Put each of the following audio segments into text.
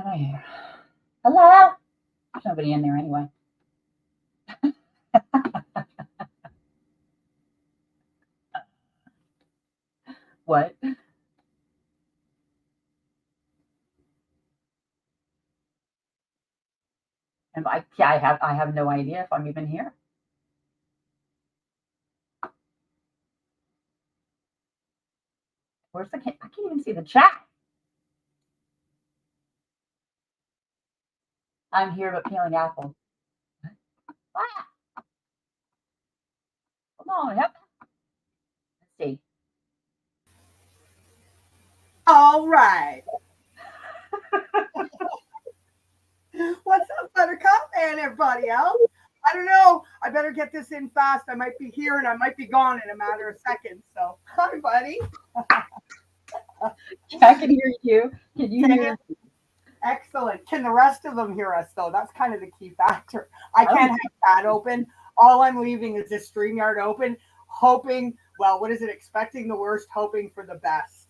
Am I here? Hello? There's nobody in there anyway. What? And I have no idea if I'm even here. Where's the I can't even see the chat. I'm here but peeling apples. Ah, come on, help. Let's see. All right. What's up, Buttercup and everybody else? I don't know. I better get this in fast. I might be here and I might be gone in a matter of seconds. So, hi, buddy. I can hear you. Can you Can hear? you? Excellent. Can the rest of them hear us, though? That's kind of the key factor. I Oh, can't have that open. All I'm leaving is this StreamYard open, hoping, well, what is it? Expecting the worst, hoping for the best.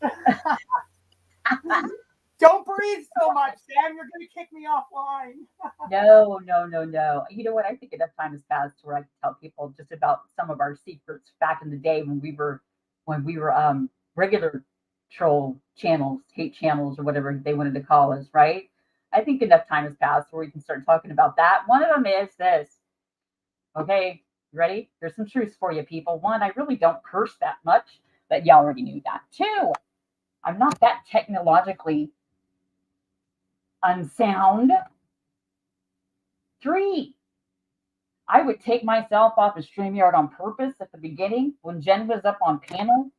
Don't breathe so much, Sam. You're going to kick me offline. no, no, no, no. You know what? I think enough time has passed where I can tell people just about some of our secrets back in the day when we were regular troll channels, hate channels, or whatever they wanted to call us, right? I think enough time has passed where we can start talking about that. One of them is this. Okay, you ready? Here's some truths for you, people. One, I really don't curse that much, but y'all already knew that. Two, I'm not that technologically unsound. Three, I would take myself off of StreamYard on purpose at the beginning when Jen was up on panel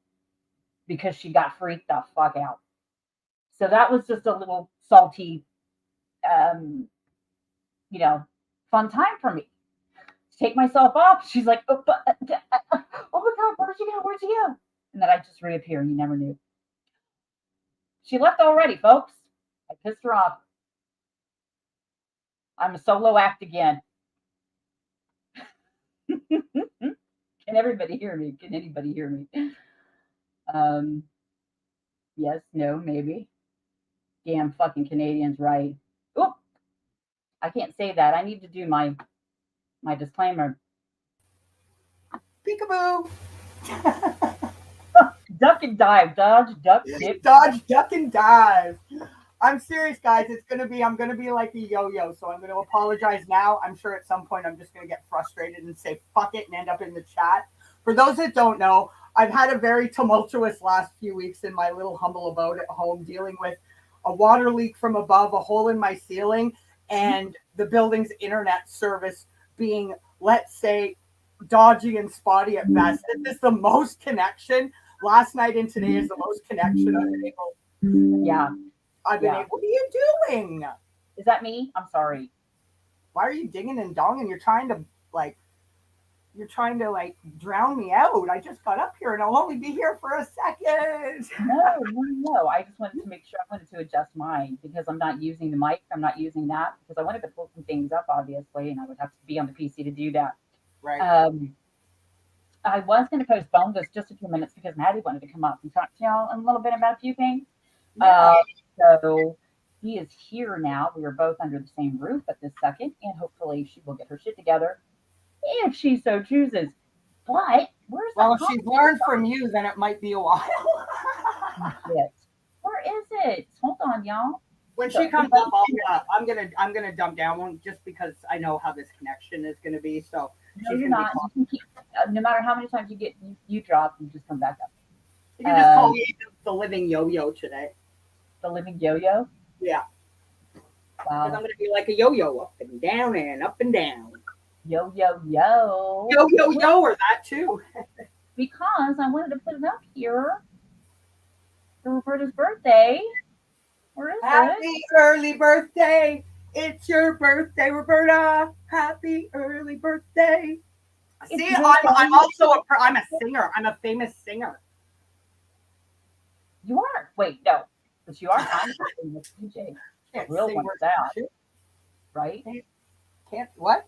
because she got freaked the fuck out. So that was just a little salty, um, you know, fun time for me. Take myself off. She's like, oh my God, where'd you go? Where'd you go? And then I just reappear and you never knew. She left already, folks. I pissed her off. I'm a solo act again. Can everybody hear me? Can anybody hear me? Um, yes, no, maybe. Damn fucking Canadians, right? Oh, I can't say that. I need to do my disclaimer. Peekaboo. Duck and dive, dodge, duck, dip. Dodge, duck, and dive. I'm serious, guys. I'm gonna be like a yo-yo. So I'm gonna apologize now. I'm sure at some point I'm just gonna get frustrated and say fuck it and end up in the chat. For those that don't know, I've had a very tumultuous last few weeks in my little humble abode at home, dealing with a water leak from above, a hole in my ceiling, and the building's internet service being, let's say, dodgy and spotty at best. This is the most connection. Last night and today is the most connection Yeah, I've been yeah. able. What are you doing? Is that me? I'm sorry. Why are you dinging and donging? Like you're trying to drown me out. I just got up here and I'll only be here for a second. No, no, no. I just wanted to make sure I wanted to adjust mine because I'm not using the mic. I'm not using that because I wanted to pull some things up, obviously, and I would have to be on the PC to do that. Right. I was going to postpone this just a few minutes because Maddie wanted to come up and talk to y'all a little bit about a few things. Yeah. So he is here now. We are both under the same roof at this second, and hopefully she will get her shit together if she so chooses. But where's the Well, if she's learned from you, then it might be a while. shit? Where is it? Hold on, y'all. When So she comes up, I'm gonna dump down one just because I know how this connection is gonna be. So no, she's you're gonna be not. You talking. can keep, no matter how many times you drop, you just come back up. You can just call me the living yo-yo today. The living yo-yo. Yeah, because I'm Wow. gonna be like a yo-yo, up and down and up and down. Yo yo yo. Yo-yo-yo, or that too. Because I wanted to put it up here for Roberta's birthday. Where is it? Happy early birthday. It's your birthday, Roberta. Happy early birthday. It's See, your I'm also I'm a singer. I'm a famous singer. You are. Wait, no. But you are kind of a famous DJ. Can't Real sing one's worth out, shit. right? Can't what?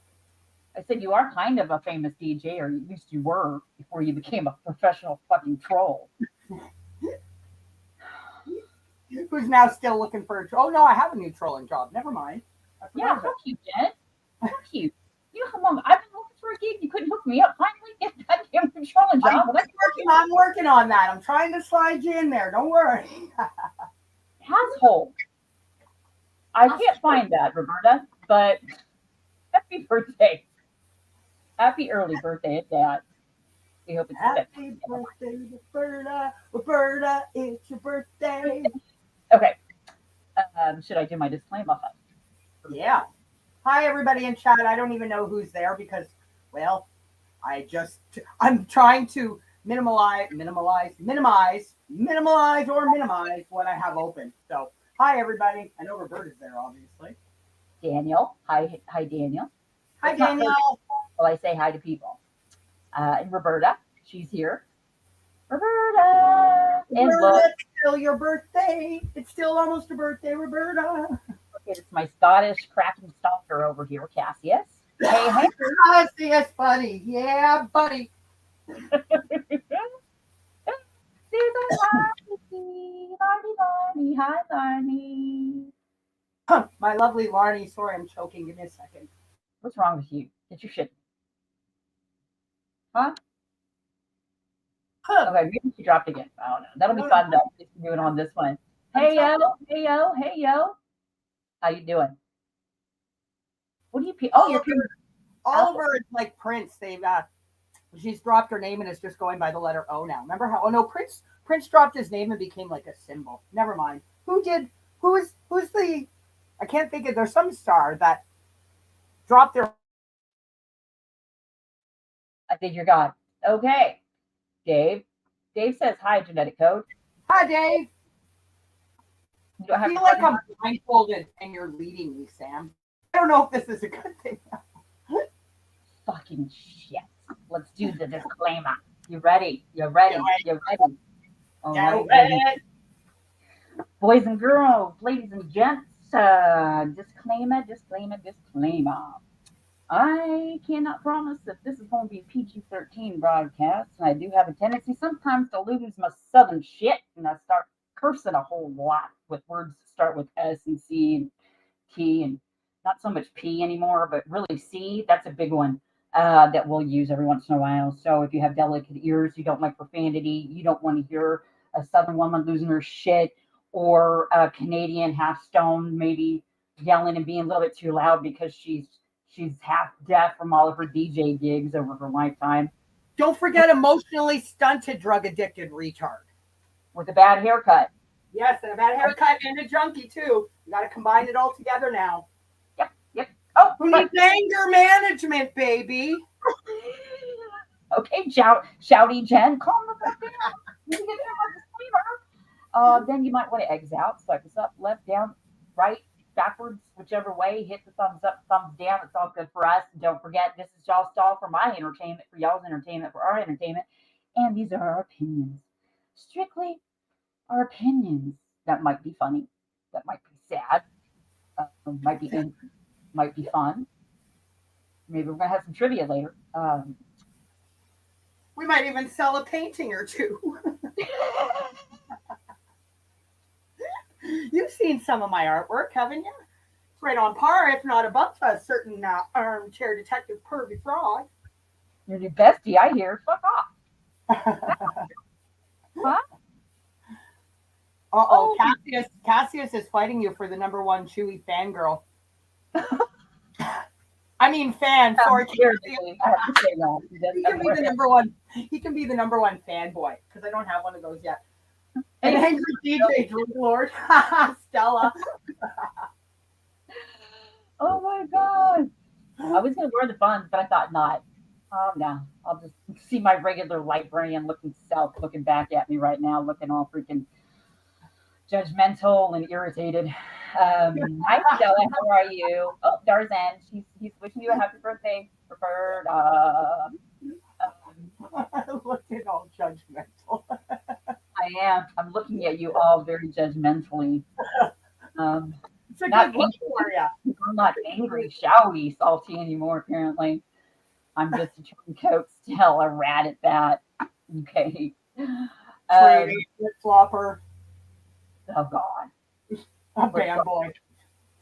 I said you are kind of a famous DJ, or at least you were before you became a professional fucking troll. who's now still looking for a troll. Oh no, I have a new trolling job. Never mind. Yeah, fuck you, Jen. Fuck you. You know how long I've been looking for a gig? You couldn't hook me up. Finally, get that damn controlling job. I'm working on that. I'm trying to slide you in there. Don't worry. Asshole. I can't find that, Roberta, but happy birthday. Happy early birthday at that. We hope it's Happy birthday, Roberta. Roberta, it's your birthday. Okay. Should I do my disclaimer? Yeah. Hi, everybody in chat. I don't even know who's there because, well, I'm trying to minimize what I have open. So, hi, everybody. I know Roberta's there, obviously. Daniel. Hi, Daniel. Hi, Daniel. Well, I say hi to people. And Roberta, she's here. Roberta. And look, it's still your birthday. It's still almost your birthday, Roberta. It's my Scottish cracking stalker over here, Cassius. Hey. Cassius, buddy. Yeah, buddy. Hi, Larnie. My lovely Larnie. Sorry, I'm choking. Give me a second. What's wrong with you? Get your shit. Huh? Okay, maybe she dropped again. I don't know. That'll be fun though. Just do it on this one. Hey yo. How you doing? What do you? You're Oliver is like Prince. She's dropped her name and it's just going by the letter O now. Remember how? Oh no, Prince dropped his name and became like a symbol. Never mind. Who's the? I can't think of. There's some star that dropped their. I think you're gone. Okay, Dave. Dave says hi. Genetic code. Hi, Dave. You don't have I feel like I'm blindfolded and you're leading me, Sam. I don't know if this is a good thing. Fucking shit. Let's do the disclaimer. You ready? You're ready. All right. Boys and girls, ladies and gents, disclaimer. I cannot promise that this is going to be a PG-13 broadcast, and I do have a tendency sometimes to lose my southern shit, and I start cursing a whole lot with words that start with S and C and T, and not so much P anymore, but really C. That's a big one. That we'll use every once in a while. So if you have delicate ears, you don't like profanity, you don't want to hear a Southern woman losing her shit, or a Canadian half stone maybe yelling and being a little bit too loud because she's half deaf from all of her DJ gigs over her lifetime. Don't forget emotionally stunted, drug addicted retard with a bad haircut. Yes, and a bad haircut and a junkie too. You got to combine it all together now. Yep. Oh, who needs anger management, baby? Okay, shouty Jen, calm the fuck down. You can get disclaimer. Then you might want to exit out, swipe us up, left, down, right, backwards, whichever way. Hit the thumbs up, thumbs down. It's all good for us. And don't forget, this is y'all stall for my entertainment, for y'all's entertainment, for our entertainment. And these are our opinions. Strictly our opinions. That might be funny. That might be sad. Might be angry. Might be fun. Maybe we're going to have some trivia later. We might even sell a painting or two. You've seen some of my artwork, haven't you? It's right on par, if not above a certain armchair detective pervy fraud. You're the bestie, I hear. Fuck off. Huh? Uh-oh, Cassius is fighting you for the number one Chewy fangirl. I mean fan, sorry. He can be the number one. He can be the number one fanboy because I don't have one of those yet. And angry DJ Drew Lord, Stella. Oh my god! I was gonna wear the buns, but I thought not. Oh no, I'll just see my regular librarian looking self looking back at me right now, looking all freaking judgmental and irritated. Hi Stella, how are you? Oh, Darzan, he's wishing you a happy birthday, Roberta. Looking all judgmental. I am. I'm looking at you all very judgmentally. It's a good look for you. I'm not angry, shouty, salty anymore. Apparently, I'm just a turncoat still, a rat at that. Okay. Flopper. Oh God. A band boy.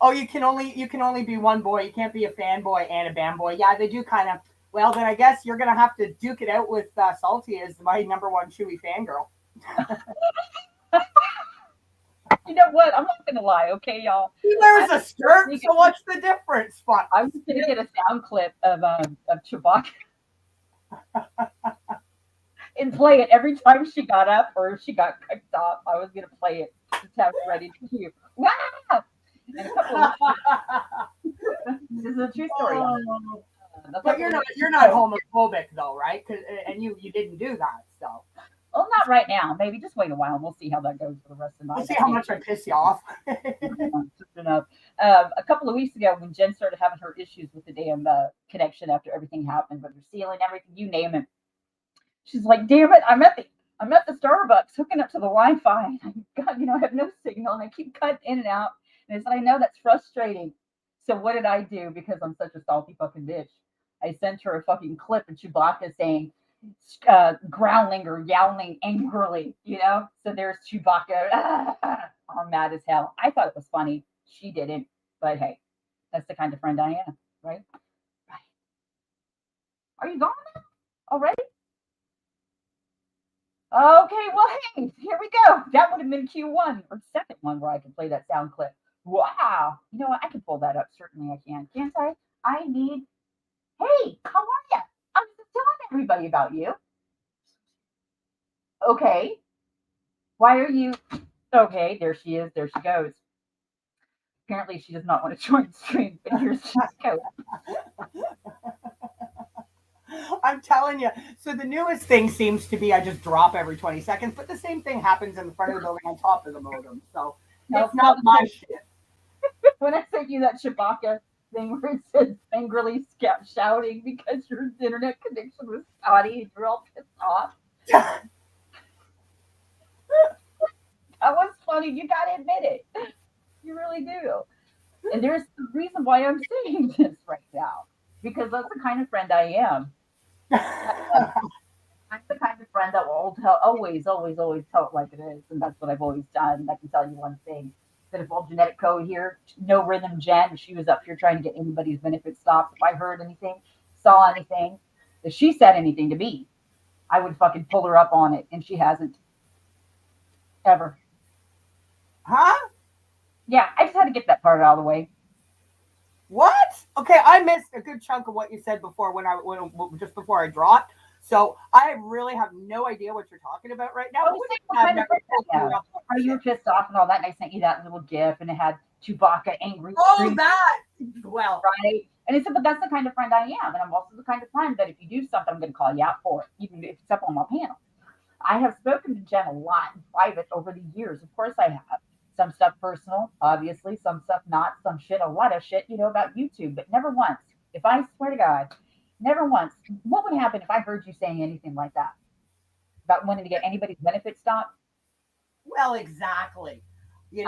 Oh, you can only be one boy. You can't be a fanboy and a band boy. Yeah, they do kind of. Well, then I guess you're gonna have to duke it out with Salty as my number one Chewy fangirl. You know what? I'm not gonna lie, okay, y'all. He wears a skirt, so what's the difference? But I was gonna get a sound clip of Chewbacca and play it every time she got up or she got kicked off. I was gonna play it just have it ready to cue. Wow! And a couple of this is a true story. But you're not homophobic though, right? And you didn't do that, so. Well, not right now. Maybe just wait a while and we'll see how that goes for the rest of the night. We'll see how much I piss you off. A couple of weeks ago, when Jen started having her issues with the damn connection after everything happened, with her ceiling, everything, you name it, she's like, "Damn it! I'm at the Starbucks hooking up to the Wi-Fi. God, I have no signal, and I keep cutting in and out." And I said, "I know that's frustrating." So what did I do? Because I'm such a salty fucking bitch. I sent her a fucking clip of Chewbacca saying, growling or yowling angrily, So there's Chewbacca, all mad as hell. I thought it was funny. She didn't, but hey, that's the kind of friend I am, right? Right. Are you gone now already? Okay, well, hey, here we go. That would have been Q1 or second one where I could play that sound clip. Wow. You know what? I can pull that up. Certainly I can. Can't I? Hey, how are you? I was just telling everybody about you. Okay. Why are you? Okay, there she is. There she goes. Apparently, she does not want to join the stream, but here's she goes. I'm telling you. So the newest thing seems to be I just drop every 20 seconds, but the same thing happens in the front of the building on top of the modem. So it's not my shit. When I sent you that Chewbacca thing where it says angrily shouting because your internet connection was spotty and you're all pissed off. That was funny. You gotta admit it. You really do. And there's the reason why I'm saying this right now. Because that's the kind of friend I am. I'm the kind of friend that will always tell it like it is. And that's what I've always done. And I can tell you one thing. That if all genetic code here, no rhythm Jen, she was up here trying to get anybody's benefit stopped. If I heard anything, saw anything, if she said anything to me, I would fucking pull her up on it. And she hasn't. Ever. Huh? Yeah, I just had to get that part out of the way. What? Okay, I missed a good chunk of what you said before just before I dropped. So I really have no idea what you're talking about right now. Are you pissed off and all that? And I sent you that little GIF, and it had Chewbacca angry. Oh, that. Well, right. And I said, but that's the kind of friend I am, and I'm also the kind of friend that if you do something, I'm going to call you out for it, even if it's up on my panel. I have spoken to Jen a lot in private over the years. Of course, I have. Some stuff personal, obviously. Some stuff not. Some shit, a lot of shit, about YouTube. But never once. If I swear to God, never once. What would happen if I heard you saying anything like that? About wanting to get anybody's benefit stopped? Well, exactly.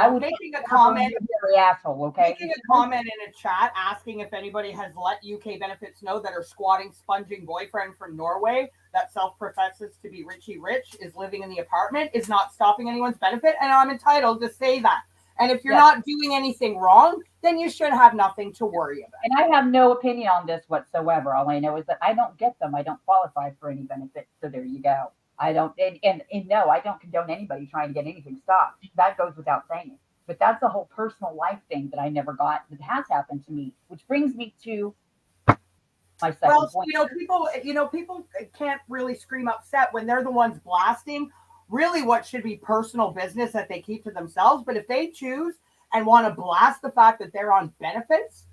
I would making a comment. Asshole, okay? Making a comment in a chat asking if anybody has let UK benefits know that her squatting, sponging boyfriend from Norway that self-professes to be Richie Rich is living in the apartment is not stopping anyone's benefit, and I'm entitled to say that. And if you're not doing anything wrong, then you should have nothing to worry about. And I have no opinion on this whatsoever. All I know is that I don't get them. I don't qualify for any benefits. So there you go. I don't, and no, I don't condone anybody trying to get anything stopped. That goes without saying. But that's a whole personal life thing that I never got that has happened to me, which brings me to my second point. People can't really scream upset when they're the ones blasting really what should be personal business that they keep to themselves. But if they choose and want to blast the fact that they're on benefits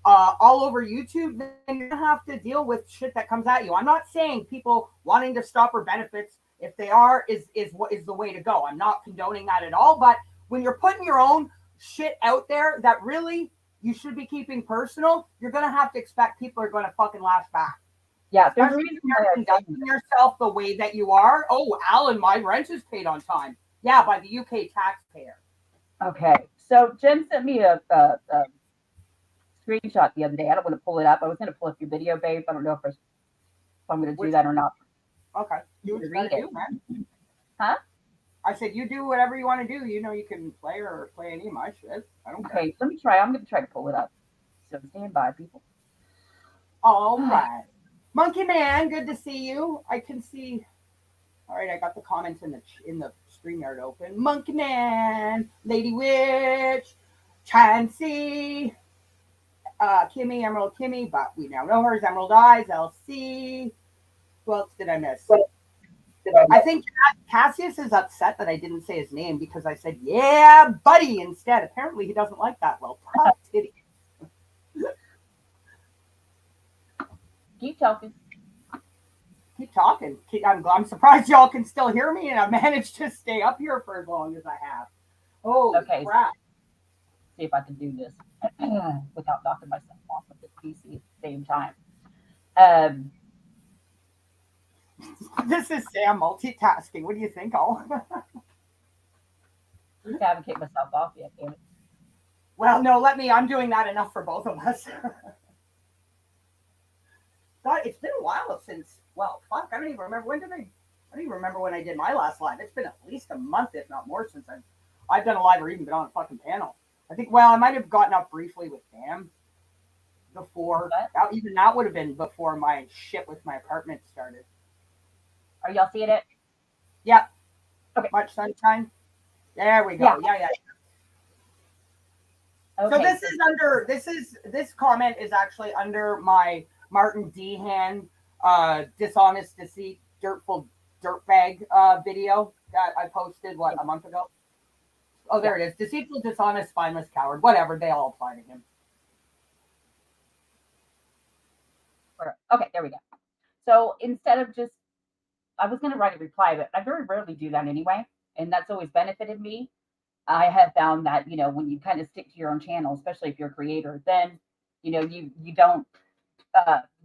all over YouTube, then you're going to have to deal with shit that comes at you. I'm not saying people wanting to stop her benefits, if they are, is what is the way to go. I'm not condoning that at all. But when you're putting your own shit out there that really you should be keeping personal, you're going to have to expect people are going to fucking lash back. Yeah, there's a reason you're conducting yourself the way that you are. Oh, Alan, my rent is paid on time. Yeah, by the UK taxpayer. Okay, so Jen sent me a screenshot the other day. I don't want to pull it up. I was going to pull up your video, babe. I don't know if I'm going to do that or not. Okay. You read it, man. Huh? I said, you do whatever you want to do. You know, you can play or play any of my shit. I don't care. Okay, let me try. I'm going to try to pull it up. So stand by, people. All right. Monkey Man, good to see you. I can see. All right, I got the comments in the StreamYard open. Monkey Man, Lady Witch, Chansey, Kimmy, Emerald Kimmy, but we now know her as Emerald Eyes, LC. Who else did I miss? I think Cassius is upset that I didn't say his name because I said, yeah, buddy, instead. Apparently, he doesn't like that. Well, tough titty. Keep talking. Keep talking. I'm surprised y'all can still hear me, and I've managed to stay up here for as long as I have. Oh, okay. Crap. See if I can do this without knocking myself off of the PC at the same time. This is Sam multitasking. What do you think, all? I haven't kicked myself off yet, damn it. Well, no, I'm doing that enough for both of us. God, it's been a while since, well, fuck, I don't even remember I don't even remember when I did my last live. It's been at least a month, if not more, since I've done a live or even been on a fucking panel. I think, well, I might have gotten up briefly with Sam before. Even that would have been before my shit with my apartment started. Are y'all seeing it? Yeah. Okay. Much sunshine. There we go. Yeah. Okay. So this comment is actually under my Martin Dehan dishonest deceit dirtful dirtbag video that I posted a month ago. Oh, there it is. Deceitful, dishonest, spineless, coward. Whatever, they all apply to him. Okay, there we go. So instead of just, I was going to write a reply, but I very rarely do that anyway, and that's always benefited me. I have found that, you know, when you kind of stick to your own channel, especially if you're a creator, then, you know, you don't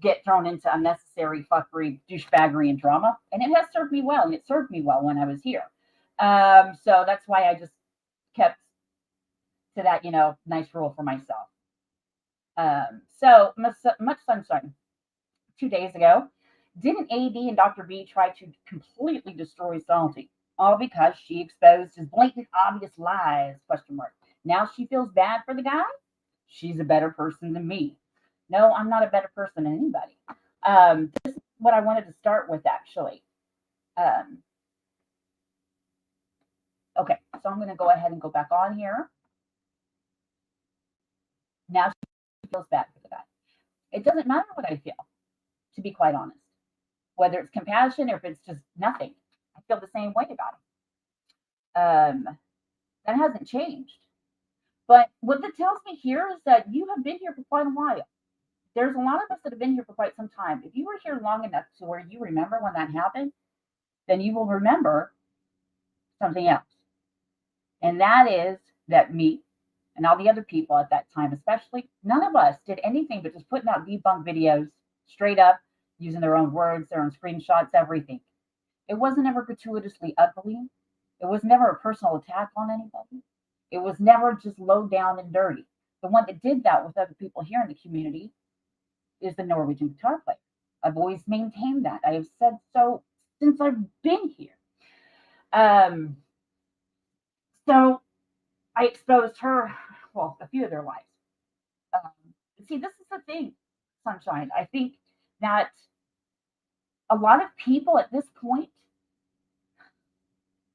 get thrown into unnecessary fuckery, douchebaggery, and drama. And it has served me well, and it served me well when I was here. So that's why I just kept to that, you know, nice rule for myself. So much sunshine. 2 days ago, didn't AD and Dr. B try to completely destroy Salty? All because she exposed his blatant, obvious lies, ? Now she feels bad for the guy? She's a better person than me. No, I'm not a better person than anybody. This is what I wanted to start with, actually. Okay, so I'm going to go ahead and go back on here. Now she feels bad for the guy. It doesn't matter what I feel, to be quite honest. Whether it's compassion or if it's just nothing, I feel the same way about it. That hasn't changed. But what that tells me here is that you have been here for quite a while. There's a lot of us that have been here for quite some time. If you were here long enough to where you remember when that happened, then you will remember something else. And that is that me and all the other people at that time, especially, none of us did anything but just putting out debunk videos straight up, using their own words, their own screenshots, everything. It wasn't ever gratuitously ugly. It was never a personal attack on anybody. It was never just low down and dirty. The one that did that with other people here in the community is the Norwegian guitar player. I've always maintained that. I have said so since I've been here. So I exposed her, well, a few of their lives. See, this is the thing, Sunshine. I think that a lot of people at this point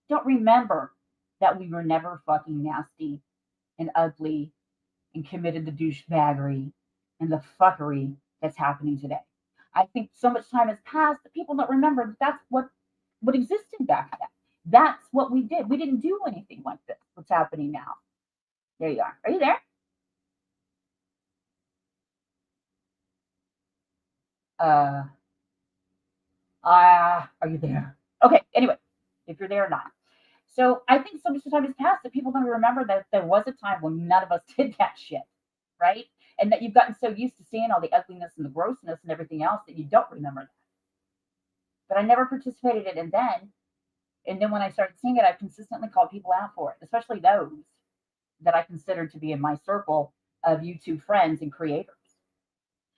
don't remember that we were never fucking nasty and ugly and committed to douchebaggery and the fuckery that's happening today. I think so much time has passed that people don't remember that that's what existed back then. That's what we did. We didn't do anything like this. What's happening now? There you are. Are you there? Are you there? Okay, anyway, if you're there or not. So I think so much time has passed that people don't remember that there was a time when none of us did that shit, right? And that you've gotten so used to seeing all the ugliness and the grossness and everything else that you don't remember that. But I never participated in it then. And then when I started seeing it, I consistently called people out for it, especially those that I considered to be in my circle of YouTube friends and creators.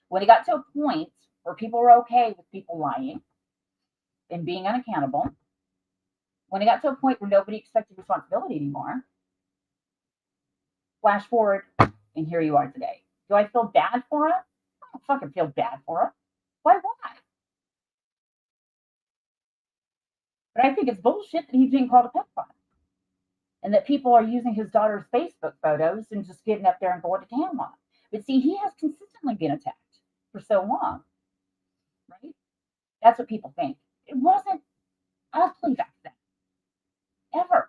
When it got to a point where people were okay with people lying and being unaccountable, When it got to a point where nobody expected responsibility anymore, flash forward, and here you are today. Do I feel bad for her? I don't fucking feel bad for her. Why would I? But I think it's bullshit that he's being called a pedophile. And that people are using his daughter's Facebook photos and just getting up there and going to town on him. But see, he has consistently been attacked for so long, right? That's what people think. It wasn't ugly back then, ever.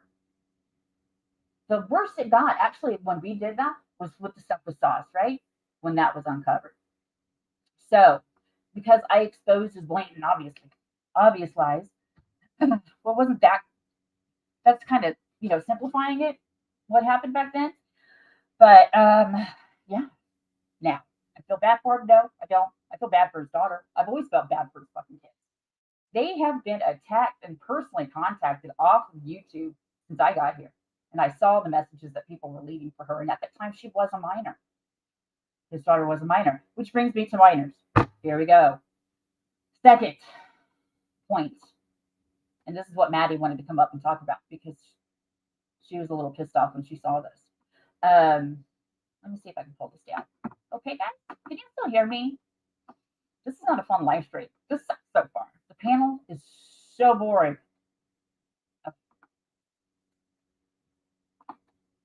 The worst it got, actually, when we did that, was with the stuff with Sauce, right? When that was uncovered. So, because I exposed his blatant, obvious lies, well, wasn't that, that's kind of, simplifying it, what happened back then. But, yeah. Now, I feel bad for him. No, I don't. I feel bad for his daughter. I've always felt bad for his fucking kids. They have been attacked and personally contacted off of YouTube since I got here. And I saw the messages that people were leaving for her. And at that time, she was a minor. His daughter was a minor, which brings me to minors. Here we go. Second point. And this is what Maddie wanted to come up and talk about because she was a little pissed off when she saw this. Let me see if I can pull this down. Okay, guys, can you still hear me? This is not a fun live stream. This sucks so far. The panel is so boring. Okay.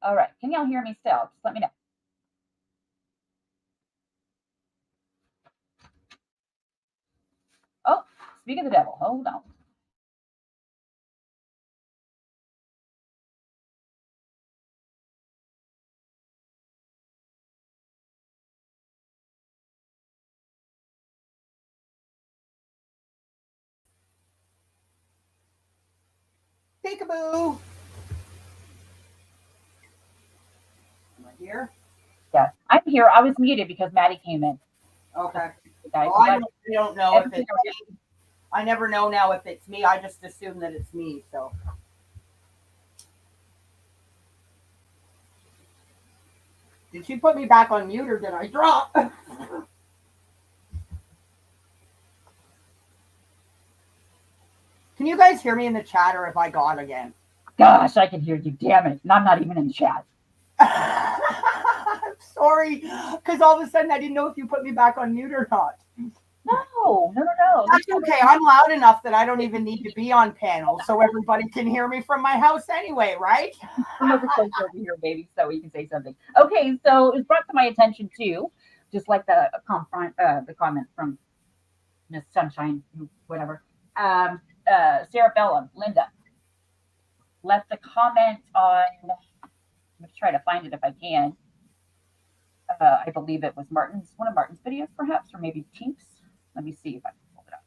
All right, can y'all hear me still? Just let me know. Oh, speak of the devil. Hold on. Peekaboo. Am I here? Yeah, I'm here. I was muted because Maddie came in. Okay. Guys, Well, I don't know if it's me. I never know now if it's me. I just assume that it's me. So. Did she put me back on mute or did I drop? Can you guys hear me in the chat or have I gone again? Gosh, I can hear you. Damn it. And I'm not even in the chat. I'm sorry. Because all of a sudden I didn't know if you put me back on mute or not. No. That's okay. I'm loud enough that I don't even need to be on panel. So everybody can hear me from my house anyway, right? I'm over here, baby, so you can say something. Okay, so it was brought to my attention too, just like the comment from Miss Sunshine, whatever. Sarah Bellum, Linda, left a comment on, I'm going to try to find it if I can. I believe it was one of Martin's videos, perhaps, or maybe Chief's. Let me see if I can pull it up.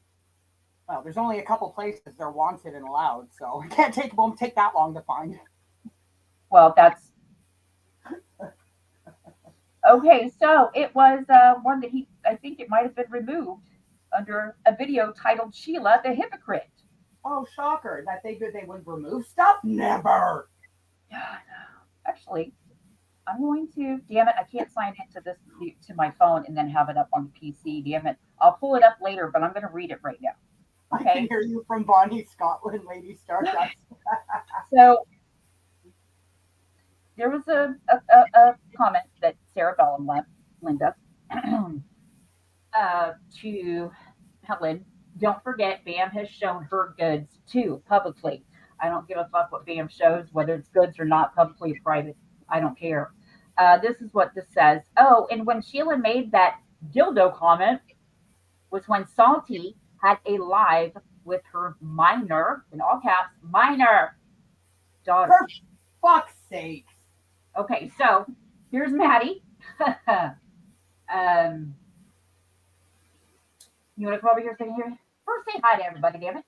Well, there's only a couple places they're wanted and allowed, so it can't take that long to find. Well, that's okay. So it was one that I think it might have been removed under a video titled "Sheila the Hypocrite." Oh, shocker! That they would remove stuff? Never. Actually, I'm going to. Damn it! I can't sign into to my phone and then have it up on the PC. Damn it! I'll pull it up later, but I'm going to read it right now. Okay. I can hear you from Bonnie, Scotland, Lady Stardust. So there was a comment that Sarah Bellum left, Linda, to Helen. Don't forget, BAM has shown her goods too, publicly. I don't give a fuck what BAM shows, whether it's goods or not, publicly or private. I don't care. This is what this says. Oh, and when Sheila made that dildo comment was when Salty had a live with her minor, in all caps, minor daughter. For fuck's sake. Okay, so here's Maddie. You want to come over here so they can hear you? First, say hi to everybody, damn it.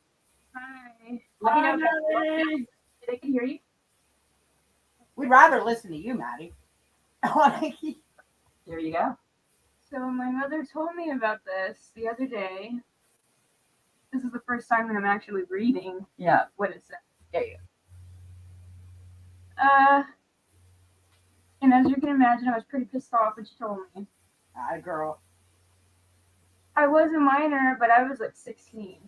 Hi. Let me know if they can hear you. We'd rather listen to you, Maddie. There you go. So my mother told me about this the other day. This is the first time that I'm actually reading what it says. There you go. And as you can imagine, I was pretty pissed off when she told me. Girl. I was a minor, but I was like 16.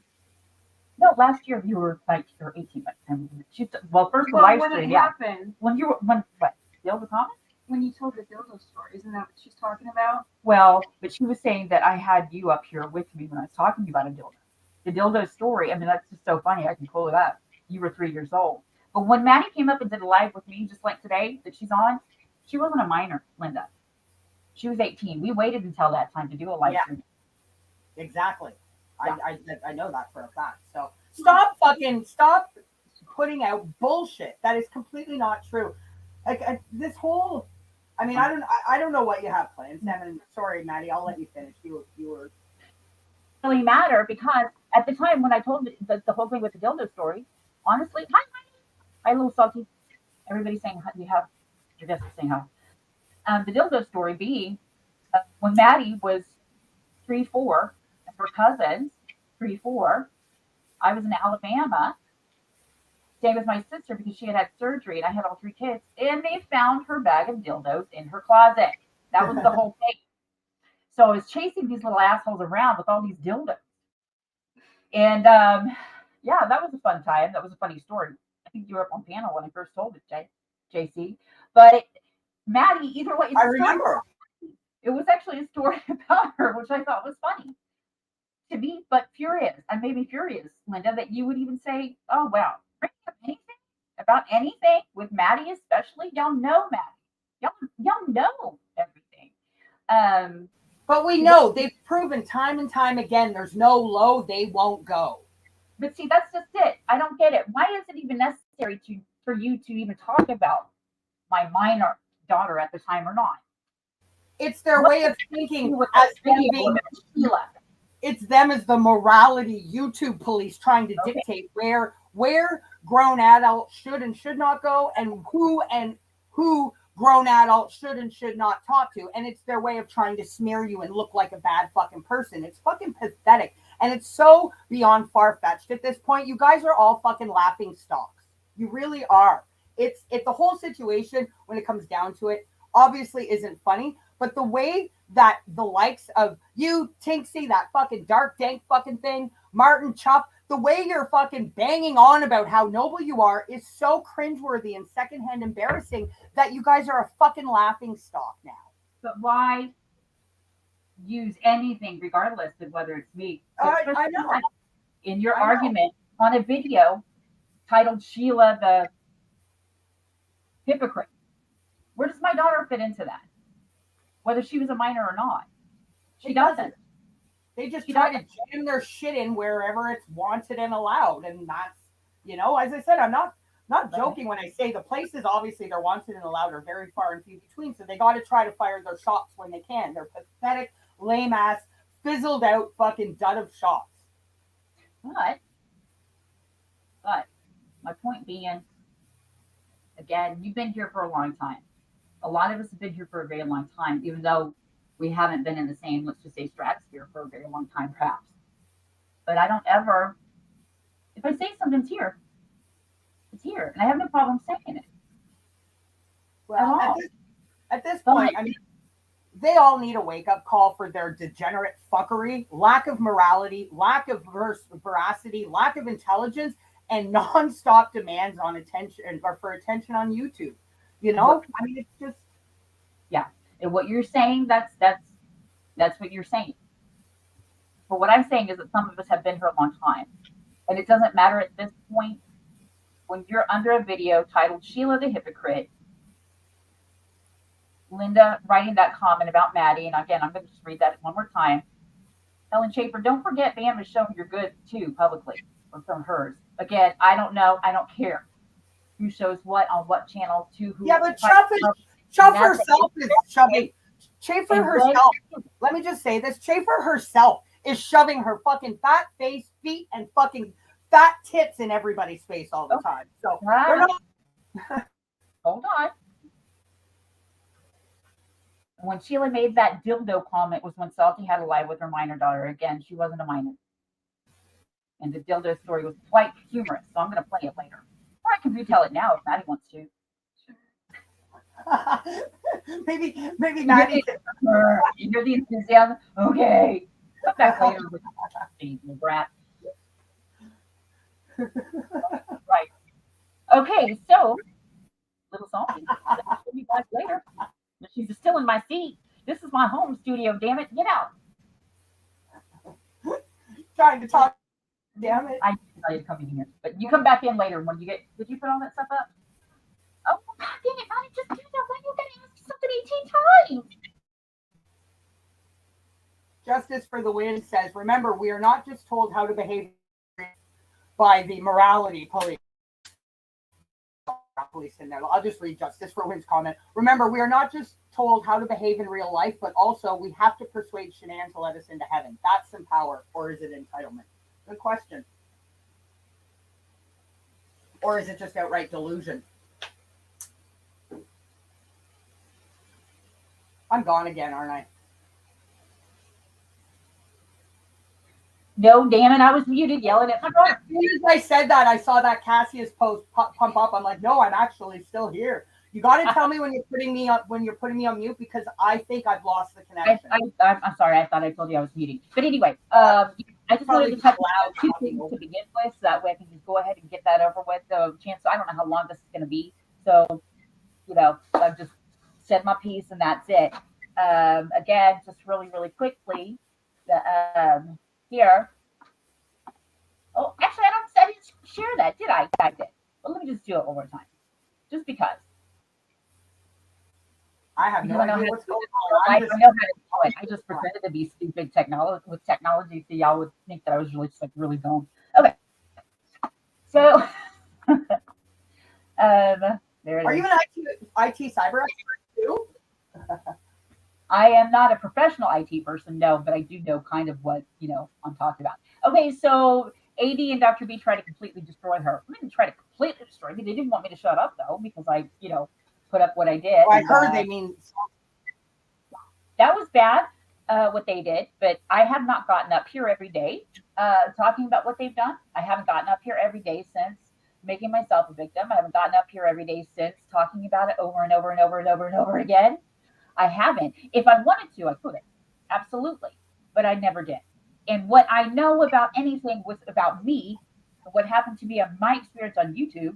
No, last year you were like you're 18 by the time she. Well, first the Well, live when it stream, yeah. happened, When you were when what? Dildo comment? when you told the dildo story, isn't that what she's talking about? Well, but she was saying that I had you up here with me when I was talking about a dildo. The dildo story. I mean, that's just so funny. I can pull it up. You were 3 years old. But when Maddie came up and did a live with me, just like today that she's on, she wasn't a minor, Linda. She was 18. We waited until that time to do a live Yeah. stream. Exactly. Yeah. I know that for a fact. So stop putting out bullshit. That is completely not true. Like this whole, I mean, I don't know what you have planned. Evan, sorry, Maddie, I'll let you finish. You were. Really matter because at the time when I told the whole thing with the dildo story, honestly, hi, little salty. Everybody's saying hi. We have your guests saying hi. The dildo story being when Maddie was 3, 4, and her cousins 3, 4. I was in Alabama, staying with my sister because she had surgery and I had all 3 kids, and they found her bag of dildos in her closet. That was the whole thing. So I was chasing these little assholes around with all these dildos. And yeah, that was a fun time. That was a funny story. I think you were up on panel when I first told it, JC. But Maddie, either way, I remember. It was actually a story about her, which I thought was funny to me, but furious. I made me furious, Linda, that you would even say, "Oh wow, bring up anything about anything with Maddie, especially. Y'all know Maddie. Y'all know everything." But we know they've proven time and time again there's no low they won't go. But see, that's just it. I don't get it. Why is it even necessary for you to even talk about my minor daughter at the time or not? It's their way of thinking With as that them video being, with Sheila. it's them as the morality YouTube police trying to dictate where grown adults should and should not go and who grown adults should and should not talk to. And it's their way of trying to smear you and look like a bad fucking person. It's fucking pathetic. And it's so beyond far-fetched at this point. You guys are all fucking laughing stocks. You really are. It's the whole situation when it comes down to it obviously isn't funny, but the way that the likes of you, Tinksy, that fucking dark dank fucking thing, Martin Chuff, the way you're fucking banging on about how noble you are is so cringeworthy and secondhand embarrassing that you guys are a fucking laughing stock now. But why use anything, regardless of whether it's me? I know. In your argument on a video titled Sheila the Hypocrite. Where does my daughter fit into that? Whether she was a minor or not. She doesn't. They just try to jam their shit in wherever it's wanted and allowed. And that's, as I said, I'm not joking when I say the places obviously they're wanted and allowed are very far and few between. So they got to try to fire their shots when they can. They're pathetic, lame ass, fizzled out fucking dud of shots. But my point being, again, you've been here for a long time. A lot of us have been here for a very long time, even though we haven't been in the same, let's just say, stratosphere for a very long time, perhaps. But I don't ever, if I say something's here, it's here. And I have no problem saying it. Well, at this point, I mean, they all need a wake-up call for their degenerate fuckery, lack of morality, lack of veracity, lack of intelligence, and non-stop demands on attention or for attention on YouTube. I mean, it's just, yeah. And what you're saying, that's what you're saying. But what I'm saying is that some of us have been here a long time, and it doesn't matter at this point. When you're under a video titled Sheila the Hypocrite, Linda writing that comment about Maddie, and again, I'm going to just read that one more time. Ellen Schaefer, don't forget Bam is showing your good too publicly or from hers. Again, I don't know. I don't care who shows what on what channel to who. Yeah, but Chuff herself is shoving. Schaefer herself, let me just say this. Schaefer herself is shoving her fucking fat face, feet, and fucking fat tits in everybody's face all the time. So they're not. Hold on. When Sheila made that dildo comment was when Salty had a live with her minor daughter. Again, she wasn't a minor. And the dildo story was quite humorous, so I'm going to play it later. Or I can retell it now if Maddie wants to. maybe Maddie. You hear the enthusiasm? Okay. Come back later with the brat. Right. Okay, so little salty. She'll be back later. But she's still in my seat. This is my home studio, damn it. Get out. Trying to talk. Damn it. I tell you to come in here. But you come back in later when you get. Did you put all that stuff up? Oh, God dang it, Bonnie, just do that. When you going to ask something 18 times? Justice for the Win says, remember, we are not just told how to behave by the morality police. In there. I'll just read Justice for Win's comment. Remember, we are not just told how to behave in real life, but also we have to persuade Shanann to let us into heaven. That's some power, or is it entitlement? Good question. Or is it just outright delusion? I'm gone again, aren't I? No, damn it, I was muted yelling at my brother. As soon as I said that, I saw that Cassius post pump up. I'm like, no, I'm actually still here. You got to tell me when you're putting me up, when you're putting me on mute, because I think I've lost the connection. I'm sorry. I thought I told you I was muting. But anyway, I just wanted to touch on two things to begin with, so that way I can just go ahead and get that over with. The chance. I don't know how long this is going to be, so I've just said my piece and that's it. Again, just really, really quickly, here. Oh, actually, I didn't share that, did I? I did. Well, let me just do it one more time, just because. I have no idea what's going on. I know how to do it. I just pretended to be stupid with technology, so y'all would think that I was really just like really dumb. Okay. So, there it Are is. you an IT cyber expert too? I am not a professional IT person, no, but I do know kind of what I'm talking about. Okay, so AD and Dr. B tried to completely destroy her. I didn't try to completely destroy me. They didn't want me to shut up though, because I, put up what I did. Well, I heard they mean that was bad, what they did, but I have not gotten up here every day talking about what they've done. I haven't gotten up here every day since making myself a victim. I haven't gotten up here every day since talking about it over and over and over and over and over again. I haven't. If I wanted to, I could have. Absolutely. But I never did. And what I know about anything was about me, what happened to me on my experience on YouTube,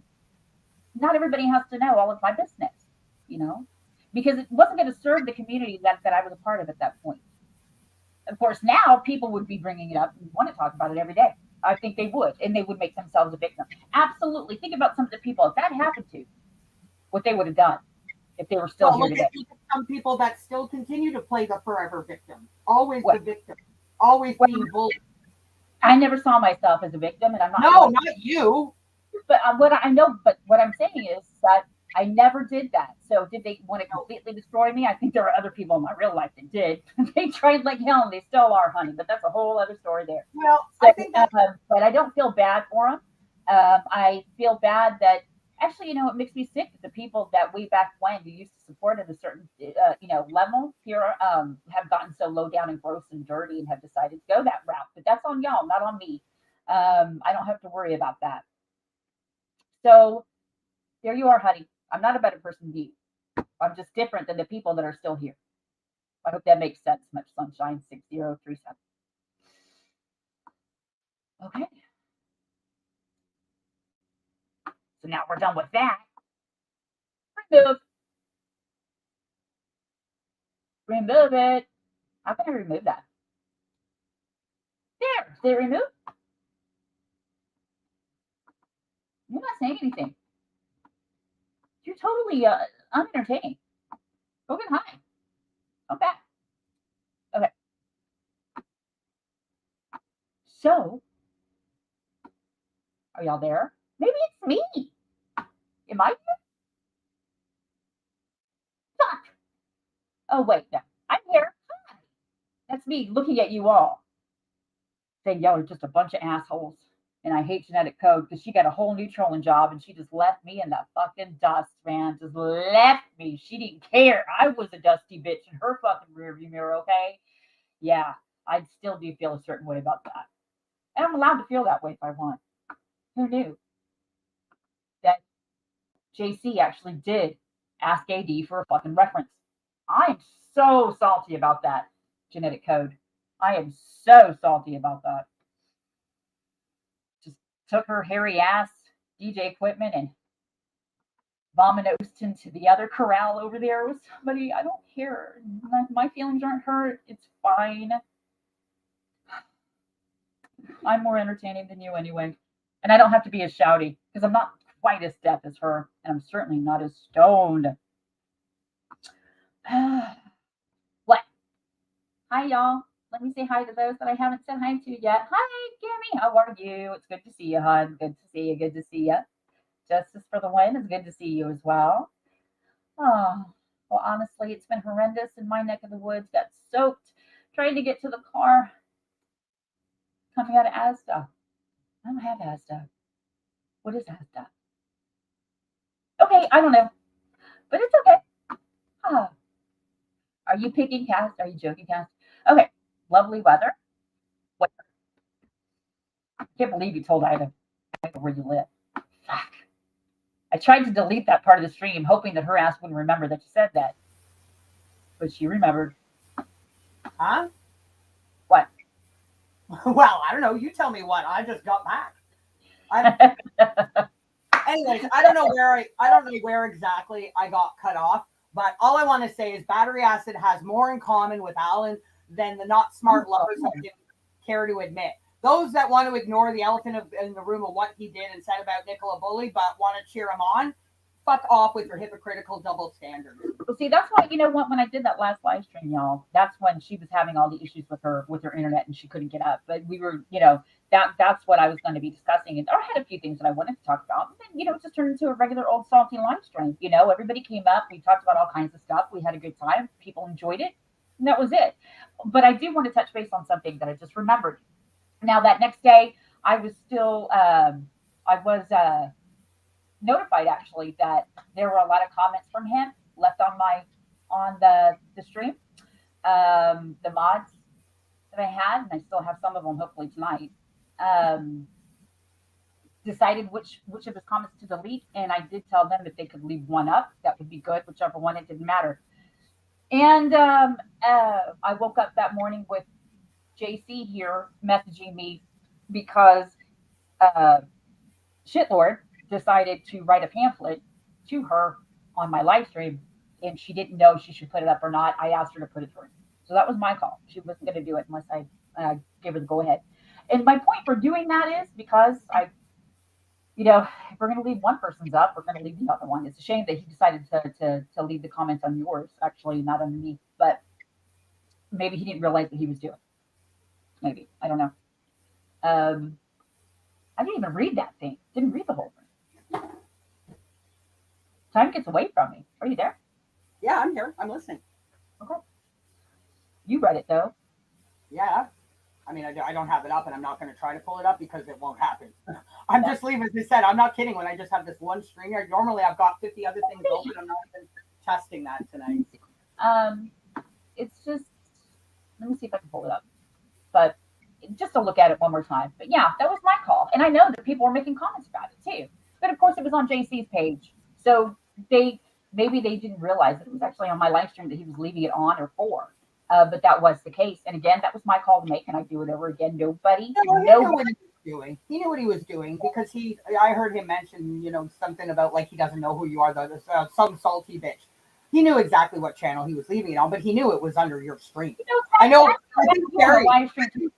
not everybody has to know all of my business, because it wasn't going to serve the community that I was a part of at that point. Of course, now people would be bringing it up and want to talk about it every day. I think they would, and they would make themselves a victim. Absolutely. Think about some of the people, if that happened to, what they would have done if they were still here today. Some people that still continue to play the forever victim. Always the victim. Always being bullied. I never saw myself as a victim, and I'm not. No, not you. But what I'm saying is that I never did that. So did they want to completely destroy me? I think there are other people in my real life that did. They tried like hell, and they still are, honey. But that's a whole other story there. Well, so, I think but I don't feel bad for them. I feel bad that actually, it makes me sick that the people that way back when you used to support at a certain, level here have gotten so low down and gross and dirty and have decided to go that route. But that's on y'all, not on me. I don't have to worry about that. So there you are, honey. I'm not a better person than you. I'm just different than the people that are still here. I hope that makes sense. Much sunshine 6037. Okay. So now we're done with that. Remove it. How can I remove that? There. Did it remove? You're not saying anything. You're totally unentertaining. Go get high. Come back. Okay. So, are y'all there? Maybe it's me. Am I here? Fuck. Oh, wait. No. I'm here. Hi. That's me looking at you all. Saying y'all are just a bunch of assholes. And I hate Genetic Code because she got a whole new trolling job and she just left me in the fucking dust, man. Just left me. She didn't care. I was a dusty bitch in her fucking rearview mirror, okay? Yeah, I still do feel a certain way about that. And I'm allowed to feel that way if I want. Who knew that JC actually did ask AD for a fucking reference? I'm so salty about that, Genetic Code. I am so salty about that. Just took her hairy ass DJ equipment and vominosed into the other corral over there with somebody. I don't care. My feelings aren't hurt. It's fine. I'm more entertaining than you anyway. And I don't have to be as shouty because I'm not quite as deaf as her. And I'm certainly not as stoned. What? Hi, y'all. Let me say hi to those that I haven't said hi to yet. Hi, Kimmy. How are you? It's good to see you, hon. Good to see you. Good to see you. Justice for the win. It's good to see you as well. Oh, well, honestly, it's been horrendous in my neck of the woods. Got soaked trying to get to the car coming out of Asda. I don't have Asda. What is Asda? Okay, I don't know, but it's okay. Ah. Are you picking, Cass? Are you joking, Cass? Okay, lovely weather. What? I can't believe you told Ida where you live. Fuck. I tried to delete that part of the stream, hoping that her ass wouldn't remember that you said that. But she remembered. Huh? What? Well, I don't know. You tell me what. I just got back. Anyways, I don't know where exactly I got cut off, but all I want to say is battery acid has more in common with Alan than the not smart lovers I didn't care to admit. Those that want to ignore the elephant in the room of what he did and said about Nicola Bully, but want to cheer him on, fuck off with your hypocritical double standards. Well, see, that's why, you know what, when I did that last live stream, y'all, that's when she was having all the issues with her internet and she couldn't get up. But we were, you know, that's what I was going to be discussing. And I had a few things that I wanted to talk about. And then, you know, it just turned into a regular old salty live stream. You know, everybody came up, we talked about all kinds of stuff. We had a good time. People enjoyed it. And that was it. But I do want to touch base on something that I just remembered. Now, that next day, I was still, notified actually that there were a lot of comments from him left on the stream. The mods that I had, and I still have some of them hopefully tonight, decided which of his comments to delete, and I did tell them if they could leave one up, that would be good, whichever one, it didn't matter. And I woke up that morning with JC here messaging me because Shitlord decided to write a pamphlet to her on my live stream, and she didn't know she should put it up or not. I asked her to put it through. So that was my call. She wasn't going to do it unless I gave her the go ahead. And my point for doing that is because if we're going to leave one person's up, we're going to leave the other one. It's a shame that he decided to leave the comments on yours, actually, not on me, but maybe he didn't realize what he was doing. Maybe. I don't know. I didn't even read that thing. Didn't read the whole thing. Time gets away from me. Are you there? Yeah, I'm here. I'm listening. Okay. You read it, though. Yeah. I mean, I don't have it up, and I'm not going to try to pull it up because it won't happen. I'm just leaving, as I said, I'm not kidding when I just have this one string here. Normally, I've got 50 other things open. I'm not even testing that tonight. It's just, let me see if I can pull it up. But just to look at it one more time. But yeah, that was my call. And I know that people were making comments about it too. But of course, it was on JC's page. So maybe they didn't realize that it was actually on my live stream that he was leaving it on or for. But that was the case. And again, that was my call to make. And I do it over again. Nobody. He knew what he was doing. He knew what he was doing because I heard him mention, something about like he doesn't know who you are, some salty bitch. He knew exactly what channel he was leaving it on, but he knew it was under your stream. I know. I think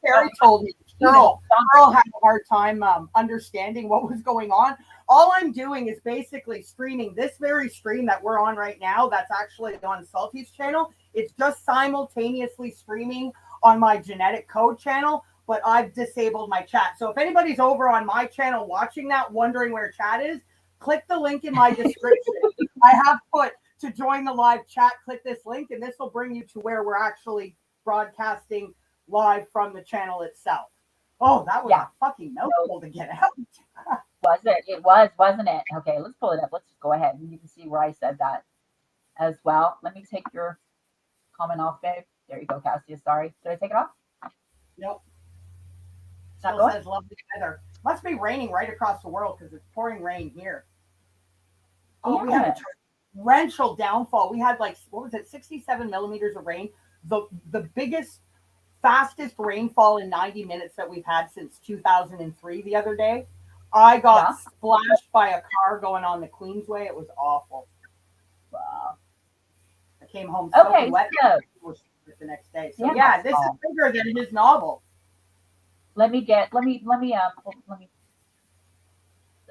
Terry told me Girl had a hard time understanding what was going on. All I'm doing is basically streaming this very stream that we're on right now. That's actually on Salty's channel. It's just simultaneously streaming on my Genetic Code channel, but I've disabled my chat. So if anybody's over on my channel watching that, wondering where chat is, click the link in my description. I have put to join the live chat, click this link, and this will bring you to where we're actually broadcasting live from the channel itself. Oh, that was a fucking mouthful to get out. Was it? It was, wasn't it? Okay, let's pull it up. Let's go ahead and you can see where I said that as well. Let me take your comment off, babe. There you go, Cassia. Sorry. Did I take it off? Nope. Still says lovely weather. Must be raining right across the world because it's pouring rain here. Oh, we had a torrential downfall. We had 67 millimeters of rain. The biggest, fastest rainfall in 90 minutes that we've had since 2003 the other day. I got Yeah. splashed by a car going on the Queensway. It was awful. I came home Okay, soaking wet so the next day. So yeah, yeah, this is so bigger than his novel. let me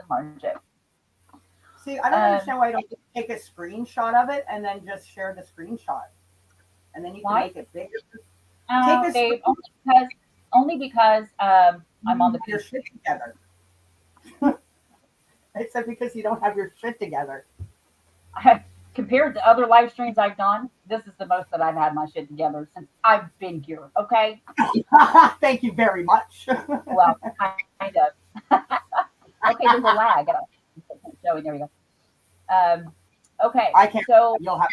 enlarge it. See, I don't understand why you don't just take a screenshot of it and then just share the screenshot, and then you can Why? make it bigger. Take a Babe, screenshot only because I'm on the your PC. shit together. I said because you don't have your shit together. Compared to other live streams I've done, this is the most that I've had my shit together since I've been here. Okay, Thank you very much. well, kind of. Okay, there's a lag. Showing. There we go. Okay, I can't. so You'll have.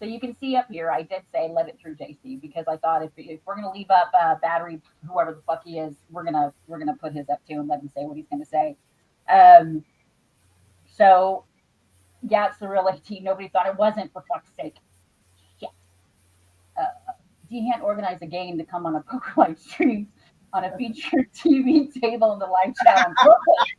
you can see up here, I did say let it through JC because I thought if we're gonna leave up battery, whoever the fuck he is, we're gonna put his up too and let him say what he's gonna say. Um, so yeah, it's the real AT. Nobody thought it wasn't, for fuck's sake. Shit. Dehan organized a game to come on a poker live stream on a featured TV table in the live chat on purpose.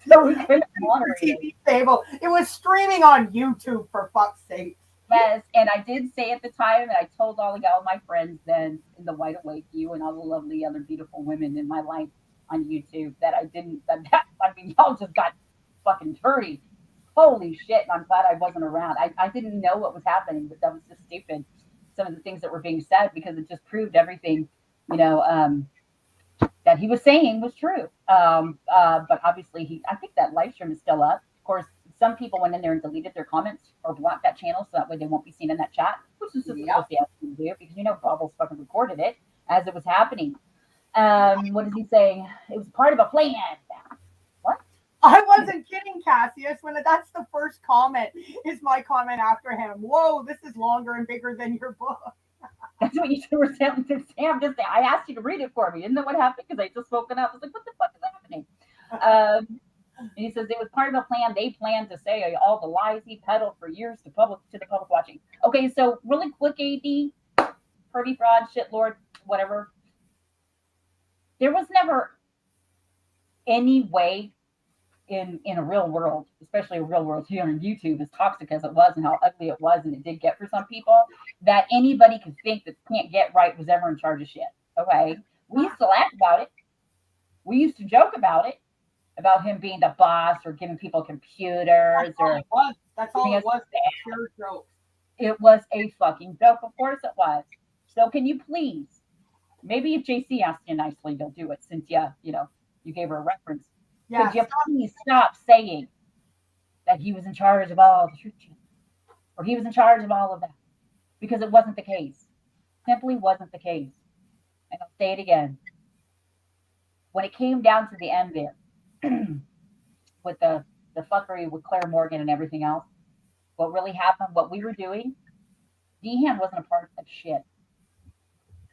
So we couldn't monitor it. TV table. It was streaming on YouTube, for fuck's sake. Yes, and I did say at the time, and I told all my friends then in the Wide Awake, you and all the lovely other beautiful women in my life on YouTube, that I didn't. I mean, y'all just got fucking dirty. Holy shit! And I'm glad I wasn't around. I didn't know what was happening, but that was just stupid. Some of the things that were being said because it just proved everything, you know, that he was saying was true. But obviously, I think that live stream is still up. Of course, some people went in there and deleted their comments or blocked that channel so that way they won't be seen in that chat, which is just supposed to do because Bubbles fucking recorded it as it was happening. What is he saying? It was part of a plan. What? I wasn't kidding, Cassius. When that's the first comment, is my comment after him. Whoa, this is longer and bigger than your book. That's what you were saying to Sam. Just I asked you to read it for me. Isn't that what happened? Because I just spoken up. I was like, what the fuck is happening? And he says it was part of a plan. They planned to say all the lies he peddled for years to the public watching. Okay, so really quick, AD, pretty fraud, shitlord, whatever. There was never any way in a real world, especially a real world here on YouTube, as toxic as it was and how ugly it was, and it did get for some people, that anybody could think that Can't Get Right was ever in charge of shit. Okay, we used to laugh about it. We used to joke about it. About him being the boss or giving people computers or that's all it was. Pure joke. It was a fucking joke. Of course it was. So can you please, maybe if JC asks you nicely, they'll do it since you gave her a reference. Yeah, could you please stop saying that he was in charge of all the truth or he was in charge of all of that? Because it wasn't the case. Simply wasn't the case. And I'll say it again. When it came down to the end there, with the fuckery with Claire Morgan and everything else, what really happened, what we were doing, Dehan wasn't a part of shit.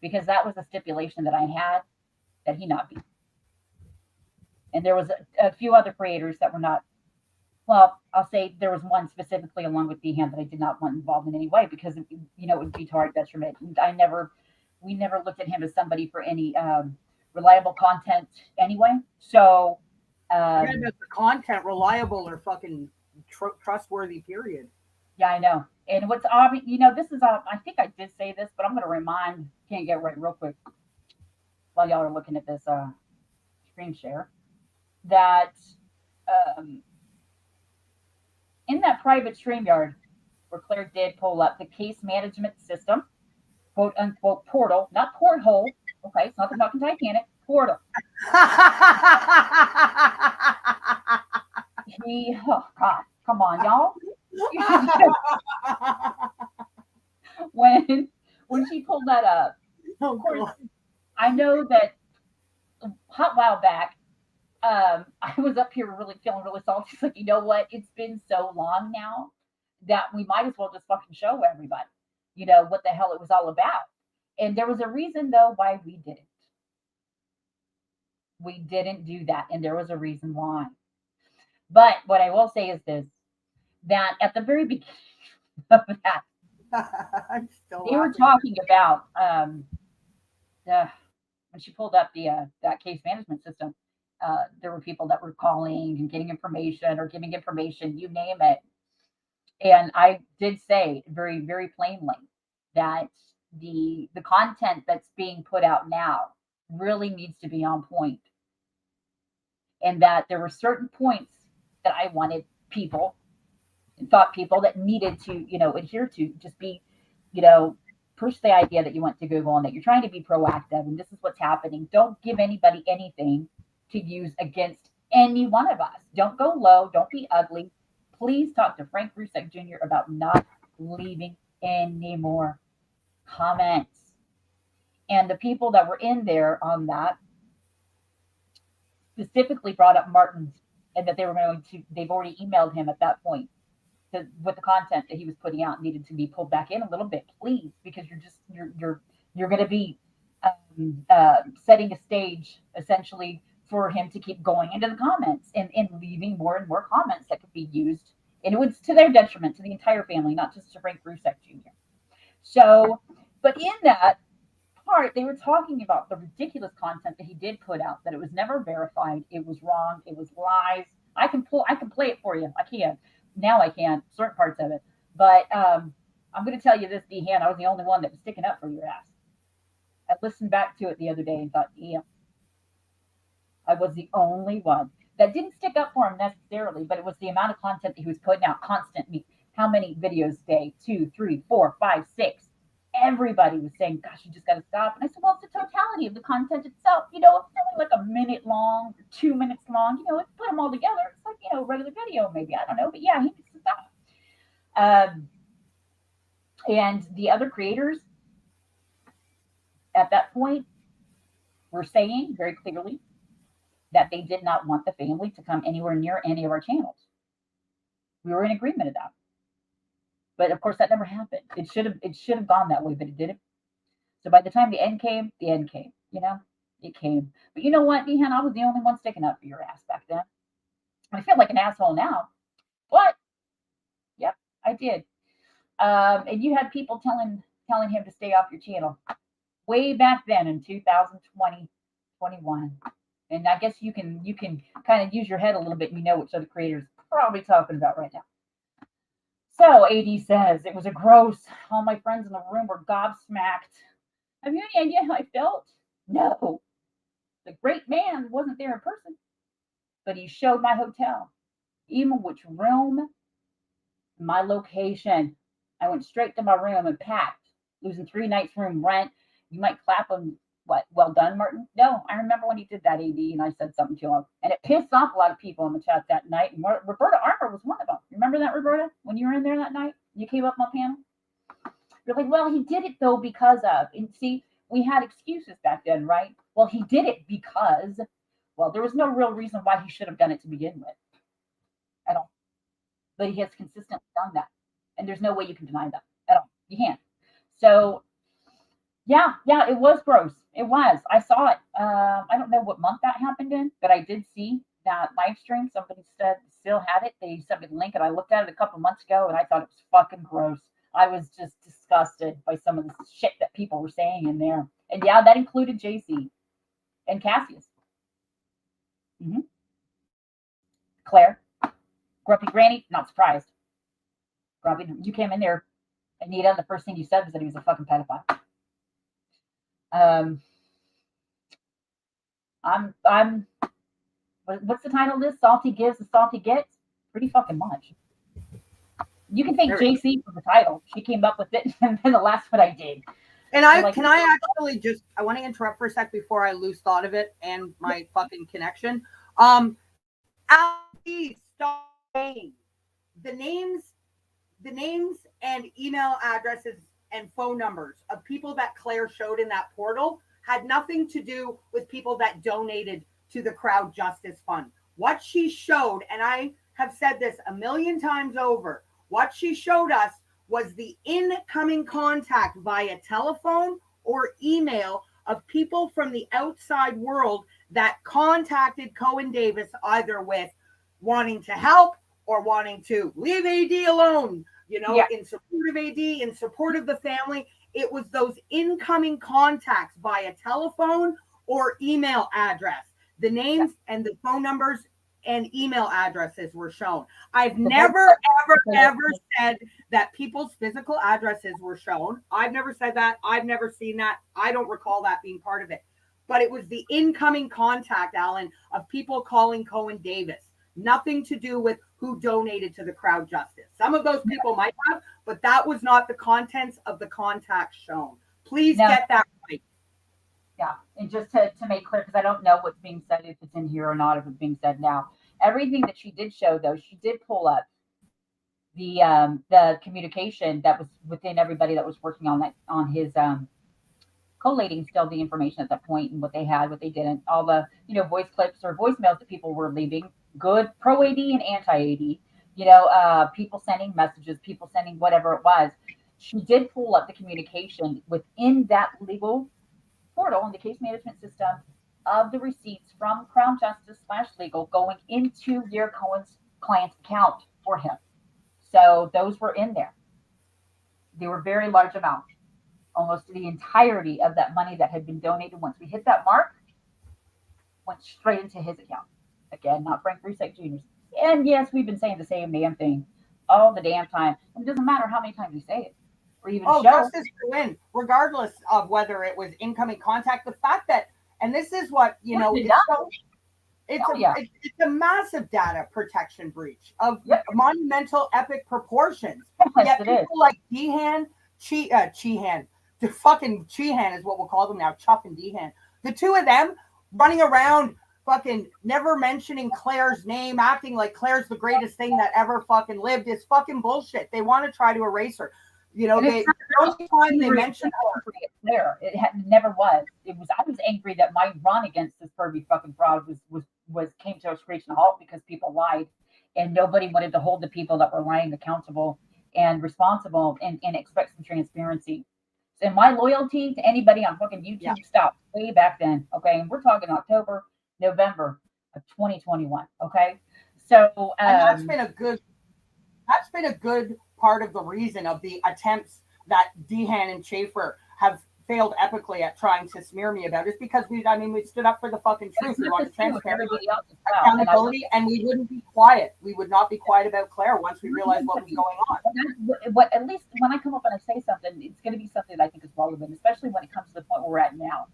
Because that was a stipulation that I had that he not be. And there was a few other creators that were not, well, I'll say there was one specifically along with Dehan that I did not want involved in any way because, it would be to our detriment. And we never looked at him as somebody for any reliable content anyway. So, that's the content reliable or fucking trustworthy, period. Yeah, I know. And what's obvious, this is, I think I did say this, but I'm going to remind, Can't Get Right real quick while y'all are looking at this screen share, that in that private StreamYard where Claire did pull up the case management system, quote unquote portal, not porthole. Okay, it's not the fucking Titanic, portal. Oh God, come on, y'all. when she pulled that up, of course, I know that a hot while back, I was up here feeling really salty. It's like, you know what? It's been so long now that we might as well just fucking show everybody, what the hell it was all about. And there was a reason though why we didn't. We didn't do that, and there was a reason why. But what I will say is this, that at the very beginning of that, they were talking about when she pulled up the that case management system, There were people that were calling and getting information or giving information, you name it. And I did say very, very plainly that the content that's being put out now really needs to be on point, and that there were certain points that I wanted people and thought people that needed to, adhere to, just be, you know, push the idea that you went to Google and that you're trying to be proactive and this is what's happening. Don't give anybody anything to use against any one of us. Don't go low. Don't be ugly. Please talk to Frank Rusek Jr. about not leaving any more comments. And the people that were in there on that specifically brought up Martin and that they've already emailed him at that point with the content that he was putting out needed to be pulled back in a little bit, please, because you're going to be setting a stage essentially for him to keep going into the comments and leaving more and more comments that could be used. And it was to their detriment, to the entire family, not just to Frank Rusek Jr. So, but in that part, they were talking about the ridiculous content that he did put out, that it was never verified, it was wrong, it was lies. I can play it for you. I can. Now I can, certain parts of it. But I'm going to tell you this, Dehan, I was the only one that was sticking up for your ass. I listened back to it the other day and thought, yeah, I was the only one that didn't stick up for him necessarily, but it was the amount of content that he was putting out constantly. How many videos a day? 2, 3, 4, 5, 6. Everybody was saying, gosh, you just got to stop. And I said, well, it's the totality of the content itself. If it's only like a minute long, 2 minutes long, put them all together. It's like, regular video, maybe. I don't know. But yeah, he needs to stop. And the other creators at that point were saying very clearly that they did not want the family to come anywhere near any of our channels. We were in agreement of that. But of course, that never happened. It should have gone that way, but it didn't. So by the time the end came. It came. But you know what, Dehan? I was the only one sticking up for your ass back then. I feel like an asshole now. But, yep, I did. And you had people telling him to stay off your channel way back then in 2020, 21. And I guess you can kind of use your head a little bit and which other creators are probably talking about right now. So AD says, it was a gross. All my friends in the room were gobsmacked. Have you any idea how I felt? No. The great man wasn't there in person, but he showed my hotel, even which room, my location. I went straight to my room and packed, losing 3 nights room rent. You might clap him. What? Well done, Martin? No, I remember when he did that, AD, and I said something to him. And it pissed off a lot of people in the chat that night. And Roberta Armour was one of them. Remember that, Roberta? When you were in there that night? You came up on my panel? You're like, well, he did it, though, because of. And see, we had excuses back then, right? Well, he did it because, well, there was no real reason why he should have done it to begin with. At all. But he has consistently done that. And there's no way you can deny that at all. You can't. So, yeah, it was gross. It was. I saw it. I don't know what month that happened in, but I did see that live stream. Somebody said still had it. They sent me the link, and I looked at it a couple months ago, and I thought it was fucking gross. I was just disgusted by some of the shit that people were saying in there. And yeah, that included JC and Cassius. Mm-hmm. Claire, Grumpy Granny, not surprised. Grumpy, you came in there, Anita, the first thing you said was that he was a fucking pedophile. What's the title of this? Salty Gives, the Salty Gets? Pretty fucking much. You can thank JC for the title. She came up with it, and then the last one I did. And I want to interrupt for a sec before I lose thought of it and my fucking connection. Ali, stop saying the names and email addresses and phone numbers of people that Claire showed in that portal had nothing to do with people that donated to the Crowd Justice Fund. What she showed, and I have said this a million times over, what she showed us was the incoming contact via telephone or email of people from the outside world that contacted Cohen Davis either with wanting to help or wanting to leave AD alone, in support of AD, in support of the family. It was those incoming contacts via telephone or email address The names and the phone numbers and email addresses were shown. I've never, ever said that people's physical addresses were shown. I've never said that. I've never seen that. I don't recall that being part of it. But it was the incoming contact, Alan, of people calling Cohen Davis. Nothing to do with who donated to the Crowd Justice. Some of those people might have, but that was not the contents of the contact shown. Please get that right. Yeah, and just to make clear, because I don't know what's being said, if it's in here or not, if it's being said now. Everything that she did show, though, she did pull up the communication that was within everybody that was working on that, on his collating still the information at that point and what they had, what they didn't, all the voice clips or voicemails that people were leaving, good pro AD and anti AD, people sending messages, people sending whatever it was. She did pull up the communication within that legal portal in the case management system of the receipts from Crown Justice /legal going into Dear Cohen's client's account for him. So those were in there. They were very large amounts. Almost the entirety of that money that had been donated, once we hit that mark, went straight into his account. Again, not Frank Rusak Jr.'s. And yes, we've been saying the same damn thing all the damn time. And it doesn't matter how many times we say it. Or even Justice Berlin, regardless of whether it was incoming contact, the fact that, and this is what, it's a massive data protection breach of monumental epic proportions. Yet people like Dehan, the fucking Cheehan is what we'll call them now, Chuff and Dehan. The two of them running around fucking never mentioning Claire's name, acting like Claire's the greatest thing that ever fucking lived is fucking bullshit. They want to try to erase her. The only time they mentioned Claire, never was. I was angry that my run against this pervy fucking fraud came to a screeching halt because people lied, and nobody wanted to hold the people that were lying accountable and responsible and expect some transparency. And my loyalty to anybody on fucking YouTube stopped way back then. Okay, and we're talking October, November of 2021. Okay, so and that's been a good part of the reason of the attempts that Dehan and Schaefer have failed epically at trying to smear me about is because we stood up for the fucking truth. We wanted transparency, accountability, and we wouldn't be quiet. We would not be quiet about Claire once we realized what was going on. What at least when I come up and I say something, it's going to be something that I think is relevant, especially when it comes to the point where we're at now.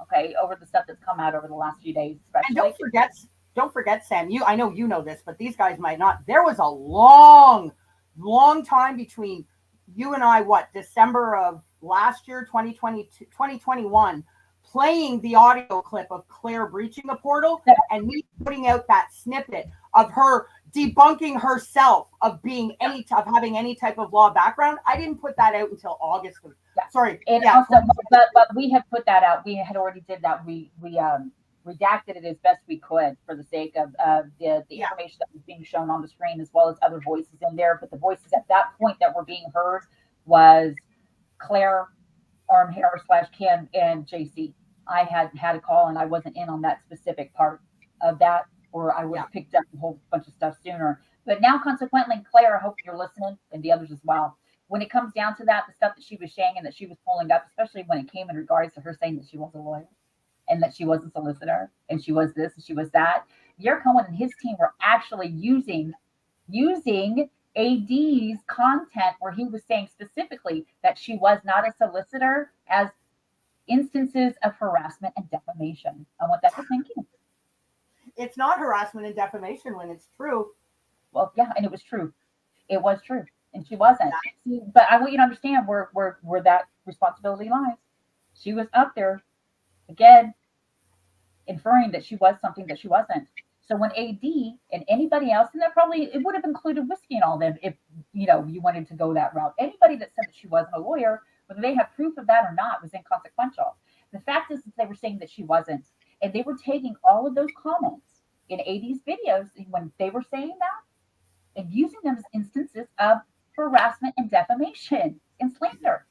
Okay, over the stuff that's come out over the last few days, especially. And don't forget, Sam. I know you know this, but these guys might not. There was a long time between you and I, December of last year, 2021, playing the audio clip of Claire breaching the portal and me putting out that snippet of her debunking herself of having any type of law background. I didn't put that out until August. Sorry. And also, but we had put that out. We had already did that. We redacted it as best we could for the sake of the information that was being shown on the screen, as well as other voices in there. But the voices at that point that were being heard was Claire, Armhair / Kim, and JC. I had a call and I wasn't in on that specific part of that, or I would have picked up a whole bunch of stuff sooner. But now, consequently, Claire, I hope you're listening, and the others as well. When it comes down to that, the stuff that she was saying and that she was pulling up, especially when it came in regards to her saying that she was a lawyer and that she was a solicitor and she was this and she was that, Dear Cohen and his team were actually using AD's content where he was saying specifically that she was not a solicitor as instances of harassment and defamation. I want that to sink in. It's not harassment and defamation when it's true. Well, yeah, and it was true. It was true. And she wasn't. See, but I want you to understand where that responsibility lies. She was up there, again, inferring that she was something that she wasn't. So when AD and anybody else, and that probably, it would have included Whiskey and all them if, you wanted to go that route. Anybody that said that she wasn't a lawyer, whether they have proof of that or not, was inconsequential. The fact is that they were saying that she wasn't. And they were taking all of those comments in AD's videos when they were saying that and using them as instances of harassment and defamation and slander.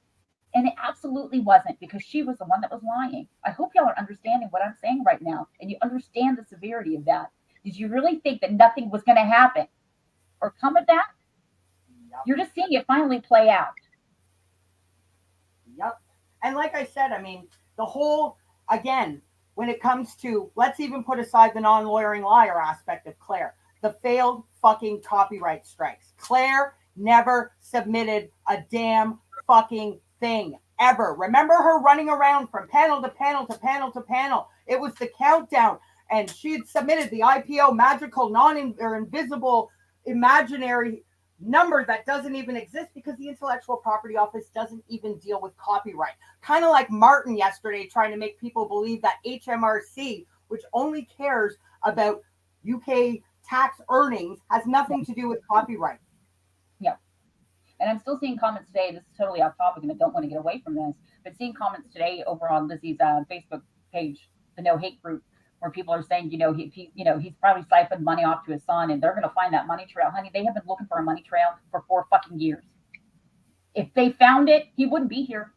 And it absolutely wasn't, because she was the one that was lying. I hope y'all are understanding what I'm saying right now, and you understand the severity of that. Did you really think that nothing was going to happen or come of that? Yep. You're just seeing it finally play out. Yep. And like I said, the whole, again, when it comes to, let's even put aside the non-lawyering liar aspect of Claire, the failed fucking copyright strikes. Claire never submitted a damn fucking thing ever. Remember her running around from panel to panel to panel to panel. It was the countdown, and she had submitted the IPO magical, or invisible, imaginary number that doesn't even exist because the Intellectual Property Office doesn't even deal with copyright. Kind of like Martin yesterday trying to make people believe that HMRC, which only cares about UK tax earnings, has nothing to do with copyright. Yeah. And I'm still seeing comments today. This is totally off topic and I don't want to get away from this, but seeing comments today over on Lizzie's Facebook page, the No Hate group, where people are saying, he's probably siphoned money off to his son and they're going to find that money trail. Honey, they have been looking for a money trail for 4 fucking years. If they found it, he wouldn't be here.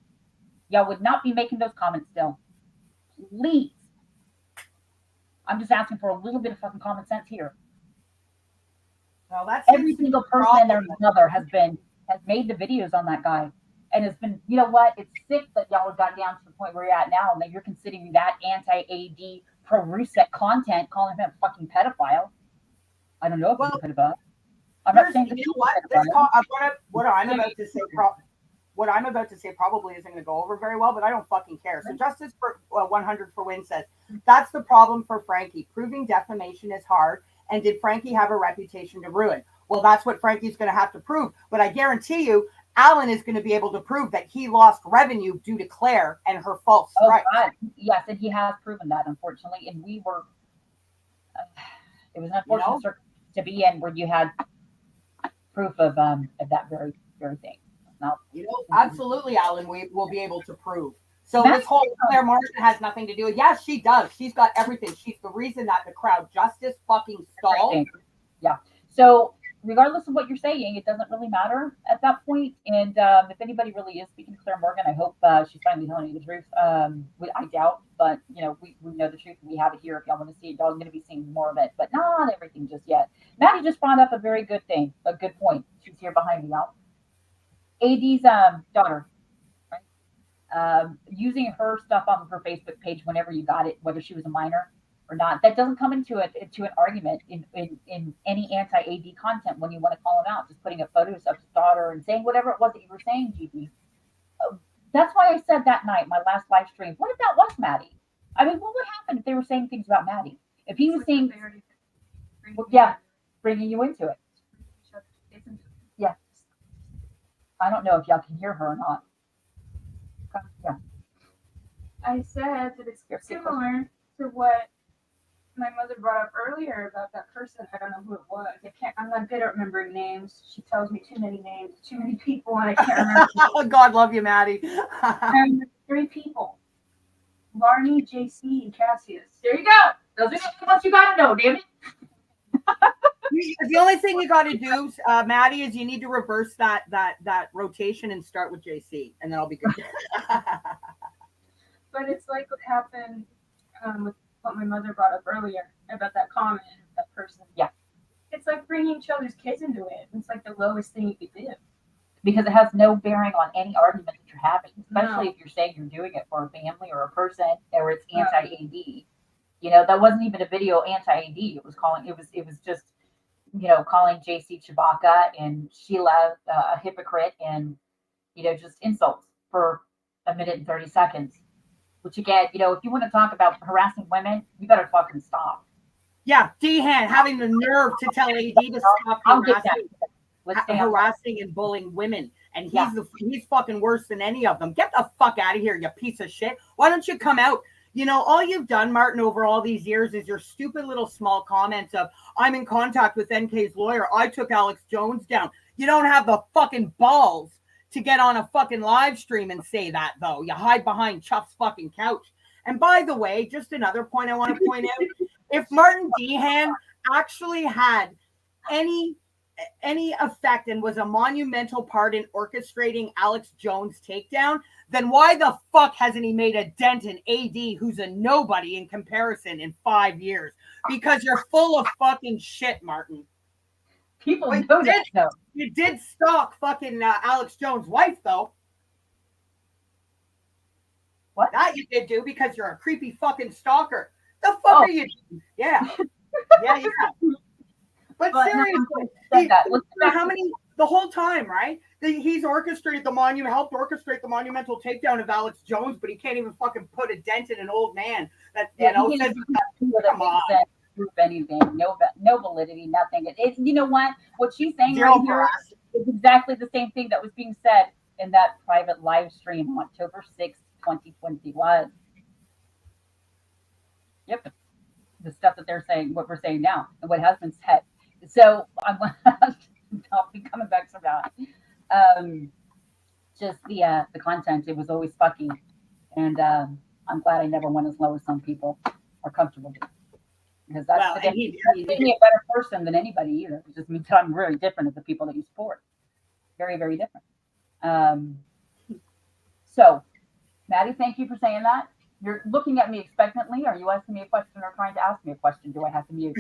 Y'all would not be making those comments still. Please. I'm just asking for a little bit of fucking common sense here. Well, that's every single person and their mother has made the videos on that guy. And it's been, you know what? It's sick that y'all have got down to the point where you're at now and that you're considering that anti-AD pro-reset content, calling him a fucking pedophile. I don't know if he's a pedophile. I'm not saying what I'm about to say probably isn't going to go over very well, but I don't fucking care. So Justice for 100 for Win says, that's the problem for Frankie. Proving defamation is hard. And did Frankie have a reputation to ruin? Well, that's what Frankie's going to have to prove. But I guarantee you, Alan is going to be able to prove that he lost revenue due to Claire and her false strikes. God. Yes, and he has proven that, unfortunately. And we were, it was an unfortunate circumstance to be in where you had proof of that very thing. Now, absolutely, Alan, we will be able to prove. So this whole Claire Martin has nothing to do with. Yes, she does. She's got everything. She's the reason that the crowd justice fucking stalled. Yeah. So regardless of what you're saying, it doesn't really matter at that point. And if anybody really is speaking to Claire Morgan, I hope she's finally telling you the truth. I doubt, but we know the truth and we have it here. If y'all want to see it, y'all are going to be seeing more of it, but not everything just yet. Maddie just brought up a very good thing, a good point. She's here behind me, y'all. AD's daughter, right? Using her stuff on her Facebook page whenever you got it, whether she was a minor or not, that doesn't come into an argument in any anti-AD content when you want to call him out, just putting up photos of his daughter and saying whatever it was that you were saying, GB. That's why I said that night, my last live stream, what if that was Maddie? I mean, what would happen if they were saying things about Maddie? If he was saying, bringing you into it. Yeah. I don't know if y'all can hear her or not. Yeah. I said that it's similar to what my mother brought up earlier about that person. I don't know who it was. I'm not good at remembering names. She tells me too many names, too many people, and I can't remember. Oh, God love you, Maddie. 3 people. Barney, JC, and Cassius. There you go. Those are what you got to know, damn it. The only thing you got to do, Maddie, is you need to reverse that rotation and start with JC, and then I'll be good. But it's like what happened with what my mother brought up earlier about that comment, that person. Yeah. It's like bringing each other's kids into it. It's like the lowest thing you could do. Because it has no bearing on any argument that you're having, especially if you're saying you're doing it for a family or a person, or it's anti-AD. That wasn't even a video anti-AD. It was just, calling JC Chewbacca and Sheila a hypocrite and, just insults for a minute and 30 seconds. Which again, if you want to talk about harassing women, you better fucking stop. Yeah, Dehan having the nerve to tell AD to stop harassing and bullying women. And he's fucking worse than any of them. Get the fuck out of here, you piece of shit. Why don't you come out? All you've done, Martin, over all these years is your stupid little small comments of, I'm in contact with NK's lawyer. I took Alex Jones down. You don't have the fucking balls to get on a fucking live stream and say that, though. You hide behind Chuff's fucking couch. And by the way, just another point I want to point out, if Martin Dehan actually had any effect and was a monumental part in orchestrating Alex Jones' takedown, then why the fuck hasn't he made a dent in AD, who's a nobody in comparison, in 5 years? Because you're full of fucking shit, Martin. People know that, though. You did stalk fucking Alex Jones' wife, though. What? That you did do because you're a creepy fucking stalker. The fuck Oh. are you doing? Yeah. Yeah. But But no, seriously, said that. Let's go back how to- many the whole time, right? He's orchestrated the monument, helped orchestrate the monumental takedown of Alex Jones, but he can't even fucking put a dent in an old man that Yeah, you know he says didn't do that come makes on. sense, prove anything. No validity, nothing. It's you know what? What she's saying Zero right here is exactly the same thing that was being said in that private live stream on October 6th, 2021. Yep. The stuff that they're saying, what we're saying now, and what has been said. So I'll be coming back to that. Just the content, it was always fucking, and I'm glad I never went as low as some people are comfortable doing, because that's Well, the and difference. he- That makes me a better person than anybody either. It just means that I'm very different as the people that you support. Very, very different. So, Maddie, thank you for saying that. You're looking at me expectantly. Are you asking me a question or trying to ask me a question? Do I have to mute?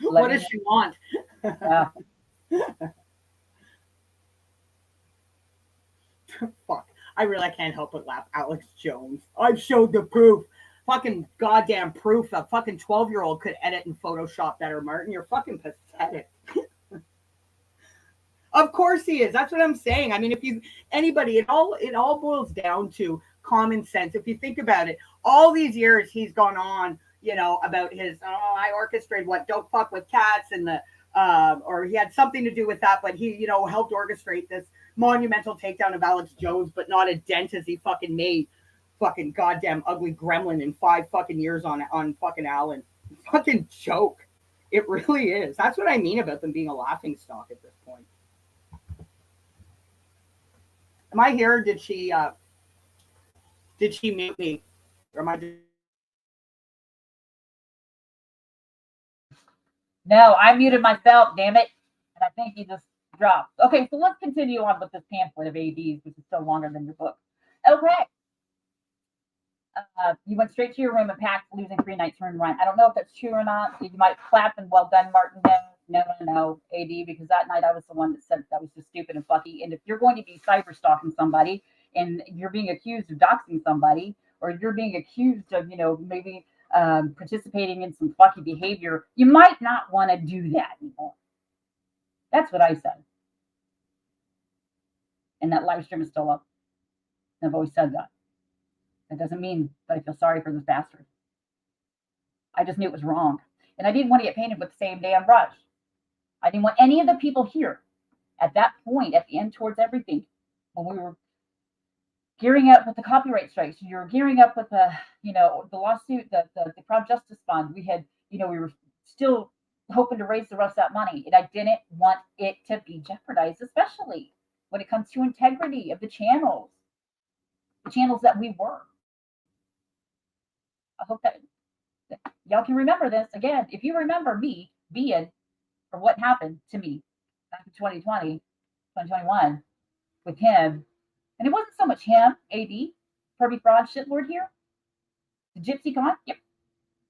What does she want? Fuck. I really can't help but laugh. Alex Jones. I've showed the proof. Fucking goddamn proof. A fucking 12-year-old could edit and Photoshop better, Martin. You're fucking pathetic. Of course he is. That's what I'm saying. I mean, if you anybody, it all boils down to common sense. If you think about it, all these years he's gone on, you know, about his I orchestrated what don't fuck with cats and the or he had something to do with that, but he, you know, helped orchestrate this monumental takedown of Alex Jones, but not a dent as he fucking made fucking goddamn ugly gremlin in 5 fucking years on fucking Allen. Fucking joke. It really is. That's what I mean about them being a laughing stock at this point. Am I here? Or did she mute me? Or am I just... No, I muted myself, damn it. And I think you just dropped. Okay, so let's continue on with this pamphlet of ADs, which is still longer than your book. Okay. You went straight to your room and packed, losing 3 nights room rent. I don't know if that's true or not. You might clap and well done, Martin. No, AD, because that night I was the one that said that was just stupid and fucky. And if you're going to be cyber stalking somebody and you're being accused of doxing somebody, or you're being accused of, you know, maybe participating in some fucky behavior, you might not want to do that anymore. That's what I said. And that live stream is still up. I've always said that. That doesn't mean that I feel sorry for this bastard. I just knew it was wrong. And I didn't want to get painted with the same damn brush. I didn't want any of the people here at that point, at the end towards everything, when we were gearing up with the copyright strikes, you were gearing up with the, you know, the lawsuit, the Crowd Justice Fund. We had, you know, we were still hoping to raise the rest of that money. And I didn't want it to be jeopardized, especially when it comes to integrity of the channels that we were. I hope that y'all can remember this. Again, if you remember me being, or what happened to me back in 2020, 2021 with him, and it wasn't so much him, AD, Kirby Fraud shitlord here, the Gypsy Con, yep,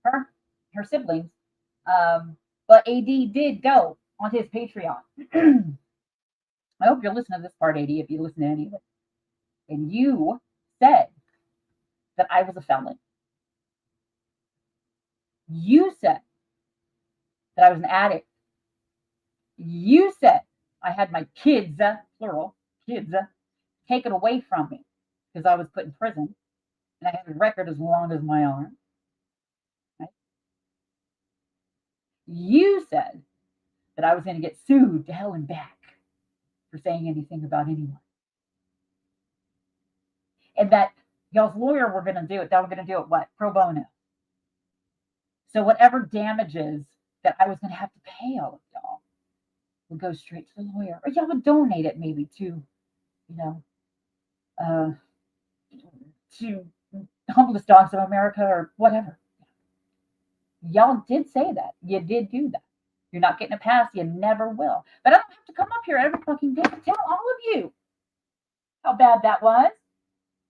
her siblings. But AD did go on his Patreon. I hope you're listening to this part, AD, if you listen to any of it. And you said that I was a felon. You said that I was an addict. You said I had my kids, plural, kids, taken away from me because I was put in prison and I had a record as long as my arm. Right? You said that I was going to get sued to hell and back for saying anything about anyone. And that y'all's lawyer were going to do it. That we're going to do it, what? Pro bono. So whatever damages that I was going to have to pay all of y'all would go straight to the lawyer. Or y'all would donate it maybe to, you know, to Homeless Dogs of America or whatever. Y'all did say that. You did do that. You're not getting a pass. You never will. But I don't have to come up here every fucking day and tell all of you how bad that was.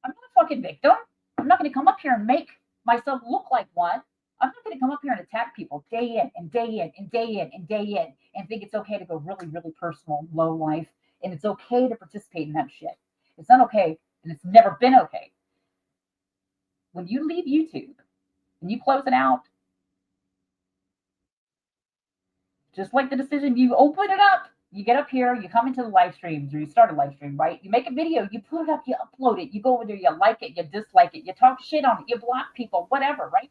I'm not a fucking victim. I'm not going to come up here and make myself look like one. I'm not going to come up here and attack people day in and day in and day in and day in and think it's okay to go really, really personal, low life, and it's okay to participate in that shit. It's not okay, and it's never been okay when you leave YouTube and you close it out, just like the decision, you open it up, you get up here, you come into the live streams or you start a live stream, right? You make a video, you put it up, you upload it, you go over there, you like it, you dislike it, you talk shit on it, you block people, whatever, right?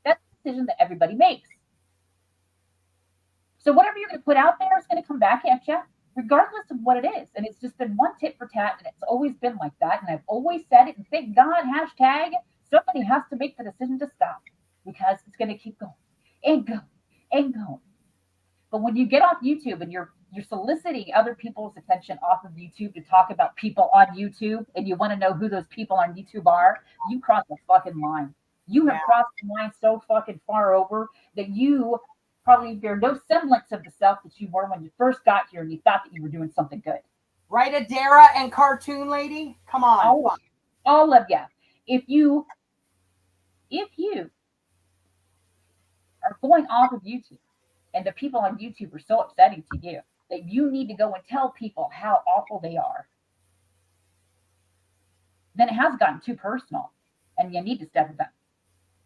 That's the decision that everybody makes. So whatever you're going to put out there is going to come back at you, regardless of what it is. And it's just been one tit for tat, and it's always been like that. And I've always said it, and thank God, hashtag, somebody has to make the decision to stop, because it's going to keep going and going and going. But when you get off YouTube and you're soliciting other people's attention off of YouTube to talk about people on YouTube, and you want to know who those people on YouTube are, you cross the fucking line. You have crossed the line so fucking far over that you probably bear no semblance of the self that you were when you first got here and you thought that you were doing something good. Right, Adara and Cartoon Lady? Come on. All of you. If you are going off of YouTube and the people on YouTube are so upsetting to you that you need to go and tell people how awful they are, then it has gotten too personal and you need to step it back.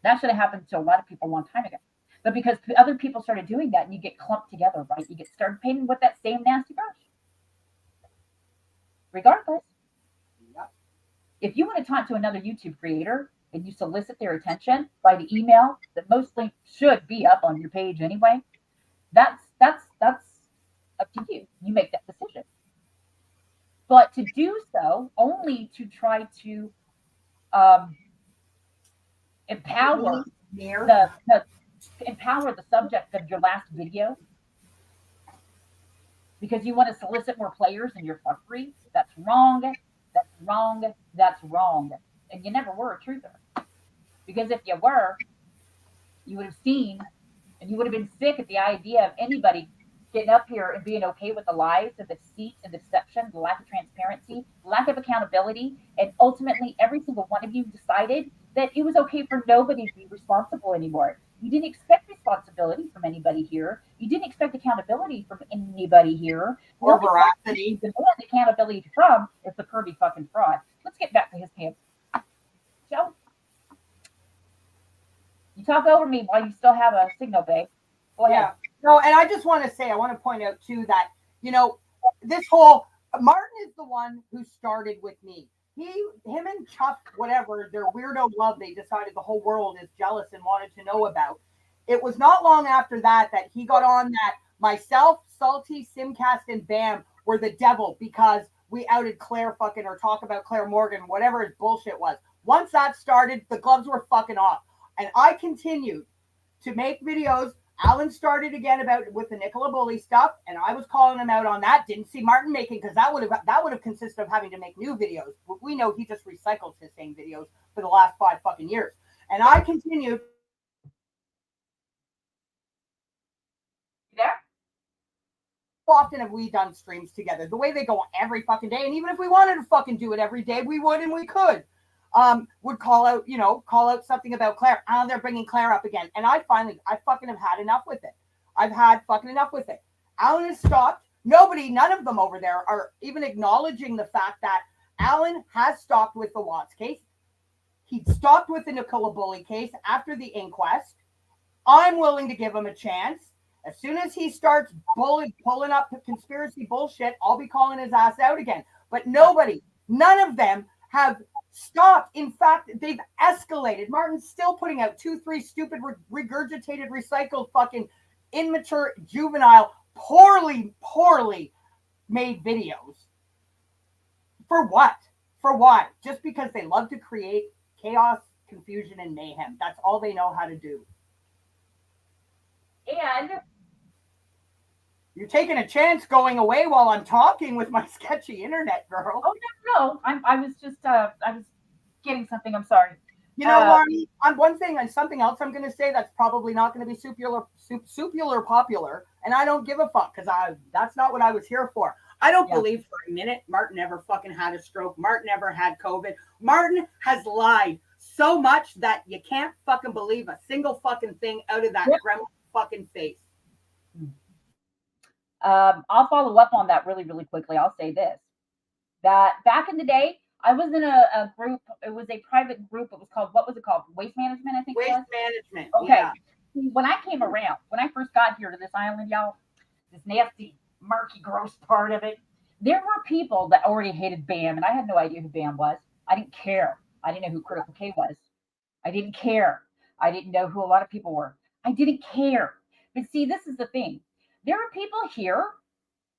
That should have happened to a lot of people a long time ago. But because other people started doing that and you get clumped together, right? You get started painting with that same nasty brush. Regardless, if you want to talk to another YouTube creator and you solicit their attention by the email that mostly should be up on your page anyway, that's up to you. You make that decision. But to do so only to try to empower the subject of your last video because you want to solicit more players in your fuckery, that's wrong. That's wrong. That's wrong. And you never were a truther. Because if you were, you would have seen and you would have been sick at the idea of anybody getting up here and being okay with the lies, the deceit and deception, the lack of transparency, lack of accountability, and ultimately every single one of you decided that it was okay for nobody to be responsible anymore. You didn't expect responsibility from anybody here. You didn't expect accountability from anybody here. Or veracity. The one accountability from is the pervy fucking fraud. Let's get back to his pants. Joe, you talk over me while you still have a signal, babe. Go ahead. Yeah. No, and I just want to say, I want to point out too that, this whole Martin is the one who started with me. Him and Chuck, whatever, their weirdo love, they decided the whole world is jealous and wanted to know about. It was not long after that he got on that myself, Salty, Simcast, and Bam were the devil because we outed Claire fucking or talk about Claire Morgan, whatever his bullshit was. Once that started, the gloves were fucking off. And I continued to make videos. Alan started again with the Nicola Bully stuff, and I was calling him out on that. Didn't see Martin making because that would have consisted of having to make new videos. We know he just recycles his same videos for the last 5 fucking years. And I continued. There? How often have we done streams together? The way they go every fucking day, and even if we wanted to fucking do it every day, we would and we could. Would call out something about Claire. They're bringing Claire up again. And I fucking have had enough with it. I've had fucking enough with it. Alan has stopped. None of them over there are even acknowledging the fact that Alan has stopped with the Watts case. He stopped with the Nicola Bully case after the inquest. I'm willing to give him a chance. As soon as he starts pulling up conspiracy bullshit, I'll be calling his ass out again. But none of them have stopped. In fact, they've escalated. Martin's still putting out 2-3 stupid regurgitated, recycled, fucking immature, juvenile, poorly made videos. For what? For why? Just because they love to create chaos, confusion, and mayhem. That's all they know how to do. And you're taking a chance going away while I'm talking with my sketchy internet, girl. Oh no! I was getting something. I'm sorry. Marty, on one thing and something else I'm going to say that's probably not going to be super popular, and I don't give a fuck because that's not what I was here for. I don't believe for a minute Martin ever fucking had a stroke. Martin ever had COVID. Martin has lied so much that you can't fucking believe a single fucking thing out of that grandma fucking face. I'll follow up on that really, really quickly. I'll say this, that back in the day I was in a group. It was a private group. It was called, what was it called? Waste management, I think it Waste was. management. Okay. Yeah. When I came around, when I first got here to this island, y'all, this nasty, murky, gross part of it, there were people that already hated BAM, and I had no idea who BAM was. I didn't care. I didn't know who Critical K was. I didn't care. I didn't know who a lot of people were. I didn't care. But see, this is the thing. There are people here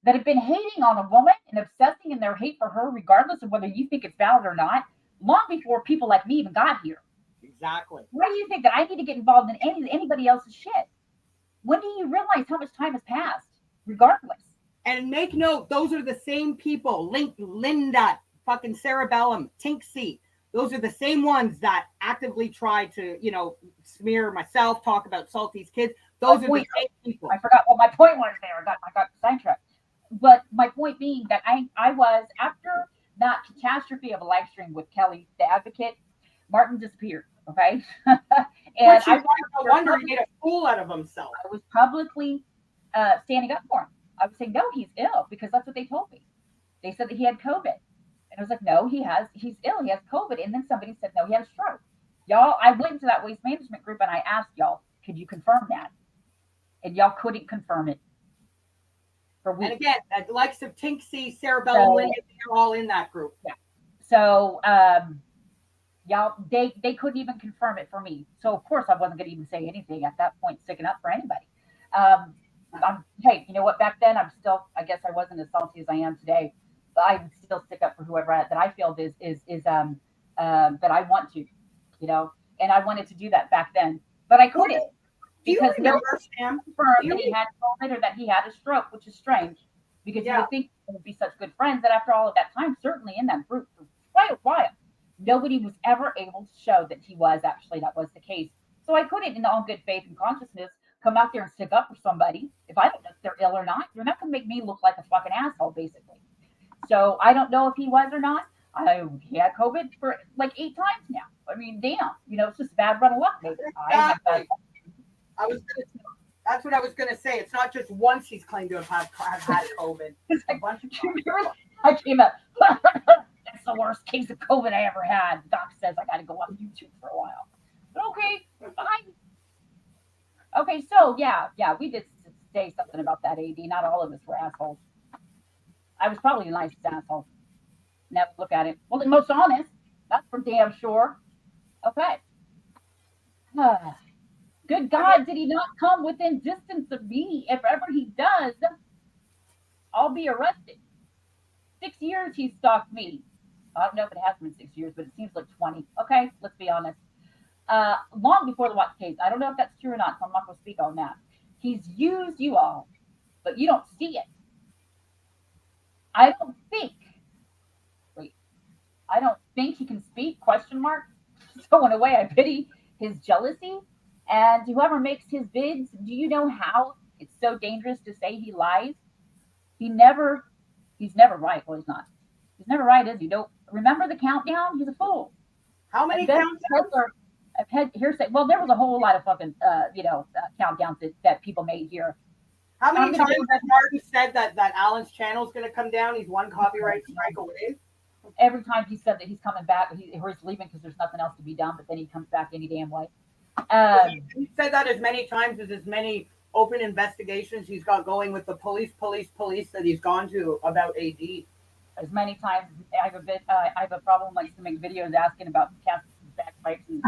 that have been hating on a woman and obsessing in their hate for her, regardless of whether you think it's valid or not, long before people like me even got here. Exactly. Why do you think that I need to get involved in anybody else's shit? When do you realize how much time has passed? Regardless. And make note, those are the same people. Linda, fucking Cerebellum, Tinksy. Those are the same ones that actively try to, smear myself, talk about Salty's kids. Those are the same people. I forgot what my point was there. I got sidetracked. But my point being that I was, after that catastrophe of a live stream with Kelly, the advocate, Martin disappeared. Okay. And no wonder he made a fool out of himself. I was publicly standing up for him. I was saying, no, he's ill, because that's what they told me. They said that he had COVID. And I was like, no, he's ill. He has COVID. And then somebody said, no, he had a stroke. Y'all, I went into that waste management group and I asked y'all, could you confirm that? And y'all couldn't confirm it. For weeks. And again, the likes of Tinksy, Cerebellum, Linda, they're all in that group. Yeah. So, y'all, they couldn't even confirm it for me. So, of course, I wasn't going to even say anything at that point, sticking up for anybody. Hey, you know what? Back then, I guess I wasn't as salty as I am today. But I would still stick up for whoever that I feel is that I want to, and I wanted to do that back then, but I couldn't. Because no one confirmed that he had COVID or that he had a stroke, which is strange, because you would think they would be such good friends that after all of that time, certainly in that group for quite a while, nobody was ever able to show that that was the case. So I couldn't, in all good faith and consciousness, come out there and stick up for somebody. If I don't know if they're ill or not, you're not going to make me look like a fucking asshole, basically. So I don't know if he was or not. He had COVID for like 8 times now. I mean, damn, it's just a bad run of luck, maybe. Exactly. That's what I was gonna say. It's not just once he's claimed to have had COVID. It's a bunch of times. I came up. That's the worst case of COVID I ever had. The doc says I got to go on YouTube for a while. But okay, fine. Okay, so yeah, we did say something about that. AD. Not all of us were assholes. I was probably the nicest asshole. Now look at it. Well, the most honest. That's for damn sure. Okay. Good God, did he not come within distance of me? If ever he does, I'll be arrested. 6 years he stalked me. I don't know if it has been 6 years, but it seems like 20. Okay, let's be honest. Long before the Watts case. I don't know if that's true or not, so I'm not going to speak on that. He's used you all, but you don't see it. I don't think he can speak, ? So in a way, I pity his jealousy. And whoever makes his bids, do you know how it's so dangerous to say he lies? He's never right. Well, he's not. He's never right, is he? Don't remember the countdown? He's a fool. How many countdowns? I've had hearsay. Well, there was a whole lot of fucking, countdowns that people made here. How many times has Martin said that Alan's channel is going to come down? He's one copyright strike away. Every time he said that he's coming back, or he's leaving because there's nothing else to be done, but then he comes back any damn way. He said that as many times as many open investigations he's got going with the police that he's gone to about AD. As many times I have a problem like to make videos asking about cast backpipes and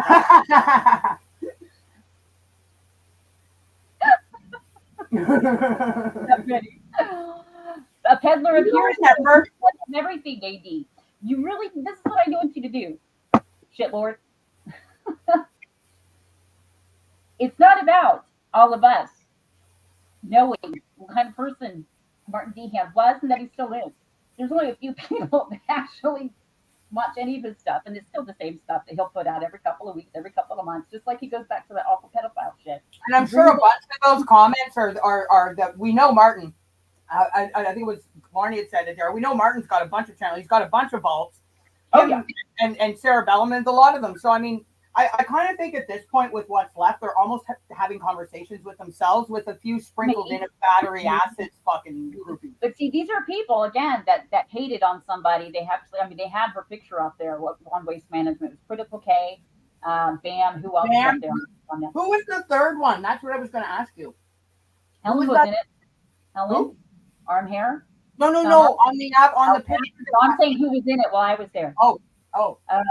a peddler of hearsay and everything, AD. You really, this is what I want you to do, shitlord. It's not about all of us knowing what kind of person Martin Dehan was and that he still is. There's only a few people that actually watch any of his stuff, and it's still the same stuff that he'll put out every couple of weeks, every couple of months, just like he goes back to that awful pedophile shit. And I'm sure a bunch of those comments are that we know Martin. I think it was Barney had said it there. We know Martin's got a bunch of channels. He's got a bunch of vaults. Oh, yeah. And Cerebellum and a lot of them. So, I mean, I kind of think at this point, with what's left, they're almost having conversations with themselves, with a few sprinkled in of battery acids, fucking groupies. But see, these are people again that hated on somebody. They have, I mean, they had her picture up there. What on Waste Management? It was Critical K, Bam. Who else was Bam. up there? On that? Who was the third one? That's what I was going to ask you. Helen was in it. Helen, Who? Arm Hair. No, on the app, on the picture. No, I'm saying who was in it while I was there. Oh, Uh,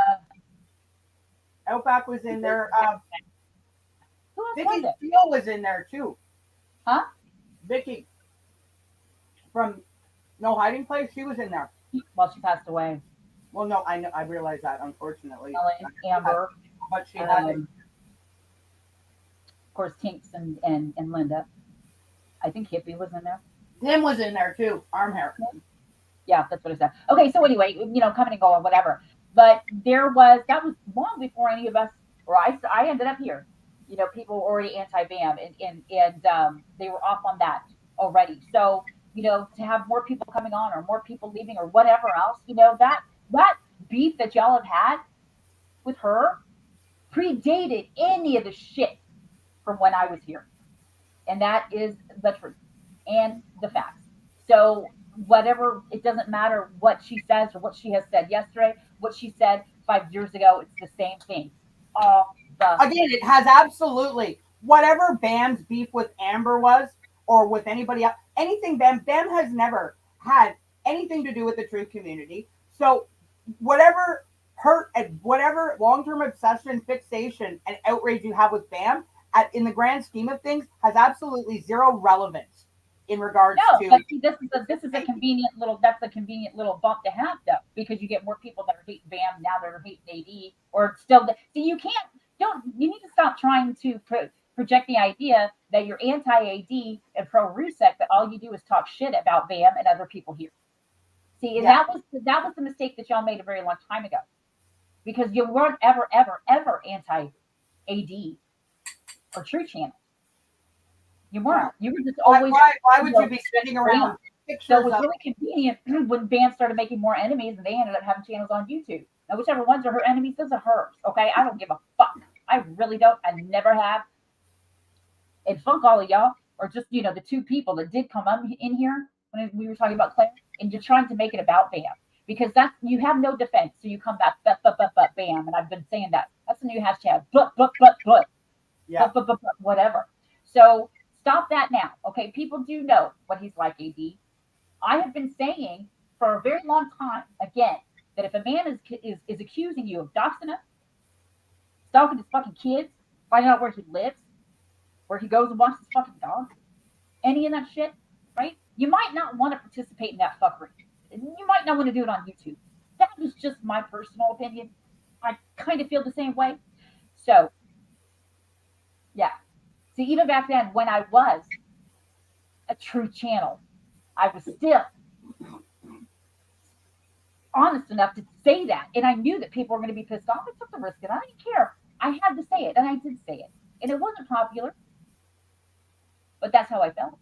Outback was in there. who else Vicky was it? Steele was in there too. Huh? Vicky from No Hiding Place, she was in there. Well, she passed away. Well, no, I know, I realize that, unfortunately. Helen, Amber, But she had of course, Tinks and Linda. I think Hippie was in there. Tim was in there too. Arm Hair. Yeah, that's what I said. Okay, so anyway, coming and going, whatever. But that was long before any of us, or I ended up here. People were already anti-BAM, and they were off on that already. So, to have more people coming on or more people leaving or whatever else, that beef that y'all have had with her predated any of the shit from when I was here. And that is the truth and the facts. So whatever, it doesn't matter what she says or what she has said yesterday, what she said 5 years ago, it's the same thing. Again, it has absolutely, whatever Bam's beef with Amber was, or with anybody else, anything Bam has never had anything to do with the truth community. So whatever hurt and whatever long-term obsession, fixation, and outrage you have with Bam, in the grand scheme of things, has absolutely zero relevance in regards to. But see, this is a convenient little bump to have though, because you get more people that are hating BAM now that are hating AD, or still. See, you need to stop trying to project the idea that you're anti-AD and pro-Rusek, but all you do is talk shit about BAM and other people here. See, and that was the mistake that y'all made a very long time ago, because you weren't ever anti-AD or True Channel. You weren't. You were just always. Why would you be spinning around pictures? So it was really convenient when BAM started making more enemies, and they ended up having channels on YouTube. Now, whichever ones are her enemies, those are hers. Okay, I don't give a fuck. I really don't. I never have. And fuck all of y'all, or just the two people that did come up in here when we were talking about Claire, and you're trying to make it about BAM, because you have no defense, so you come back but BAM, and I've been saying that. That's the new hashtag. But. Yeah. But whatever. So stop that now. Okay, people do know what he's like, AD. I have been saying for a very long time, again, that if a man is accusing you of doxing him, stalking his fucking kids, finding out where he lives, where he goes and walks his fucking dog, any of that shit, right? You might not want to participate in that fuckery. You might not want to do it on YouTube. That was just my personal opinion. I kind of feel the same way. So, yeah. See, even back then, when I was a true channel, I was still honest enough to say that. And I knew that people were going to be pissed off. I took the risk, and I didn't care. I had to say it, and I did say it. And it wasn't popular, but that's how I felt.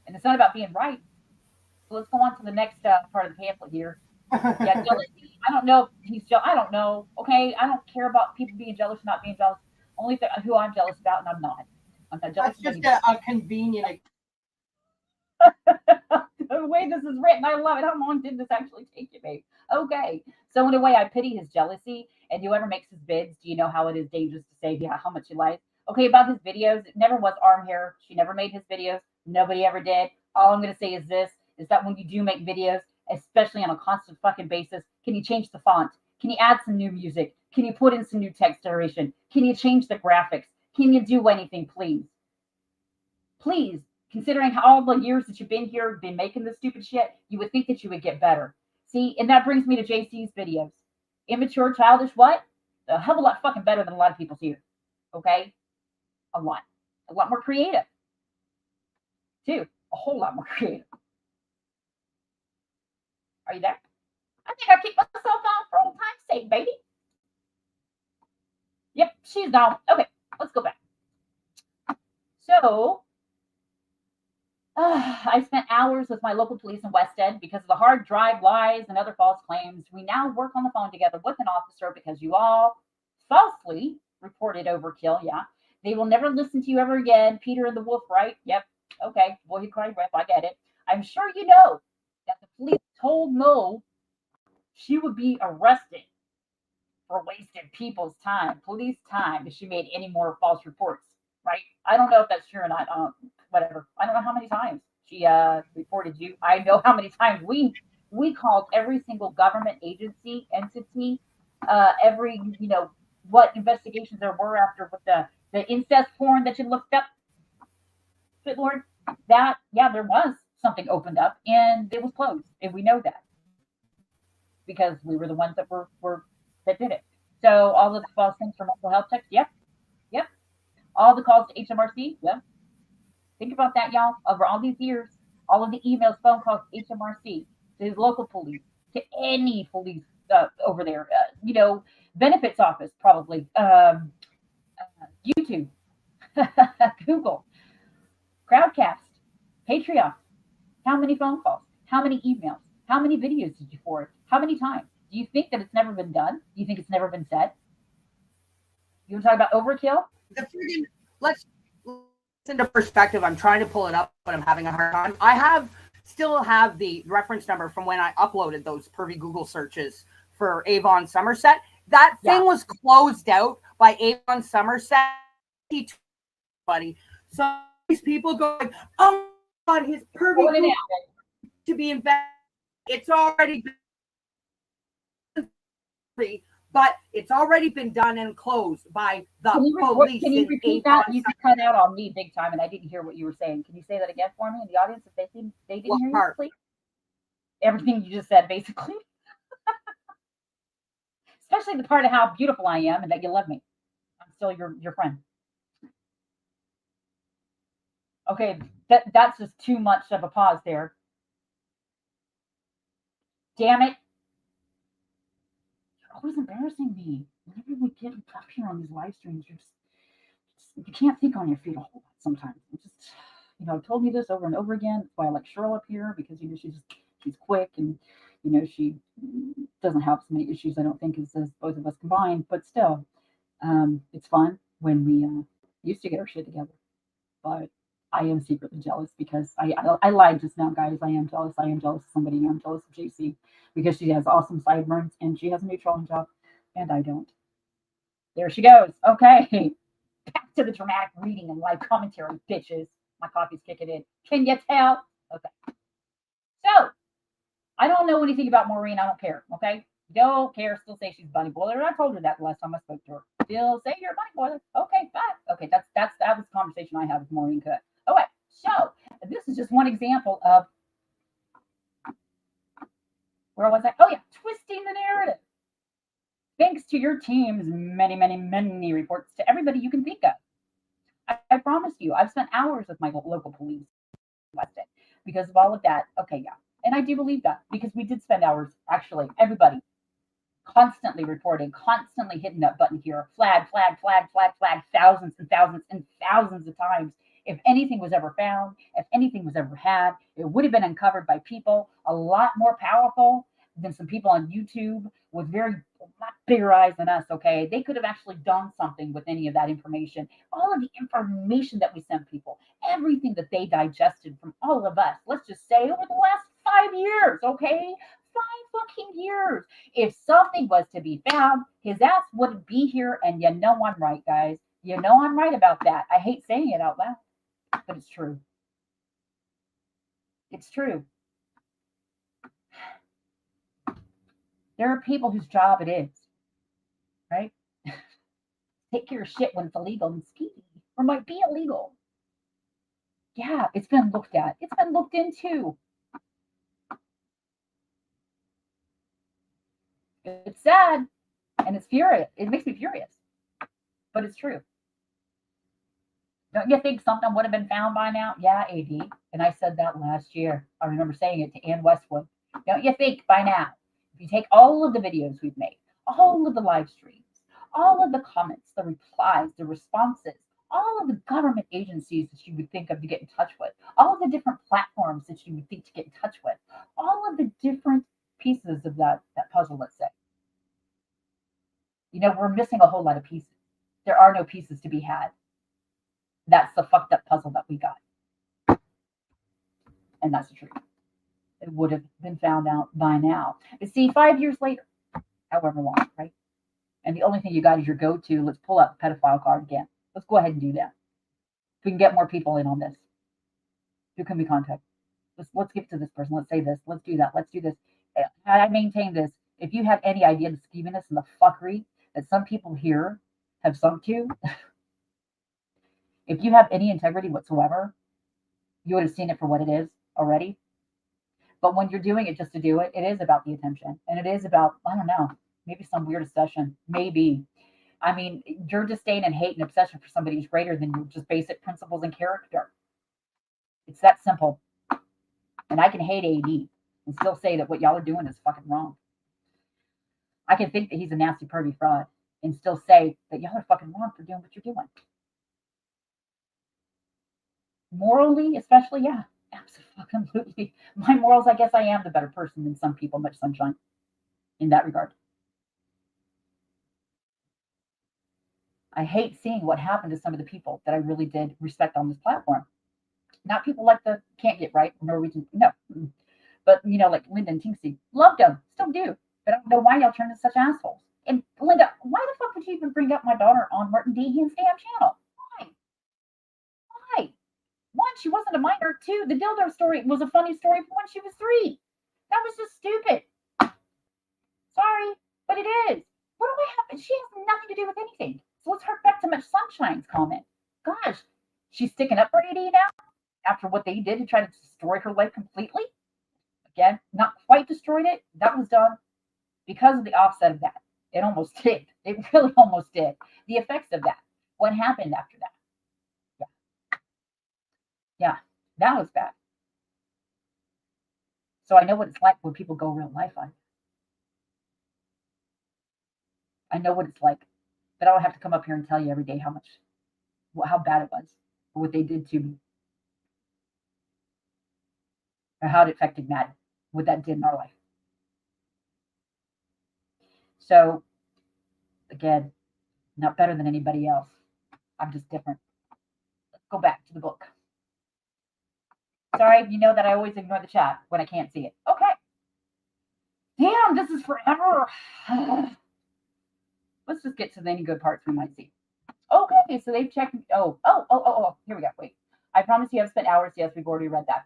And it's not about being right. So let's go on to the next part of the pamphlet here. Yeah, jealousy. I don't know if he's jealous. I don't know. Okay, I don't care about people being jealous or not being jealous. Only who I'm jealous about, and I'm not. I'm not jealous. That's just a convenient. The way this is written, I love it. How long did this actually take you, babe? Okay. So in a way, I pity his jealousy. And whoever makes his bids, do you know how it is dangerous to say how much you like? Okay, about his videos, it never was Arm Hair. She never made his videos. Nobody ever did. All I'm going to say is this, is that when you do make videos, especially on a constant fucking basis, can you change the font? Can you add some new music? Can you put in some new text duration? Can you change the graphics? Can you do anything, please? Please, considering all the years that you've been here, been making this stupid shit, you would think that you would get better. See, and that brings me to JC's videos. Immature, childish, what? A hell of a lot fucking better than a lot of people's here. Okay? A lot more creative. Too. A whole lot more creative. Are you there? I think I'll keep myself on for old time's sake, baby. Yep, she's gone. Okay, let's go back. So, I spent hours with my local police in West End because of the hard drive lies and other false claims. We now work on the phone together with an officer because you all falsely reported overkill. Yeah. They will never listen to you ever again. Peter and the Wolf, right? Yep. Okay. Boy who cried wolf. I get it. I'm sure you know that the police told Mo she would be arrested for wasting people's time, police time, if she made any more false reports, right? I don't know if that's true or not. Whatever. I don't know how many times she reported you. I know how many times we called every single government agency entity, every what investigations there were after with the incest porn that you looked up. Good Lord, that there was something opened up and it was closed, and we know that because we were the ones that were that did it. So all of the false things for mental health checks, yep, yep. All the calls to HMRC, yep. Think about that, y'all. Over all these years, all of the emails, phone calls to HMRC, to his local police, to any police over there, benefits office, probably, YouTube, Google, Crowdcast, Patreon. How many phone calls? How many emails? How many videos did you forward? How many times? Do you think that it's never been done? Do you think it's never been said? You want to talk about overkill? The freaking let's into perspective. I'm trying to pull it up, but I'm having a hard time. I still have the reference number from when I uploaded those pervy Google searches for Avon Somerset. That thing was closed out by Avon Somerset. Buddy, so these people going, "Oh God, his pervy Google to be invested." It's already been, but it's already been done and closed by the police. Can you repeat that? You cut out on me big time, and I didn't hear what you were saying. Can you say that again for me in the audience if they didn't hear you, please? Everything you just said, basically. Especially the part of how beautiful I am and that you love me. I'm still your friend. Okay, that's just too much of a pause there. Damn it. You're always embarrassing me. Whenever we get up here on these live streams, you can't think on your feet a whole lot sometimes. It's just, I've told you this over and over again. That's why I like Cheryl up here, because, she's quick and, she doesn't have so many issues, I don't think, as both of us combined. But still, it's fun when we used to get our shit together. But I am secretly jealous because I lied just now, guys. I am jealous. I am jealous of somebody. I'm jealous of JC because she has awesome sideburns and she has a new trolling job and I don't. There she goes. Okay. Back to the dramatic reading and live commentary, bitches. My coffee's kicking in. Can you tell? Okay. So, I don't know anything about Maureen. I don't care. Okay. Don't care. Still say she's bunny boiler. I told her that the last time I spoke to her. Still say you're a bunny boiler. Okay, bye. Okay, that was the conversation I had with Maureen Cook. Okay, so this is just one example of where was I? Oh yeah, twisting the narrative. Thanks to your team's many, many, many reports to everybody you can think of. I promise you, I've spent hours with my local police in West End because of all of that. Okay, yeah. And I do believe that because we did spend hours, actually, everybody, constantly reporting, constantly hitting that button here, flag, thousands and thousands and thousands of times. If anything was ever found, if anything was ever had, it would have been uncovered by people a lot more powerful than some people on YouTube with lot bigger eyes than us, okay? They could have actually done something with any of that information. All of the information that we sent people, everything that they digested from all of us, let's just say over the last 5 years, okay? 5 fucking years. If something was to be found, his ass wouldn't be here, and you know I'm right, guys. You know I'm right about that. I hate saying it out loud, but it's true. It's true. There are people whose job it is, right? Take care of shit when it's illegal and skeevy, or might be illegal. Yeah, it's been looked at. It's been looked into. It's sad, and it's furious. It makes me furious, but it's true. Don't you think something would have been found by now? Yeah, AD. And I said that last year. I remember saying it to Ann Westwood. Don't you think by now, if you take all of the videos we've made, all of the live streams, all of the comments, the replies, the responses, all of the government agencies that you would think of to get in touch with, all of the different platforms that you would think to get in touch with, all of the different pieces of that puzzle, let's say. We're missing a whole lot of pieces. There are no pieces to be had. That's the fucked up puzzle that we got. And that's the truth. It would have been found out by now. But see, 5 years later, however long, right? And the only thing you got is your go-to. Let's pull out the pedophile card again. Let's go ahead and do that. If we can get more people in on this, who can we contact? Let's give it to this person. Let's say this. Let's do that. Let's do this. I maintain this. If you have any idea of the skeeviness and the fuckery that some people here have sunk to, if you have any integrity whatsoever, you would have seen it for what it is already. But when you're doing it just to do it, it is about the attention. And it is about, I don't know, maybe some weird obsession. Maybe. I mean, your disdain and hate and obsession for somebody is greater than your just basic principles and character. It's that simple. And I can hate AD and still say that what y'all are doing is fucking wrong. I can think that he's a nasty, pervy fraud and still say that y'all are fucking wrong for doing what you're doing. Morally, especially, yeah, absolutely. My morals, I guess I am the better person than some people, much sunshine in that regard. I hate seeing what happened to some of the people that I really did respect on this platform. Not people like the Can't Get Right, Norwegian, no. But, like Linda and Tinksy, loved them, still do. But I don't know why y'all turned into such assholes. And Linda, why the fuck would you even bring up my daughter on Martin Deehan's damn channel? Why? One, she wasn't a minor. Two, the dildo story was a funny story from when she was 3. That was just stupid. Sorry, but it is. What do I have? She has nothing to do with anything. So let's hark back to Much Sunshine's comment. Gosh, she's sticking up for AD now after what they did to try to destroy her life completely. Again, not quite destroyed it. That was done because of the offset of that. It almost did. It really almost did. The effects of that. What happened after that? Yeah, that was bad. So I know what it's like when people go real life on. I know what it's like. But I don't have to come up here and tell you every day how bad it was, or what they did to me, or how it affected Matt, what that did in our life. So, again, not better than anybody else. I'm just different. Let's go back to the book. Sorry, you know that I always ignore the chat when I can't see it. Okay. Damn, this is forever. Let's just get to any good parts we might see. Okay, so they've checked. Oh. Here we go. Wait. I promise you I've spent hours. Yes, we've already read that.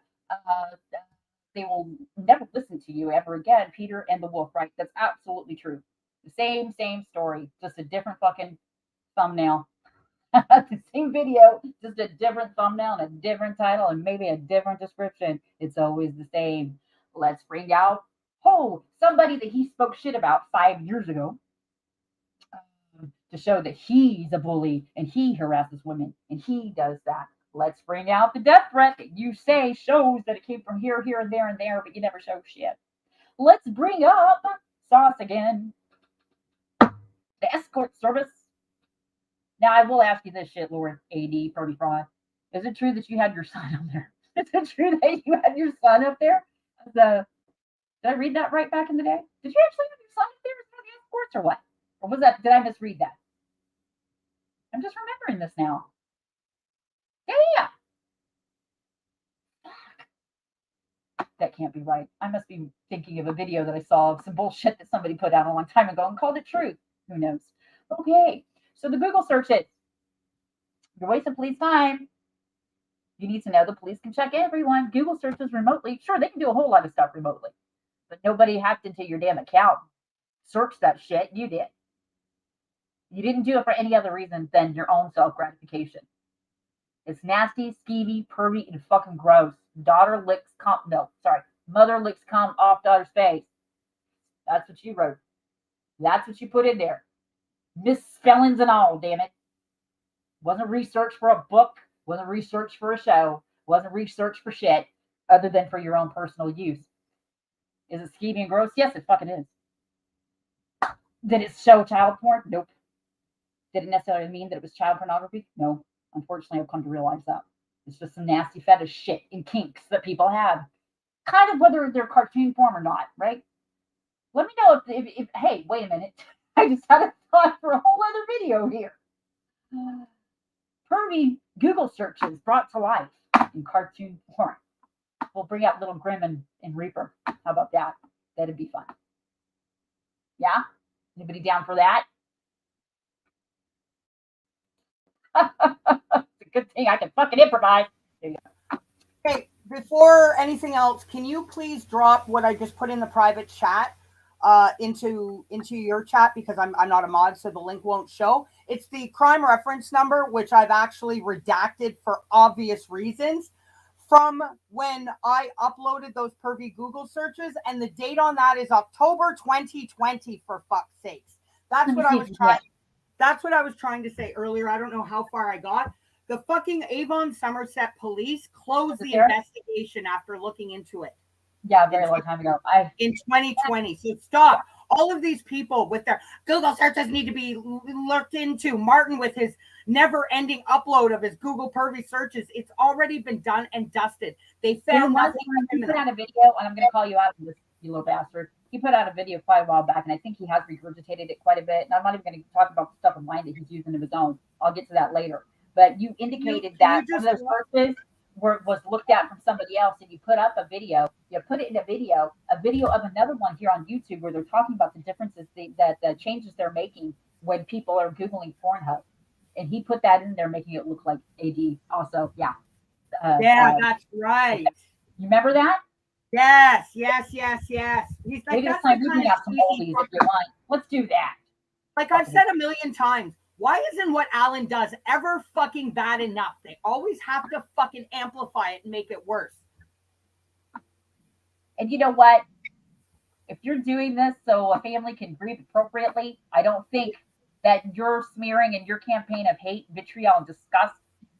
They will never listen to you ever again, Peter and the Wolf, right? That's absolutely true. The same story, just a different fucking thumbnail. The same video, just a different thumbnail and a different title and maybe a different description. It's always the same. Let's bring out, somebody that he spoke shit about 5 years ago. To show that he's a bully and he harasses women and he does that. Let's bring out the death threat that you say shows that it came from here, and there, but you never show shit. Let's bring up Sauce again. The escort service. Now, I will ask you this shit, Lord AD, Purdy Fraud. Is it true that you had your son up there? Is it true that you had your son up there? Did I read that right back in the day? Did you actually have your son up there as one of the escorts or what? Or was that, did I misread that? I'm just remembering this now. Yeah. Fuck. That can't be right. I must be thinking of a video that I saw of some bullshit that somebody put out a long time ago and called it truth. Who knows? Okay. So the Google searches. You're wasting police time. You need to know the police can check everyone. Google searches remotely. Sure, they can do a whole lot of stuff remotely. But nobody hacked into your damn account. Search that shit. You did. You didn't do it for any other reason than your own self-gratification. It's nasty, skeevy, pervy, and fucking gross. Mother licks cum off daughter's face. That's what you wrote. That's what you put in there. Misspellings and all, damn it. Wasn't research for a book. Wasn't research for a show. Wasn't research for shit other than for your own personal use. Is it skeevy and gross? Yes, it fucking is. Did it show child porn? Nope. Did it necessarily mean that it was child pornography? No. Unfortunately, I've come to realize that. It's just some nasty fetish shit and kinks that people have. Kind of whether they're cartoon form or not, right? Let me know if hey, wait a minute. I just had a thought for a whole other video here. Pervy Google searches brought to life in cartoon form. We'll bring out Little Grim and Reaper. How about that? That'd be fun. Yeah? Anybody down for that? It's a good thing I can fucking improvise. There you go. Hey, before anything else, can you please drop what I just put in the private chat into your chat, because I'm not a mod, so the link won't show. It's the crime reference number, which I've actually redacted for obvious reasons, from when I uploaded those pervy Google searches, and the date on that is October 2020, for fuck's sakes. That's what I was trying to say earlier. I don't know how far I got. The fucking Avon Somerset police closed the investigation after looking into it. Yeah, a very long time ago. In 2020. So stop. All of these people with their Google searches need to be looked into. Martin with his never-ending upload of his Google pervy searches. It's already been done and dusted. They found nothing. He put out a video, and I'm going to call you out on this, you little bastard. He put out a video quite a while back, and I think he has regurgitated it quite a bit. And I'm not even going to talk about the stuff of mine that he's using of his own. I'll get to that later. But you indicated that some of those searches was looked at from somebody else, and you put up a video. You put it in a video of another one here on YouTube where they're talking about the differences that the changes they're making when people are Googling Pornhub. And he put that in there, making it look like AD. Also, yeah. That's right. You remember that? Yes. He's like, maybe it's time we can have some oldies if you want. Let's do that. Like I've said a million times, why isn't what Alan does ever fucking bad enough? They always have to fucking amplify it and make it worse. And you know what? If you're doing this so a family can grieve appropriately, I don't think that your smearing and your campaign of hate, vitriol, and disgust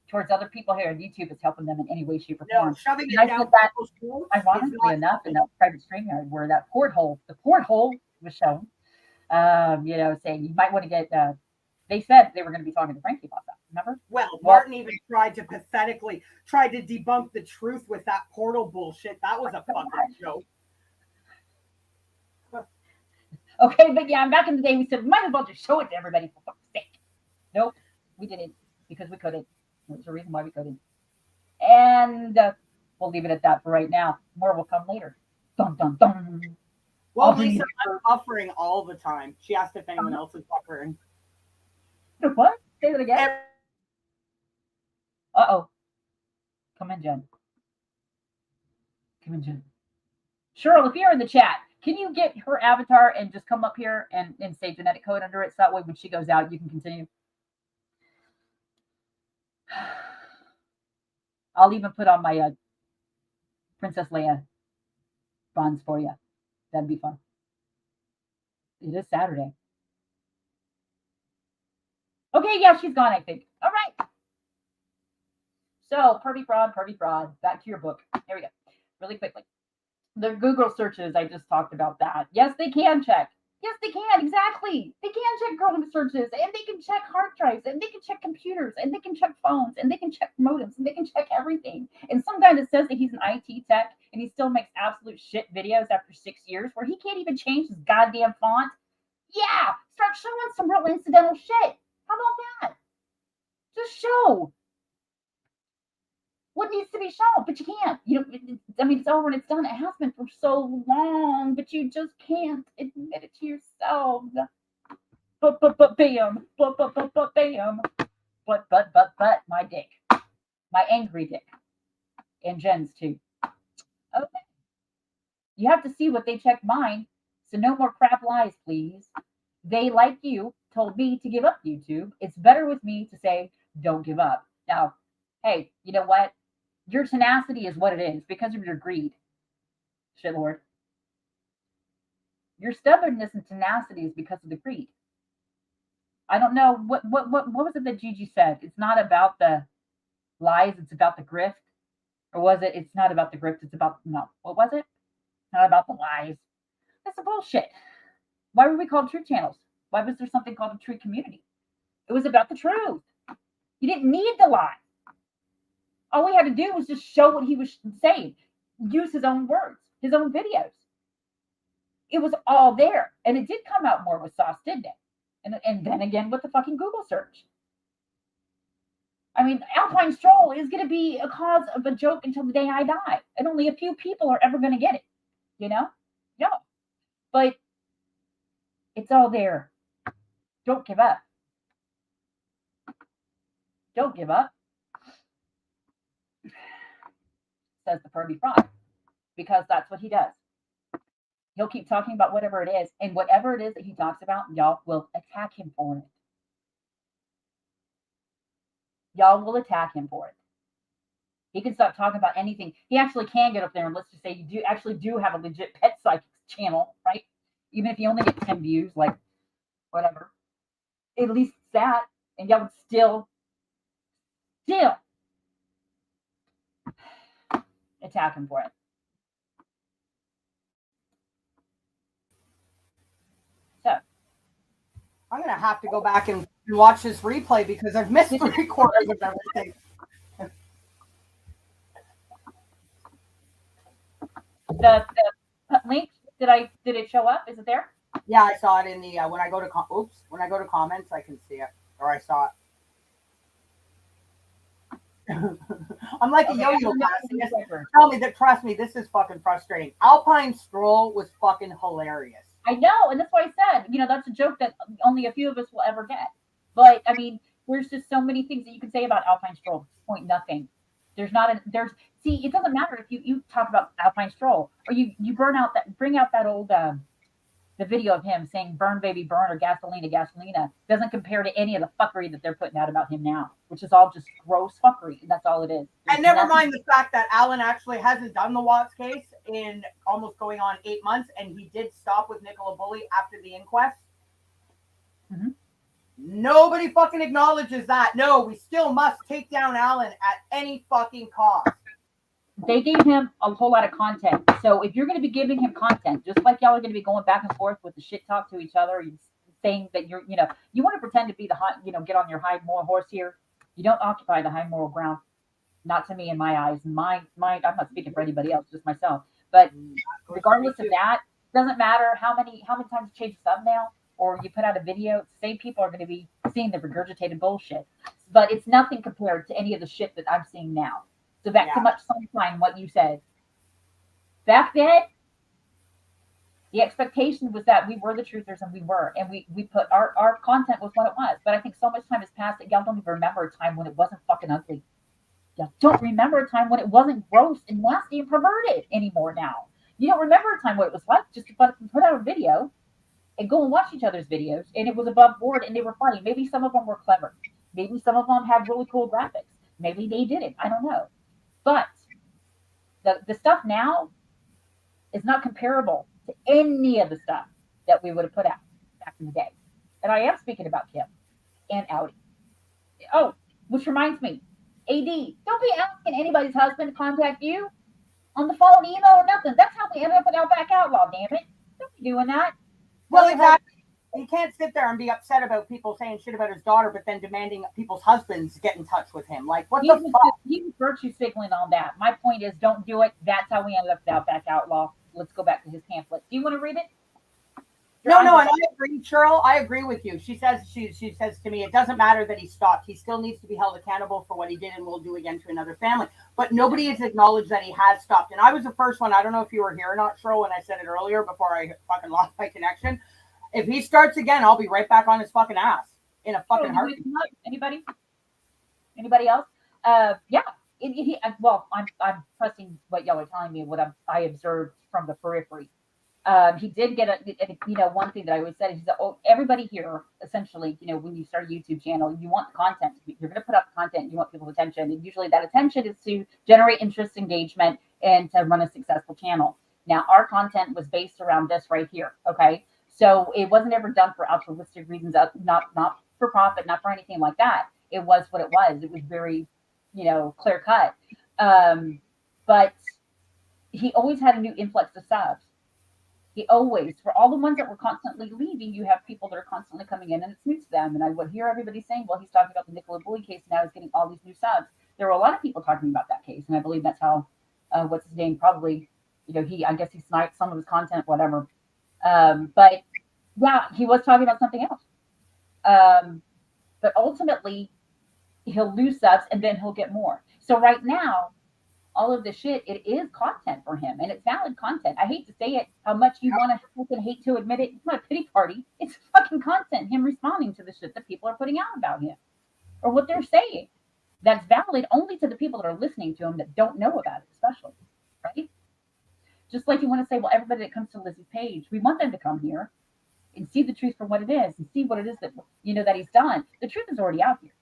towards other people here on YouTube is helping them in any way, shape, or form. No, shoving it down people's throats. Ironically enough, in that private StreamYard where that porthole was shown, saying you might want to get. They said they were going to be talking to Frankie about that. Remember? Well, Martin even tried to debunk the truth with that portal bullshit. That was a fucking joke. Okay, but yeah, back in the day, we said we might as well just show it to everybody for fuck's sake. Nope, we didn't because we couldn't. There's a reason why we couldn't. And we'll leave it at that for right now. More will come later. Dun, dun, dun. Well, Lisa, I'm buffering all the time. She asked if anyone else is buffering. What? Say that again. Uh-oh. Come in, Jen. Cheryl, if you're in the chat, can you get her avatar and just come up here and say genetic code under it? So that way when she goes out, you can continue. I'll even put on my Princess Leia bonds for you. That'd be fun. It is Saturday. Okay, yeah, she's gone, I think. All right. So, pervy fraud. Back to your book. Here we go. Really quickly. The Google searches, I just talked about that. Yes, they can check. Yes, they can. Exactly. They can check Google searches, and they can check hard drives, and they can check computers, and they can check phones, and they can check modems, and they can check everything. And some guy that says that he's an IT tech, and he still makes absolute shit videos after 6 years where he can't even change his goddamn font. Yeah, start showing some real incidental shit. How about that? Just show what needs to be shown, but you can't. It's over and it's done. It has been for so long, but you just can't admit it to yourselves. But bam, but bam. But my dick, my angry dick, and Jen's too. Okay, you have to see what they checked mine. So no more crap lies, please. They, like you, told me to give up YouTube. It's better with me to say, don't give up. Now, hey, you know what? Your tenacity is what it is because of your greed. Shit, Lord. Your stubbornness and tenacity is because of the greed. I don't know. What was it that Gigi said? It's not about the lies, it's about the grift. Or was it, it's not about the grift, it's about, no. What was it? Not about the lies. That's a bullshit. Why were we called truth channels? Why was there something called a truth community? It was about the truth. He didn't need to lie. All he had to do was just show what he was saying, use his own words, his own videos. It was all there. And it did come out more with Sauce, didn't it? And then again with the fucking Google search. I mean, Alpine Stroll is going to be a cause of a joke until the day I die. And only a few people are ever going to get it. You know? No. But it's all there. Don't give up. Don't give up. Says the Furby Frog. Because that's what he does. He'll keep talking about whatever it is. And whatever it is that he talks about, y'all will attack him for it. Y'all will attack him for it. He can start talking about anything. He actually can get up there and let's just say you do actually have a legit pet psychics channel, right? Even if you only get 10 views, like whatever. At least that, and y'all would still attack him for it. So I'm gonna have to go back and watch this replay because I've missed 3/4 of everything. The link, did it show up? Is it there? Yeah, I saw it in the when I go to comments, I can see it, or I saw it. I'm like a yo-yo. Trust me, this is fucking frustrating. Alpine Stroll was fucking hilarious. I know, and that's why I said, that's a joke that only a few of us will ever get. But I mean, there's just so many things that you can say about Alpine Stroll. Point nothing. See, it doesn't matter if you talk about Alpine Stroll or you bring out that old the video of him saying "burn baby burn" or "gasolina." Doesn't compare to any of the fuckery that they're putting out about him now, which is all just gross fuckery. That's all it is. And never mind the fact that Alan actually hasn't done the Watts case in almost going on 8 months, and he did stop with Nicola Bully after the inquest. Mm-hmm. Nobody fucking acknowledges that. No, we still must take down Alan at any fucking cost. They gave him a whole lot of content. So if you're going to be giving him content, just like y'all are going to be going back and forth with the shit talk to each other, saying that you want to pretend to be the high, get on your high moral horse here. You don't occupy the high moral ground. Not to me, in my eyes. I'm not speaking for anybody else, just myself. But regardless of that, it doesn't matter how many times you change the thumbnail or you put out a video. The same people are going to be seeing the regurgitated bullshit. But it's nothing compared to any of the shit that I'm seeing now. So back to Much Sunshine, what you said. Back then, the expectation was that we were the truthers, and we were. And we put our content was what it was. But I think so much time has passed that y'all don't even remember a time when it wasn't fucking ugly. Y'all don't remember a time when it wasn't gross and nasty and perverted anymore now. You don't remember a time what it was like just to put out a video and go and watch each other's videos. And it was above board and they were funny. Maybe some of them were clever. Maybe some of them had really cool graphics. Maybe they didn't. I don't know. But the stuff now is not comparable to any of the stuff that we would have put out back in the day. And I am speaking about Kim and Audi. Oh, which reminds me, AD, don't be asking anybody's husband to contact you on the phone, email, or nothing. That's how we ended up with Outback Outlaw, damn it. Don't be doing that. Well, exactly. You can't sit there and be upset about people saying shit about his daughter, but then demanding people's husbands get in touch with him. Like, what the fuck? He was virtue signaling on that. My point is, don't do it. That's how we ended up with Outback Outlaw. Let's go back to his pamphlet. Do you want to read it? No, and I agree, Cheryl. I agree with you. She says to me, it doesn't matter that he stopped. He still needs to be held accountable for what he did and will do again to another family. But nobody has acknowledged that he has stopped. And I was the first one. I don't know if you were here or not, Cheryl, when I said it earlier before I fucking lost my connection. If he starts again, I'll be right back on his fucking ass in a fucking heartbeat. Anybody else? Yeah. Well, I'm pressing what y'all are telling me, what I observed from the periphery. He did get one thing that I always said is that everybody here, essentially, when you start a YouTube channel, you want the content. You're going to put up content. You want people's attention. And usually that attention is to generate interest, engagement, and to run a successful channel. Now, our content was based around this right here. Okay. So it wasn't ever done for altruistic reasons, not for profit, not for anything like that. It was what it was. It was very, clear cut. But he always had a new influx of subs. He always, for all the ones that were constantly leaving, you have people that are constantly coming in and it's new to them. And I would hear everybody saying, well, he's talking about the Nicola Bully case and now he's getting all these new subs. There were a lot of people talking about that case. And I believe that's how, what's his name, probably, I guess he sniped some of his content, whatever. But yeah, he was talking about something else. But ultimately, he'll lose subs and then he'll get more. So right now, all of this shit, it is content for him and it's valid content. I hate to say it, how much you want to fucking hate to admit it. It's not a pity party. It's fucking content, him responding to the shit that people are putting out about him or what they're saying. That's valid only to the people that are listening to him that don't know about it, especially, right? Just like you want to say, well, everybody that comes to Lizzie's page, we want them to come here and see the truth for what it is and see what it is that, that he's done. The truth is already out here,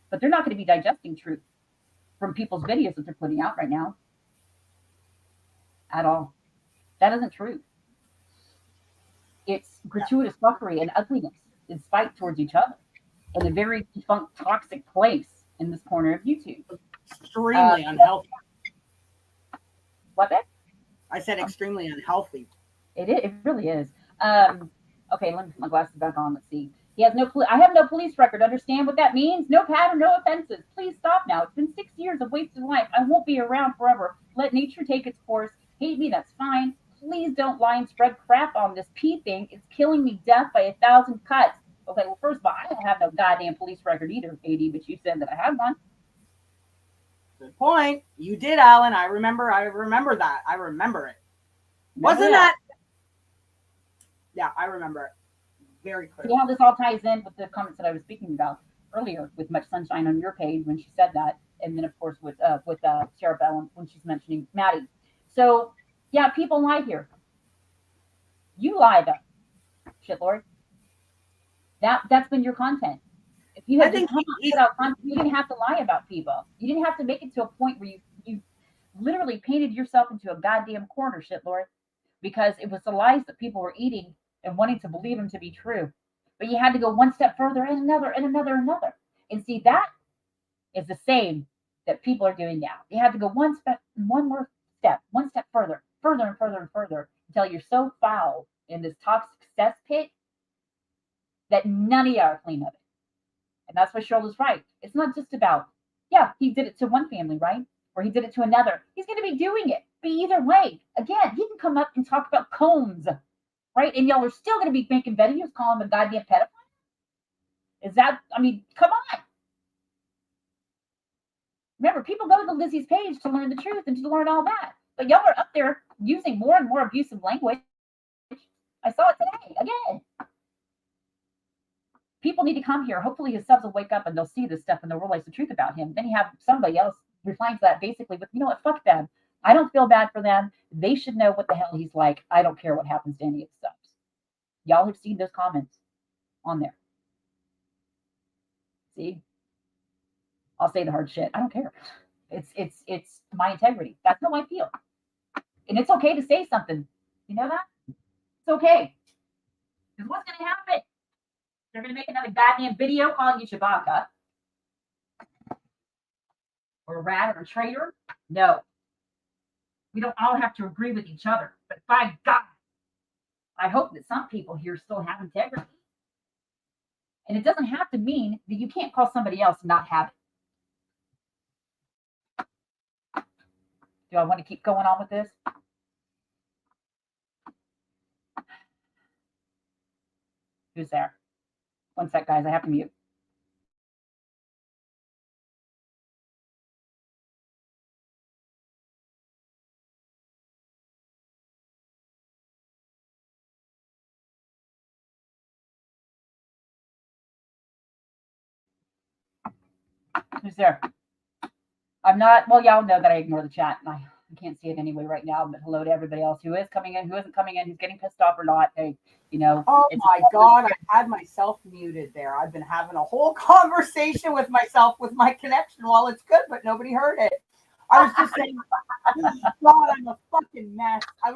but they're not going to be digesting truth from people's videos that they're putting out right now at all. That isn't true. It's gratuitous fuckery and ugliness and spite towards each other in a very defunct, toxic place in this corner of YouTube. Extremely unhealthy. What, babe? I said extremely unhealthy. It really is. Okay, let me put my glasses back on. Let's see. He has no. I have no police record. Understand what that means? No pattern, no offenses. Please stop now. It's been 6 years of wasted life. I won't be around forever. Let nature take its course. Hate me, that's fine. Please don't lie and spread crap on this pee thing. It's killing me death by 1,000 cuts. Okay, well, first of all, I don't have no goddamn police record either, AD, but you said that I have one. Good point. You did, Alan. I remember that. I remember it. Wasn't that? Yeah, I remember it. Very clear. See how this all ties in with the comments that I was speaking about earlier with Much Sunshine on your page when she said that, and then of course with Sarah Bell when she's mentioning Maddie. So yeah, people lie here. You lie though, shitlord. That's been your content. If you had just put out content, you didn't have to lie about people. You didn't have to make it to a point where you literally painted yourself into a goddamn corner, shitlord, because it was the lies that people were eating and wanting to believe them to be true. But you had to go one step further and another and another and another. And see, that is the same that people are doing now. You have to go one more step, one step further and further and further until you're so foul in this toxic cesspit that none of you are clean of it. And that's why Cheryl is right. It's not just about, yeah, he did it to one family, right? Or he did it to another. He's going to be doing it. But either way, again, he can come up and talk about Combs, right? And y'all are still going to be making videos calling him a goddamn pedophile? Is that, I mean, come on. Remember, people go to Lizzie's page to learn the truth and to learn all that. But y'all are up there using more and more abusive language. I saw it today, again. People need to come here. Hopefully his subs will wake up and they'll see this stuff and they'll realize the truth about him. Then you have somebody else replying to that basically with, you know what, fuck them. I don't feel bad for them. They should know what the hell he's like. I don't care what happens to any of the subs. Y'all have seen those comments on there. See? I'll say the hard shit. I don't care. It's my integrity. That's how I feel. And it's okay to say something. You know that? It's okay. Because what's going to happen? They're going to make another goddamn video calling you Chewbacca. Or a rat or a traitor. No. We don't all have to agree with each other. But by God, I hope that some people here still have integrity. And it doesn't have to mean that you can't call somebody else and not have it. Do I want to keep going on with this? Who's there? One sec, guys. I have to mute. Who's there? I'm not, well, y'all know that I ignore the chat and I can't see it anyway right now, but hello to everybody else who is coming in, who isn't coming in, who's getting pissed off or not. Hey, you know. Oh my God, I had myself muted there. I've been having a whole conversation with myself with my connection while it's good, but nobody heard it. I was just saying, God, I'm a fucking mess. I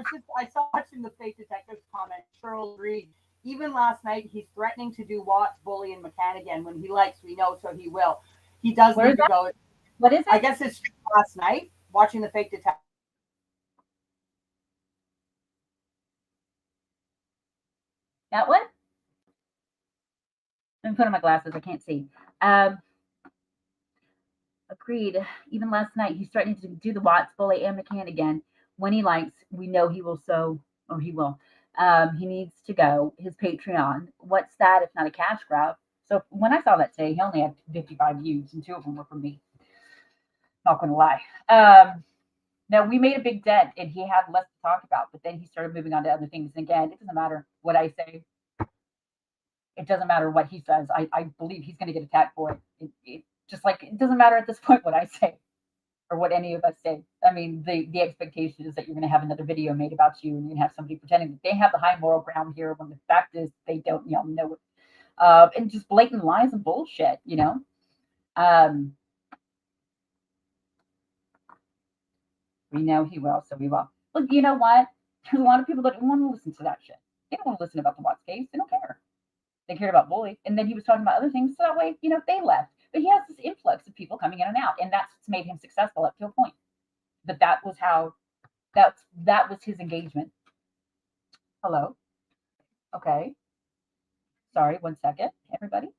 saw watching the fake detectives comment, Cheryl Reed. Even last night, he's threatening to do watch, bully, and McCann again. When he likes, we know, so he will. He does need to go. What is it? I guess it's last night, watching the fake detective. That one? Let me put on my glasses. I can't see. Agreed. Even last night, he's threatening to do the Watts, Bully, and McCann again. When he likes, we know he will he will. He needs to go. His Patreon. What's that if not a cash grab? So when I saw that today, he only had 55 views, and 2 of them were from me. Not going to lie. Now, we made a big dent, and he had less to talk about, but then he started moving on to other things. And again, it doesn't matter what I say. It doesn't matter what he says. I believe he's going to get attacked for it. Just like it doesn't matter at this point what I say or what any of us say. I mean, the expectation is that you're going to have another video made about you, and you're going to have somebody pretending that they have the high moral ground here when the fact is they don't. Y'all know it. And just blatant lies and bullshit, you know. We know he will, so we will. Look, you know what? There's a lot of people that don't want to listen to that shit. They don't want to listen about the Watts case. They don't care. They cared about Bully, and then he was talking about other things, so that way, you know, they left. But he has this influx of people coming in and out, and that's what's made him successful up to a point. But that was how that was his engagement. Hello. Okay. Sorry, 1 second, everybody.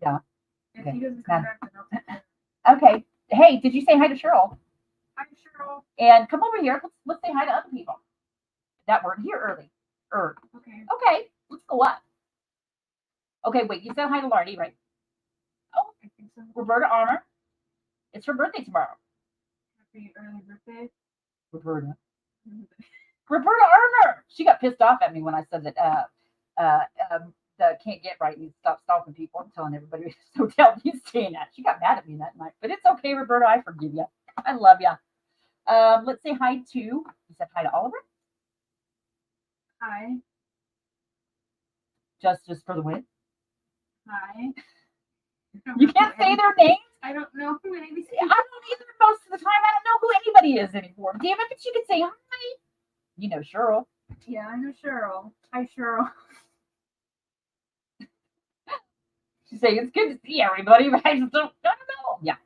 Yeah. If Okay. he doesn't come back, then I'll take it. Okay. Hey, did you say hi to Cheryl? Hi, Cheryl. And come over here. Let's say hi to other people that weren't here early. Okay. Okay. Let's go up. Okay, wait. You said hi to Lardy, right? Oh, I think so. Roberta Armour. It's her birthday tomorrow. Happy early birthday. Roberta Armour. She got pissed off at me when I said that the can't get right and stop stalking people. I'm telling everybody so tell he's saying that. She got mad at me that night. But it's okay, Roberta. I forgive you. I love you. Let's say hi to, you said hi to Oliver? Hi. Justice for the win. Hi. You can't say their names. I don't know who anybody I don't either most of the time. I don't know who anybody is anymore. Damn it, but you could say hi. You know Cheryl. Yeah, I know Cheryl. Hi, Cheryl. She's saying it's good to see everybody, but I just don't know. Yeah.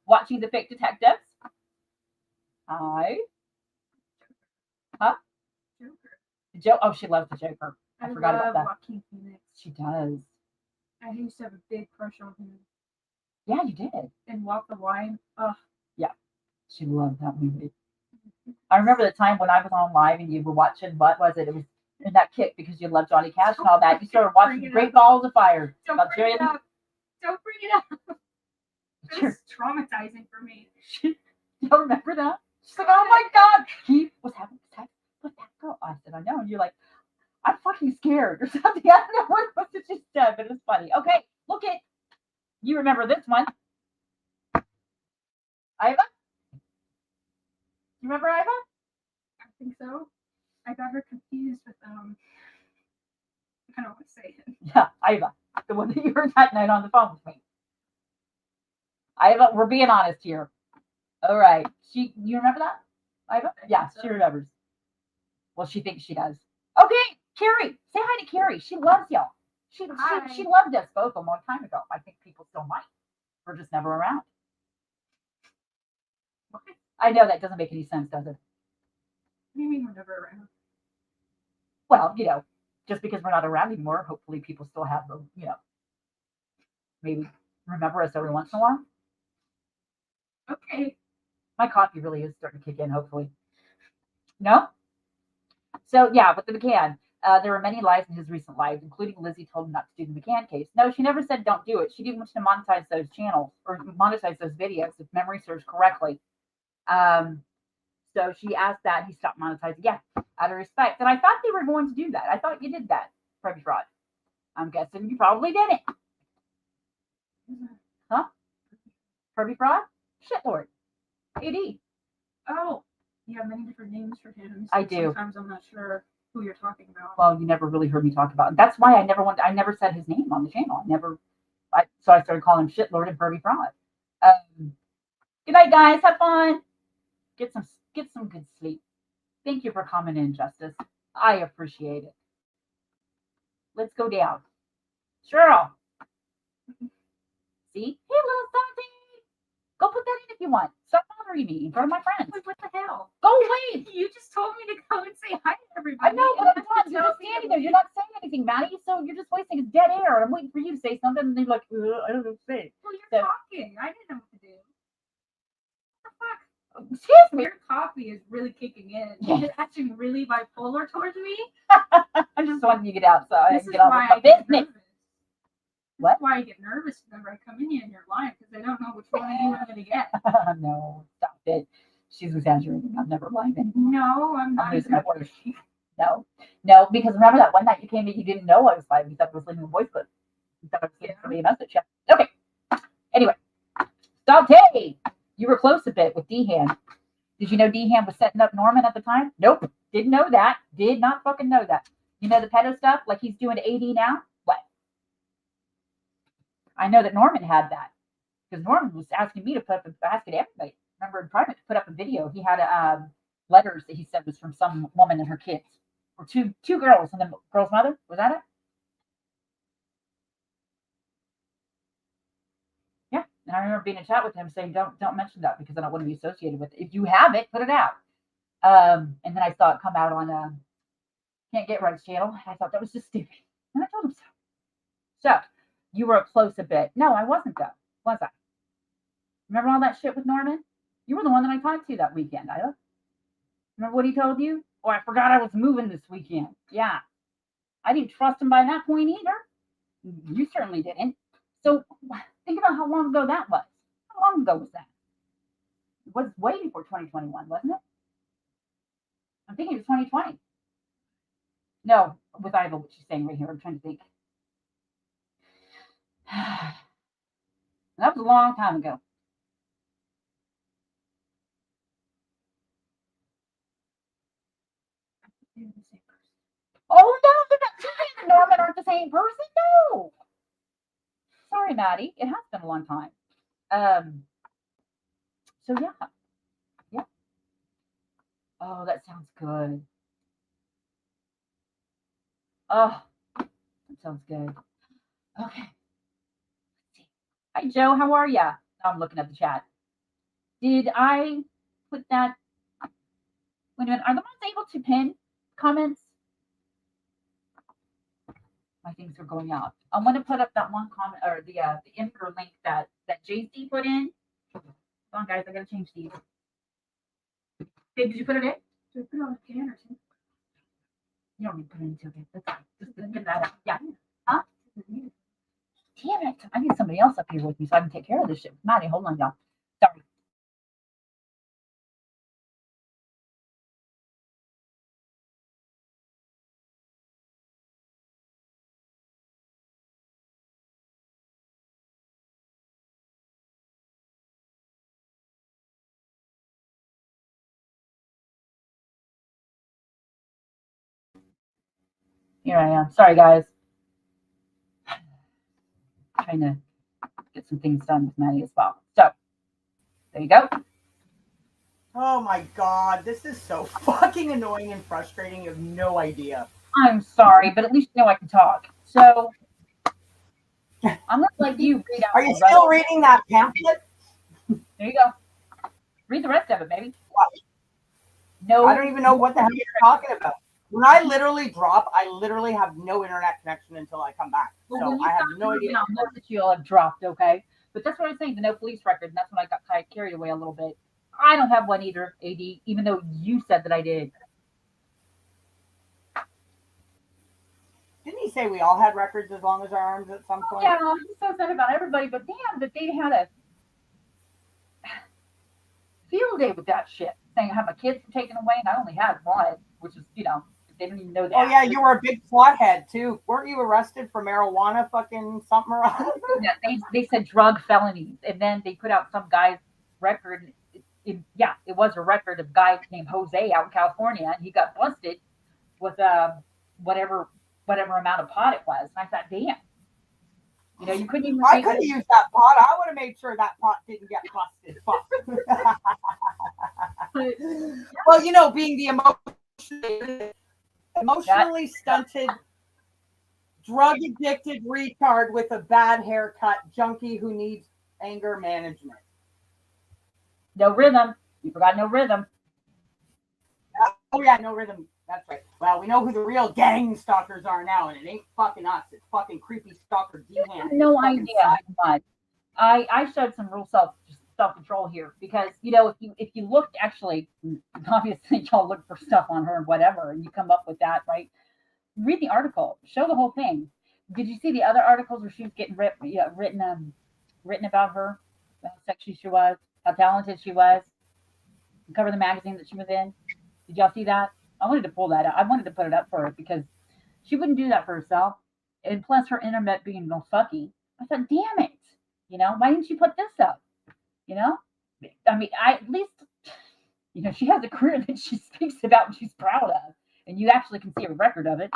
Watching the fake detectives. Hi. Huh? Joker. Oh, she loves the Joker. I forgot about that. Joaquin Phoenix. She does. I used to have a big crush on him. Yeah, you did. And Walk the Line. Ugh. Yeah. She loved that movie. I remember the time when I was on live and you were watching, what was it? It was in that kick because you loved Johnny Cash and all that. You started watching Great Balls of Fire. Don't bring it up. Don't bring it up. Sure. It's traumatizing for me. You don't remember that? She's like, oh my God. He was having sex with that girl. I said, I know. And you're like, I'm fucking scared or something. I don't know what it was that she said, but it was funny. Okay, look at, you remember this one. Iva? You remember Iva? I think so. I got her confused with I don't want to say it. Yeah, Iva. The one that you heard that night on the phone with me. Iva, we're being honest here. All right. You remember that? Iva? Yeah, she remembers. Well, she thinks she does. Okay, Carrie. Say hi to Carrie. She loves y'all. She loved us both a long time ago. I think people still might. We're just never around. What? I know that doesn't make any sense, does it? What do you mean we're never around? Well, you know, just because we're not around anymore, hopefully people still have the, you know, maybe remember us every once in a while. Okay. My coffee really is starting to kick in, hopefully. No? So, yeah, with the McCann, there were many lies in his recent lives, including Lizzie told him not to do the McCann case. No, she never said don't do it. She didn't want to monetize those channels or monetize those videos, if memory serves correctly. So she asked that, he stopped monetizing. Yeah, out of respect. And I thought they were going to do that. I thought you did that, Preppy Fraud. I'm guessing you probably didn't. Huh? Preppy Fraud? Shitlord. AD. Oh, you have many different names for him. I do. Sometimes I'm not sure who you're talking about. Well, you never really heard me talk about it. That's why I never said his name on the channel. I never So I started calling him shitlord and pervy fraud. Good night, guys. Have fun. Get some good sleep. Thank you for coming in, Justice. I appreciate it. Let's go down. Cheryl. See? Hey, little something. Go put that in if you want. Stop bothering me in front of my friends. Wait, what the hell? Go away. You just told me to go and say hi to everybody. I know, but I'm not. You're just standing there. You're not saying anything, Maddie. So you're just wasting dead air. And I'm waiting for you to say something, and they're like, I don't know what to say. Well, you're talking. I didn't know what to do. What the fuck? Excuse me. Your coffee is really kicking in. You're acting really bipolar towards me. I'm just wanting you to get outside This and is get on why with my I get business. nervous. What? That's why I get nervous whenever I come in here and you're lying because I don't know which one of you I'm going to get. No, stop it. She's exaggerating. I'm never lying anymore. No, I'm not. I'm losing my voice. No, because remember that one night you came in, you didn't know I was lying. You thought I was leaving a voice clip. You thought I was leaving somebody a message. Yeah. Okay. Anyway, Dante, you were close a bit with Dehan. Did you know Dehan was setting up Norman at the time? Nope. Didn't know that. Did not fucking know that. You know the pedo stuff? Like he's doing AD now? What? I know that Norman had that. Because Norman was asking me to put up asking everybody. Remember in private to put up a video. He had letters that he said was from some woman and her kids. Or two girls and the girl's mother. Was that it? Yeah. And I remember being in chat with him saying, don't mention that because I don't want to be associated with it. If you have it, put it out. And then I saw it come out on Can't Get Right's channel. I thought that was just stupid. And I told him so. So you were close a bit. No, I wasn't though. Was I? Remember all that shit with Norman? You were the one that I talked to that weekend, Isla. Remember what he told you? Oh, I forgot I was moving this weekend. Yeah. I didn't trust him by that point either. You certainly didn't. So think about how long ago that was. How long ago was that? It was way before 2021, wasn't it? I'm thinking it was 2020. No, with Isla, what she's saying right here. I'm trying to think. That was a long time ago. Oh no, Dehan and Norman aren't the same person. No. Sorry, Maddie. It has been a long time. So yeah. Oh, that sounds good. Oh, that sounds good. Okay. Hi, Joe. How are ya? I'm looking at the chat. Did I put that? Wait a minute. Are the ones able to pin comments? My things are going out. I'm going to put up that one comment or the info link that JC put in. Hold on, guys. I got to change these. Hey, did you put it in? Did I put it on a can or something? You don't need to put it into it. That's fine. Just get that out. Yeah. Huh? Damn it. I need somebody else up here with me so I can take care of this shit. Maddie, hold on, y'all. Sorry. Here I am. Sorry, guys. Trying to get some things done with Maddie as well. So, there you go. Oh my god, this is so fucking annoying and frustrating. You have no idea. I'm sorry, but at least you know I can talk. So, I'm going to let you read out. Are you still reading that pamphlet? There you go. Read the rest of it, baby. What? No. I don't even know what the hell you're talking about. When I literally drop, I literally have no internet connection until I come back. Well, So I have no idea. I'll note that you'll have dropped, okay? But that's what I was saying, the no police record, and that's when I got carried away a little bit. I don't have one either, AD, even though you said that I did. Didn't he say we all had records as long as our arms at some point? Yeah, he says that about everybody, but damn, that they had a field day with that shit, saying how my kids were taken away, and I only had one, which is, they didn't even know that. Oh yeah, you were a big pothead too. Weren't you arrested for marijuana fucking something or other? Yeah, they said drug felonies, and then they put out some guy's record. It was a record of a guy named Jose out in California, and he got busted with whatever amount of pot it was. And I thought, damn. You know, you couldn't even. I could have used that pot. I would have made sure that pot didn't get busted. Fuck. Well, you know, being the emotionally stunted, drug addicted retard with a bad haircut, junkie who needs anger management. No rhythm. You forgot no rhythm. Oh yeah, no rhythm. That's right. Well, we know who the real gang stalkers are now, and it ain't fucking us. It's fucking creepy stalker D-Han. No idea how much. I showed some real self control here because, you know, if you looked, actually, obviously y'all look for stuff on her and whatever, and you come up with that, right? Read the article, show the whole thing. Did you see the other articles where she was getting written about her, how sexy she was, how talented she was, cover the magazine that she was in? Did y'all see that? I wanted to pull that out. I wanted to put it up for her because she wouldn't do that for herself. And plus her internet being all fucky. I thought, damn it. You know, why didn't she put this up? You know? I mean, at least, you know, she has a career that she speaks about and she's proud of. And you actually can see a record of it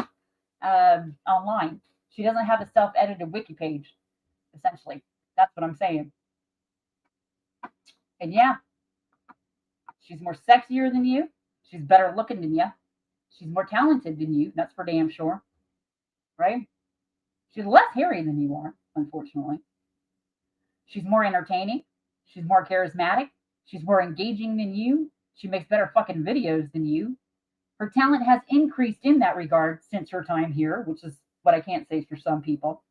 online. She doesn't have a self-edited wiki page, essentially. That's what I'm saying. And yeah, she's more sexier than you. She's better looking than you. She's more talented than you. That's for damn sure. Right? She's less hairy than you are, unfortunately. She's more entertaining. She's more charismatic. She's more engaging than you. She makes better fucking videos than you. Her talent has increased in that regard since her time here, which is what I can't say for some people.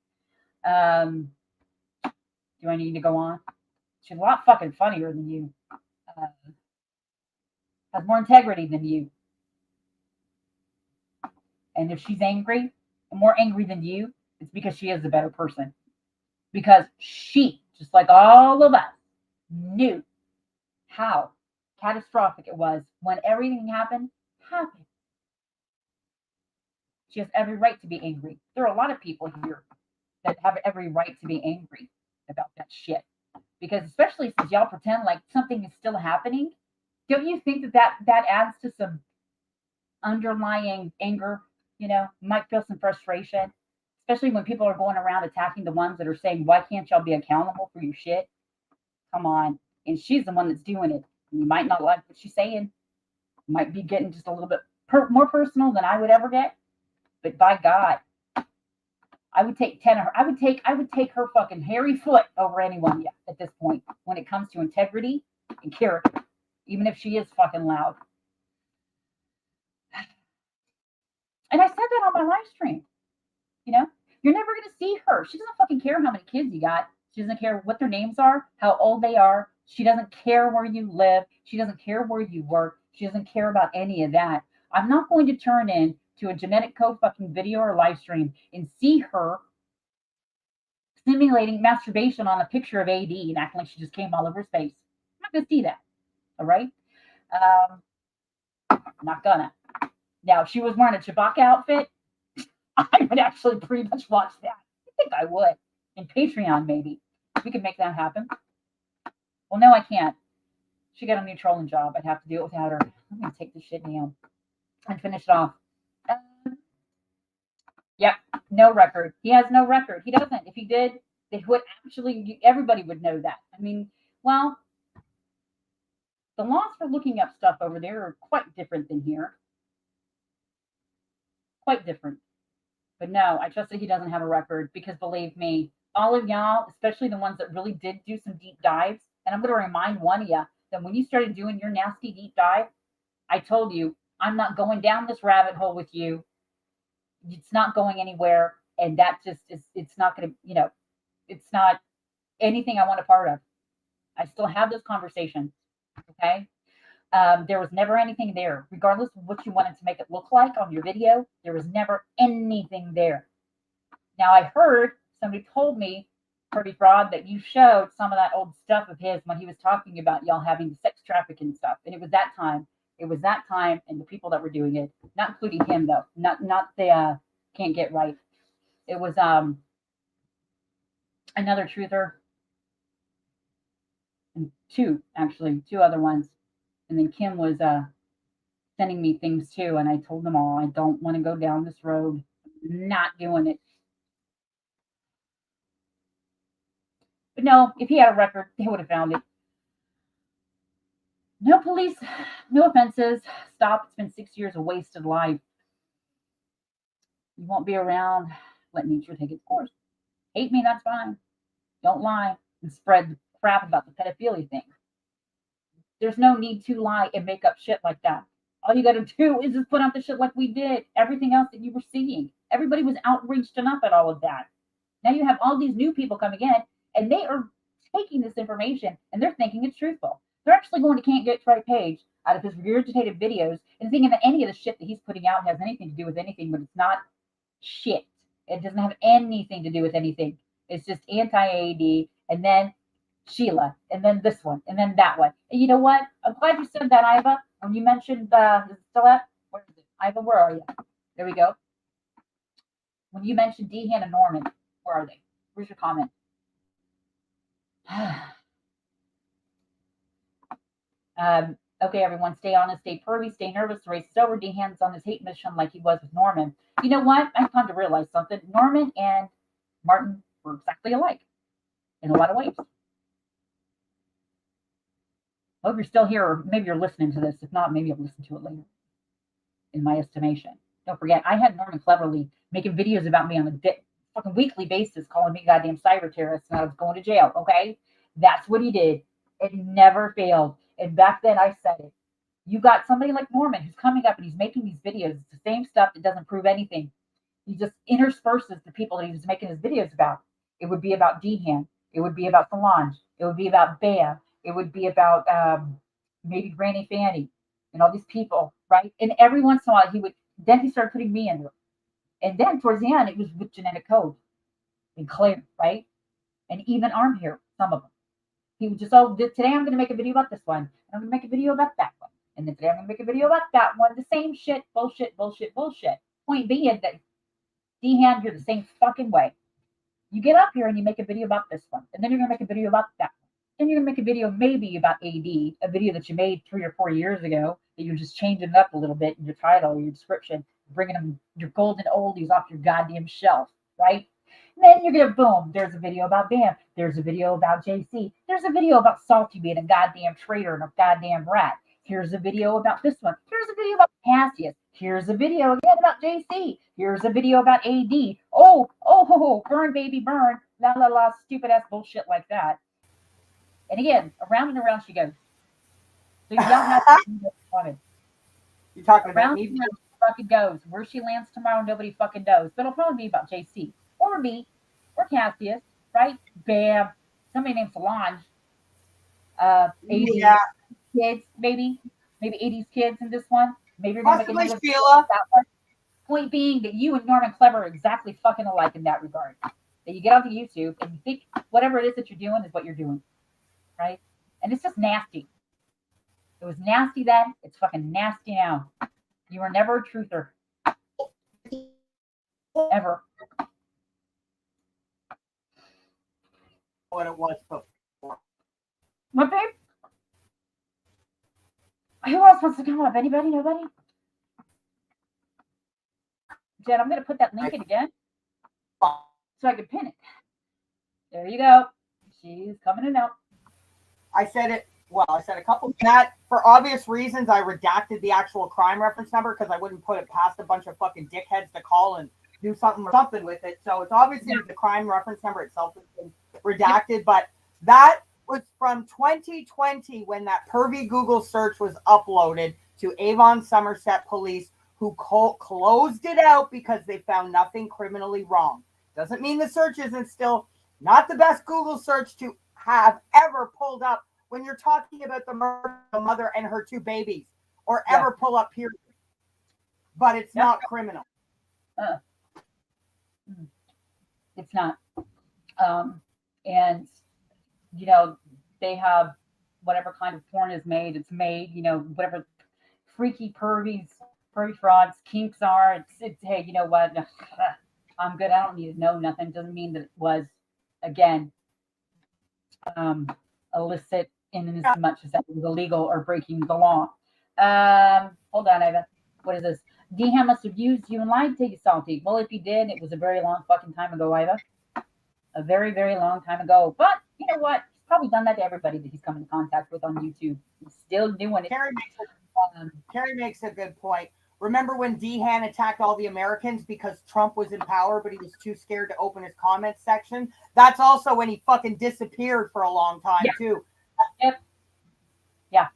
Do I need to go on? She's a lot fucking funnier than you. Has more integrity than you. And if she's angry, more angry than you, it's because she is a better person. Because she, just like all of us, knew how catastrophic it was when everything happened. She has every right to be angry. There are a lot of people here that have every right to be angry about that shit. Because especially since y'all pretend like something is still happening, don't you think that adds to some underlying anger? You know, you might feel some frustration, especially when people are going around attacking the ones that are saying, why can't y'all be accountable for your shit? Come on. And she's the one that's doing it. You might not like what she's saying. Might be getting just a little bit more personal than I would ever get. But by God, I would take 10 of her. I would take her fucking hairy foot over anyone at this point when it comes to integrity and character, even if she is fucking loud. And I said that on my live stream. You know, you're never going to see her. She doesn't fucking care how many kids you got. She doesn't care what their names are, how old they are. She doesn't care where you live. She doesn't care where you work. She doesn't care about any of that. I'm not going to turn in to a genetic code fucking video or live stream and see her simulating masturbation on a picture of AD and acting like she just came all over his face. I'm not going to see that. All right? Not gonna. Now, if she was wearing a Chewbacca outfit, I would actually pretty much watch that. I think I would. In Patreon, maybe. We could make that happen. Well, no, I can't. She got a new trolling job. I'd have to do it without her. I'm going to take this shit down and finish it off. Yep, no record. He has no record. He doesn't. If he did, it would actually, everybody would know that. I mean, well, the laws for looking up stuff over there are quite different than here. Quite different. But no, I trust that he doesn't have a record because believe me, all of y'all, especially the ones that really did do some deep dives, and I'm going to remind one of you that when you started doing your nasty deep dive, I told you, I'm not going down this rabbit hole with you. It's not going anywhere. And that just is, it's not going to, you know, it's not anything I want a part of. I still have those conversations. Okay. There was never anything there, regardless of what you wanted to make it look like on your video. There was never anything there. Now I heard somebody told me, Pretty Fraud, that you showed some of that old stuff of his when he was talking about y'all having the sex trafficking stuff. And it was that time. It was that time and the people that were doing it, not including him though, not the Can't Get Right. It was another truther and two other ones. And then Kim was sending me things too. And I told them all, I don't want to go down this road. Not doing it. But no, if he had a record, they would have found it. No police, no offenses. Stop. It's been 6 years of wasted life. You won't be around. Let nature take its course. Hate me, that's fine. Don't lie and spread the crap about the pedophilia thing. There's no need to lie and make up shit like that. All you got to do is just put out the shit like we did. Everything else that you were seeing. Everybody was outraged enough at all of that. Now you have all these new people coming in, and they are taking this information and they're thinking it's truthful. They're actually going to Can't Get Right page out of his regurgitated videos and thinking that any of the shit that he's putting out has anything to do with anything, but it's not shit. It doesn't have anything to do with anything. It's just anti-AD, and then Sheila, and then this one, and then that one. And you know what? I'm glad you said that, Iva. When you mentioned is it still up? Where is it? Iva, where are you? There we go. When you mentioned Dehan and Norman, where are they? Where's your comment? Okay, everyone, stay honest, stay pervy, stay nervous. The race is over. Dehan's on his hate mission like he was with Norman. You know what? I've come to realize something. Norman and Martin were exactly alike in a lot of ways. I hope you're still here, or maybe you're listening to this. If not, maybe you'll listen to it later, in my estimation. Don't forget, I had Norman Cleverly making videos about me on a fucking weekly basis, calling me goddamn cyber terrorist, and I was going to jail, okay? That's what he did. It never failed. And back then I said it. You got somebody like Norman who's coming up and he's making these videos. It's the same stuff that doesn't prove anything. He just intersperses the people that he was making his videos about. It would be about Dehan. It would be about Solange. It would be about Bam. It would be about maybe Granny Fanny and all these people, right? And every once in a while then he started putting me in there. And then towards the end, it was with Genetic Code and Claire, right? And even Arm here, some of them. He would just, today I'm going to make a video about this one. And I'm going to make a video about that one. And then today I'm going to make a video about that one. The same shit, bullshit, bullshit, bullshit. Point being that Dehan, you're the same fucking way. You get up here and you make a video about this one. And then you're going to make a video about that one. Then you're going to make a video maybe about AD, a video that you made 3 or 4 years ago that you're just changing it up a little bit in your title or your description, bringing them your golden oldies off your goddamn shelf, right? And then you're going to, boom, there's a video about Bam. There's a video about JC. There's a video about Salty being a goddamn traitor and a goddamn rat. Here's a video about this one. Here's a video about Cassius. Here's a video again about JC. Here's a video about AD. Burn, baby, burn. La, la, la, stupid ass bullshit like that. And again, around and around she goes. So you don't have to do what you wanted. You're talking about Around me? and around she fucking goes. Where she lands tomorrow, nobody fucking knows. But it'll probably be about JC. Or me. Or Cassius. Right? Bam. Somebody named Solange. 80s kids, maybe. Maybe 80s kids in this one. Maybe you're going to make another Sheila. that one. Point being that you and Norman Clever are exactly fucking alike in that regard. That you get onto YouTube and you think whatever it is that you're doing is what you're doing. Right? And it's just nasty. It was nasty then. It's fucking nasty now. You were never a truther. Ever. What it was before. What, babe? Who else wants to come up? Anybody? Nobody? Jen, I'm going to put that link in again so I can pin it. There you go. She's coming in now. I said it. Well, I said a couple. That for obvious reasons, I redacted the actual crime reference number because I wouldn't put it past a bunch of fucking dickheads to call and do something with it. So it's obviously the crime reference number itself has been redacted, but that was from 2020 when that pervy Google search was uploaded to Avon Somerset Police, who closed it out because they found nothing criminally wrong. Doesn't mean the search isn't still not the best Google search to have ever pulled up when you're talking about the murder of the mother and her 2 babies, or ever pull up period. But it's not criminal. It's not. And, you know, they have whatever kind of porn is made, it's made, you know, whatever freaky pervy frauds, kinks are. It's hey, you know what? I'm good. I don't need to know nothing. Doesn't mean that it was, again, illicit in as much as that was illegal or breaking the law. Hold on, Iva. What is this? Dehan must have used you and lied to you, Salty. Well, if he did, it was a very long fucking time ago, Iva. a very, very long time ago. But you know what? He's probably done that to everybody that he's come in contact with on YouTube. He's still doing it. Carrie makes a good point. Remember when Dehan attacked all the Americans because Trump was in power, but he was too scared to open his comments section? That's also when he fucking disappeared for a long time, too. Yep. Yeah.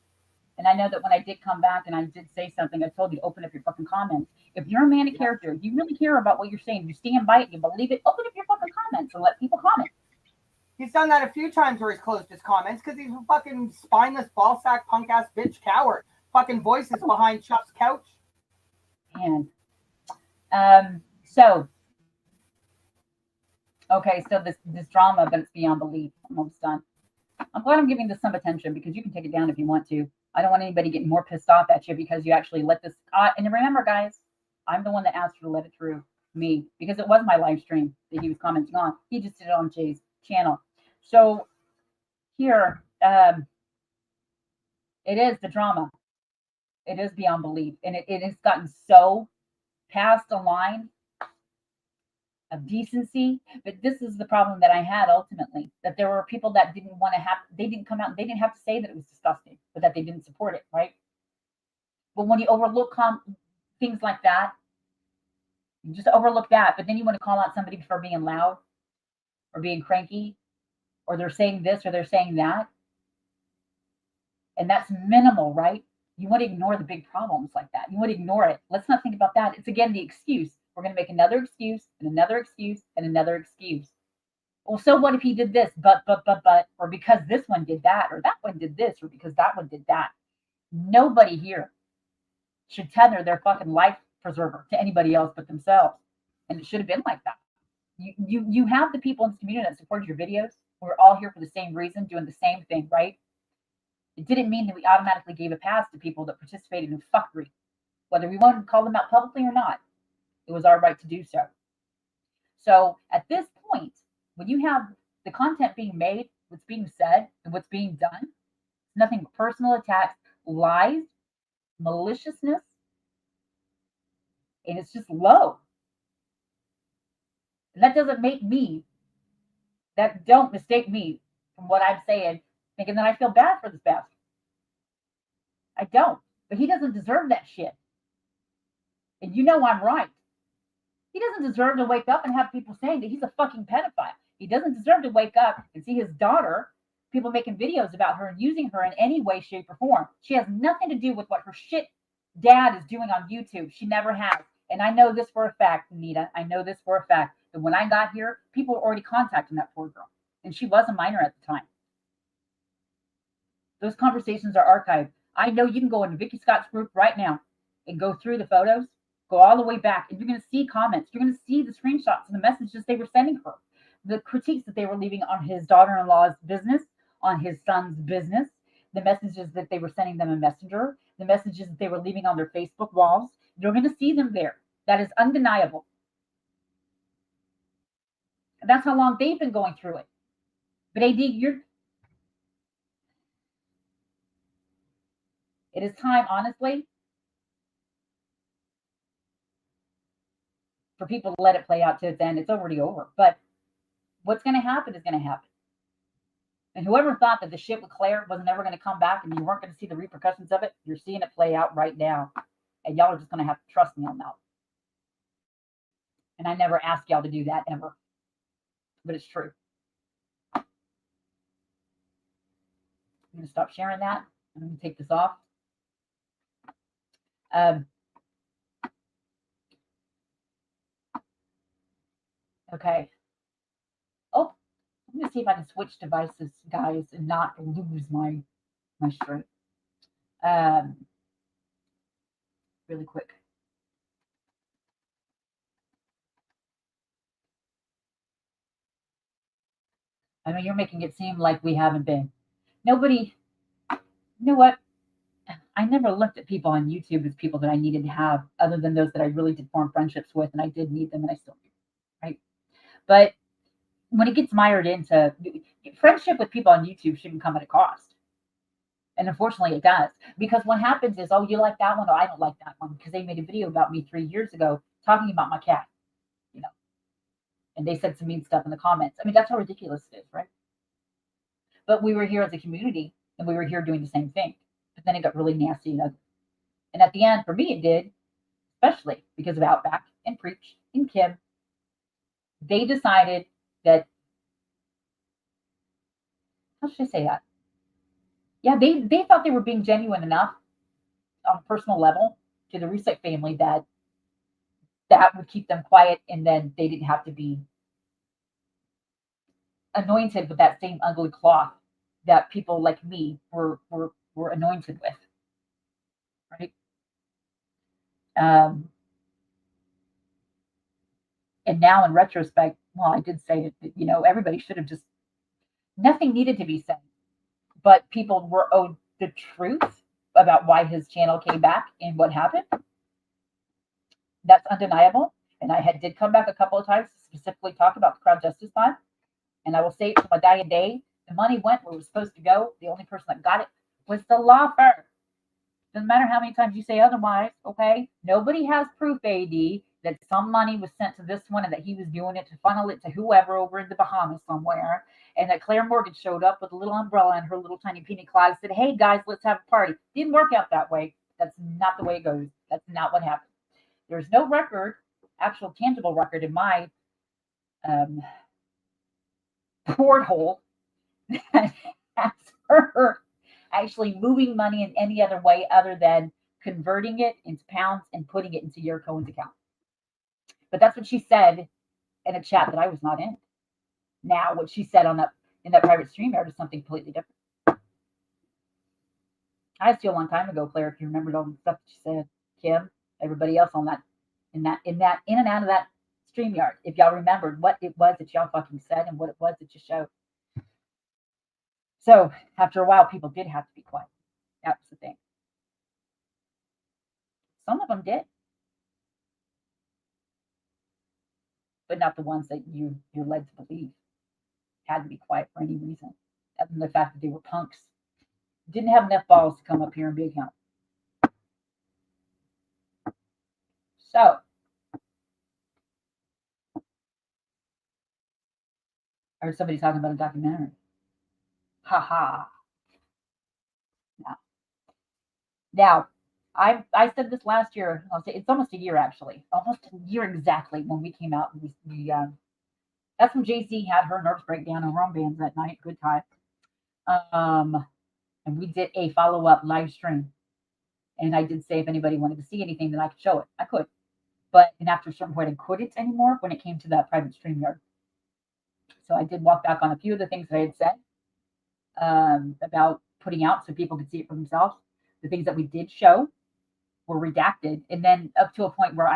And I know that when I did come back and I did say something, I told you, open up your fucking comments. If you're a man of character, you really care about what you're saying, you stand by it, you believe it, open up your fucking comments and let people comment. He's done that a few times where he's closed his comments because he's a fucking spineless, ballsack, punk-ass bitch coward. Fucking voices behind Chuck's couch. And so this drama, but it's beyond belief. I'm almost done. I'm glad I'm giving this some attention because you can take it down if you want to. I don't want anybody getting more pissed off at you because you actually let this. And remember, guys, I'm the one that asked you to let it through me because it was my live stream that he was commenting on. He just did it on Jay's channel. So here, it is the drama. It is beyond belief. And it has gotten so past the line of decency. But this is the problem that I had ultimately, that there were people that didn't want to have, they didn't come out, they didn't have to say that it was disgusting, but that they didn't support it, right? But when you overlook things like that, you just overlook that, but then you want to call out somebody for being loud or being cranky, or they're saying this or they're saying that. And that's minimal, right? You want to ignore the big problems like that. You want to ignore it. Let's not think about that. It's again the excuse. We're going to make another excuse and another excuse and another excuse. Well, so what if he did this, but, or because this one did that, or that one did this, or because that one did that. Nobody here should tether their fucking life preserver to anybody else but themselves. And it should have been like that. You have the people in this community that supported your videos. We're all here for the same reason, doing the same thing, right? It didn't mean that we automatically gave a pass to people that participated in fuckery, whether we wanted to call them out publicly or not. It was our right to do so. So at this point, when you have the content being made, what's being said, and what's being done, nothing but personal attacks, lies, maliciousness, and it's just low. And that doesn't make me, don't mistake me from what I'm saying, thinking that I feel bad for this bastard. I don't. But he doesn't deserve that shit. And you know I'm right. He doesn't deserve to wake up and have people saying that he's a fucking pedophile. He doesn't deserve to wake up and see his daughter, people making videos about her and using her in any way, shape, or form. She has nothing to do with what her shit dad is doing on YouTube. She never has. And I know this for a fact, Anita. I know this for a fact. That when I got here, people were already contacting that poor girl. And she was a minor at the time. Those conversations are archived. I know you can go into Vicky Scott's group right now and go through the photos, go all the way back, and you're going to see comments. You're going to see the screenshots and the messages they were sending her, the critiques that they were leaving on his daughter-in-law's business, on his son's business, the messages that they were sending them in Messenger, the messages that they were leaving on their Facebook walls. You're going to see them there. That is undeniable. And that's how long they've been going through it. But AD, it is time, honestly, for people to let it play out to its end. It's already over. But what's going to happen is going to happen. And whoever thought that the shit with Claire was never going to come back and you weren't going to see the repercussions of it, you're seeing it play out right now. And y'all are just going to have to trust me on that. And I never asked y'all to do that ever. But it's true. I'm going to stop sharing that. I'm going to take this off. Okay. Oh, I'm going to see if I can switch devices, guys, and not lose my stream. Really quick. I mean, you're making it seem like we haven't been. Nobody, you know what? I never looked at people on YouTube as people that I needed to have, other than those that I really did form friendships with, and I did need them, and I still do, right? But when it gets mired into friendship with people on YouTube, shouldn't come at a cost. And unfortunately, it does. Because what happens is, oh, you like that one? Oh, I don't like that one because they made a video about me 3 years ago talking about my cat, you know. and they said some mean stuff in the comments. I mean, that's how ridiculous it is, right? But we were here as a community, and we were here doing the same thing. But then it got really nasty and ugly. And at the end, for me, it did, especially because of Outback and Preach and Kim. They decided that, how should I say that? Yeah, they thought they were being genuine enough on a personal level to the Reset family that would keep them quiet, and then they didn't have to be anointed with that same ugly cloth that people like me were anointed with, right? And now in retrospect, well, I did say that, everybody should have just, nothing needed to be said, but people were owed the truth about why his channel came back and what happened. That's undeniable. And I did come back a couple of times to specifically talk about the Crowd Justice Fund. And I will say it to my dying day, the money went where it was supposed to go. The only person that got it was the law firm. Doesn't matter how many times you say otherwise, okay? Nobody has proof, AD, that some money was sent to this one and that he was doing it to funnel it to whoever over in the Bahamas somewhere. And that Claire Morgan showed up with a little umbrella and her little tiny pina colada and said, hey, guys, let's have a party. Didn't work out that way. That's not the way it goes. That's not what happened. There's no record, actual tangible record in my porthole that has her actually moving money in any other way other than converting it into pounds and putting it into your Cohen's account. But that's what she said in a chat that I was not in. Now, what she said in that private StreamYard is something completely different. I asked you a long time ago, Claire, if you remembered all the stuff that she said, Kim, everybody else on that, in and out of that StreamYard, if y'all remembered what it was that y'all fucking said and what it was that you showed. So after a while, people did have to be quiet. That was the thing. Some of them did, but not the ones that you're led to believe had to be quiet for any reason, other than the fact that they were punks. Didn't have enough balls to come up here and be accountable. So, I heard somebody talking about a documentary. Ha ha. Now, I said this last year. I'll say it's almost a year, actually. Almost a year exactly when we came out. That's when Jay-Z had her nervous breakdown in Rum Bands that night. Good time. And we did a follow-up live stream. And I did say if anybody wanted to see anything, then I could show it. I could. But after a certain point, I couldn't anymore when it came to that private StreamYard. So I did walk back on a few of the things that I had said about putting out so people could see it for themselves. The things that we did show were redacted, and then up to a point where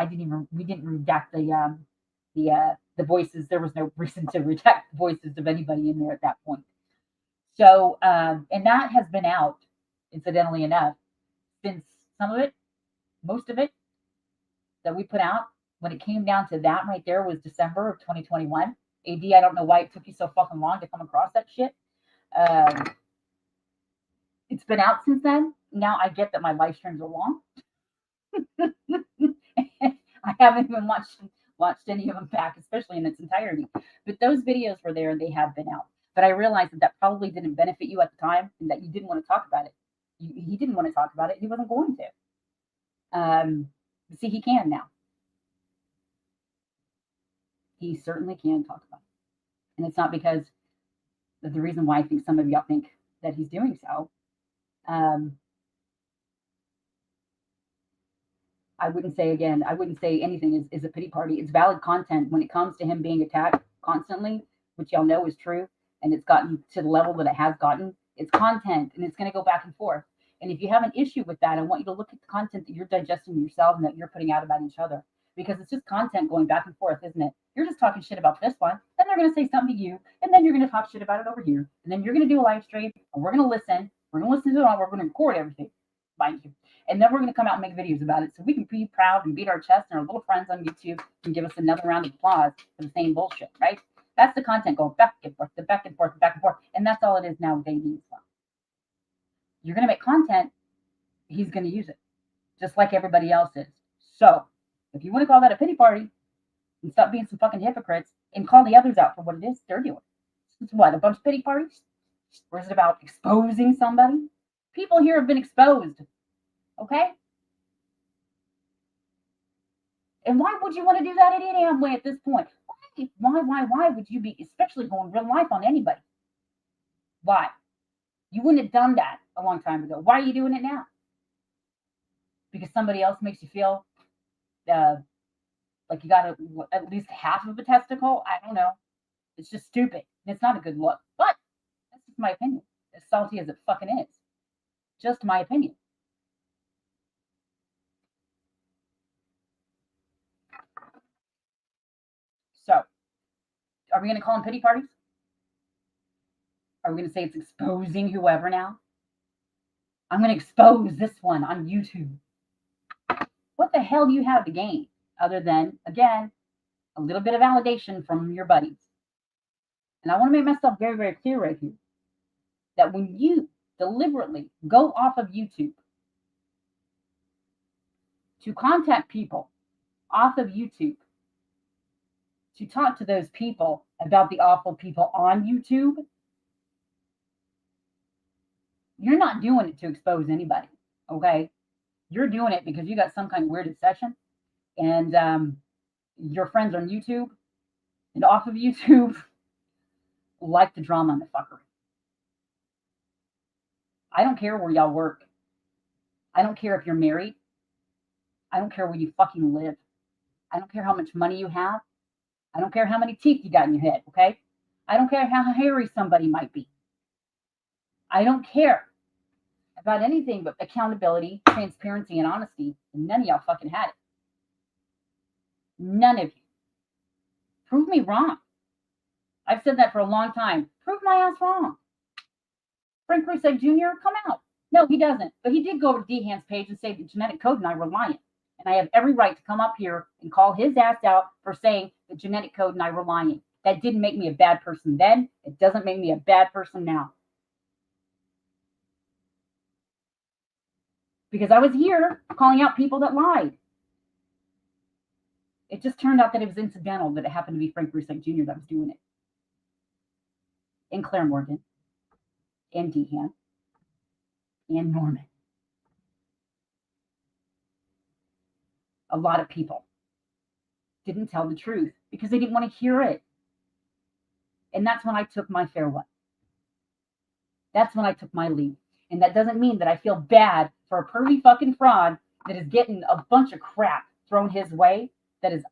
we didn't redact the voices. There was no reason to redact the voices of anybody in there at that point. So, and that has been out, incidentally enough, since most of it that we put out, when it came down to that right there, was December of 2021. AD, I don't know why it took you so fucking long to come across that shit. It's been out since then. Now I get that my live streams are long. I haven't even watched any of them back, especially in its entirety. But those videos were there and they have been out. But I realized that probably didn't benefit you at the time and that you didn't want to talk about it. He didn't want to talk about it. He wasn't going to. See, he can now. He certainly can talk about it. And it's not because of the reason why I think some of y'all think that he's doing so. I wouldn't say anything is a pity party. It's valid content when it comes to him being attacked constantly, which y'all know is true. And it's gotten to the level that it has gotten. It's content and it's going to go back and forth. And if you have an issue with that, I want you to look at the content that you're digesting yourself and that you're putting out about each other. Because it's just content going back and forth, isn't it? You're just talking shit about this one. Then they're going to say something to you. And then you're going to talk shit about it over here. And then you're going to do a live stream. And we're going to listen. We're going to listen to it all. We're going to record everything. Mind you. And then we're going to come out and make videos about it so we can be proud and beat our chest and our little friends on YouTube and give us another round of applause for the same bullshit, right? That's the content going back and forth, back and forth, back and forth. And that's all it is now with AD as well. You're going to make content, he's going to use it, just like everybody else is. So if you want to call that a pity party and stop being some fucking hypocrites, and call the others out for what it is they're doing. It's what, a bunch of pity parties? Or is it about exposing somebody? People here have been exposed. Okay? And why would you want to do that in any way at this point? Why would you be, especially going real life on anybody? Why? You wouldn't have done that a long time ago. Why are you doing it now? Because somebody else makes you feel like you got at least half of a testicle? I don't know. It's just stupid. It's not a good look. But that's just my opinion. As salty as it fucking is. Just my opinion. So, are we going to call them pity parties? Are we going to say it's exposing whoever now? I'm going to expose this one on YouTube. What the hell do you have to gain other than, again, a little bit of validation from your buddies? And I want to make myself very, very clear right here that when you deliberately go off of YouTube to contact people off of YouTube, to talk to those people about the awful people on YouTube, you're not doing it to expose anybody, okay? You're doing it because you got some kind of weird obsession and your friends on YouTube and off of YouTube like the drama and the fuckery. I don't care where y'all work. I don't care if you're married. I don't care where you fucking live. I don't care how much money you have. I don't care how many teeth you got in your head, okay? I don't care how hairy somebody might be. I don't care about anything but accountability, transparency, and honesty. And none of y'all fucking had it. None of you. Prove me wrong. I've said that for a long time. Prove my ass wrong. Frank Russo Jr., come out. No, he doesn't. But he did go over to Dehan's page and say the genetic code and I were lying. And I have every right to come up here and call his ass out for saying the genetic code and I were lying. That didn't make me a bad person then. It doesn't make me a bad person now. Because I was here calling out people that lied. It just turned out that it was incidental that it happened to be Frank Russo Jr. that was doing it. And Claire Morgan. And Dehan. And Norman. A lot of people didn't tell the truth because they didn't want to hear it. And that's when I took my farewell. That's when I took my leave. And that doesn't mean that I feel bad for a pervy fucking fraud that is getting a bunch of crap thrown his way that is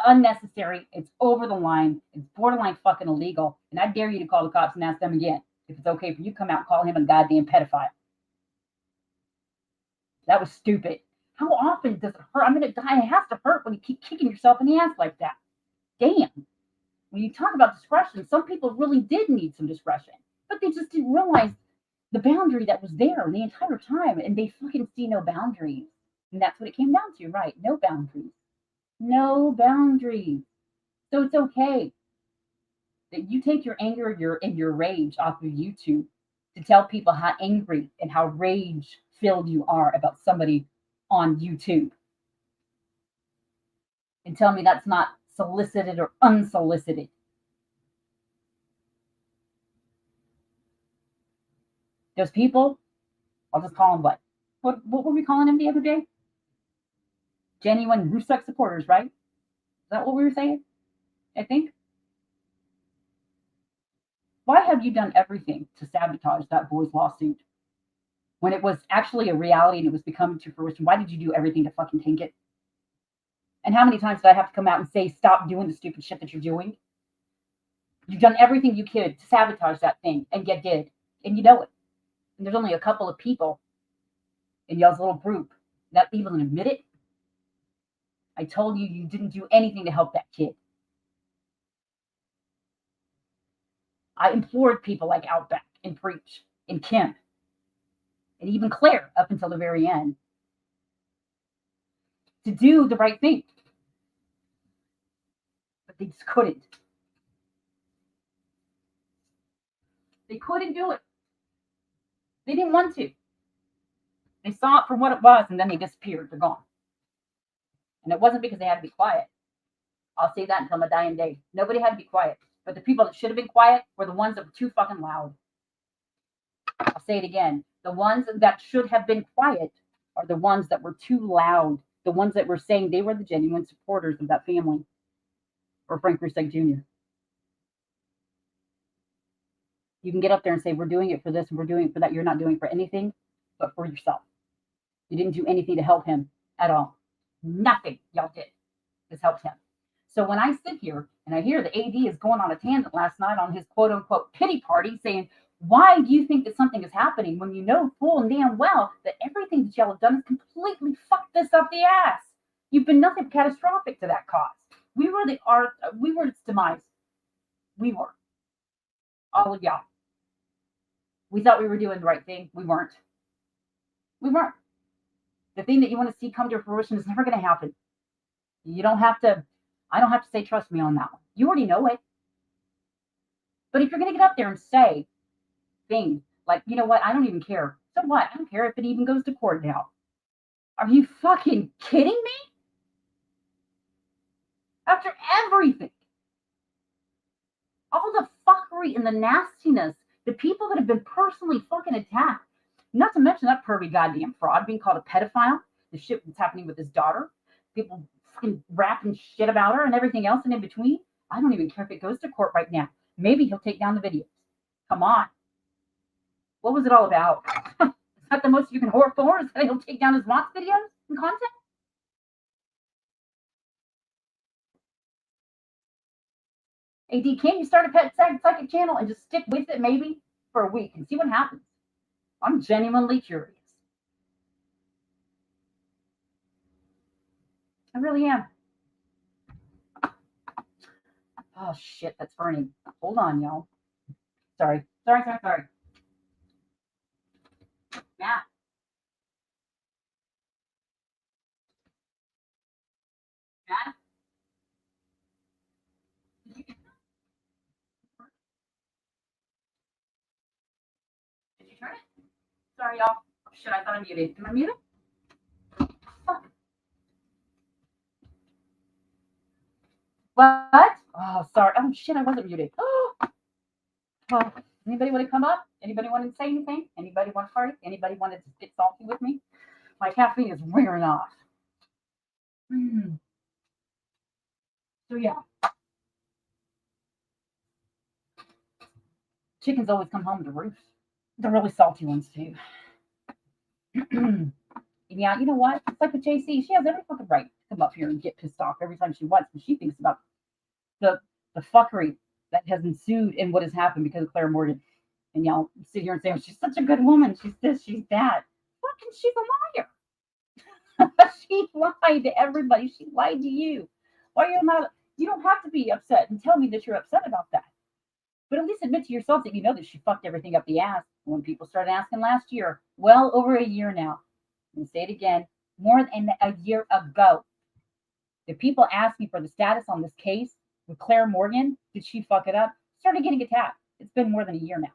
unnecessary. It's over the line. It's borderline fucking illegal. And I dare you to call the cops and ask them again if it's okay for you to come out and call him a goddamn pedophile. That was stupid. How often does it hurt? I'm going to die. It has to hurt when you keep kicking yourself in the ass like that. Damn. When you talk about discretion, some people really did need some discretion, but they just didn't realize the boundary that was there the entire time, and they fucking see no boundaries. And that's what it came down to, right? No boundaries. No boundaries. So it's okay that you take your anger and your rage off of YouTube to tell people how angry and how rage-filled you are about somebody on YouTube. And tell me that's not solicited or unsolicited. Those people, I'll just call them what were we calling them the other day? Genuine Russo supporters, right? Is that what we were saying? I think. Why have you done everything to sabotage that boy's lawsuit? When it was actually a reality and it was becoming to fruition, why did you do everything to fucking tank it? And how many times did I have to come out and say, stop doing the stupid shit that you're doing? You've done everything you could to sabotage that thing, and you did. And you know it. And there's only a couple of people in y'all's little group that even admit it. I told you you didn't do anything to help that kid. I implored people like Outback and Preach and Kim and even Claire up until the very end to do the right thing. But they just couldn't. They couldn't do it. They didn't want to. They saw it for what it was and then they disappeared. They're gone. And it wasn't because they had to be quiet. I'll say that until my dying day. Nobody had to be quiet. But the people that should have been quiet were the ones that were too fucking loud. I'll say it again. The ones that should have been quiet are the ones that were too loud. The ones that were saying they were the genuine supporters of that family. Or Frank Rusek Jr. You can get up there and say, we're doing it for this and we're doing it for that. You're not doing it for anything but for yourself. You didn't do anything to help him at all. Nothing y'all did has helped him. So when I sit here and I hear the AD is going on a tangent last night on his quote unquote pity party saying, why do you think that something is happening when you know full and damn well that everything that y'all have done has completely fucked this up the ass? You've been nothing catastrophic to that cause. We were its demise. We were. All of y'all. We thought we were doing the right thing. We weren't. We weren't. The thing that you want to see come to fruition is never going to happen. You don't have to, I don't have to say, trust me on that one. You already know it. But if you're going to get up there and say things like, you know what, I don't even care. So what? I don't care if it even goes to court now. Are you fucking kidding me? After everything. All the fuckery and the nastiness, the people that have been personally fucking attacked. Not to mention that pervy goddamn fraud being called a pedophile. The shit that's happening with his daughter. People fucking rapping shit about her and everything else and in between. I don't even care if it goes to court right now. Maybe he'll take down the videos. Come on. What was it all about? Is that the most you can hope for? Is that he'll take down his Mott's videos and content? AD, can't you start a pet psychic channel and just stick with it maybe for a week and see what happens? I'm genuinely curious. I really am. Oh, shit, that's burning. Hold on, y'all. Sorry. Matt. Matt? Did you turn it? Sorry, y'all. Shit, I thought I muted. Am I muted? Fuck. What? Oh, sorry. Oh, shit, I wasn't muted. Oh. Anybody want to come up? Anybody want to say anything? Anybody want to party? Anybody want to get salty with me? My caffeine is wearing off. So, yeah. Chickens always come home to roost. The really salty ones, too. Yeah, you know what? It's like with JC. She has every fucking right to come up here and get pissed off every time she wants, but she thinks about the fuckery that has ensued in what has happened because of Claire Morgan. And y'all sit here and say, oh, she's such a good woman. She's this, she's that. Fucking, she's a liar. She lied to everybody. She lied to you. Why are you not? You don't have to be upset and tell me that you're upset about that. But at least admit to yourself that you know that she fucked everything up the ass. When people started asking last year, well over a year now, and say it again, more than a year ago, the people asked me for the status on this case with Claire Morgan. Did she fuck it up? Started getting attacked. It's been more than a year now.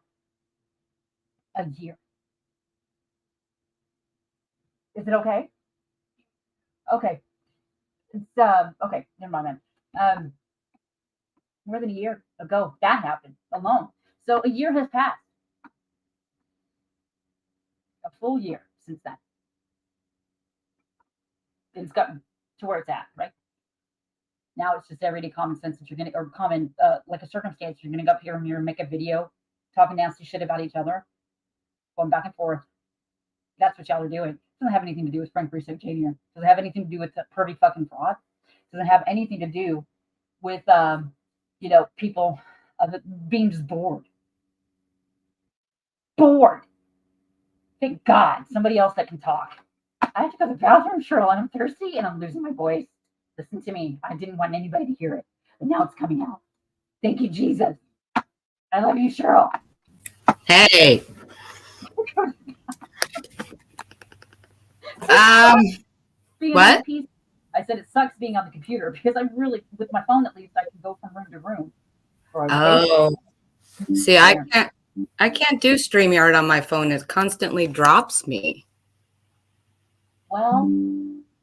A year. Is it okay? Okay. It's okay. Never mind then. More than a year ago, that happened alone. So a year has passed. A full year since then. It's gotten to where it's at, right? Now it's just everyday common sense that you're going to, or common, like a circumstance, you're going to go up here and make a video talking nasty shit about each other, going back and forth. That's what y'all are doing. It doesn't have anything to do with Frank Rusek Jr. It doesn't have anything to do with the pervy fucking fraud. It doesn't have anything to do with, people being just bored. Bored. Thank God, somebody else that can talk. I have to go to the bathroom, Cheryl, and I'm thirsty and I'm losing my voice. Listen to me. I didn't want anybody to hear it, but now it's coming out. Thank you, Jesus. I love you, Cheryl. Hey. What? I said it sucks being on the computer because I really, with my phone at least, I can go from room to room. See, I can't do StreamYard on my phone. It constantly drops me. Well,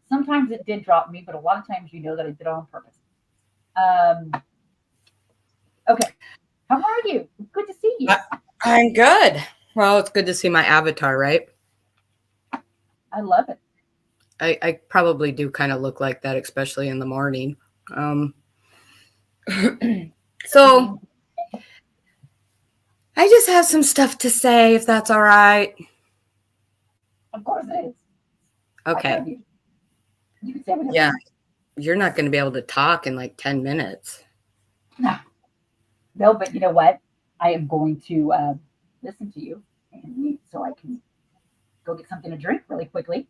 sometimes it did drop me, but a lot of times you know that I did it on purpose. Okay. How are you? Good to see you. I'm good. Well, it's good to see my avatar, right? I love it. I probably do kind of look like that, especially in the morning. So I just have some stuff to say, if that's all right. Of course it is. Okay. You can say whatever. Yeah. You're not going to be able to talk in like 10 minutes. No, but you know what? I am going to listen to you, and so I can go get something to drink really quickly.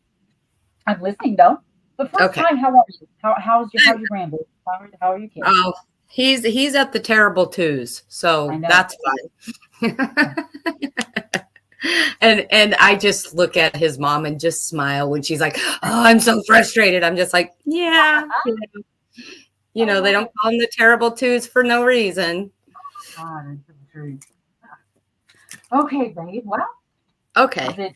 I'm listening though. But first Okay. time, how are you? How's your grandbaby? How are your kids? Oh, he's at the terrible twos, so I know. that's fine. And I just look at his mom and just smile when she's like, "Oh, I'm so frustrated." I'm just like, "Yeah." You know, they don't call them the terrible twos for no reason. Okay, babe. Well, Okay.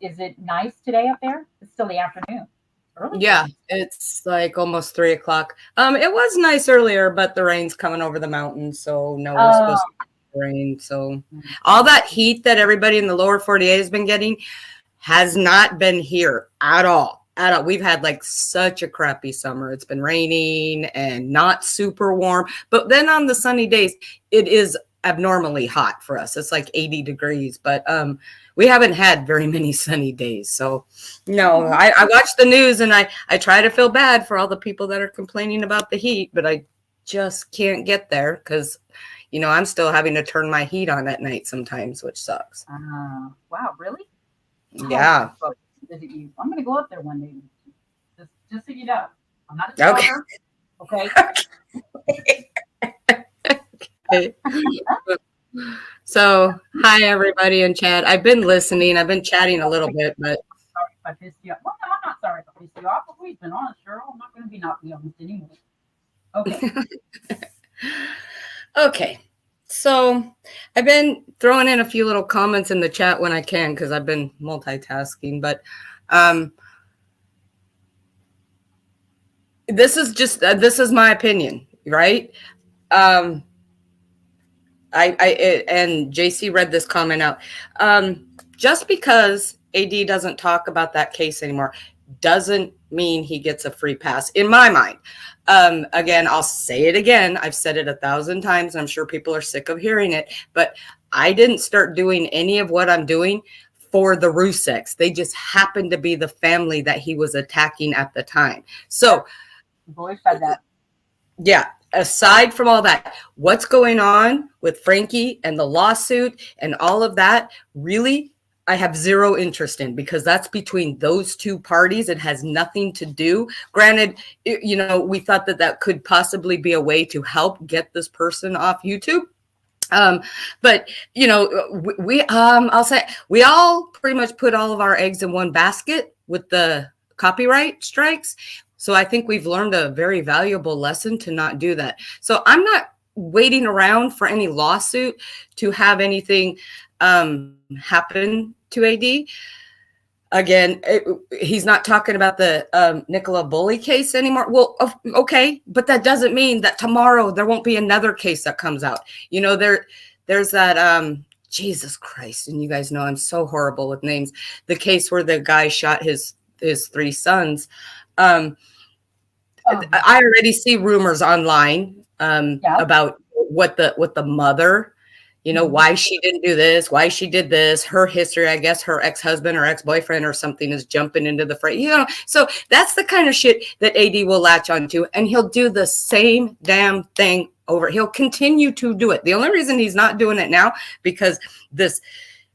is it nice today up there? It's still the afternoon. Early. Yeah, it's like almost 3:00. It was nice earlier, but the rain's coming over the mountains, so no, we're supposed to get rain. So all that heat that everybody in the lower 48 has been getting has not been here at all. At all. We've had like such a crappy summer. It's been raining and not super warm, but then on the sunny days, it is abnormally hot for us. It's like 80 degrees, but we haven't had very many sunny days. So no, I watch the news and I try to feel bad for all the people that are complaining about the heat, but I just can't get there because, you know, I'm still having to turn my heat on at night sometimes, which sucks. Wow, really? Yeah. Visit you. I'm going to go up there one day. Just so you know, I'm not a stalker. Okay. Okay. So, hi everybody in chat. I've been listening. I've been chatting a little bit, but sorry if I pissed you off. Well, no, I'm not sorry if I pissed you off. But we've been honest, Cheryl. I'm not going to be not be honest anymore. Okay. Okay. So I've been throwing in a few little comments in the chat when I can because I've been multitasking, but this is just this is my opinion, right? And JC read this comment out. Just because AD doesn't talk about that case anymore doesn't mean he gets a free pass in my mind. Again, I'll say it again. I've said it 1,000 times. I'm sure people are sick of hearing it, but I didn't start doing any of what I'm doing for the Ruseks. They just happened to be the family that he was attacking at the time. So, boy said that. Yeah. Aside from all that, what's going on with Frankie and the lawsuit and all of that, really, I have zero interest in because that's between those two parties. It has nothing to do. Granted, you know, we thought that that could possibly be a way to help get this person off YouTube. But you know, I'll say we all pretty much put all of our eggs in one basket with the copyright strikes. So I think we've learned a very valuable lesson to not do that. So I'm not waiting around for any lawsuit to have anything happen to AD. Again, he's not talking about the Nicola Bully case anymore. Well, okay, but that doesn't mean that tomorrow there won't be another case that comes out. You know, there's that Jesus Christ, and you guys know I'm so horrible with names. The case where the guy shot his 3 sons. I already see rumors online about what the mother, you know, why she didn't do this, why she did this, her history. I guess her ex-husband or ex-boyfriend or something is jumping into the fray. You know, so that's the kind of shit that AD will latch onto, and he'll do the same damn thing over. He'll continue to do it. The only reason he's not doing it now because this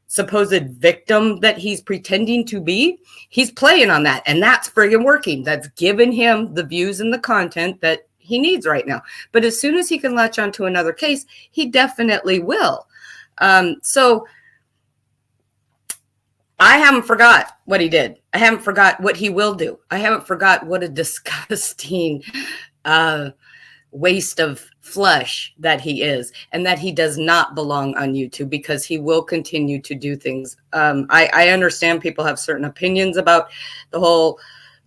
supposed victim that he's pretending to be, he's playing on that, and that's friggin' working. That's giving him the views and the content that he needs right now. But as soon as he can latch onto another case, he definitely will. So I haven't forgot what he did. I haven't forgot what he will do. I haven't forgot what a disgusting waste of flesh that he is, and that he does not belong on YouTube because he will continue to do things. I understand people have certain opinions about the whole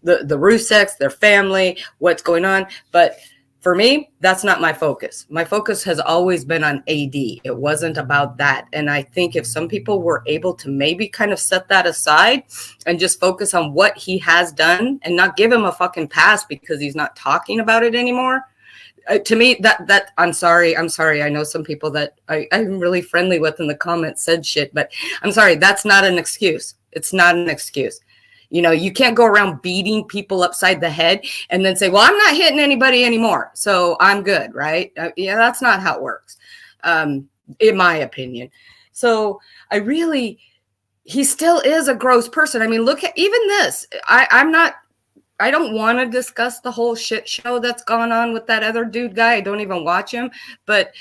the Ruseks, their family, what's going on, but For me, that's not my focus. My focus has always been on AD. It wasn't about that. And I think if some people were able to maybe kind of set that aside and just focus on what he has done and not give him a fucking pass because he's not talking about it anymore. To me, that I'm sorry. I know some people that I'm really friendly with in the comments said shit, but I'm sorry. That's not an excuse. It's not an excuse. You know, you can't go around beating people upside the head and then say, well, I'm not hitting anybody anymore, so I'm good, right? Yeah, that's not how it works, in my opinion. So he still is a gross person. I mean, look at even this. I don't want to discuss the whole shit show that's gone on with that other dude guy. I don't even watch him, but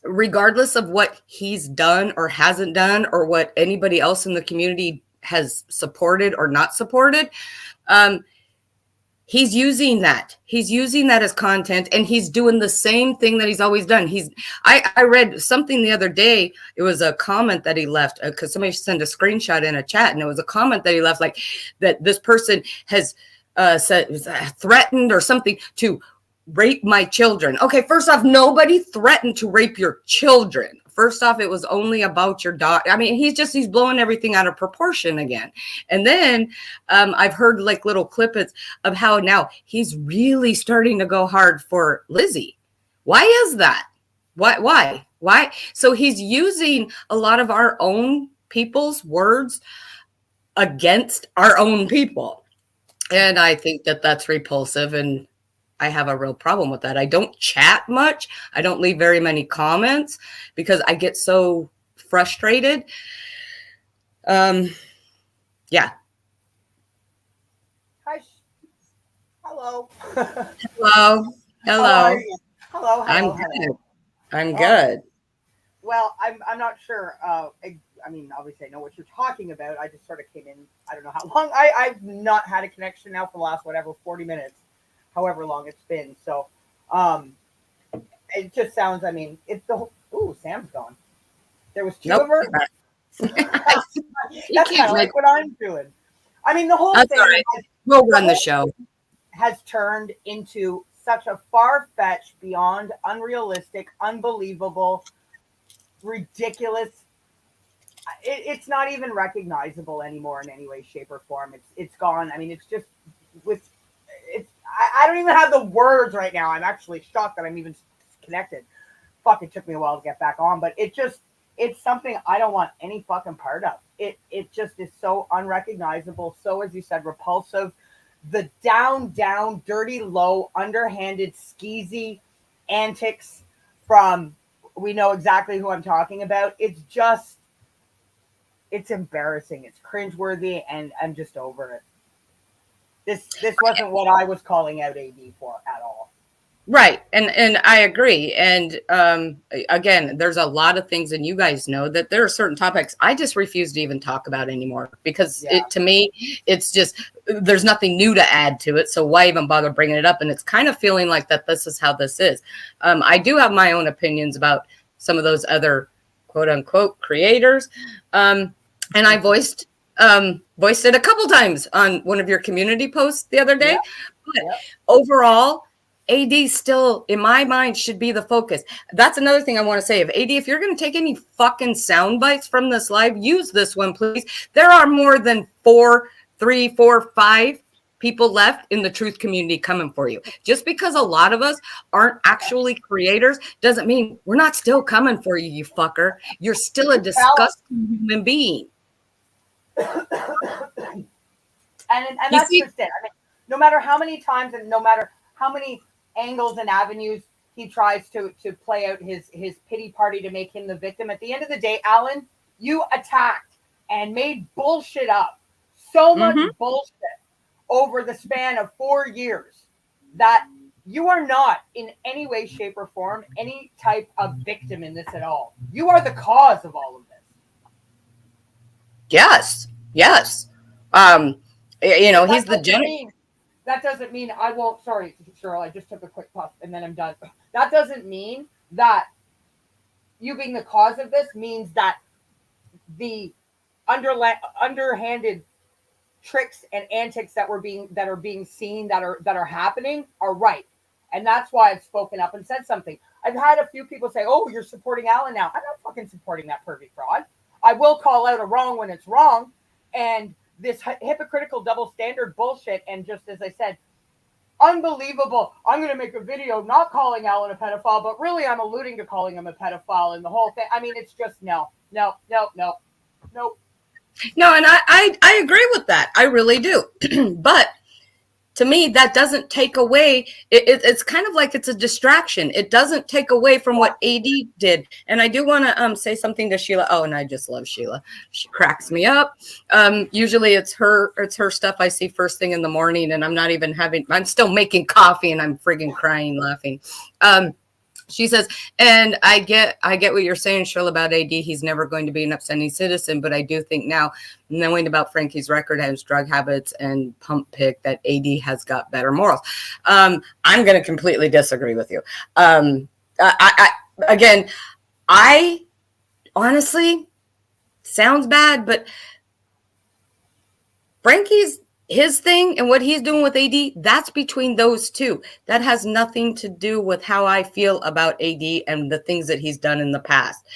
regardless of what he's done or hasn't done or what anybody else in the community has supported or not supported, he's using that as content, and he's doing the same thing that he's always done. I read something the other day. It was a comment that he left because somebody sent a screenshot in a chat, and it was a comment that he left, like that this person has threatened or something to rape my children. Okay, first off, nobody threatened to rape your children. First off, it was only about your daughter. I mean, he's blowing everything out of proportion again. And then I've heard like little clippets of how now he's really starting to go hard for Lizzie. Why is that? Why? So he's using a lot of our own people's words against our own people. And I think that that's repulsive, and I have a real problem with that. I don't chat much. I don't leave very many comments because I get so frustrated. Yeah. Hi. Hello. Hello. How are you? Hello. I'm good. I'm good. Well, I'm not sure. I mean, obviously, I know what you're talking about. I just sort of came in. I don't know how long. I've not had a connection now for the last 40 minutes. However long it's been. So it just sounds, I mean, it's the whole, ooh, Sam's gone. There was two of her. That's kind of like what I'm doing. I mean, the whole thing we'll run the show. Has turned into such a far-fetched, beyond unrealistic, unbelievable, ridiculous. It's not even recognizable anymore in any way, shape, or form. It's gone. I mean, it's just I don't even have the words right now. I'm actually shocked that I'm even connected. Fuck, it took me a while to get back on, but it's something I don't want any fucking part of. It just is so unrecognizable, so, as you said, repulsive. The down, dirty, low, underhanded, skeezy antics from, we know exactly who I'm talking about. It's embarrassing. It's cringeworthy, and I'm just over it. This wasn't what I was calling out AD for at all. Right. And I agree. And again, there's a lot of things, and you guys know that there are certain topics I just refuse to even talk about anymore because to me, it's just, there's nothing new to add to it. So why even bother bringing it up? And it's kind of feeling like that this is how this is. I do have my own opinions about some of those other quote unquote creators. And I voiced it a couple times on one of your community posts the other day. But overall, AD still, in my mind, should be the focus. That's another thing I want to say. If you're going to take any fucking sound bites from this live, use this one, please. There are more than 3, 4, 5 people left in the truth community coming for you. Just because a lot of us aren't actually creators doesn't mean we're not still coming for you, you fucker. You're still a disgusting human being. And that's just it. I mean, no matter how many times and no matter how many angles and avenues he tries to play out his pity party to make him the victim, at the end of the day, Alan, you attacked and made bullshit up. So much bullshit over the span of 4 years that you are not in any way, shape, or form any type of victim in this at all. You are the cause of all of this. Yes. He's the general. That doesn't mean I won't. Sorry, Cheryl. I just took a quick puff and then I'm done. That doesn't mean that you being the cause of this means that the underhanded tricks and antics that are being seen that are happening are right. And that's why I've spoken up and said something. I've had a few people say, oh, you're supporting Alan now. I'm not fucking supporting that pervy fraud. I will call out a wrong when it's wrong. And this hypocritical double standard bullshit. And just as I said, unbelievable. I'm going to make a video not calling Alan a pedophile, but really I'm alluding to calling him a pedophile and the whole thing. I mean, it's just no. No, and I agree with that. I really do. But to me, that doesn't take away. It's kind of like it's a distraction. It doesn't take away from what AD did. And I do want to say something to Sheila. Oh, and I just love Sheila. She cracks me up. Usually it's her stuff I see first thing in the morning, and I'm still making coffee, and I'm friggin' crying laughing. She says, and I get what you're saying, Cheryl, about AD. He's never going to be an upstanding citizen, but I do think now, knowing about Frankie's record and his drug habits and pump pick, that AD has got better morals. I'm going to completely disagree with you. I honestly, sounds bad, but Frankie's his thing and what he's doing with AD, that's between those two. That has nothing to do with how I feel about AD and the things that he's done in the past.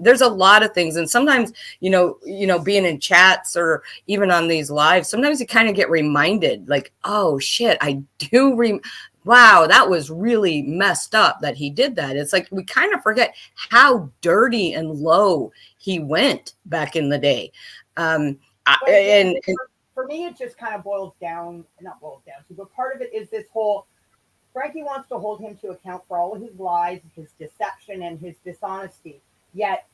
There's a lot of things. And sometimes, being in chats or even on these lives, sometimes you kind of get reminded like, oh shit, I do wow, that was really messed up that he did that. It's like we kind of forget how dirty and low he went back in the day. For me, it just kind of not boils down to, but part of it is this whole, Frankie wants to hold him to account for all of his lies, his deception, and his dishonesty. Yet,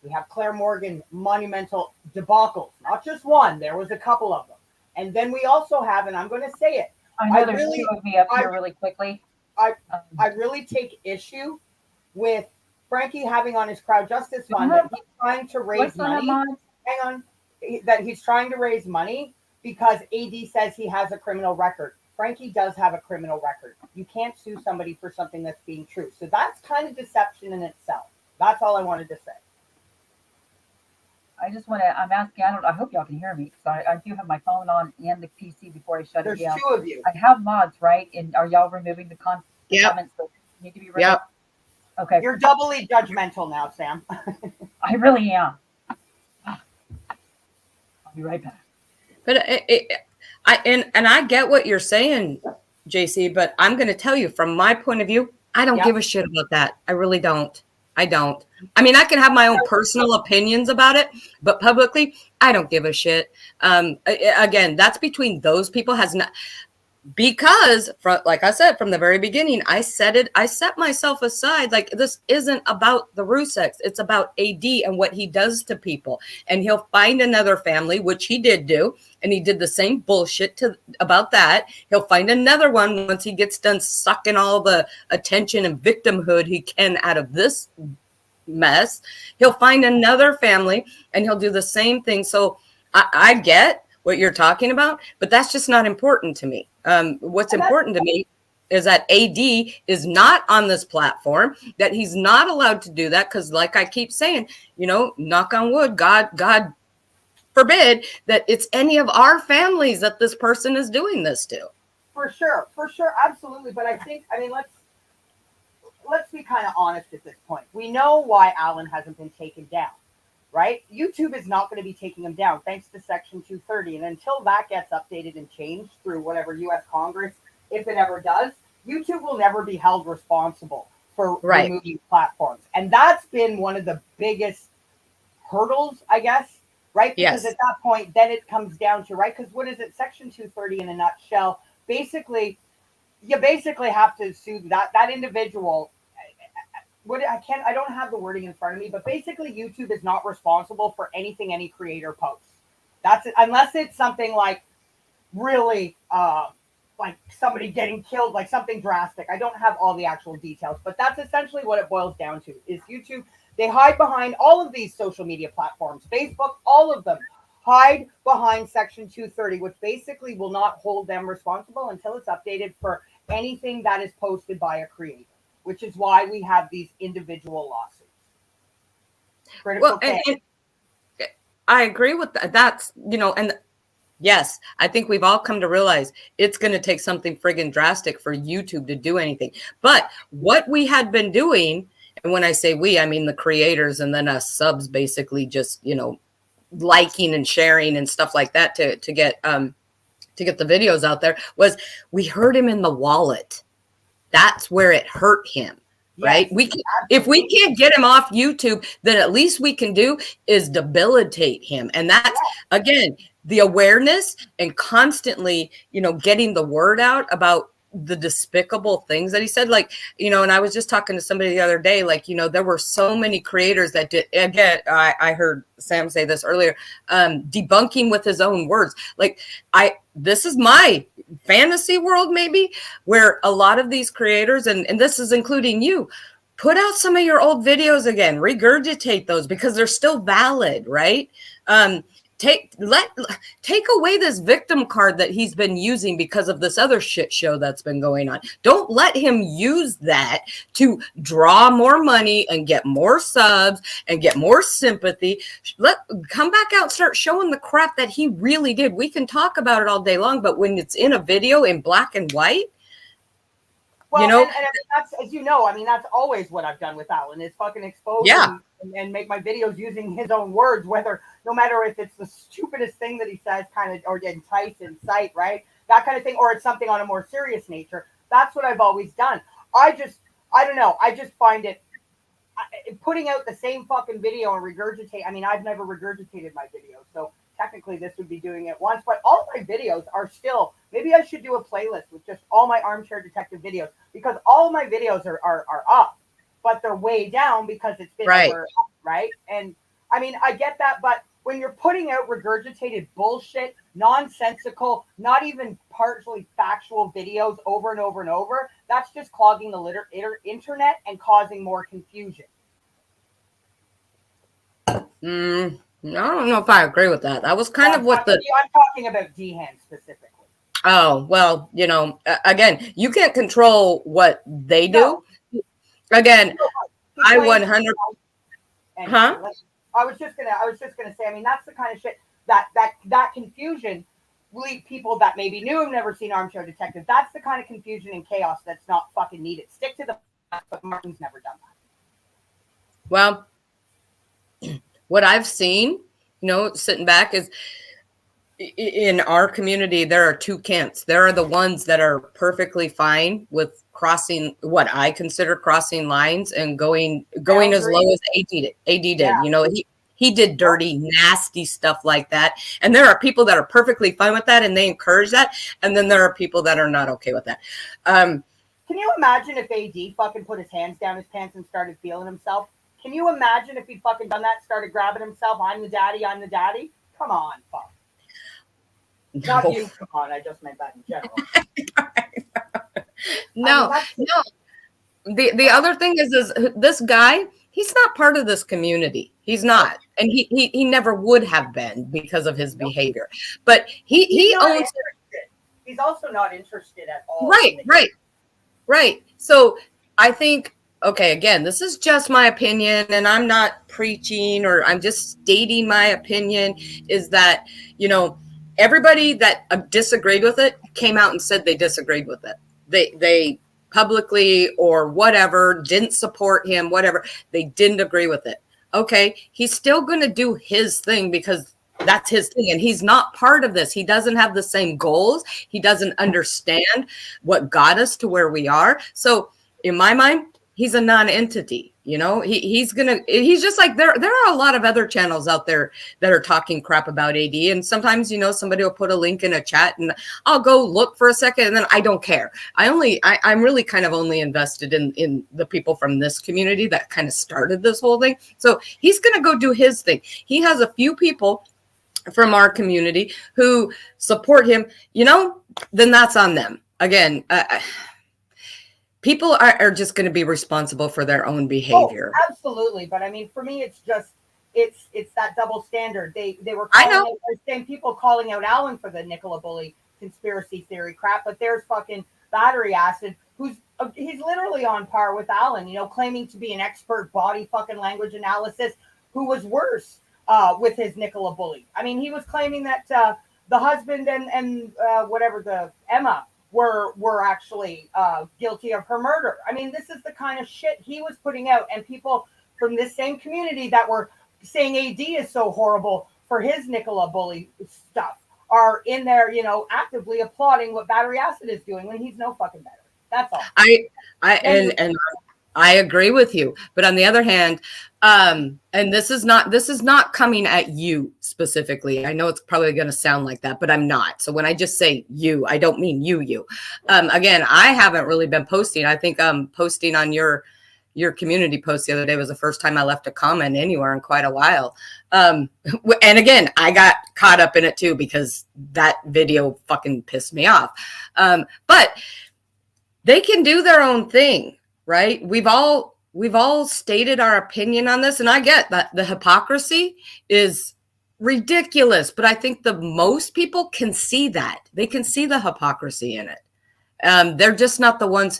we have Claire Morgan monumental debacles. Not just one, there was a couple of them. And then we also have, and I'm going to say it. I know there's two of me up here really quickly. I really take issue with Frankie having on his crowd justice fund that he's trying to raise money. Hang on. That he's trying to raise money because AD says he has a criminal record. Frankie does have a criminal record. You can't sue somebody for something that's being true. So that's kind of deception in itself. That's all I wanted to say. I'm asking, I hope y'all can hear me, because I do have my phone on and the PC before I shut it down. There's two of you. I have mods, right? And are y'all removing the comments that need to be removed? Yep. Okay. You're doubly judgmental now, Sam. I really am. Be right back. But I get what you're saying, JC, but I'm going to tell you from my point of view, I don't give a shit about that. I really don't. I don't. I mean, I can have my own personal opinions about it, but publicly, I don't give a shit. Again, that's between those people. Because, like I said, from the very beginning, I set myself aside. Like, this isn't about the Ruseks. It's about AD and what he does to people. And he'll find another family, which he did do. And he did the same bullshit about that. He'll find another one once he gets done sucking all the attention and victimhood he can out of this mess. He'll find another family and he'll do the same thing. So I get what you're talking about, but that's just not important to me. What's important to me is that AD is not on this platform, that he's not allowed to do that. Cause like I keep saying, knock on wood, God forbid that it's any of our families that this person is doing this to. For sure. Absolutely. But I think, let's be kind of honest at this point. We know why Alan hasn't been taken down. Right? YouTube is not going to be taking them down thanks to Section 230. And until that gets updated and changed through whatever U.S. Congress, if it ever does, YouTube will never be held responsible for removing platforms. And that's been one of the biggest hurdles, I guess, right? Because at that point, then it comes down to, right? Because what is it? Section 230 in a nutshell. Basically, you have to sue that individual. I don't have the wording in front of me, but basically YouTube is not responsible for anything any creator posts. That's it, unless it's something like really like somebody getting killed, like something drastic. I don't have all the actual details, but that's essentially what it boils down to is YouTube. They hide behind all of these social media platforms, Facebook, all of them hide behind Section 230, which basically will not hold them responsible until it's updated for anything that is posted by a creator. Which is why we have these individual lawsuits. And I agree with that. That's, and Yes, I think we've all come to realize it's going to take something friggin' drastic for YouTube to do anything. But what we had been doing, and when I say we, I mean the creators and then us subs basically just, liking and sharing and stuff like that to get the videos out there, was we hurt him in the wallet. That's where it hurt him. Right. Yes, If we can't get him off YouTube, then at least we can do is debilitate him. And that's, again, the awareness and constantly, getting the word out about the despicable things that he said. Like, and I was just talking to somebody the other day, like, there were so many creators that did, again, I heard Sam say this earlier, debunking with his own words. Like, this is my fantasy world, maybe, where a lot of these creators, and this is including you, put out some of your old videos again, regurgitate those because they're still valid, right? Take away this victim card that he's been using because of this other shit show that's been going on. Don't let him use that to draw more money and get more subs and get more sympathy. Come back out, start showing the crap that he really did. We can talk about it all day long, but when it's in a video in black and white, well, and I mean, that's, as you know, I mean, that's always what I've done with Alan, is fucking expose and make my videos using his own words, no matter if it's the stupidest thing that he says, kind of, or entice, incite, right? That kind of thing, or it's something on a more serious nature. That's what I've always done. I don't know. I just find it, putting out the same fucking video and regurgitate. I mean, I've never regurgitated my videos, so technically this would be doing it once, but all of my videos are still, maybe I should do a playlist with just all my Armchair Detective videos, because all my videos are up, but they're way down because it's been over, right? And I mean, I get that, but when you're putting out regurgitated bullshit, nonsensical, not even partially factual videos over and over and over, that's just clogging the internet and causing more confusion. I don't know if I agree with that. That was kind of what I'm talking about Dehan specifically. Oh, well, again, you can't control what they do. No. Again, I 100. Huh? I was just gonna say. I mean, that's the kind of shit that confusion lead people that maybe knew have never seen Armchair Detective. That's the kind of confusion and chaos that's not fucking needed. Stick to the. But Martin's never done that. Well, what I've seen, sitting back, is in our community, there are two camps. There are the ones that are perfectly fine with crossing what I consider crossing lines and going as low as AD did. Yeah. He did dirty, nasty stuff like that. And there are people that are perfectly fine with that and they encourage that. And then there are people that are not okay with that. Can you imagine if AD fucking put his hands down his pants and started feeling himself? Can you imagine if he fucking done that, started grabbing himself? I'm the daddy. Come on, fuck. No. Not you, come on. I just meant that in general. No. The other thing is this guy, he's not part of this community. He's not. And he never would have been because of his behavior. But he owns it. He's also not interested at all. Right. So I think, okay, again, this is just my opinion, and I'm not preaching, or I'm just stating my opinion, is that, everybody that disagreed with it came out and said they disagreed with it. They publicly or whatever didn't support him, whatever. They didn't agree with it. Okay, he's still going to do his thing because that's his thing. And he's not part of this. He doesn't have the same goals. He doesn't understand what got us to where we are. So in my mind, he's a non-entity. He's just like, there are a lot of other channels out there that are talking crap about AD. And sometimes, somebody will put a link in a chat and I'll go look for a second and then I don't care. I'm really kind of only invested in the people from this community that kind of started this whole thing. So he's going to go do his thing. He has a few people from our community who support him, then that's on them. Again, people are just going to be responsible for their own behavior. Oh, absolutely. But I mean, for me, it's just, it's that double standard. They were calling out, the same people calling out Alan for the Nicola Bully conspiracy theory crap, but there's fucking Battery Acid, he's literally on par with Alan, claiming to be an expert body fucking language analysis, who was worse with his Nicola Bully. I mean, he was claiming that the husband and whatever the Emma were actually guilty of her murder. I mean, this is the kind of shit he was putting out, and people from this same community that were saying AD is so horrible for his Nicola bully stuff are in there, you know, actively applauding what Battery Acid is doing when he's no fucking better. That's all. And I agree with you, but on the other hand, and this is not coming at you specifically. I know it's probably going to sound like that, but I'm not. So when I just say you, I don't mean you. Again, I haven't really been posting. I think posting on your community post the other day was the first time I left a comment anywhere in quite a while. And again, I got caught up in it too because that video fucking pissed me off. But they can do their own thing. Right. We've all stated our opinion on this. And I get that the hypocrisy is ridiculous. But I think the most people can see that. They can see the hypocrisy in it. They're just not the ones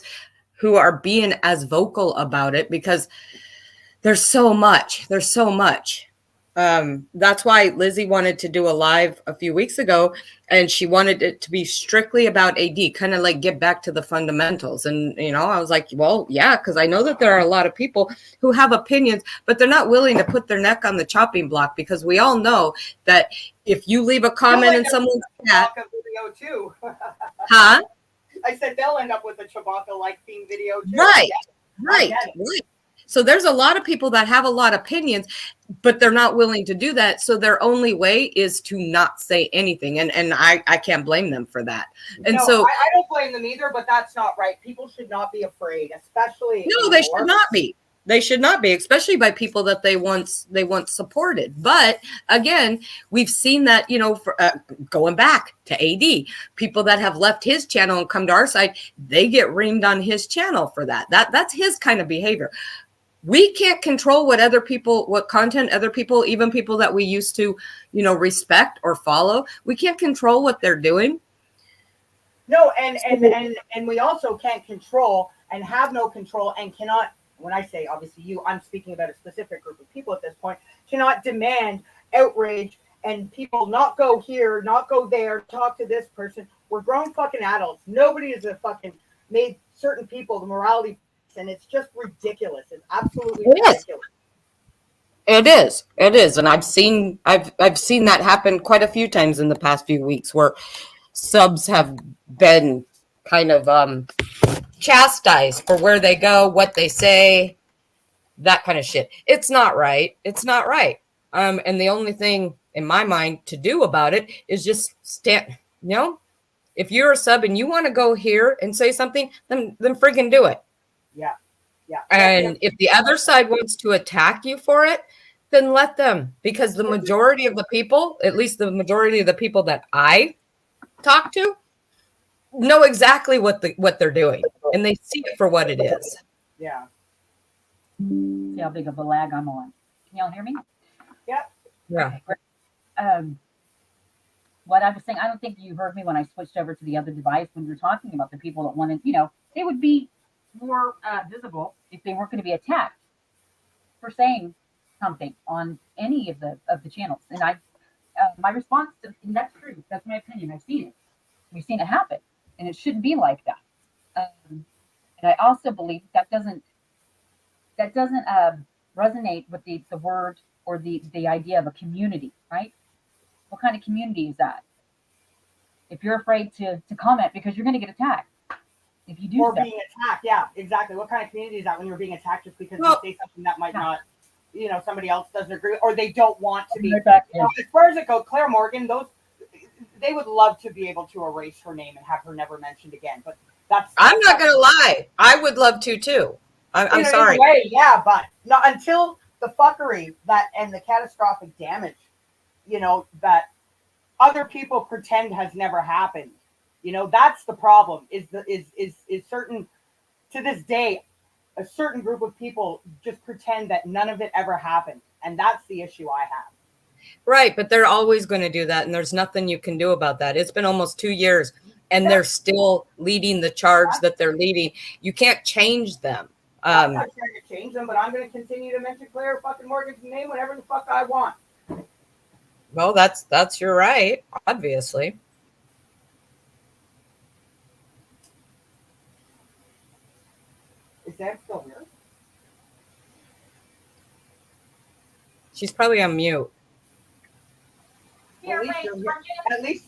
who are being as vocal about it because there's so much. There's so much. That's why Lizzie wanted to do a live a few weeks ago, and she wanted it to be strictly about AD, kind of like get back to the fundamentals. And, you know, I was like, well, yeah, because I know that there are a lot of people who have opinions, but they're not willing to put their neck on the chopping block because we all know that if you leave a comment in someone's chat, video too. huh? I said they'll end up with a Chewbacca-like theme video too. Right, Yeah. right. So there's a lot of people that have a lot of opinions, but they're not willing to do that. So their only way is to not say anything. And I can't blame them for that. And no, so I don't blame them either, but that's not right. People should not be afraid, especially. no, they should not be. They should not be, especially by people that they once supported. But again, we've seen that, you know, for, going back to AD, people that have left his channel and come to our side, they get reamed on his channel for that. That's his kind of behavior. We can't control what content other people, even people that we used to, you know, respect or follow. We can't control what they're doing. No, and we also can't control and have no control and cannot. When I say obviously you, I'm speaking about a specific group of people at this point. Cannot demand outrage and people not go here, not go there, talk to this person. We're grown fucking adults. Nobody is a fucking made certain people the morality. And it's just ridiculous. It's absolutely ridiculous. It is. And I've seen that happen quite a few times in the past few weeks where subs have been kind of chastised for where they go, what they say, that kind of shit. It's not right. And the only thing in my mind to do about it is just stand, you know, if you're a sub and you want to go here and say something, then freaking do it. Yeah. And if the other side wants to attack you for it, then let them, because the majority of the people, at least the majority of the people that I talk to, know exactly what they're doing, and they see it for what it is. Yeah. See how big of a lag I'm on. Can y'all hear me? Yep. Yeah. Okay, what I was saying, I don't think you heard me when I switched over to the other device when you were talking about the people that wanted, you know, they would be more visible if they weren't going to be attacked for saying something on any of the channels. And my response to, and that's true, that's my opinion, I've seen it. We've seen it happen, and it shouldn't be like that. And I also believe that doesn't resonate with the word or the idea of a community, right? What kind of community is that? If you're afraid to comment because you're going to get attacked. If you do or so. being attacked, yeah, exactly. What kind of community is that when you're being attacked just because you say something that might not, you know, somebody else doesn't agree with, or they don't want to be. Right, you know, as far as it goes, Claire Morgan, they would love to be able to erase her name and have her never mentioned again. But I'm not gonna lie, I would love to too. I'm sorry. Way, yeah, but not until the fuckery that and the catastrophic damage, you know, that other people pretend has never happened. You know, that's the problem. Is certain to this day, a certain group of people just pretend that none of it ever happened, and that's the issue I have. Right, but they're always going to do that, and there's nothing you can do about that. It's been almost 2 years, and they're still leading the charge that they're leading. You can't change them. I'm not trying to change them, but I'm going to continue to mention Claire fucking Morgan's name whenever the fuck I want. Well, that's your right, obviously. Is that still here? She's probably on mute. Here, At least wait, you're here.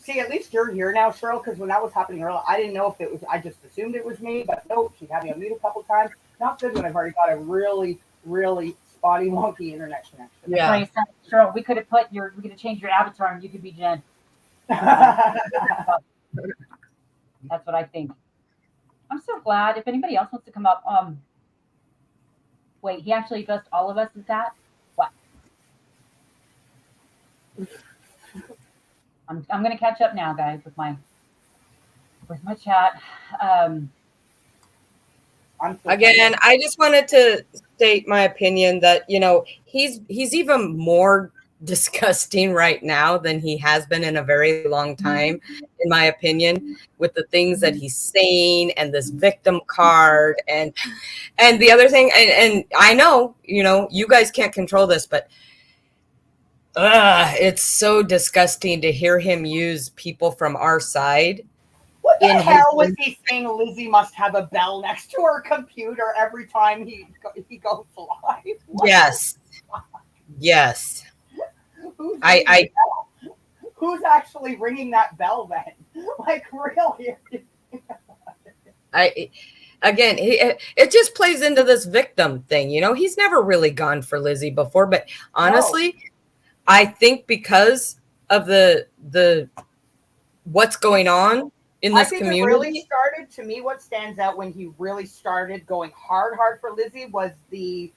forget At least you're here now, Cheryl. Because when that was happening earlier, I didn't know if it was. I just assumed it was me, but no, she had me on mute a couple times. Not good when I've already got a really, really spotty, wonky internet connection. That's why you said, Cheryl, we could have changed your avatar and you could be Jen. Yeah. That's what I think. I'm so glad. If anybody else wants to come up, wait, he actually addressed all of us with that? What? I'm gonna catch up now, guys, with my chat. Again, I just wanted to state my opinion that, you know, he's even more disgusting right now than he has been in a very long time, in my opinion, with the things that he's saying and this victim card and the other thing. And I know, you know, you guys can't control this, but it's so disgusting to hear him use people from our side. What the hell was he saying? Lizzie must have a bell next to her computer every time he goes live. What? Yes. Who's actually ringing that bell then? Like, really? Again, it just plays into this victim thing. You know, he's never really gone for Lizzie before, but honestly, no. I think because of the what's going on in this community. It really started, to me, what stands out when he really started going hard for Lizzie was the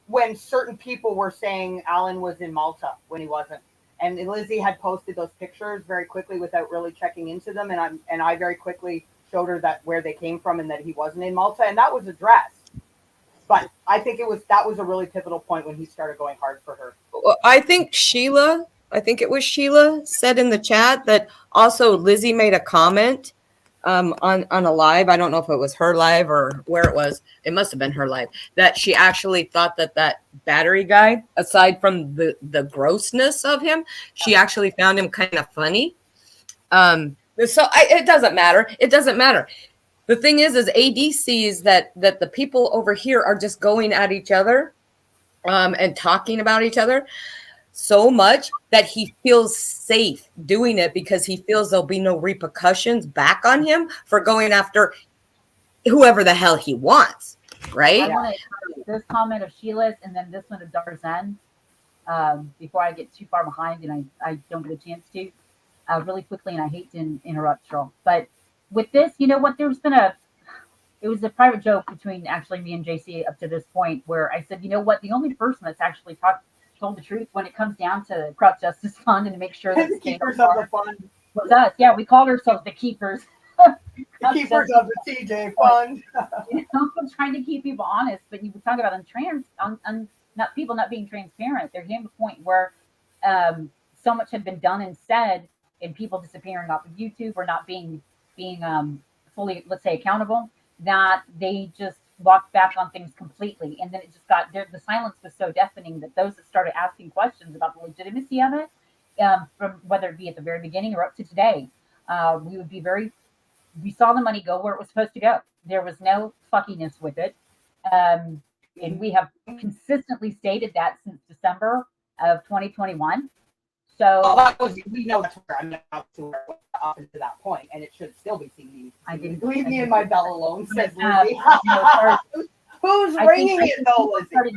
when certain people were saying Alan was in Malta when he wasn't. And Lizzie had posted those pictures very quickly without really checking into them. And I very quickly showed her that where they came from and that he wasn't in Malta. And that was addressed. But I think that was a really pivotal point when he started going hard for her. Well, I think it was Sheila said in the chat that also Lizzie made a comment on a live. I don't know if it was her live or where it was. It must have been her live, that she actually thought that battery guy, aside from the grossness of him, she actually found him kind of funny. It doesn't matter. It doesn't matter. The thing is AD sees that the people over here are just going at each other and talking about each other so much that he feels safe doing it because he feels there'll be no repercussions back on him for going after whoever the hell he wants, right? I want to this comment of Sheila's and then this one of Darzan before I get too far behind and I don't get a chance to really quickly, and I hate to interrupt, Cheryl. But with this, you know what, it was a private joke between actually me and JC up to this point where I said, you know what, the only person that's actually told the truth when it comes down to Crowd Justice Fund and to make sure that the keepers of the fund was us. Yeah, we called ourselves the keepers. The keepers of the TJ Fund. You know, I'm trying to keep people honest, but you were talking about not people not being transparent. There came a point where so much had been done and said, and people disappearing off of YouTube or not being fully, let's say, accountable, that they just walked back on things completely. And then it just got there. The silence was so deafening that those that started asking questions about the legitimacy of it, from whether it be at the very beginning or up to today, we saw the money go where it was supposed to go. There was no fuckiness with it. And we have consistently stated that since December of 2021. So we know that's where I'm up to that point, and it should still be seen. Leave me and my bell alone, says Lizzie. Who's ringing it though, Lizzie?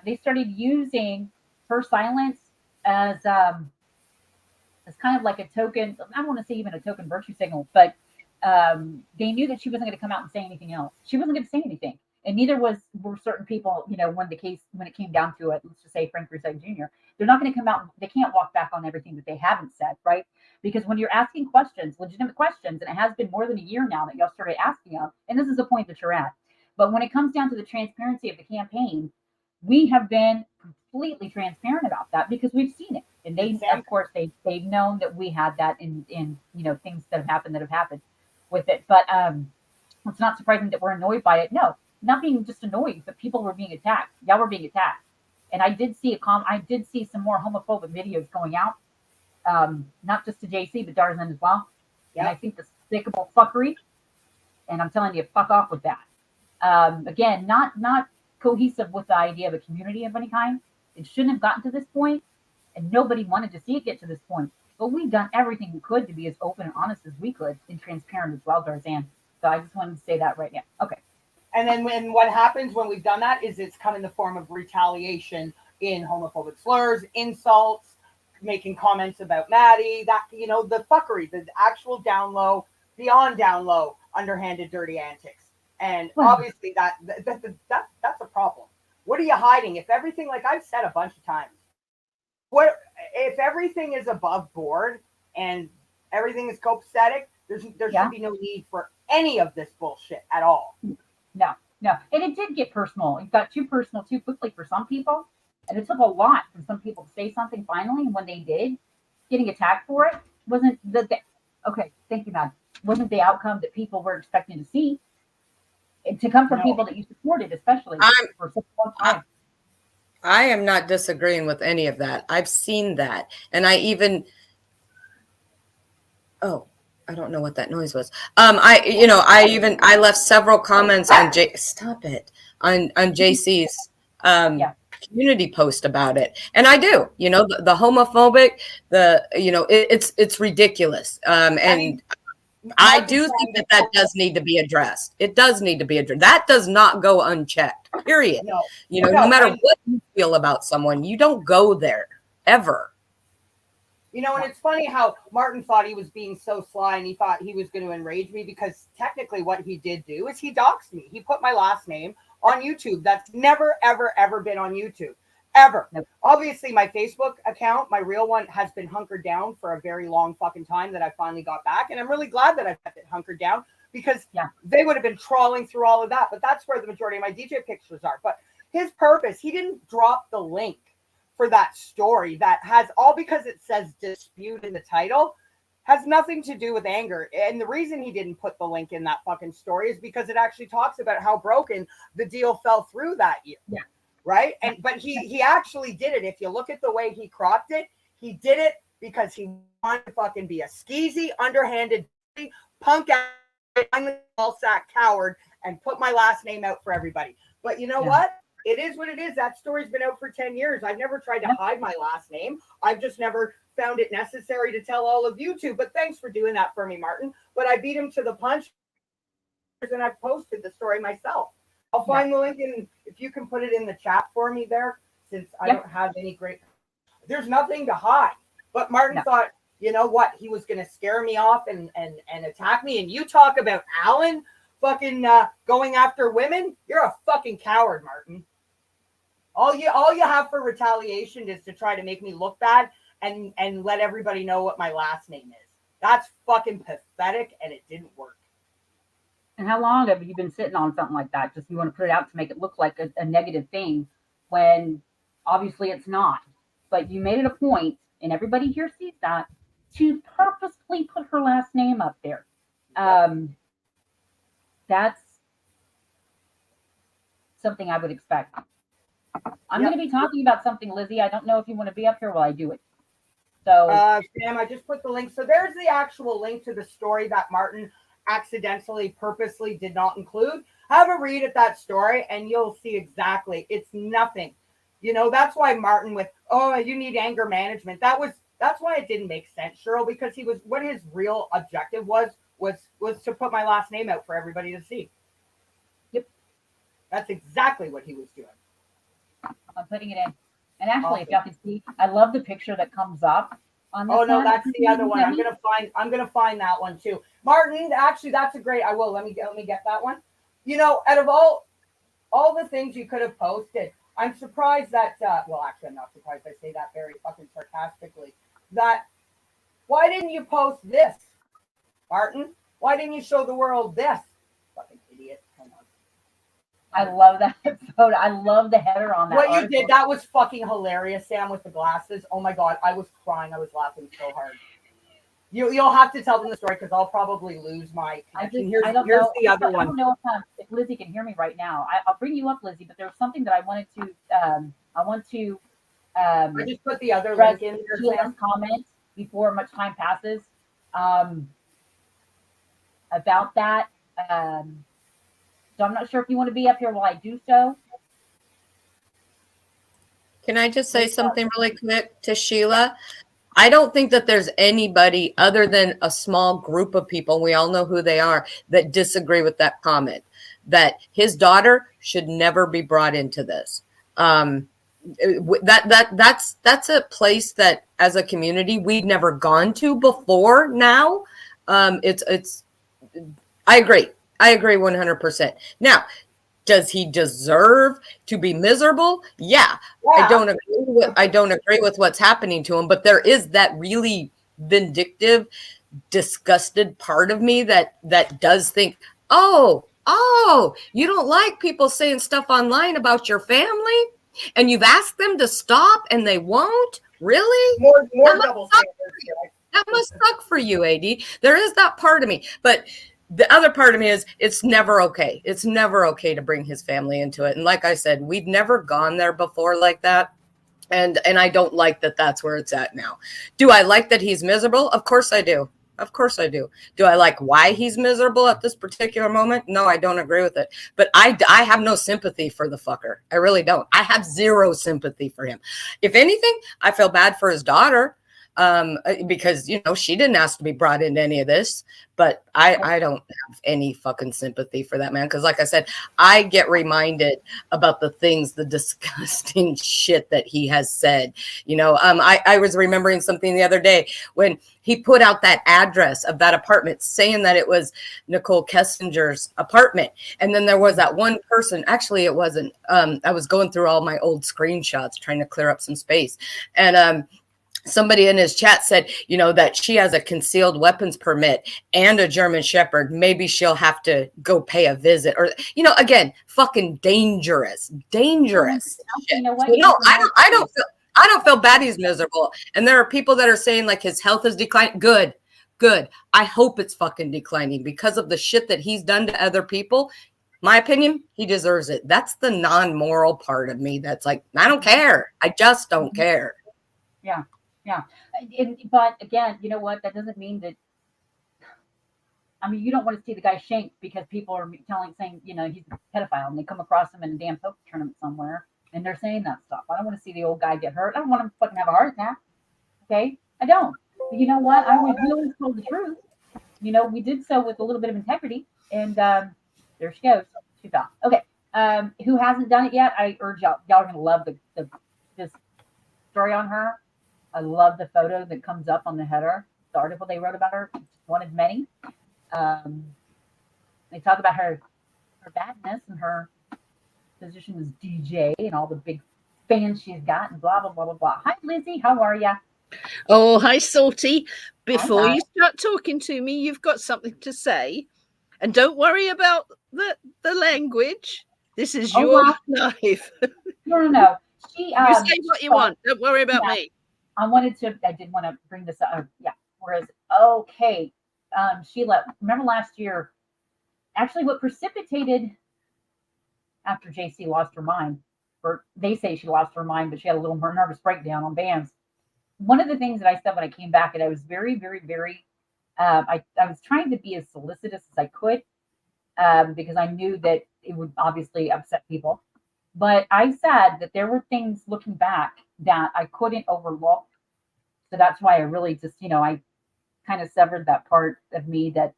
They started using her silence as kind of like a token. I don't want to say even a token virtue signal, but they knew that she wasn't going to come out and say anything else. She wasn't going to say anything. And neither were certain people, you know, when it came down to it, let's just say Frank Roussel Jr., they're not going to come out, they can't walk back on everything that they haven't said, right? Because when you're asking questions, legitimate questions, and it has been more than a year now that y'all started asking them, and this is the point that you're at. But when it comes down to the transparency of the campaign, we have been completely transparent about that because we've seen it. And they, of course, they've known that we had that in you know, things that have happened with it. But it's not surprising that we're annoyed by it. No. Not being just annoyed, but people were being attacked. Y'all were being attacked. And I did see I did see some more homophobic videos going out, not just to JC but Darzan as well. And I think the despicable fuckery. And I'm telling you, fuck off with that. Again, not cohesive with the idea of a community of any kind. It shouldn't have gotten to this point, and nobody wanted to see it get to this point. But we've done everything we could to be as open and honest as we could and transparent as well, Darzan. So I just wanted to say that right now. Okay. And then what happens when we've done that is it's come in the form of retaliation in homophobic slurs, insults, making comments about Maddie, that, you know, the fuckery, the actual down low, beyond down low, underhanded, dirty antics. And obviously that's a problem. What are you hiding? If everything, like I've said a bunch of times, what if everything is above board and everything is copacetic, there should be no need for any of this bullshit at all. No. And it did get personal. It got too personal too quickly for some people. And it took a lot for some people to say something finally. And when they did, getting attacked for it wasn't okay, thank you, Matt. Wasn't the outcome that people were expecting to see. And to come from people that you supported, especially for such a long time. I am not disagreeing with any of that. I've seen that. And I even, I don't know what that noise was. I left several comments on stop it, on JC's community post about it. And I do, the homophobic, it's ridiculous. And I do think that does need to be addressed. It does need to be addressed. That does not go unchecked, period. No matter what you feel about someone, you don't go there ever. And it's funny how Martin thought he was being so sly and he thought he was going to enrage me because technically what he did do is he doxed me. He put my last name on YouTube. That's never, ever, ever been on YouTube. Ever. Nope. Obviously, my Facebook account, my real one, has been hunkered down for a very long fucking time that I finally got back. And I'm really glad that I kept it hunkered down because they would have been trawling through all of that. But that's where the majority of my DJ pictures are. But his purpose, he didn't drop the link for that story that has all because it says dispute in the title, has nothing to do with anger. And the reason he didn't put the link in that fucking story is because it actually talks about how broken the deal fell through that year. Yeah. Right. But he actually did it. If you look at the way he cropped it, he did it because he wanted to fucking be a skeezy, underhanded, punk ass, ball sack coward and put my last name out for everybody. But you know what? It is what it is. That story's been out for 10 years. I've never tried to hide my last name. I've just never found it necessary to tell all of you to. But thanks for doing that for me, Martin. But I beat him to the punch and I've posted the story myself. I'll find the link and if you can put it in the chat for me there, since I don't have any great, there's nothing to hide. But Martin thought, you know what, he was going to scare me off and attack me. And you talk about Alan fucking going after women. You're a fucking coward, Martin. All you have for retaliation is to try to make me look bad and let everybody know what my last name is. That's fucking pathetic and it didn't work. And how long have you been sitting on something like that? Just you want to put it out to make it look like a negative thing when obviously it's not. But you made it a point, and everybody here sees that, to purposely put her last name up there. That's something I would expect. I'm going to be talking about something, Lizzie. I don't know if you want to be up here while I do it. So, Sam, I just put the link. So there's the actual link to the story that Martin accidentally, purposely did not include. Have a read at that story and you'll see exactly. It's nothing. That's why Martin with, you need anger management. That's why it didn't make sense, Cheryl, because what his real objective was to put my last name out for everybody to see. Yep. That's exactly what he was doing. I'm putting it in. And actually, if y'all can see, I love the picture that comes up on this. Oh no, that's the other one. I'm gonna find that one too. Martin, actually, that's a great. I will. Let me get that one. Out of all the things you could have posted, I'm surprised that. Actually, I'm not surprised. I say that very fucking sarcastically. That why didn't you post this, Martin? Why didn't you show the world this? Fucking idiot. Come on. I love that photo. I love the header on that. What article. You did, that was fucking hilarious, Sam, with the glasses. Oh my God, I was crying. I was laughing so hard. You'll have to tell them the story because I'll probably lose my connection. Here's the other one. I don't know if Lizzie can hear me right now. I'll bring you up, Lizzie, but there was something that I wanted to I want to I just put the other address link in there, Sheila's Sam. comment before much time passes about that. So I'm not sure if you want to be up here while I do so. Can I just say something really quick to Sheila? I don't think that there's anybody other than a small group of people, we all know who they are, that disagree with that comment, that his daughter should never be brought into this. That's a place that as a community we've never gone to before now. It's I agree 100%. Now, does he deserve to be miserable? Yeah. Yeah. I don't agree with what's happening to him, but there is that really vindictive, disgusted part of me that does think, oh, you don't like people saying stuff online about your family, and you've asked them to stop and they won't? Really? More That double standards. that must suck for you, AD. There is that part of me, but the other part of me is it's never okay. It's never okay to bring his family into it. And like I said, we've never gone there before like that. And I don't like that that's where it's at now. Do I like that he's miserable? Of course I do. Of course I do. Do I like why he's miserable at this particular moment? No, I don't agree with it. But I have no sympathy for the fucker. I really don't. I have zero sympathy for him. If anything, I feel bad for his daughter because, you know, she didn't ask to be brought into any of this. But I don't have any fucking sympathy for that man. Because like I said, I get reminded about the things, the disgusting shit that he has said. You know, I was remembering something the other day when he put out that address of that apartment saying that it was Nicole Kessinger's apartment. And then there was that one person, actually it wasn't, I was going through all my old screenshots trying to clear up some space. And somebody in his chat said, you know, that she has a concealed weapons permit and a German Shepherd. Maybe she'll have to go pay a visit, or, you know, again, fucking dangerous. You know what? So, no, I don't feel bad he's miserable. And there are people that are saying like his health is declining. Good. I hope it's fucking declining because of the shit that he's done to other people. My opinion, he deserves it. That's the non-moral part of me. That's like, I don't care. I just don't care. Yeah. But again, you know what? That doesn't mean that. I mean, you don't want to see the guy shanked because people are saying, you know, he's a pedophile, and they come across him in a damn poker tournament somewhere, and they're saying that stuff. I don't want to see the old guy get hurt. I don't want him to fucking have a heart attack. Okay, I don't. But you know what? We always told the truth. You know, we did so with a little bit of integrity, and there she goes. She fell. Okay. Who hasn't done it yet? I urge y'all. Y'all are gonna love this story on her. I love the photo that comes up on the header, the article they wrote about her, one of many. They talk about her badness and her position as DJ and all the big fans she's got and blah, blah, blah, blah, blah. Hi, Lizzie. How are you? Oh, hi, Salty. Before you start talking to me, you've got something to say. And don't worry about the language. This is your life. No. She, you say what you want. Don't worry about me. I did want to bring this up. Whereas, okay. Sheila, remember last year, actually what precipitated after JC lost her mind, or they say she lost her mind, but she had a little nervous breakdown on bands. One of the things that I said when I came back, and I was very, very, very, I was trying to be as solicitous as I could because I knew that it would obviously upset people. But I said that there were things looking back that I couldn't overlook. So that's why I really just, you know, I kind of severed that part of me that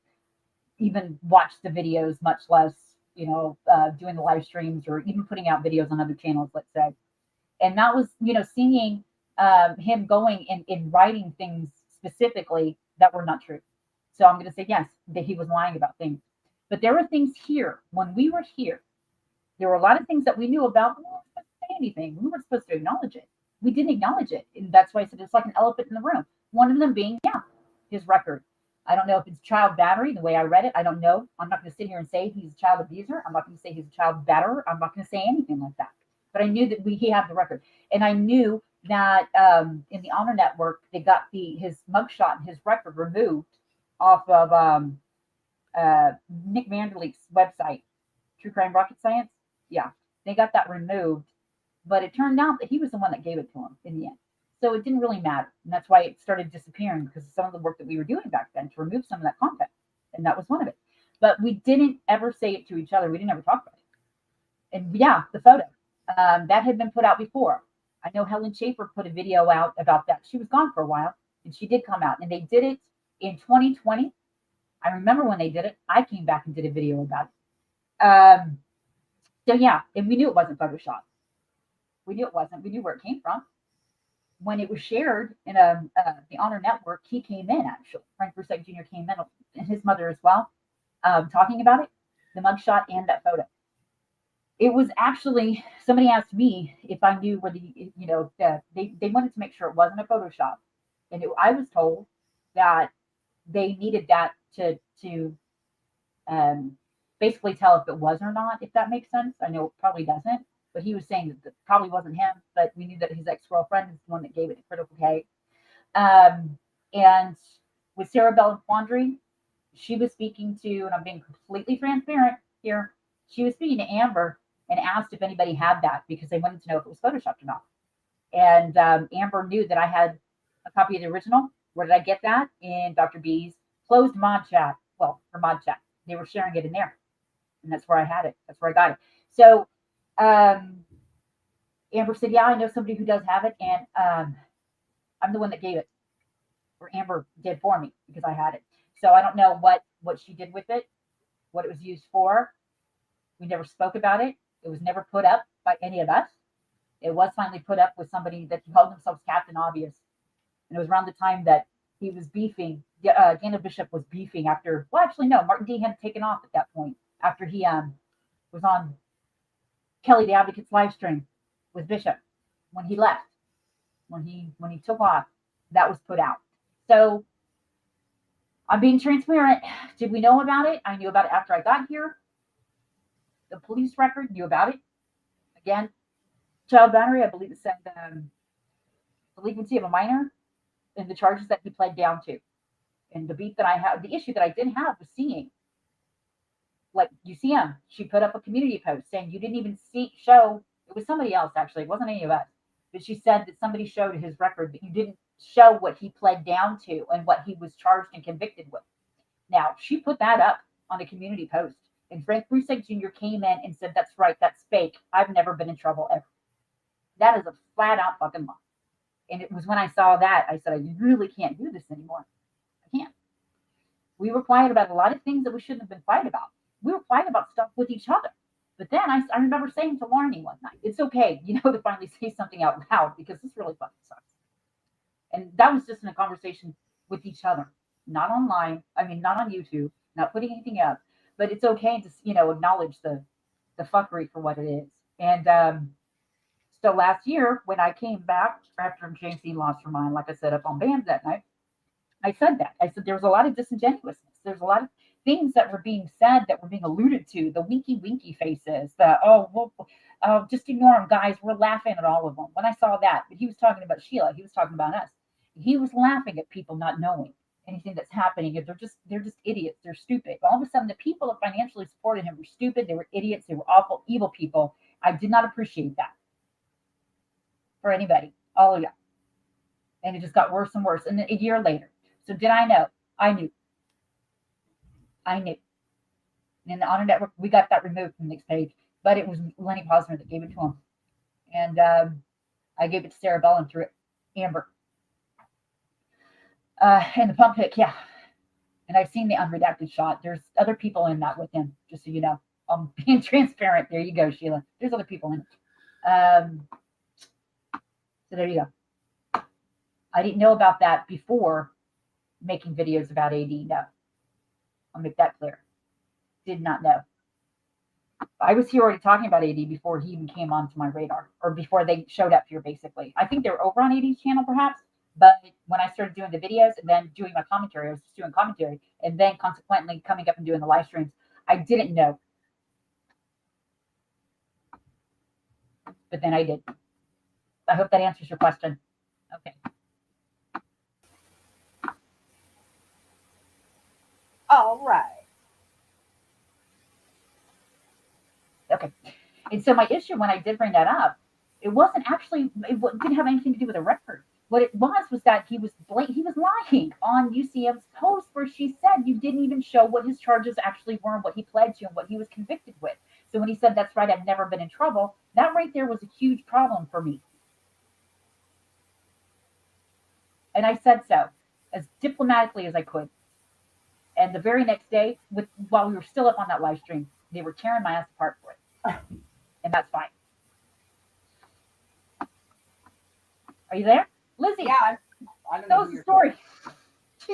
even watched the videos, much less, you know, doing the live streams or even putting out videos on other channels, let's say. And that was, you know, seeing him going and writing things specifically that were not true. So I'm going to say, yes, that he was lying about things. But there were things here, when we were here, there were a lot of things that we knew about, but we weren't supposed to say anything. We weren't supposed to acknowledge it. We didn't acknowledge it. And that's why I said it's like an elephant in the room. One of them being, his record. I don't know if it's child battery, the way I read it. I don't know. I'm not going to sit here and say he's a child abuser. I'm not going to say he's a child batterer. I'm not going to say anything like that. But I knew that he had the record. And I knew that in the Honor Network, they got his mugshot and his record removed off of Nick Vanderleek's website, True Crime Rocket Science. Yeah, they got that removed But it turned out that he was the one that gave it to him in the end. So it didn't really matter. And that's why it started disappearing, because of some of the work that we were doing back then to remove some of that content. And that was one of it. But we didn't ever say it to each other. We didn't ever talk about it. And yeah, the photo that had been put out before. I know Helen Schaefer put a video out about that. She was gone for a while, and she did come out. And they did it in 2020. I remember when they did it. I came back and did a video about it. So yeah, and we knew it wasn't Photoshop. We knew it wasn't. We knew where it came from. When it was shared in the Honor Network, he came in actually. Frank Rusek Jr. came in, and his mother as well, talking about it, the mugshot and that photo. It was actually, somebody asked me if I knew where they wanted to make sure it wasn't a Photoshop, and I was told that they needed that to basically tell if it was or not, if that makes sense. I know it probably doesn't. But he was saying that it probably wasn't him, but we knew that his ex-girlfriend is the one that gave it to Critical K. And with Sarah Bell Quandary, she was speaking to, and I'm being completely transparent here, she was speaking to Amber and asked if anybody had that because they wanted to know if it was Photoshopped or not. And Amber knew that I had a copy of the original. Where did I get that? In Dr. B's closed mod chat. Well, her mod chat. They were sharing it in there. And that's where I had it. That's where I got it. So Amber said, yeah, I know somebody who does have it, and I'm the one that gave it, or Amber did for me because I had it. So I don't know what she did with it, what it was used for. We never spoke about it. It was never put up by any of us. It was finally put up with somebody that called themselves Captain Obvious. And it was around the time that he was beefing, Daniel Bishop was beefing after, well, actually, no, Martin D had taken off at that point after he was on Kelly the Advocate's live stream with Bishop. When he left, when he took off, that was put out. So I'm being transparent. Did we know about it? I knew about it after I got here. The police record knew about it. Again, child battery, I believe it said delinquency of a minor and the charges that he pled down to. And the beat that I had, the issue that I did have was seeing, like UCM, she put up a community post saying you didn't even show, it was somebody else actually, it wasn't any of us, but she said that somebody showed his record, but you didn't show what he pled down to and what he was charged and convicted with. Now, she put that up on a community post, and Frank Rusek Jr. came in and said, that's right, that's fake. I've never been in trouble ever. That is a flat out fucking lie. And it was when I saw that, I said, I really can't do this anymore. I can't. We were quiet about a lot of things that we shouldn't have been quiet about. We were quiet about stuff with each other. But then I remember saying to Larnie one night, it's okay, to finally say something out loud because this really fucking sucks. And that was just in a conversation with each other, not online. I mean, not on YouTube, not putting anything up. But it's okay to, acknowledge the fuckery for what it is. And so last year, when I came back after James Dean lost her mind, like I said, up on BAMS that night, I said that. I said there was a lot of disingenuousness. There's a lot of things that were being said that were being alluded to, the winky faces, just ignore them, guys. We're laughing at all of them. When I saw that, but he was talking about Sheila, he was talking about us. He was laughing at people not knowing anything that's happening. They're just idiots. They're stupid. All of a sudden, the people that financially supported him were stupid. They were idiots. They were awful, evil people. I did not appreciate that for anybody, all of you. And it just got worse and worse. And then a year later. So did I know? I knew. And in the Honor Network, we got that removed from the next page. But it was Lenny Posner that gave it to him. And I gave it to Sarah Bell and through it, Amber. And the pump pick, yeah. And I've seen the unredacted shot. There's other people in that with him, just so you know. I'm being transparent. There you go, Sheila. There's other people in it. So there you go. I didn't know about that before making videos about AD. No. I'll make that clear. Did not know. I was here already talking about AD before he even came onto my radar, or before they showed up here, basically. I think they were over on AD's channel, perhaps. But when I started doing the videos and then doing my commentary, I was just doing commentary, and then consequently coming up and doing the live streams, I didn't know. But then I did. I hope that answers your question. Okay. All right. Okay. And so my issue when I did bring that up It wasn't actually, didn't have anything to do with a record. What it was that he was lying on UCM's post where she said you didn't even show what his charges actually were and what he pled to and what he was convicted with. So when he said, that's right, I've never been in trouble, that right there was a huge problem for me. And I said so as diplomatically as I could. And the very next day, while we were still up on that live stream, they were tearing my ass apart for it. And that's fine. Are you there? Lizzie? Yeah, I don't That know. was the story.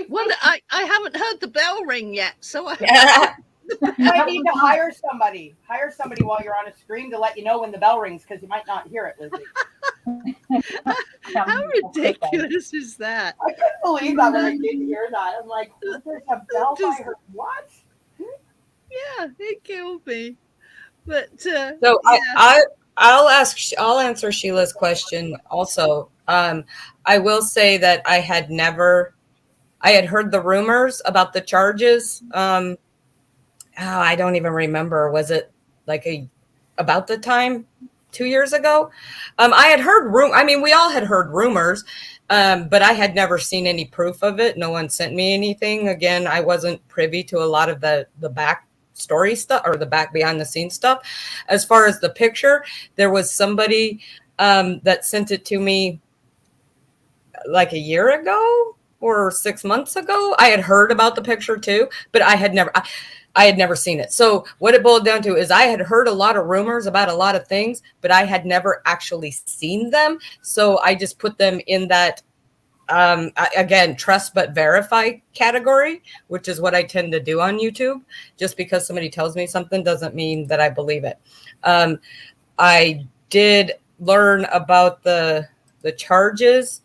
Well, I haven't heard the bell ring yet, so I You might need to hire somebody. Hire somebody while you're on a stream to let you know when the bell rings because you might not hear it, Lizzie. how ridiculous is that? I couldn't believe that when I did hear that. I'm like, there's a bell by her. What? Yeah, it killed me. But So yeah. I'll answer Sheila's question also. I will say that I had heard the rumors about the charges. I don't even remember. Was it like about the time 2 years ago? I had heard we all had heard rumors, but I had never seen any proof of it. No one sent me anything. Again, I wasn't privy to a lot of the back story stuff or the back behind the scenes stuff. As far as the picture, there was somebody that sent it to me like a year ago or 6 months ago. I had heard about the picture too, but I had never seen it. So what it boiled down to is I had heard a lot of rumors about a lot of things, but I had never actually seen them. So I just put them in that, again, trust but verify category, which is what I tend to do on YouTube. Just because somebody tells me something doesn't mean that I believe it. I did learn about the charges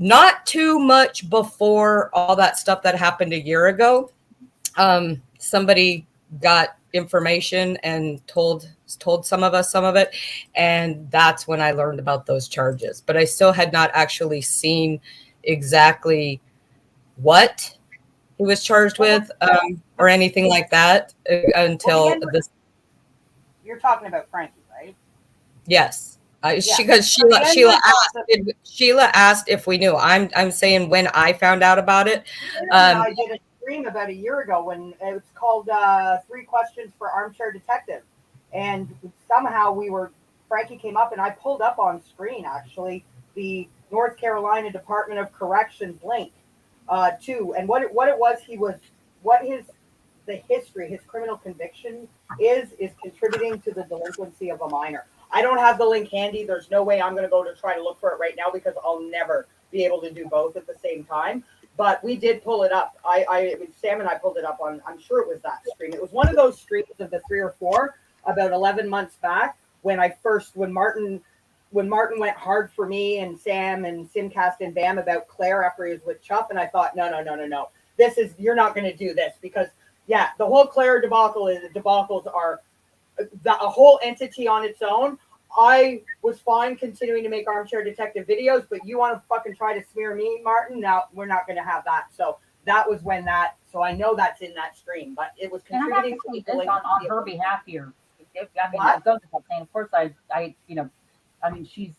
not too much before all that stuff that happened a year ago. Somebody got information and told some of us some of it, and that's when I learned about those charges. But I still had not actually seen exactly what he was charged with or anything like that until this. You're talking about Frankie, right? Yes. Because Sheila asked if we knew. I'm saying when I found out about it. I did a stream about a year ago when it was called 3 Questions for Armchair Detective, and somehow Frankie came up, and I pulled up on screen actually the North Carolina Department of Corrections link too, and what it was the history, his criminal conviction is contributing to the delinquency of a minor. I don't have the link handy. There's no way I'm going to go to try to look for it right now because I'll never be able to do both at the same time. But we did pull it up. Sam and I pulled it up on, I'm sure it was that stream. It was one of those streams of the 3 or 4 about 11 months back when Martin went hard for me and Sam and Simcast and Bam about Claire after he was with Chuff. And I thought, no. You're not going to do this because, yeah, the whole Claire debacles are a whole entity on its own. I was fine continuing to make Armchair Detective videos, but you want to fucking try to smear me, Martin? Now we're not going to have that. So that was so I know that's in that stream, but it was contributing to this on her behalf here. It goes without saying. Of course, she's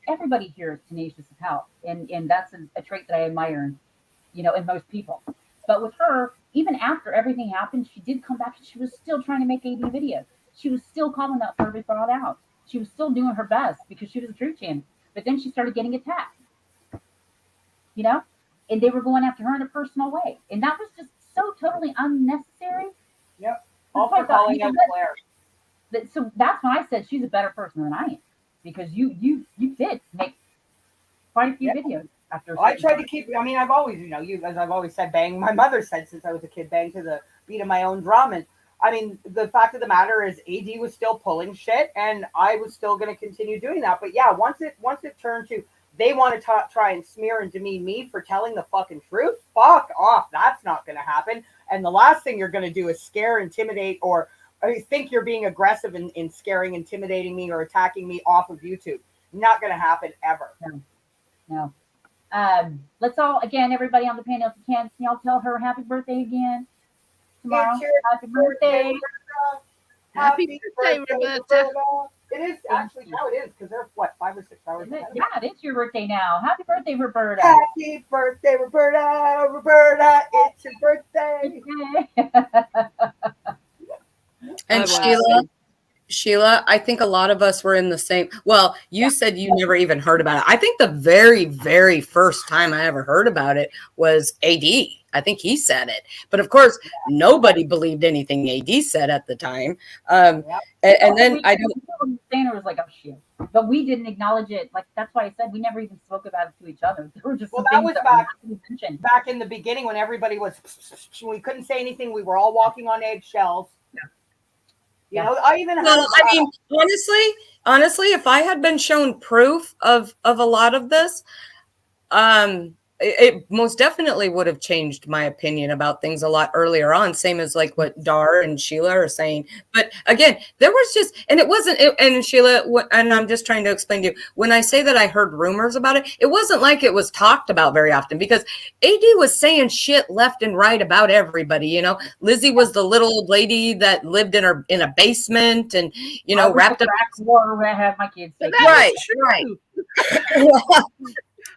everybody here is tenacious as hell, and that's a trait that I admire, in most people. But with her, even after everything happened, she did come back and she was still trying to make AD videos. She was still calling that service all out. She was still doing her best because she was a truth champion. But then she started getting attacked, and they were going after her in a personal way. And that was just so totally unnecessary. Yep. Also calling out Claire. So that's when I said she's a better person than I am, because you did make quite a few videos. I tried to keep. I've always, as I've always said, bang. My mother said since I was a kid, bang to the beat of my own drum. And the fact of the matter is, AD was still pulling shit, and I was still going to continue doing that. But yeah, once it turned to they want to try and smear and demean me for telling the fucking truth, fuck off. That's not going to happen. And the last thing you're going to do is scare, intimidate, or you think you're being aggressive in scaring, intimidating me, or attacking me off of YouTube. Not going to happen ever. No. Let's all, again, everybody on the panel, if you can y'all tell her happy birthday again tomorrow? Happy birthday. Happy birthday, Roberta. It is actually now it is because they're what 5 or 6 hours Isn't it? ahead. Yeah, it is your birthday now. Happy birthday, Roberta. Happy birthday, Roberta! Roberta, it's your birthday. And Oh, wow. Sheila, I think a lot of us were in the same. Well, you said you never even heard about it. I think the very, very first time I ever heard about it was AD. I think he said it. But of course, nobody believed anything AD said at the time. And then I don't. Saying was like, oh shit. But we didn't acknowledge it. Like, that's why I said we never even spoke about it to each other. There were just Well, some that was things that were not mentioned. back in the beginning when everybody was, we couldn't say anything. We were all walking on eggshells. You know, I even had. Well, I mean, honestly, if I had been shown proof of a lot of this, it most definitely would have changed my opinion about things a lot earlier on. Same as like what Dar and Sheila are saying. But again, there was just, and it wasn't, and Sheila, and I'm just trying to explain to you, when I say that I heard rumors about it, it wasn't like it was talked about very often because AD was saying shit left and right about everybody. You know, Lizzie was the little old lady that lived in a basement and, you know, wrapped up. Water where I had my kids. Right.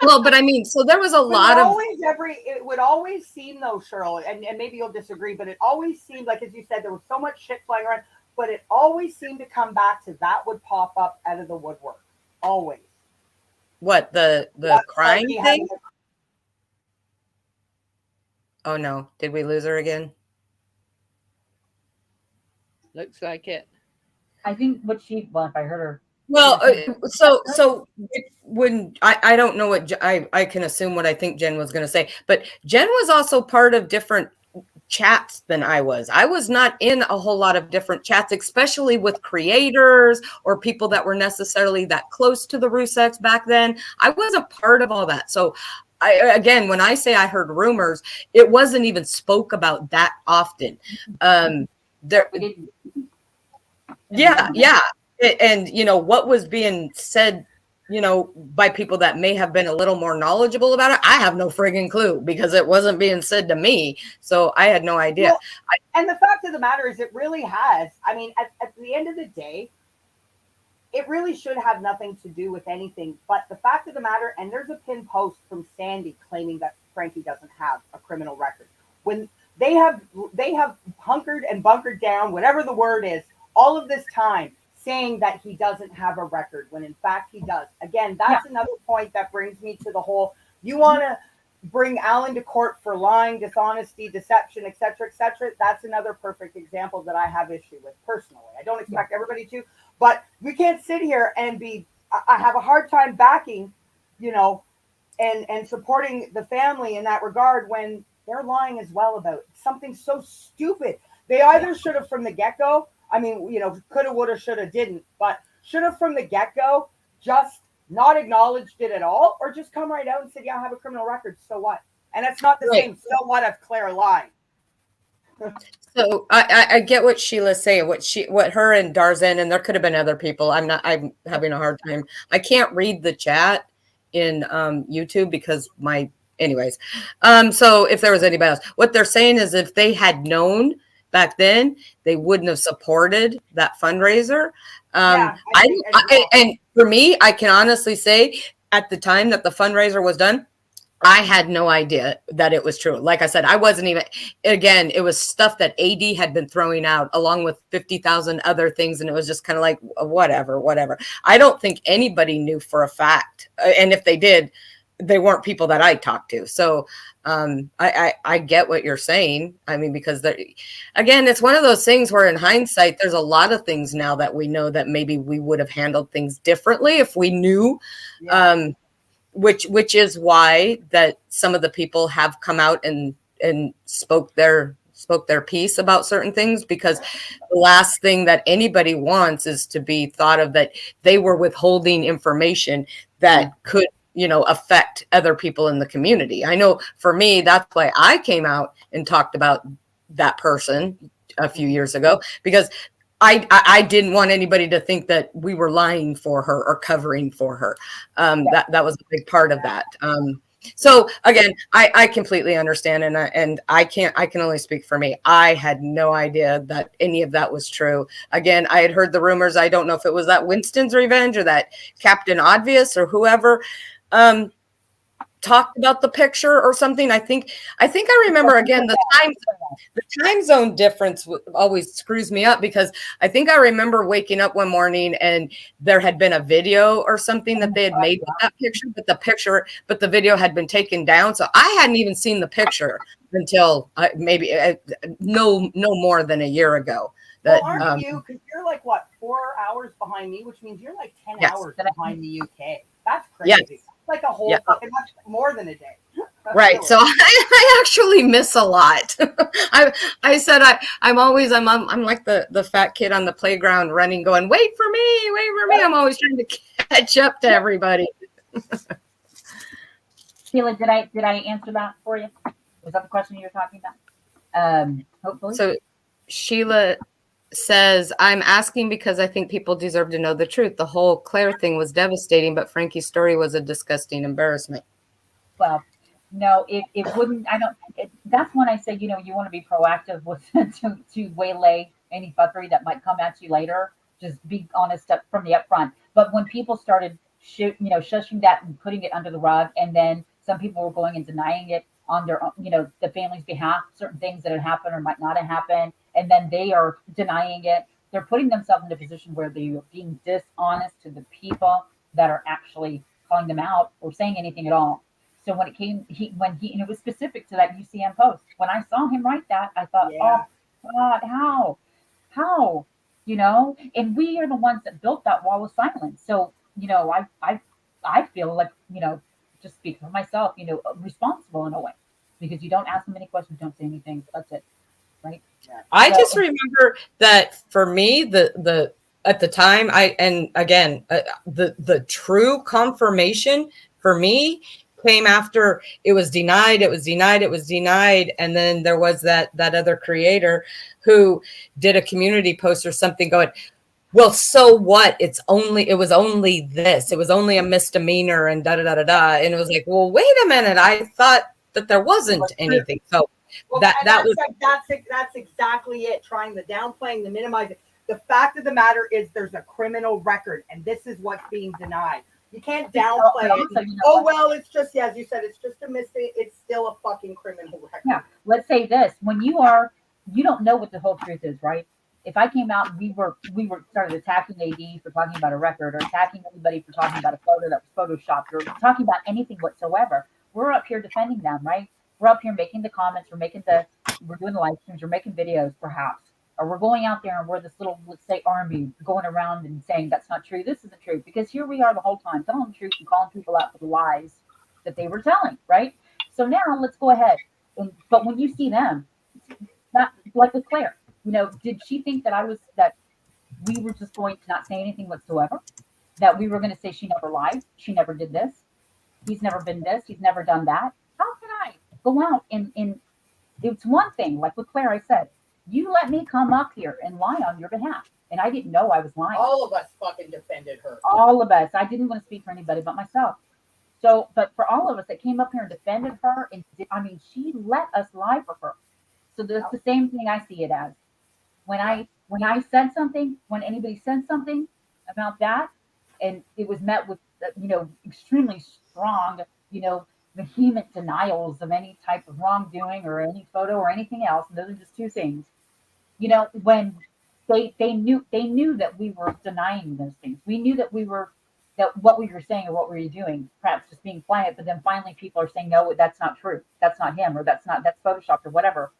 Well, but I mean, so there was a lot of. It would always seem though, Cheryl, and maybe you'll disagree, but it always seemed like, as you said, there was so much shit flying around, but it always seemed to come back to that would pop up out of the woodwork. Always. What, the crying thing? Oh no, did we lose her again? Looks like it. I think if I heard her. Well, so when I don't know what I can assume what I think Jen was going to say, but Jen was also part of different chats than I was. I was not in a whole lot of different chats, especially with creators or people that were necessarily that close to the Ruseks back then. I wasn't part of all that. So again, when I say I heard rumors, it wasn't even spoke about that often. Yeah. And, you know, what was being said, you know, by people that may have been a little more knowledgeable about it, I have no friggin' clue because it wasn't being said to me. So I had no idea. Well, and the fact of the matter is it really has. I mean, at the end of the day, it really should have nothing to do with anything. But the fact of the matter, and there's a pinned post from Sandy claiming that Frankie doesn't have a criminal record. When they have hunkered and bunkered down, whatever the word is, all of this time, saying that he doesn't have a record when in fact he does. Again, that's another point that brings me to the whole, you want to bring Alan to court for lying, dishonesty, deception, etc., etc. That's another perfect example that I have issue with personally. I don't expect everybody to, but we can't sit here and I have a hard time backing, you know, and supporting the family in that regard when they're lying as well about something so stupid. They either should have from the get-go, I mean, you know, coulda, woulda, shoulda, didn't, but should have from the get-go just not acknowledged it at all, or just come right out and said, yeah, I have a criminal record, so what? And it's not the same, so what if Claire lied? So I get what Sheila's saying, what her and Darzan, and there could have been other people. I'm having a hard time. I can't read the chat in YouTube because anyways. So if there was anybody else, what they're saying is if they had known back then, they wouldn't have supported that fundraiser. And for me, I can honestly say at the time that the fundraiser was done, I had no idea that it was true. Like I said, I wasn't even, again, it was stuff that AD had been throwing out along with 50,000 other things. And it was just kind of like, whatever. I don't think anybody knew for a fact. And if they did, they weren't people that I talked to. So I get what you're saying. I mean, because again, it's one of those things where in hindsight, there's a lot of things now that we know that maybe we would have handled things differently if we knew, which is why that some of the people have come out and spoke their piece about certain things, because the last thing that anybody wants is to be thought of that they were withholding information that could, you know, affect other people in the community. I know for me, that's why I came out and talked about that person a few years ago, because I didn't want anybody to think that we were lying for her or covering for her. That was a big part of that. So again, I completely understand, and I can only speak for me. I had no idea that any of that was true. Again, I had heard the rumors. I don't know if it was that Winston's Revenge or that Captain Obvious or whoever talked about the picture or something. I think I remember again the time zone difference always screws me up, because I think I remember waking up one morning and there had been a video or something that they had made with that picture, but the video had been taken down. So I hadn't even seen the picture until maybe no more than a year ago. Well, aren't you? Because you're like what, 4 hours behind me, which means you're like 10 Yes. hours behind the UK. That's crazy. Yes. That's like a whole fucking, that's more than a day. Right. So I actually miss a lot. I said I'm like the fat kid on the playground running, going, wait for me. I'm always trying to catch up to everybody. Sheila, did I answer that for you? Was that the question you were talking about? Hopefully. So Sheila says, I'm asking because I think people deserve to know the truth. The whole Claire thing was devastating, but Frankie's story was a disgusting embarrassment. Well, no, it wouldn't. That's when I say, you want to be proactive with to waylay any fuckery that might come at you later. Just be honest from the upfront. But when people started shushing that and putting it under the rug, and then some people were going and denying it on their, the family's behalf, certain things that had happened or might not have happened, and then they are denying it. They're putting themselves in a position where they are being dishonest to the people that are actually calling them out or saying anything at all. So when and it was specific to that UCM post. When I saw him write that, I thought, oh God, how, and we are the ones that built that wall of silence. So, I feel like, just speak for myself, responsible in a way, because you don't ask them any questions, don't say anything. That's it. Right. I just remember that for me, the at the time, the true confirmation for me came after it was denied. And then there was that other creator who did a community post or something going, well, so what? It was only this. It was only a misdemeanor and da da da da da. And it was like, well, wait a minute. I thought that there wasn't anything. So that's exactly it. Trying the downplaying, the minimizing. The fact of the matter is, there's a criminal record, and this is what's being denied. You can't downplay it. Oh well, it's just, as you said, it's just a mistake. It's still a fucking criminal record. Yeah. Let's say this: when you don't know what the whole truth is, right? If I came out and we were started attacking AD for talking about a record, or attacking anybody for talking about a photo that was photoshopped, or talking about anything whatsoever, we're up here defending them, right? We're up here making the comments, we're doing the live streams, we're making videos, perhaps, or we're going out there and we're this little, let's say, army going around and saying that's not true, this isn't true, because here we are the whole time telling the truth and calling people out for the lies that they were telling, right? So now let's go ahead. But when you see them, not like with Claire. Did she think that we were just going to not say anything whatsoever? That we were going to say she never lied, she never did this, he's never been this, he's never done that? How can I go out and it's one thing, like with Claire, I said, you let me come up here and lie on your behalf, and I didn't know I was lying. All of us fucking defended her. All of us. I didn't want to speak for anybody but myself. So, but for all of us that came up here and defended her, and she let us lie for her. So that's the same thing I see it as. When I said something, when anybody said something about that, and it was met with, extremely strong, vehement denials of any type of wrongdoing or any photo or anything else, and those are just two things. When they knew that we were denying those things. We knew that what we were saying or what we were doing, perhaps just being quiet, but then finally people are saying, no, that's not true. That's not him, or that's photoshopped or whatever.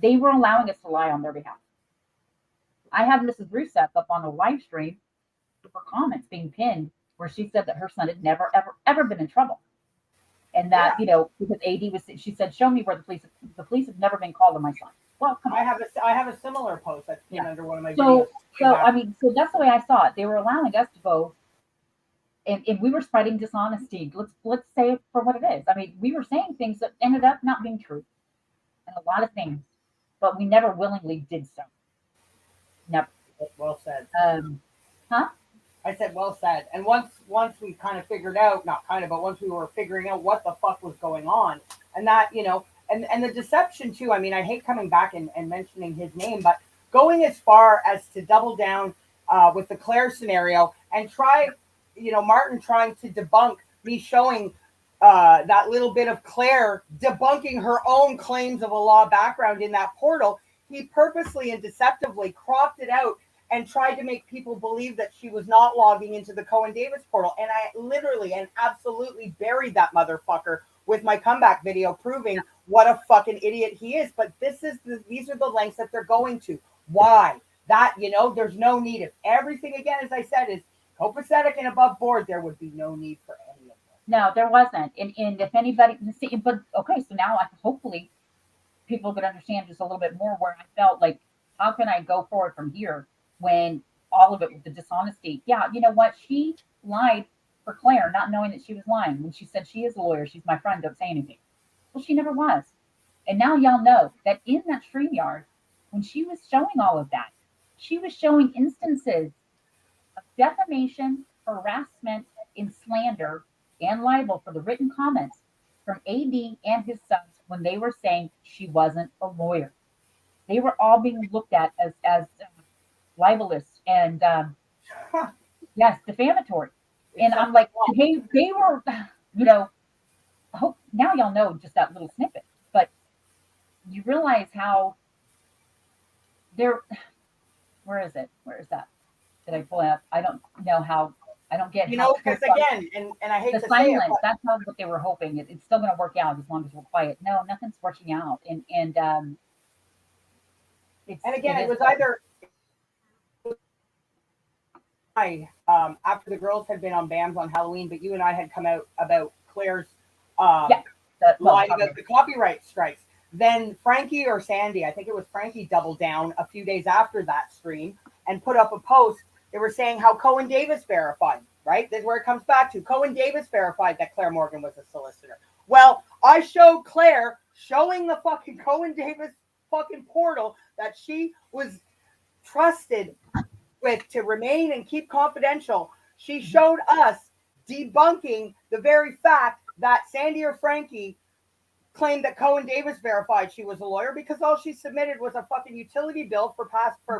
They were allowing us to lie on their behalf. I had Mrs. Rusev up on a live stream for comments being pinned where she said that her son had never, ever been in trouble. And that, because AD she said, show me where the police have never been called on my son. Well, come on. I have a similar post that's pinned under one of my videos. So so that's the way I saw it. They were allowing us to go, and we were spreading dishonesty. Let's say it for what it is. We were saying things that ended up not being true, and a lot of things, but we never willingly did so. Never. Well said. I said, well said. And once we kind of figured out, not kind of, but once we were figuring out what the fuck was going on, and that, and the deception too. I mean, I hate coming back and mentioning his name, but going as far as to double down with the Claire scenario and try, Martin trying to debunk me showing that little bit of Claire debunking her own claims of a law background in that portal. He purposely and deceptively cropped it out and tried to make people believe that she was not logging into the Cohen Davis portal. And I literally and absolutely buried that motherfucker with my comeback video proving what a fucking idiot he is. But these are the lengths that they're going to. Why? That, there's no need. If everything, again, as I said, is copacetic and above board, there would be no need for any of this. No, there wasn't. And if anybody, but okay, so now hopefully people could understand just a little bit more where I felt like, how can I go forward from here? When all of it with the dishonesty. Yeah, you know what? She lied for Claire, not knowing that she was lying. When she said she is a lawyer, she's my friend, don't say anything. Well, she never was. And now y'all know that in that StreamYard, when she was showing all of that, she was showing instances of defamation, harassment, and slander and libel for the written comments from AD and his sons when they were saying she wasn't a lawyer. They were all being looked at as libelous and yes, defamatory. And I'm like, they were, I hope now y'all know just that little snippet, but you realize how where is it? Where is that? Did I pull it up? I don't know how, I don't get because again, and I hate the to silence, say it, that's not what they were hoping. It's still going to work out as long as we're quiet. No, nothing's working out. And again, it was either after the girls had been on BAMs on Halloween, but you and I had come out about Claire's lying about the copyright strikes. Then Frankie or Sandy, I think it was Frankie, doubled down a few days after that stream and put up a post. They were saying how Cohen Davis verified, right? That's where it comes back to. Cohen Davis verified that Claire Morgan was a solicitor. Well, I showed Claire showing the fucking Cohen Davis fucking portal that she was trusted with to remain and keep confidential. She showed us debunking the very fact that Sandy or Frankie claimed that Cohen Davis verified she was a lawyer because all she submitted was a fucking utility bill for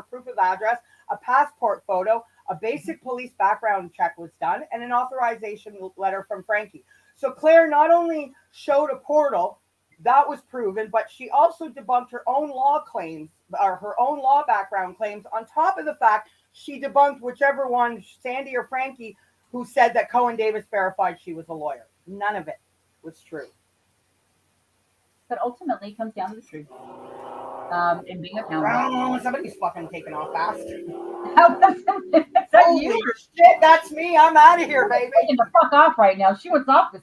proof of address, a passport photo, a basic police background check was done, and an authorization letter from Frankie. So Claire not only showed a portal that was proven, but she also debunked her own law claims or her own law background claims on top of the fact she debunked whichever one, Sandy or Frankie, who said that Cohen Davis verified she was a lawyer. None of it was true. But ultimately it comes down to the truth. And being accountable. Somebody's fucking taking off fast. Is that Holy you? shit, that's me. I'm out of here, baby. Taking the fuck off right now. She was off this,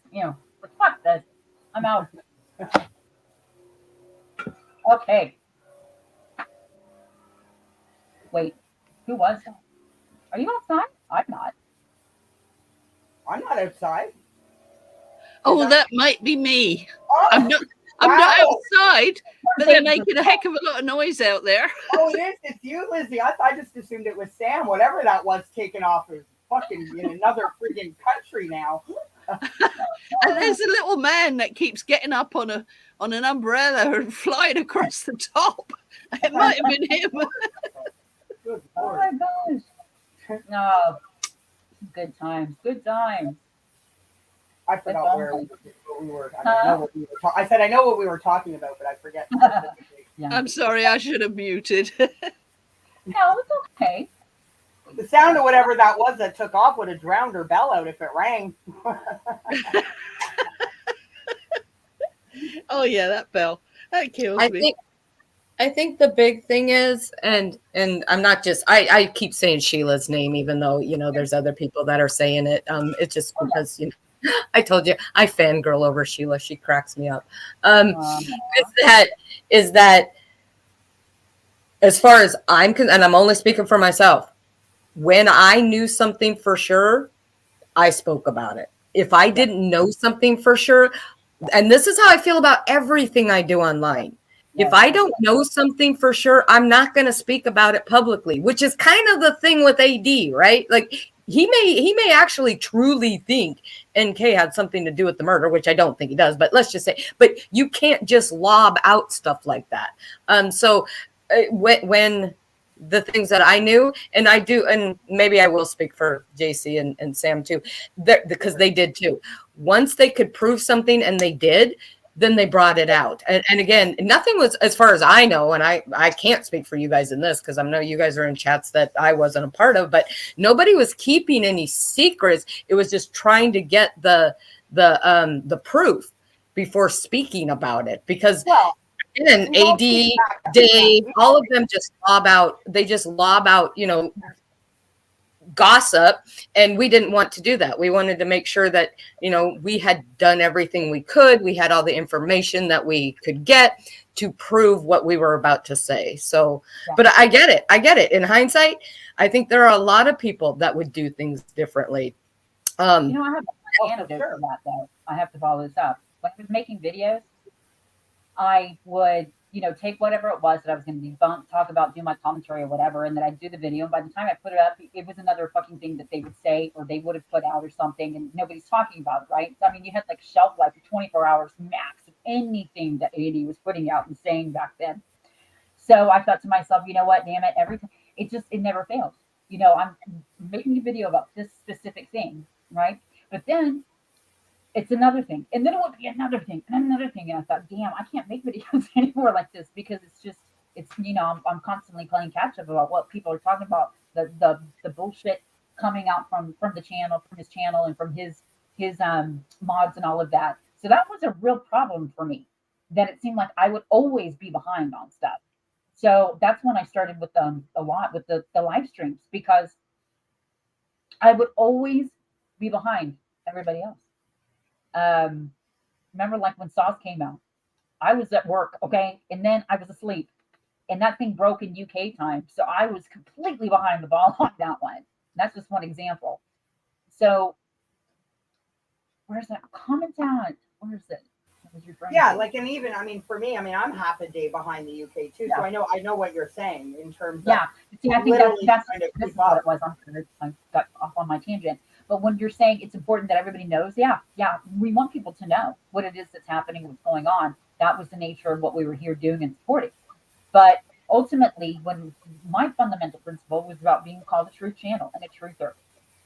fuck this. I'm out. Okay. Wait, who was that? Are you outside? I'm not. I'm not outside. Oh, that might be me. Oh, I'm not outside, but they're making a heck of a lot of noise out there. oh, it is. It's you, Lizzie. I just assumed it was Sam. Whatever that was, taking off is fucking in another freaking country now. And there's a little man that keeps getting up on an umbrella and flying across the top. It might have been him. Good Oh Lord. my gosh. No. Good times. Good times. I forgot That's where awesome. we were. I said I know what we were talking about, but I forget. Yeah. I'm sorry, I should have muted. No, it's okay. The sound of whatever that was that took off would have drowned her bell out if it rang. Oh yeah, that bell. That kills me. I think the big thing is, and I'm not just, I keep saying Sheila's name, even though, there's other people that are saying it. It's just because, I told you, I fangirl over Sheila. She cracks me up. Is that as far as I'm concerned, and I'm only speaking for myself, when I knew something for sure, I spoke about it. If I didn't know something for sure, and this is how I feel about everything I do online. If I don't know something for sure, I'm not going to speak about it publicly, which is kind of the thing with AD, right? Like, he may actually truly think NK had something to do with the murder, which I don't think he does, but let's just say, but you can't just lob out stuff like that. So when the things that I knew, and I do, and maybe I will speak for JC and Sam too, because they did too. Once they could prove something, and they did, then they brought it out. And again, nothing was, as far as I know, and I can't speak for you guys in this because I know you guys are in chats that I wasn't a part of, but nobody was keeping any secrets. It was just trying to get the proof before speaking about it, because again, AD, Dave, all of them just lob out, gossip, and we didn't want to do that. We wanted to make sure that, we had done everything we could. We had all the information that we could get to prove what we were about to say. So, but I get it. In hindsight, I think there are a lot of people that would do things differently. I have an antidote for that, though. I have to follow this up. When I was making videos, I would, take whatever it was that I was going to debunk, talk about, do my commentary or whatever, and then I'd do the video. And by the time I put it up, it was another fucking thing that they would say or they would have put out or something, and nobody's talking about it, right? I mean, you had like shelf life of 24 hours max of anything that AD was putting out and saying back then. So I thought to myself, you know what, damn it, everything, it never fails. I'm making a video about this specific thing, right? But then it's another thing, and then it would be another thing, and another thing, and I thought, damn, I can't make videos anymore like this, because I'm constantly playing catch up about what people are talking about, the bullshit coming out from the channel, from his channel, and from his mods and all of that. So that was a real problem for me, that it seemed like I would always be behind on stuff. So that's when I started with them a lot with the live streams, because I would always be behind everybody else. Remember, like when Sauce came out, I was at work, okay, and then I was asleep, and that thing broke in UK time, so I was completely behind the ball on that one. That's just one example. So where's that comment at? Where is it? Yeah, like, and even, for me, I'm half a day behind the UK too, so I know what you're saying in terms of, see, I think that's what it was. I got off on my tangent. But when you're saying it's important that everybody knows, we want people to know what it is that's happening, what's going on. That was the nature of what we were here doing and supporting. But ultimately, when my fundamental principle was about being called a truth channel and a truther,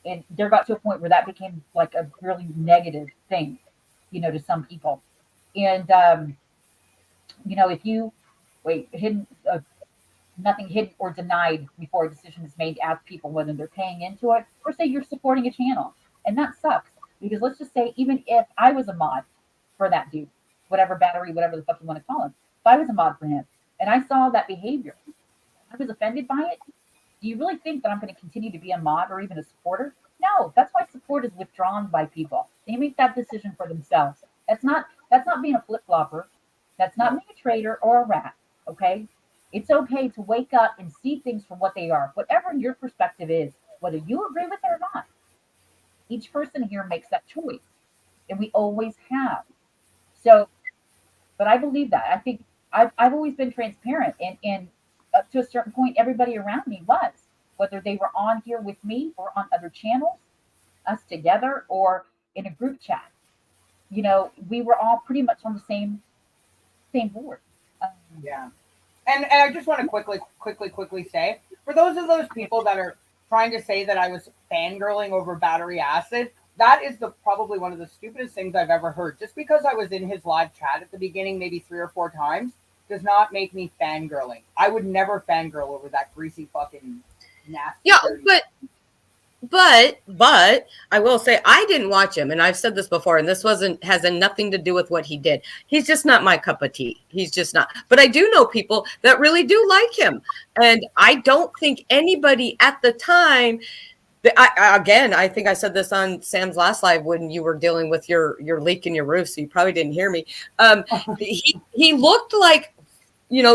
and there got to a point where that became like a really negative thing, to some people. And, if you nothing hidden or denied before a decision is made to ask people whether they're paying into it, or say you're supporting a channel. And that sucks, because let's just say, even if I was a mod for that dude, whatever battery, whatever the fuck you want to call him, if I was a mod for him and I saw that behavior, I was offended by it, do you really think that I'm going to continue to be a mod or even a supporter? No, that's why support is withdrawn by people. They make that decision for themselves. That's not being a flip-flopper. That's not being a traitor or a rat, okay? It's okay to wake up and see things for what they are, whatever your perspective is, whether you agree with it or not. Each person here makes that choice, and we always have. So, but I believe that. I think I've always been transparent, and up to a certain point, everybody around me was, whether they were on here with me or on other channels, us together, or in a group chat. We were all pretty much on the same board. And I just want to quickly say, for those people that are trying to say that I was fangirling over battery acid, that is probably one of the stupidest things I've ever heard. Just because I was in his live chat at the beginning, maybe 3 or 4 times, does not make me fangirling. I would never fangirl over that greasy fucking nasty. Yeah, but I will say, I didn't watch him, and I've said this before, and this has nothing to do with what he did. He's just not my cup of tea. He's just not. But I do know people that really do like him, and I don't think anybody at the time. I think I said this on Sam's last live when you were dealing with your leak in your roof, so you probably didn't hear me. He looked like,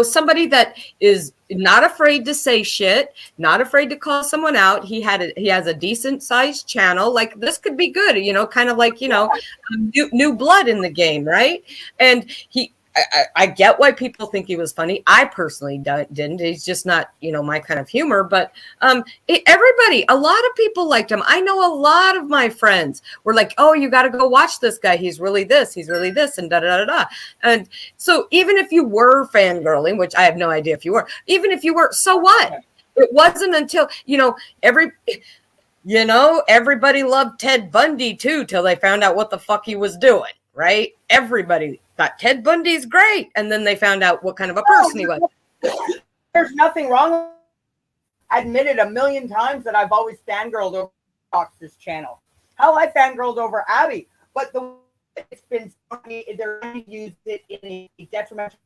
somebody that is not afraid to say shit, not afraid to call someone out. He has a decent sized channel. Like, this could be good, kind of like, new blood in the game, right? And I get why people think he was funny. I personally didn't. He's just not, my kind of humor. But everybody, a lot of people liked him. I know a lot of my friends were like, "Oh, you got to go watch this guy. He's really this, and da da da da." And so, even if you were fangirling, which I have no idea if you were, even if you were, so what? It wasn't until everybody loved Ted Bundy too, till they found out what the fuck he was doing. Right? Everybody thought Ted Bundy's great. And then they found out what kind of a person he was. There's nothing wrong. I admitted a million times that I've always fangirled over Fox's channel. Hell, I fangirled over Abby. But it's been funny. They're going to use it in a detrimental.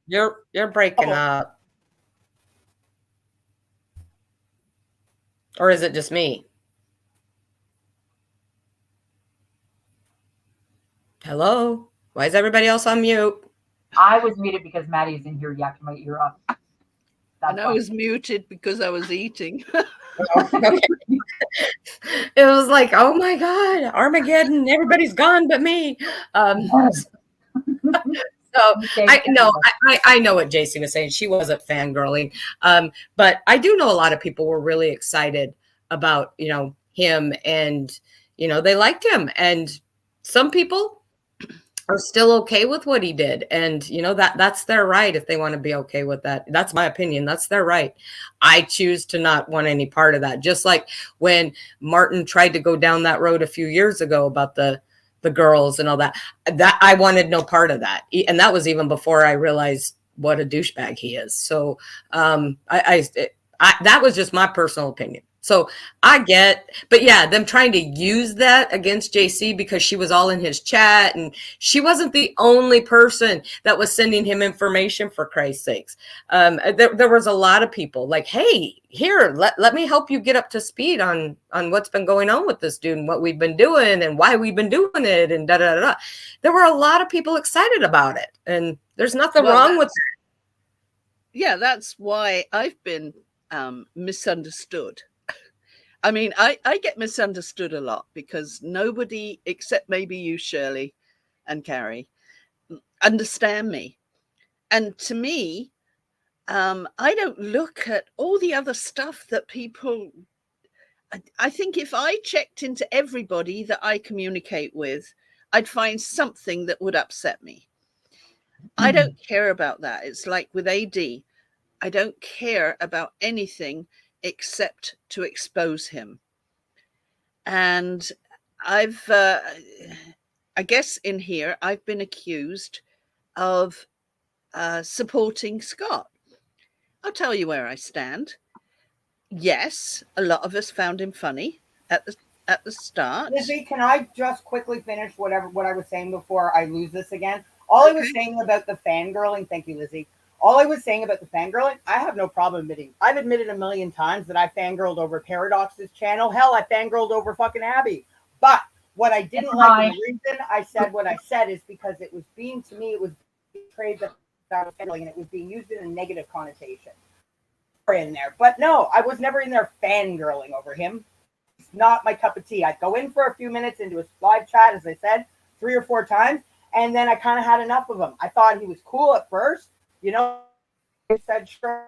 You're breaking up. Or is it just me? Hello? Why is everybody else on mute? I was muted because Maddie's in here yakking my ear off. And I was muted because I was eating. Okay. It was like, oh my God, Armageddon, everybody's gone but me. So I know what JC was saying. She wasn't fangirling. But I do know a lot of people were really excited about, him, and, they liked him. And some people are still okay with what he did. And, that's their right if they want to be okay with that. That's my opinion. That's their right. I choose to not want any part of that. Just like when Martin tried to go down that road a few years ago about the girls and all that I wanted no part of that. And that was even before I realized what a douchebag he is. So that was just my personal opinion. So but yeah, them trying to use that against JC because she was all in his chat, and she wasn't the only person that was sending him information, for Christ's sakes. There was a lot of people like, hey, here, let me help you get up to speed on what's been going on with this dude and what we've been doing and why we've been doing it and da da da. There were a lot of people excited about it, and there's nothing wrong with that. Yeah, that's why I've been misunderstood. I mean, I get misunderstood a lot because nobody except maybe you, Shirley and Carrie, understand me. And to me, I don't look at all the other stuff that people. I think if I checked into everybody that I communicate with, I'd find something that would upset me. I don't care about that. It's like with AD. I don't care about anything except to expose him. And I guess in here, I've been accused of supporting Scott. I'll tell you where I stand. Yes, a lot of us found him funny at the start. Lizzie, can I just quickly finish what I was saying before I lose this again? All I was saying about the fangirling, thank you, Lizzie. All I was saying about the fangirling, I have no problem admitting. I've admitted a million times that I fangirled over Paradox's channel. Hell, I fangirled over fucking Abby. But what I didn't like, the reason I said what I said is because it was being portrayed that I was fangirling, and it was being used in a negative connotation. In there. But no, I was never in there fangirling over him. It's not my cup of tea. I'd go in for a few minutes into his live chat, as I said, 3 or 4 times, and then I kind of had enough of him. I thought he was cool at first. I said, sure,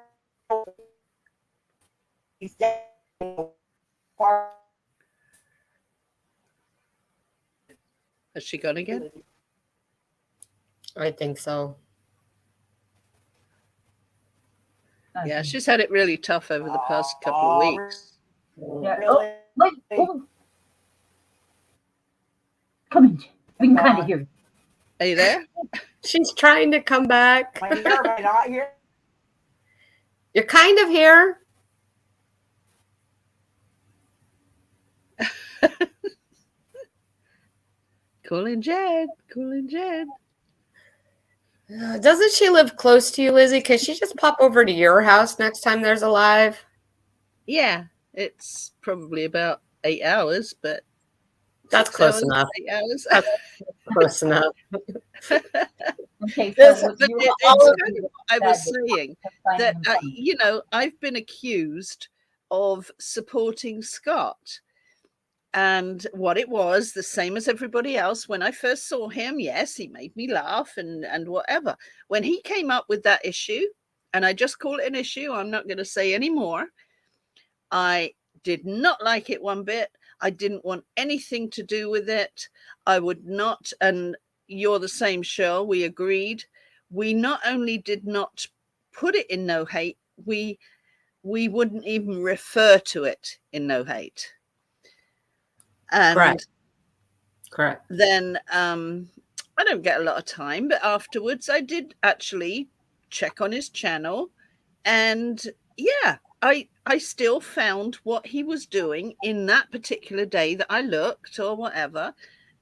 he's dead. Has she gone again? I think so. Yeah, she's had it really tough over the past couple of weeks. Yeah. Come in. We can kind of hear you. Are you there? She's trying to come back. Am I here? Am I not here? You're kind of here. Calling Jed. Doesn't she live close to you, Lizzie? Could she just pop over to your house next time there's a live? Yeah, it's probably about 8 hours, but that's close enough. 8 hours. That's close enough. Okay, It's so kind of what I was saying, that I've been accused of supporting Scott, And what it was, the same as everybody else, when I first saw him, yes, he made me laugh and whatever. When he came up with that issue, and I just call it an issue, I'm not going to say any more, I did not like it one bit. I didn't want anything to do with it. I would not, and you're the same, Cheryl, we agreed. We not only did not put it in No Hate, we wouldn't even refer to it in No Hate. And Correct. then I don't get a lot of time, but afterwards I did actually check on his channel, and yeah, I still found what he was doing in that particular day that I looked or whatever,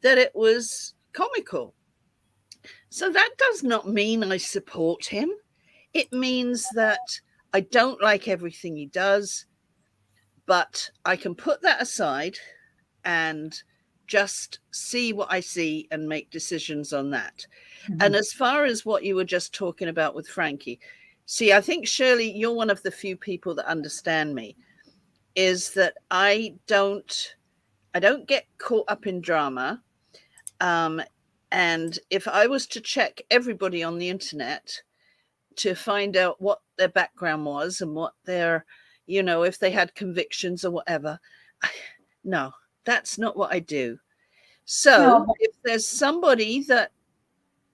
that it was comical. So that does not mean I support him. It means that I don't like everything he does, but I can put that aside and just see what I see and make decisions on that. Mhm. And as far as what you were just talking about with Frankie, see, I think, Shirley, you're one of the few people that understand me, is that I don't get caught up in drama. And if I was to check everybody on the internet to find out what their background was and what their, if they had convictions or whatever, no, that's not what I do. So No, but- if there's somebody that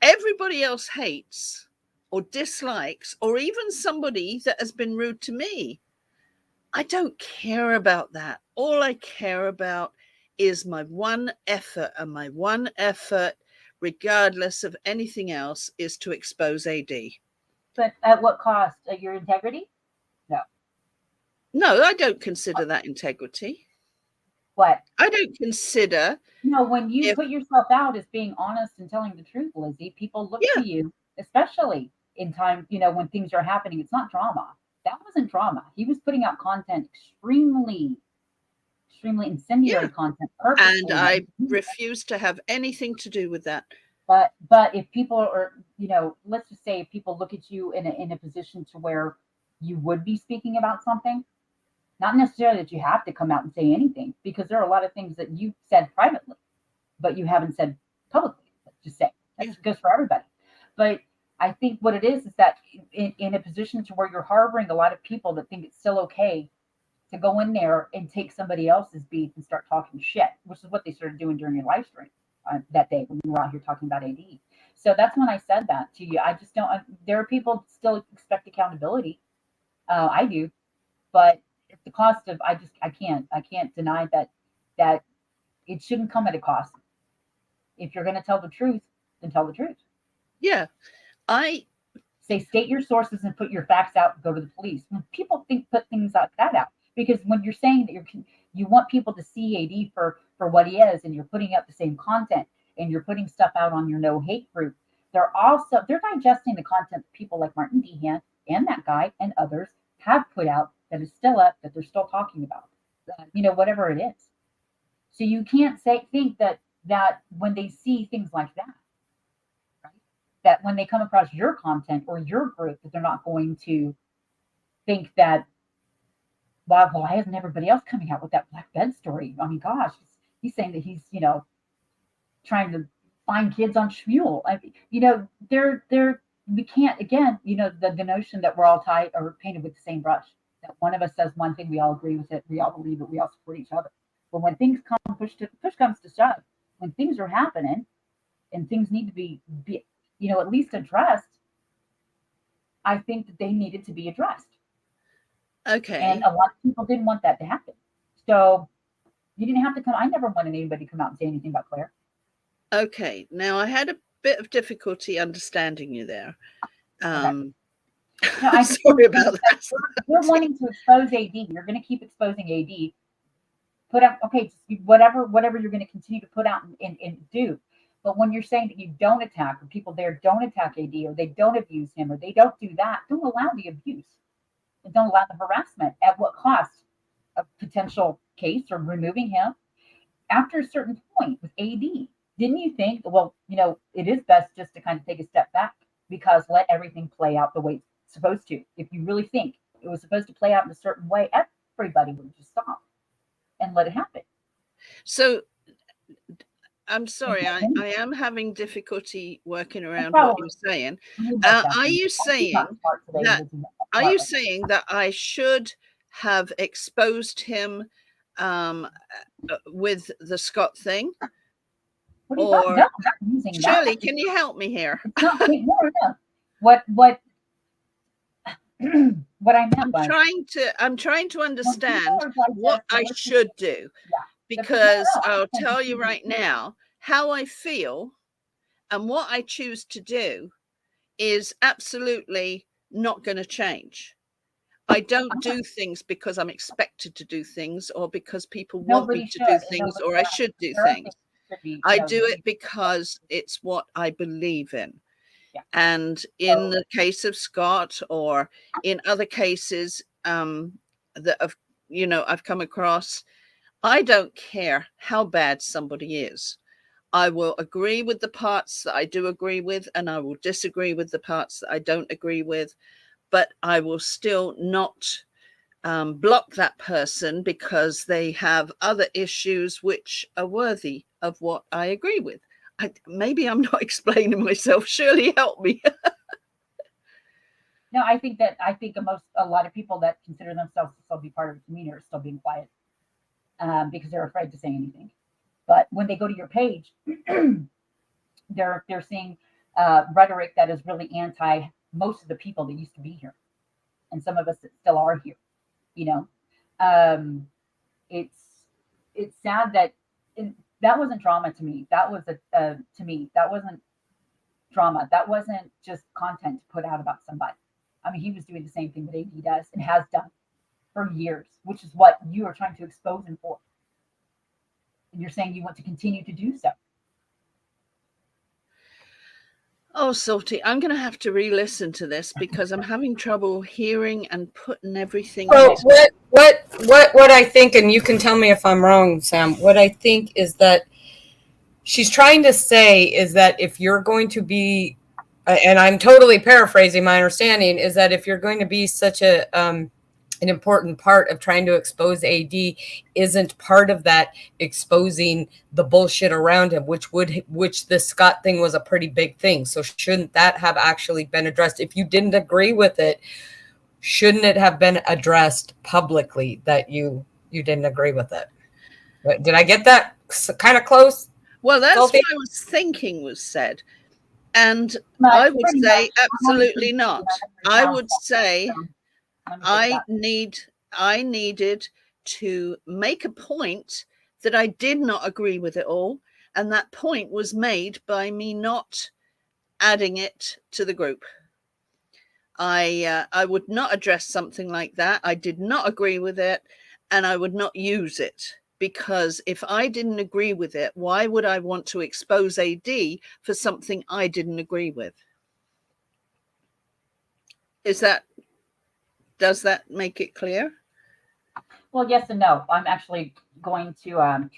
everybody else hates or dislikes, or even somebody that has been rude to me, I don't care about that. All I care about is my one effort, and my one effort, regardless of anything else, is to expose AD. But at what cost? Your integrity? No, I don't consider that integrity. What? I don't consider. No, when you If- put yourself out as being honest and telling the truth, Lizzie, people look Yeah. to you, especially in time, when things are happening. It's not drama. That wasn't drama. He was putting out content extremely incendiary content. Purposely. And I refuse to have anything to do with that. But if people are, let's just say if people look at you in a position to where you would be speaking about something, not necessarily that you have to come out and say anything, because there are a lot of things that you said privately, but you haven't said publicly. Let's just say that goes for everybody. But I think what it is that in a position to where you're harboring a lot of people that think it's still okay to go in there and take somebody else's beef and start talking shit, which is what they started doing during your live stream that day when you were out here talking about AD. So that's when I said that to you. I just don't. There are people still expect accountability. I do, but at the cost of I can't deny that it shouldn't come at a cost. If you're going to tell the truth, then tell the truth. Yeah, I say state your sources and put your facts out and go to the police. When people put things like that out, because when you're saying that you want people to see AD for what he is, and you're putting up the same content and you're putting stuff out on your No Hate group, they're digesting the content that people like Martin Dehan and that guy and others have put out that is still up, that they're still talking about, whatever it is. So you can't think that when they see things like that, right, that when they come across your content or your group, that they're not going to think that, well, why isn't everybody else coming out with that black bed story? I mean, gosh, he's saying that he's, trying to find kids on Shmuel. We can't, again, the notion that we're all tied or painted with the same brush, that one of us says one thing, we all agree with it, we all believe it, we all support each other. But when things push comes to shove, when things are happening and things need to be at least addressed, I think that they needed to be addressed. Okay. And a lot of people didn't want that to happen. So you didn't have to come. I never wanted anybody to come out and say anything about Claire. Okay. Now I had a bit of difficulty understanding you there. No, I'm sorry about that. You're wanting to expose AD. You're going to keep exposing AD. Put out, okay, whatever you're going to continue to put out and do. But when you're saying that you don't attack, or people there don't attack AD, or they don't abuse him, or they don't do that, don't allow the abuse. And don't allow the harassment. At what cost? A potential case or removing him? After a certain point with AD, didn't you think, well, it is best just to kind of take a step back, because let everything play out the way it's supposed to. If you really think it was supposed to play out in a certain way, everybody would just stop and let it happen. So I'm sorry, I am having difficulty working around what you're saying. Are you saying that I should have exposed him with the Scott thing? What are you talking? Or No, I'm not using Shirley, that. can you help me here? It's not, no. What what I meant was I'm trying to understand people are what I digesting- should do. Yeah. Because I'll tell you right now, how I feel and what I choose to do is absolutely not going to change. I don't do things because I'm expected to do things or because people want me to do things or I should do things. I do it because it's what I believe in. Yeah. And in the case of Scott or in other cases that I've come across, I don't care how bad somebody is. I will agree with the parts that I do agree with, and I will disagree with the parts that I don't agree with, but I will still not block that person because they have other issues which are worthy of what I agree with. Maybe I'm not explaining myself. Shirley, help me. No, I think a lot of people that consider themselves to still be part of the community are still being quiet. Because they're afraid to say anything. But when they go to your page, they're seeing rhetoric that is really anti most of the people that used to be here, and some of us that still are here. It's sad that that wasn't drama to me. That was to me that wasn't drama. That wasn't just content to put out about somebody. I mean, he was doing the same thing that AD does and has done for years, which is what you are trying to expose him for. And you're saying you want to continue to do so. Oh, Salty, I'm going to have to re-listen to this because I'm having trouble hearing and putting everything. So what I think, and you can tell me if I'm wrong, Sam, what I think is that she's trying to say is that if you're going to be, and I'm totally paraphrasing my understanding, is that if you're going to be such an important part of trying to expose AD, isn't part of that exposing the bullshit around him, which the Scott thing was a pretty big thing. So shouldn't that have actually been addressed? If you didn't agree with it, shouldn't it have been addressed publicly that you didn't agree with it? Did I get that kind of close? Well, that's what I was thinking was said. And I would say absolutely not. I would say I needed to make a point that I did not agree with it all. And that point was made by me not adding it to the group. I would not address something like that. I did not agree with it, and I would not use it. Because if I didn't agree with it, why would I want to expose AD for something I didn't agree with? Does that make it clear? Well, yes and no. I'm actually going to I'm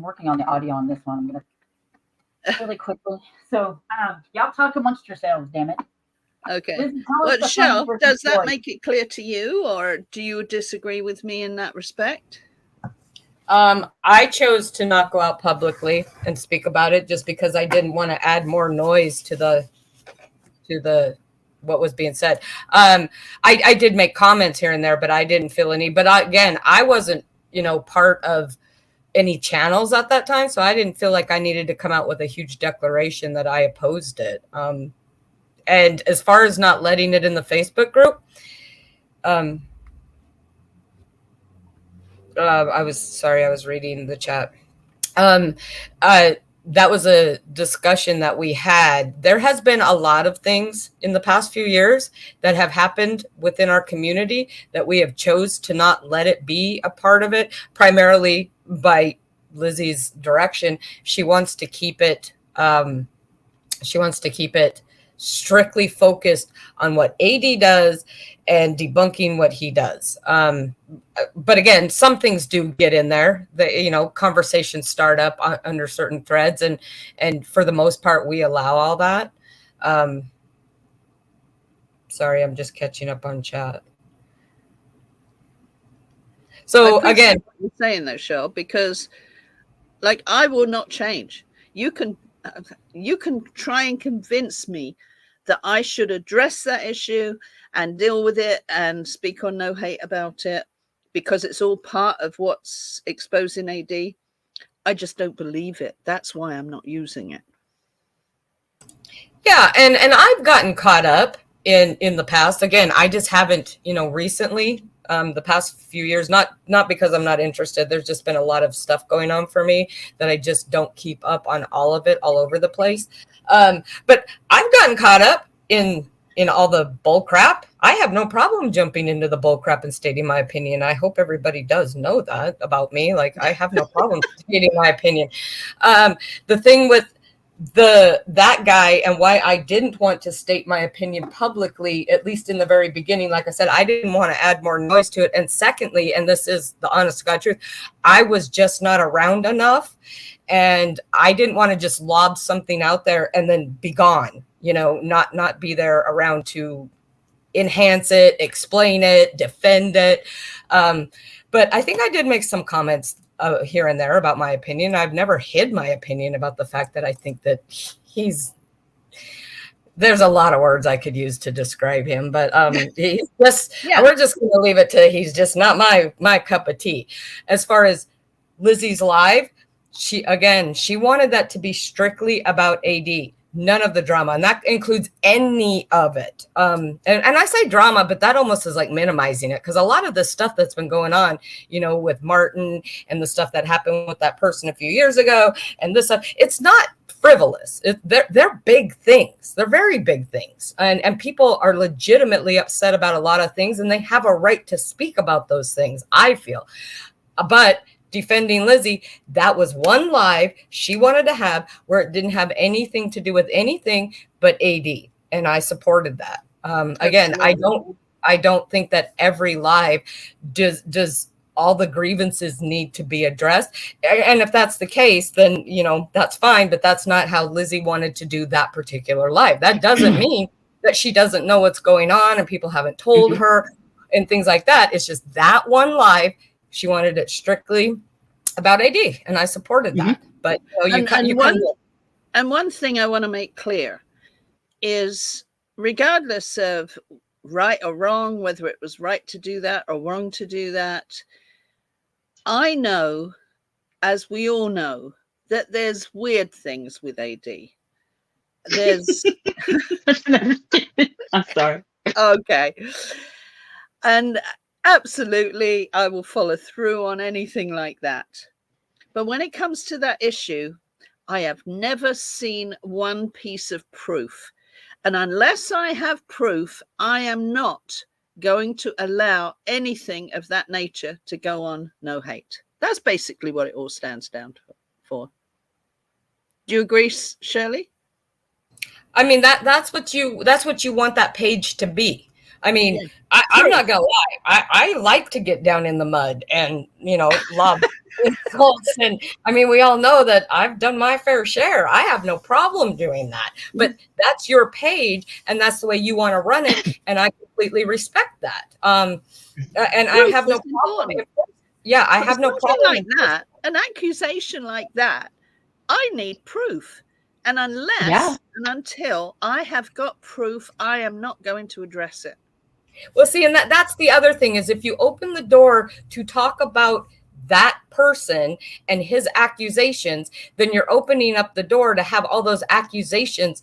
working on the audio on this one. I'm going to really quickly. So y'all talk amongst yourselves, damn it. Okay. Lizzie, well, Shell, does that make it clear to you, or do you disagree with me in that respect? I chose to not go out publicly and speak about it just because I didn't want to add more noise to the what was being said. I did make comments here and there, but I didn't feel any. But I wasn't, part of any channels at that time, so I didn't feel like I needed to come out with a huge declaration that I opposed it. And as far as not letting it in the Facebook group, I was reading the chat. That was a discussion that we had. There has been a lot of things in the past few years that have happened within our community that we have chose to not let it be a part of it, primarily by Lizzie's direction. She wants to keep it strictly focused on what AD does and debunking what he does. But again, some things do get in there. Conversations start up under certain threads, and for the most part, we allow all that. Sorry, I'm just catching up on chat. So again, what you're saying though, Shell, because Like, I will not change. You can try and convince me that I should address that issue and deal with it and speak on No Hate about it because it's all part of what's exposing AD. I just don't believe it. That's why I'm not using it. Yeah, and I've gotten caught up in the past. Again, I just haven't, recently, the past few years, not because I'm not interested. There's just been a lot of stuff going on for me that I just don't keep up on all of it all over the place. But I've gotten caught up in all the bull crap. I have no problem jumping into the bull crap and stating my opinion. I hope everybody does know that about me. Like, I have no problem stating my opinion. The thing with that guy and why I didn't want to state my opinion publicly, at least in the very beginning, like I said, I didn't want to add more noise to it. And secondly, and this is the honest to God truth, I was just not around enough, and I didn't want to just lob something out there and then be gone, not be there around to enhance it, explain it, defend it. But I think I did make some comments here and there about my opinion. I've never hid my opinion about the fact that I think that there's a lot of words I could use to describe him, but he's just, we're just going to leave it to, he's just not my cup of tea. As far as Lizzie's live, she wanted that to be strictly about AD. None of the drama, and that includes any of it. And I say drama, but that almost is like minimizing it, because a lot of the stuff that's been going on, with Martin and the stuff that happened with that person a few years ago, and this stuff, it's not frivolous. They're big things. They're very big things, and people are legitimately upset about a lot of things, and they have a right to speak about those things, I feel. But defending Lizzie, that was one live she wanted to have where it didn't have anything to do with anything but AD, and I supported that. Again, I don't think that every live does all the grievances need to be addressed, and if that's the case, then that's fine, but that's not how Lizzie wanted to do that particular live. That doesn't mean that she doesn't know what's going on and people haven't told her and things like that. It's just that one live, she wanted it strictly about AD, and I supported that. But one thing I want to make clear is, regardless of right or wrong, whether it was right to do that or wrong to do that, I know, as we all know, that there's weird things with AD. There's I'm sorry. Okay. And absolutely, I will follow through on anything like that. But when it comes to that issue, I have never seen one piece of proof. And unless I have proof, I am not going to allow anything of that nature to go on No Hate. That's basically what it all stands down for. Do you agree, Shirley? I mean, that's what you want that page to be. I mean, yeah. I'm not gonna lie. I like to get down in the mud and lob insults, and I mean, we all know that I've done my fair share. I have no problem doing that. But that's your page, and that's the way you want to run it, and I completely respect that. And I have no problem. Yeah, I have no problem like that. An accusation like that, I need proof. And unless and until I have got proof, I am not going to address it. Well, see, and that's the other thing is, if you open the door to talk about that person and his accusations, then you're opening up the door to have all those accusations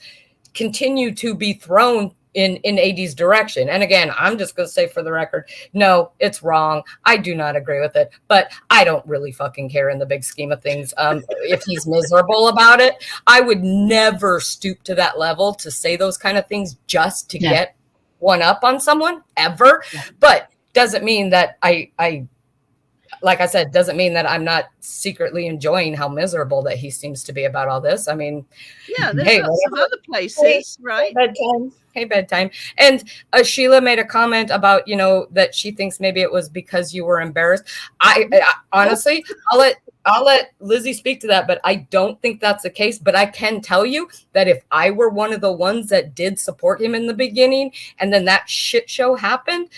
continue to be thrown in AD's direction. And again, I'm just going to say for the record, no, it's wrong. I do not agree with it, but I don't really fucking care in the big scheme of things. If he's miserable about it, I would never stoop to that level to say those kind of things just to get one up on someone ever. But doesn't mean that I like I said, doesn't mean that I'm not secretly enjoying how miserable that he seems to be about all this. I mean, there's some other places, right? Bedtime. And Sheila made a comment about, that she thinks maybe it was because you were embarrassed. I honestly, I'll let Lizzie speak to that, but I don't think that's the case. But I can tell you that if I were one of the ones that did support him in the beginning, and then that shit show happened,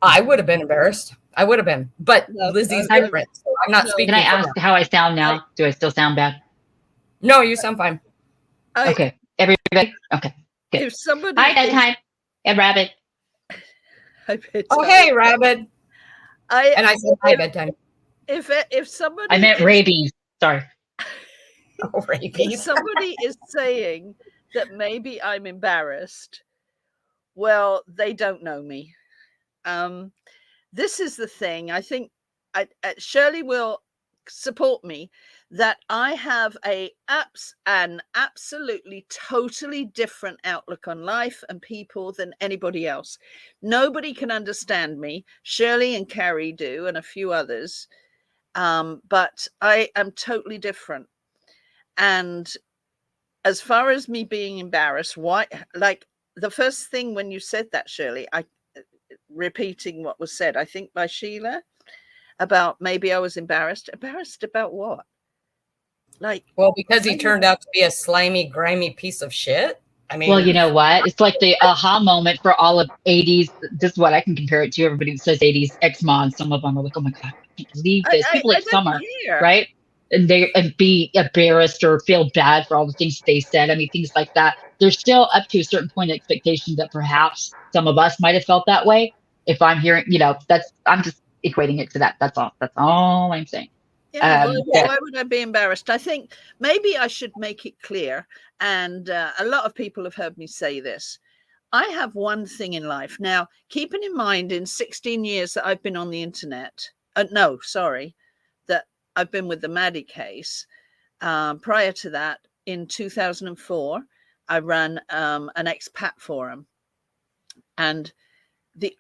I would have been embarrassed. I would have been, but No, Lizzie's I- different. So I'm not no. speaking. Can I for ask her. how I sound now? Do I still sound bad? No, you sound fine. Okay. Everybody? Okay. Good. If somebody Hi, is- bedtime. And Rabbit. Hi, bedtime. Oh, hey, Rabbit. And I I said hi, bedtime. if somebody I meant is- rabies. Sorry. Oh, if rabies. somebody is saying that maybe I'm embarrassed, well, they don't know me. This is the thing. I think Shirley will support me that I have an absolutely totally different outlook on life and people than anybody else. Nobody can understand me. Shirley and Carrie do, and a few others. But I am totally different. And as far as me being embarrassed, why, like the first thing when you said that, Shirley, repeating what was said, I think by Sheila, about maybe I was embarrassed. Embarrassed about what? Like, Well, because he turned out to be a slimy, grimy piece of shit. I mean, Well, you know what? It's like the aha moment for all of 80s. This is what I can compare it to. Everybody says 80s ex-moms. Some of them are like, oh my God, I can't believe this. People like don't Summer, care. right? And be embarrassed or feel bad for all the things they said. I mean, things like that. There's still up to a certain point of expectation that perhaps some of us might have felt that way. If I'm hearing, I'm just equating it to that. That's all I'm saying. Yeah, Yeah. why would I be embarrassed? I think maybe I should make it clear. And a lot of people have heard me say this. I have one thing in life. Now, keeping in mind in 16 years that I've been on the internet, that I've been with the Maddie case. Prior to that, in 2004, I ran an expat forum. And the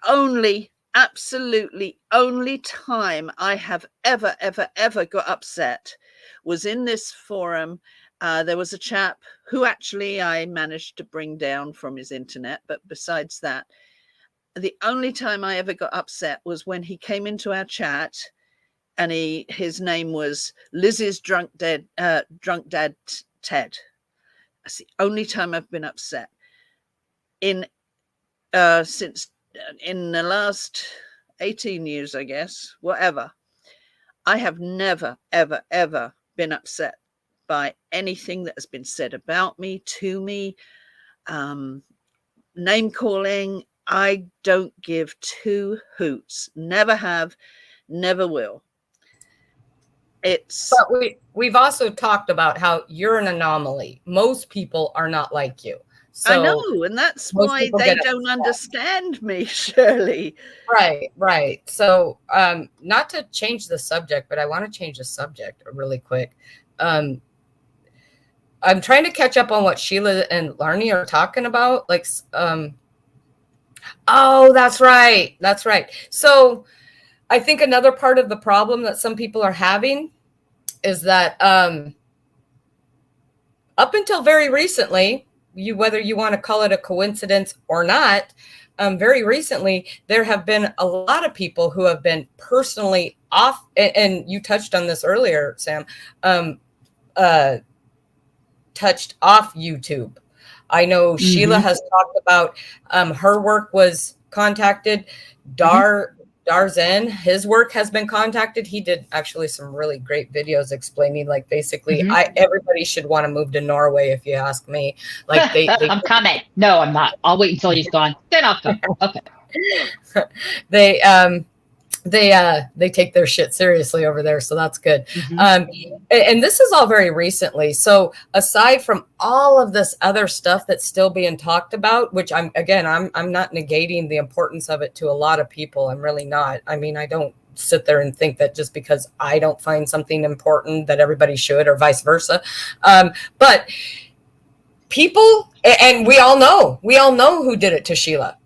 absolutely only time I have ever got upset was in this forum. There was a chap who actually I managed to bring down from his internet. But besides that, the only time I ever got upset was when he came into our chat and his name was Lizzie's drunk dad Ted. That's the only time I've been upset since in the last 18 years, I guess, whatever. I have never, ever been upset by anything that has been said about me, to me, name calling. I don't give two hoots. Never have, never will. But we've also talked about how you're an anomaly. Most people are not like you. So, I know, and that's most why people they get don't upset. understand me, Shirley. Right. So, not to change the subject, but I want to change the subject really quick. I'm trying to catch up on what Sheila and Larnie are talking about. Like, oh, that's right. So, I think another part of the problem that some people are having is that up until very recently, whether you want to call it a coincidence or not, very recently, there have been a lot of people who have been personally off, and you touched on this earlier, Sam, touched off YouTube. I know Sheila has talked about her work was contacted. Darzen, his work has been contacted. He did actually some really great videos explaining, like, basically, everybody should want to move to Norway, if you ask me. Like, they I'm coming. No, I'm not. I'll wait until he's gone. Then I'll come. Okay. They take their shit seriously over there, so that's good. And this is all very recently. So aside from all of this other stuff that's still being talked about, which I'm not negating the importance of it to a lot of people. I'm really not. I mean, I don't sit there and think that just because I don't find something important that everybody should, or vice versa. But people, and we all know who did it to Sheila.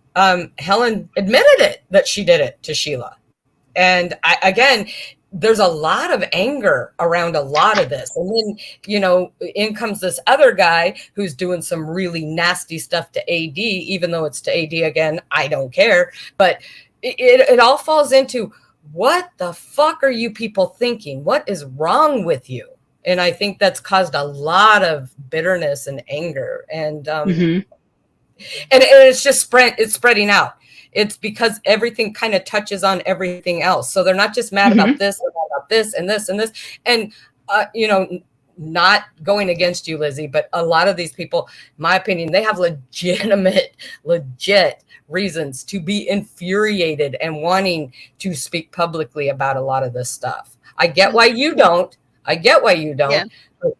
Helen admitted it, that she did it to Sheila. And there's a lot of anger around a lot of this. And then, in comes this other guy who's doing some really nasty stuff to AD, even though it's to AD again, I don't care. But it all falls into, what the fuck are you people thinking? What is wrong with you? And I think that's caused a lot of bitterness and anger. And, and it's just spreading out. It's because everything kind of touches on everything else. So they're not just mad about this, about this and this and this. And, you know, not going against you, Lizzie, but a lot of these people, in my opinion, they have legit reasons to be infuriated and wanting to speak publicly about a lot of this stuff. I get why you don't. Yeah. But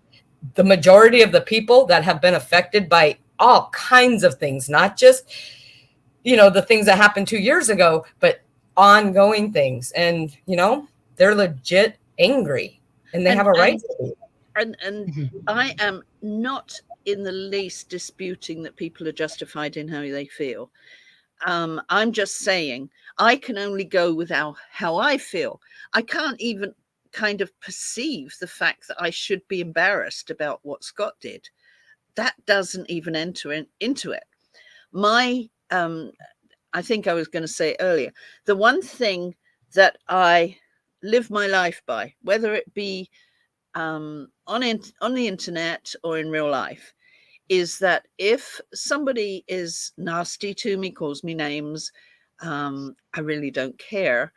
the majority of the people that have been affected by all kinds of things, not just, you know, the things that happened 2 years ago, but ongoing things. And, you know, they're legit angry and they have a right to be. And I am not in the least disputing that people are justified in how they feel. I'm just saying I can only go with how I feel. I can't even kind of perceive the fact that I should be embarrassed about what Scott did. That doesn't even enter into it. My, I think I was going to say earlier, the one thing that I live my life by, whether it be on the internet or in real life, is that if somebody is nasty to me, calls me names, I really don't care.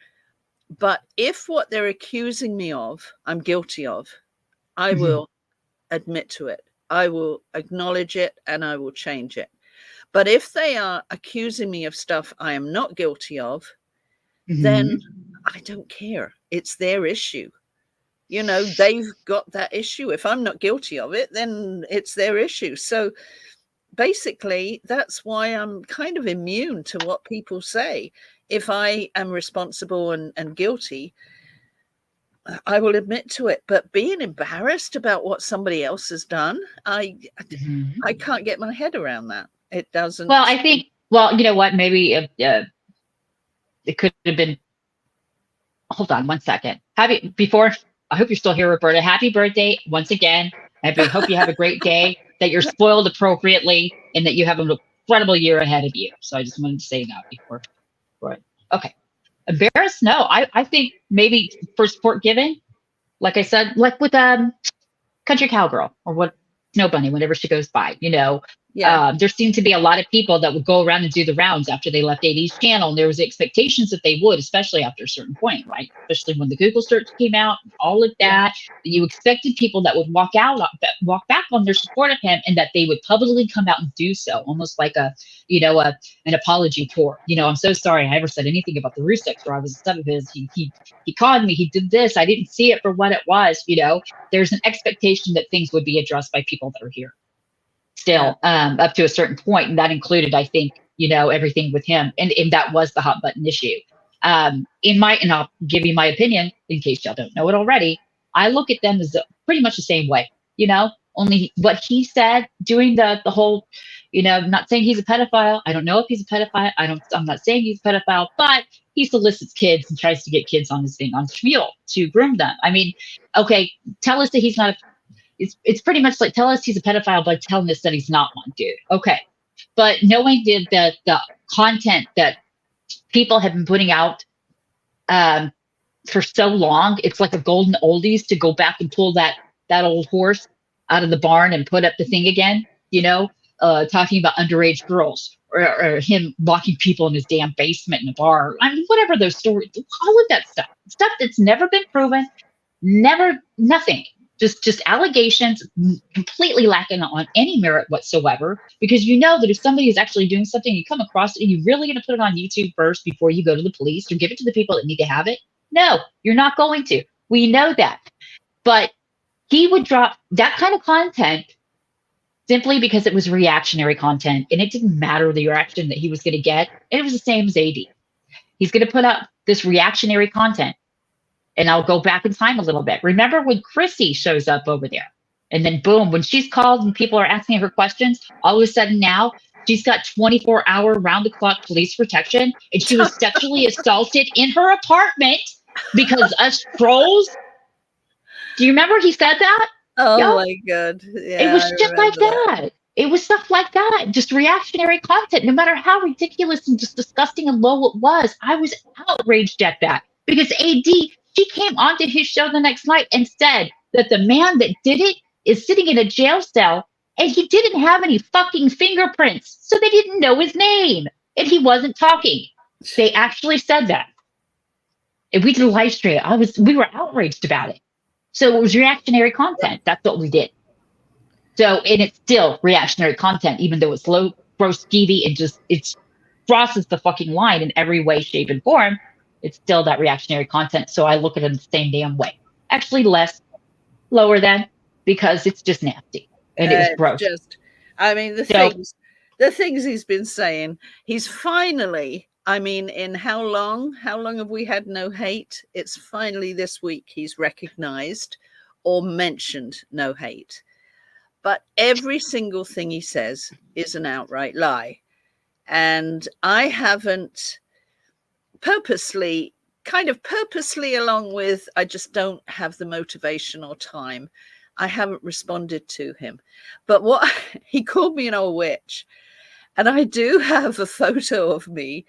But if what they're accusing me of, I'm guilty of, I will admit to it. I will acknowledge it and I will change it. But if they are accusing me of stuff I am not guilty of, then I don't care. It's their issue. You know, they've got that issue. If I'm not guilty of it, then it's their issue. So basically, that's why I'm kind of immune to what people say. If I am responsible and guilty, I will admit to it. But being embarrassed about what somebody else has done, I can't get my head around that. It doesn't. Well, I think, well, you know what? Maybe it could have been. Hold on 1 second. I hope you're still here, Roberta. Happy birthday once again. I hope you have a great day, that you're spoiled appropriately, and that you have an incredible year ahead of you. So I just wanted to say that before. Okay. Embarrassed? No, I think maybe for support given, like I said, like with Country Cowgirl or what Snow Bunny, whenever she goes by, you know, there seemed to be a lot of people that would go around and do the rounds after they left AD's channel. And there was expectations that they would, especially after a certain point, right? Especially when the Google search came out, all of that. You expected people that would walk back on their support of him, and that they would publicly come out and do so, almost like an apology tour. You know, I'm so sorry I ever said anything about the Rusex, or I was upset with his. He conned me. He did this. I didn't see it for what it was. You know, there's an expectation that things would be addressed by people that are here still, up to a certain point. And that included, I think, you know, everything with him. And that was the hot button issue. And I'll give you my opinion in case y'all don't know it already. I look at them as pretty much the same way, you know, only what he said, doing the whole, you know, not saying he's a pedophile. I don't know if he's a pedophile. I'm not saying he's a pedophile, but he solicits kids and tries to get kids on his thing on Schmiel to groom them. I mean, okay, tell us that he's not it's pretty much like, tell us he's a pedophile by telling us that he's not one, dude. Okay. But knowing the content that people have been putting out for so long, it's like a golden oldies to go back and pull that old horse out of the barn and put up the thing again, you know, talking about underage girls or him locking people in his damn basement in a bar. I mean, whatever those stories, all of that stuff that's never been proven, nothing. Just allegations, completely lacking on any merit whatsoever, because you know that if somebody is actually doing something, you come across it, and you're really going to put it on YouTube first before you go to the police or give it to the people that need to have it. No, you're not going to. We know that. But he would drop that kind of content simply because it was reactionary content, and it didn't matter the reaction that he was going to get. And it was the same as AD. He's going to put up this reactionary content. And I'll go back in time a little bit. Remember when Chrissy shows up over there, and then boom, when she's called and people are asking her questions, all of a sudden now she's got 24-hour round-the-clock police protection, and she was sexually assaulted in her apartment because us trolls. Do you remember he said that? Oh my God. Yeah, it was just like that. It was stuff like that, just reactionary content. No matter how ridiculous and just disgusting and low it was, I was outraged at that because AD, she came onto his show the next night and said that the man that did it is sitting in a jail cell and he didn't have any fucking fingerprints. So they didn't know his name and he wasn't talking. They actually said that. If we did a live stream, we were outraged about it. So it was reactionary content. That's what we did. So, and it's still reactionary content, even though it's low, gross, skeevy, and it crosses the fucking line in every way, shape, and form. It's still that reactionary content. So I look at it in the same damn way. Actually, lower than, because it's just nasty and it was gross. The things he's been saying, he's finally, I mean, in how long have we had no hate? It's finally this week he's recognized or mentioned no hate. But every single thing he says is an outright lie. And I haven't purposely, along with, I just don't have the motivation or time, I haven't responded to him. But he called me an old witch. And I do have a photo of me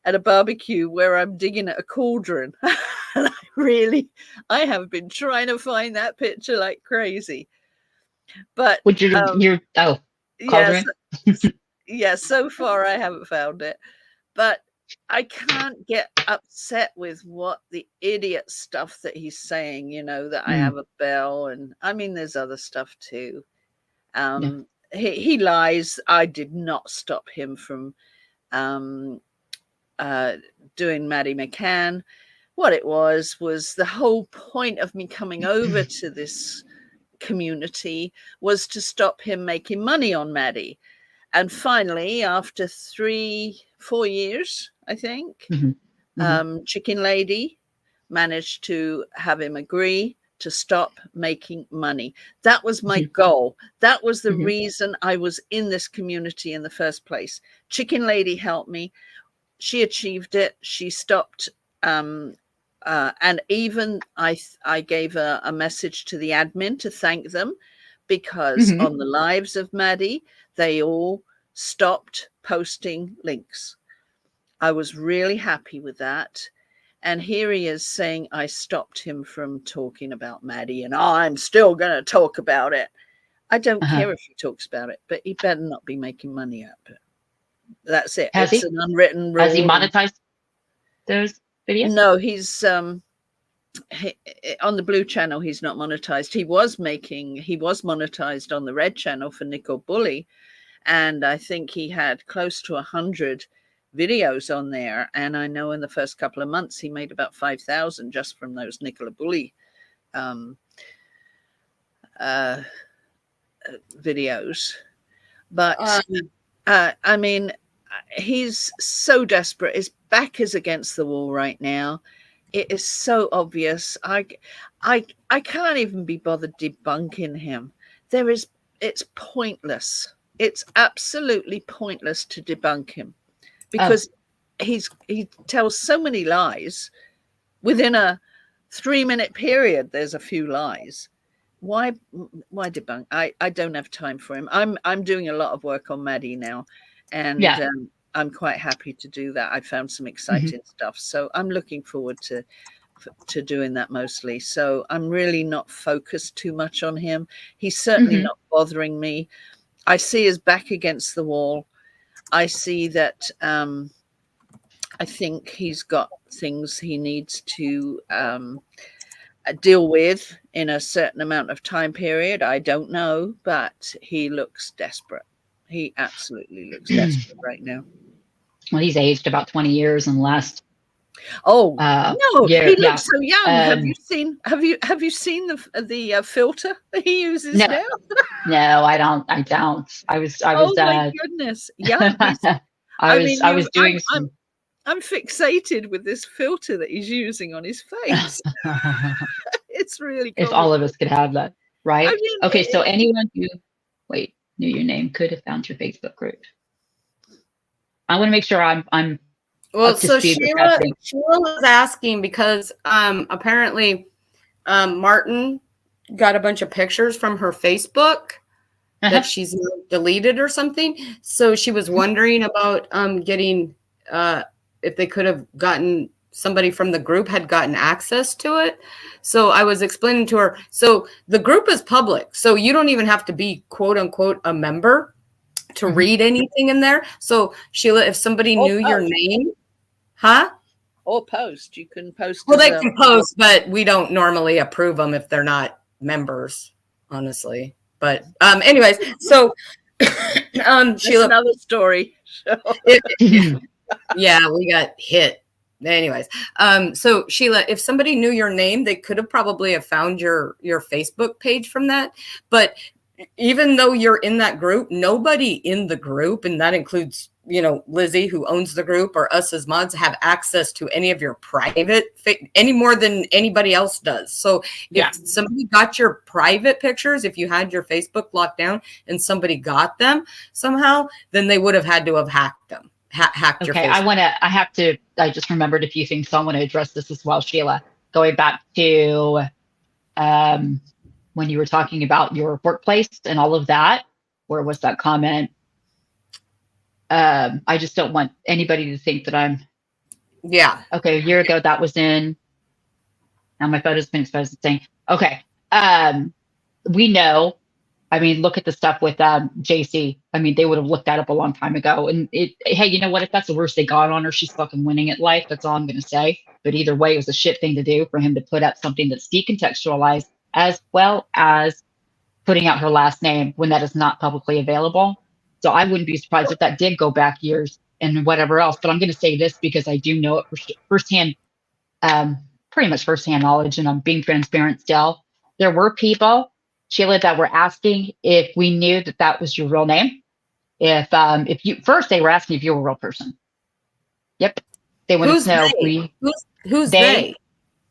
at a barbecue where I'm digging at a cauldron. And I have been trying to find that picture like crazy. But cauldron? So far I haven't found it. But I can't get upset with what the idiot stuff that he's saying, that I have a bell, and I mean there's other stuff too. He lies. I did not stop him from doing Maddie McCann. What it was the whole point of me coming over to this community was to stop him making money on Maddie. And finally, after 3-4 years, I think, Chicken Lady managed to have him agree to stop making money. That was my goal. That was the reason I was in this community in the first place. Chicken Lady helped me. She achieved it. She stopped. And even I gave a message to the admin to thank them, because on the lives of Maddie, they all stopped posting links. I was really happy with that. And here he is saying I stopped him from talking about Maddie, and I'm still going to talk about it. I don't care if he talks about it, but he better not be making money out of it. That's it. It's an unwritten rule. Has he monetized those videos? No, he's on the blue channel. He's not monetized. He was monetized on the red channel for Nickel Bully, and I think he had close to 100 videos on there, and I know in the first couple of months he made about 5,000 just from those Nicola Bully videos. But I mean, he's so desperate. His back is against the wall right now. It is so obvious. I can't even be bothered debunking him. It's pointless. It's absolutely pointless to debunk him, because he tells so many lies within a 3-minute period. There's a few lies. Why debunk? I don't have time for him. I'm doing a lot of work on Maddie now, and I'm quite happy to do that. I found some exciting stuff, so I'm looking forward to doing that mostly. So I'm really not focused too much on him. He's certainly not bothering me. I see his back against the wall. I see that I think he's got things he needs to deal with in a certain amount of time period. I don't know, but he looks desperate. He absolutely looks desperate right now. Well, he's aged about 20 years in the last. No, he looks so young. Have you seen the filter that he uses now? No, I don't. I was. Oh my goodness! Yeah, I was doing some. I'm fixated with this filter that he's using on his face. It's really cool. If all of us could have that, right? I mean, okay, so anyone who knew your name could have found your Facebook group. I want to make sure I'm well. So Sheila was asking because apparently Martin got a bunch of pictures from her Facebook that she's deleted or something. So she was wondering about getting if they could have gotten somebody from the group had gotten access to it. So I was explaining to her, so the group is public. So you don't even have to be quote unquote a member to read anything in there. So Sheila, if somebody knew your name, Huh? Or post. You can post. Well, as they a- can post, but we don't normally approve them if they're not members, honestly. But anyways, so That's Sheila, another story. yeah, we got hit. Anyways, so Sheila, if somebody knew your name, they could have probably have found your Facebook page from that. But even though you're in that group, nobody in the group, and that includes, you know, Lizzie, who owns the group, or us as mods, have access to any of your private any more than anybody else does. So Yeah. if somebody got your private pictures, if you had your Facebook locked down and somebody got them somehow, then they would have had to have hacked them. Hacked your Okay, Facebook. I just remembered a few things, so I want to address this as well, Sheila. Going back to when you were talking about your workplace and all of that, where was that comment? I just don't want anybody to think that I'm Yeah. okay. A year ago, that was in. Now my photo's been exposed. Saying, okay, we know. I mean, look at the stuff with JC. I mean, they would have looked that up a long time ago. And hey, you know what? If that's the worst they got on her, she's fucking winning at life. That's all I'm going to say. But either way, it was a shit thing to do for him to put up something that's decontextualized, as well as putting out her last name when that is not publicly available. So I wouldn't be surprised if that did go back years and whatever else. But I'm going to say this because I do know it firsthand, pretty much firsthand knowledge, and I'm being transparent still. There were people, Sheila, that were asking if we knew that that was your real name. If you first, they were asking if you were a real person. Yep, they wanted Who's to know they? if we. Who's They- they?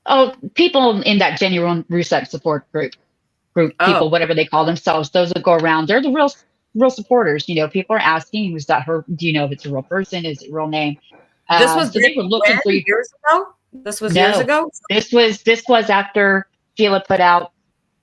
Oh, people in that genuine Rusev support group, Oh. people, whatever they call themselves, those that go around, they're the real supporters. You know, people are asking, is that her? Do you know if it's a real person? Is it a real name? This was so they were looking for you. years ago. This was No. years ago. This was after Sheila put out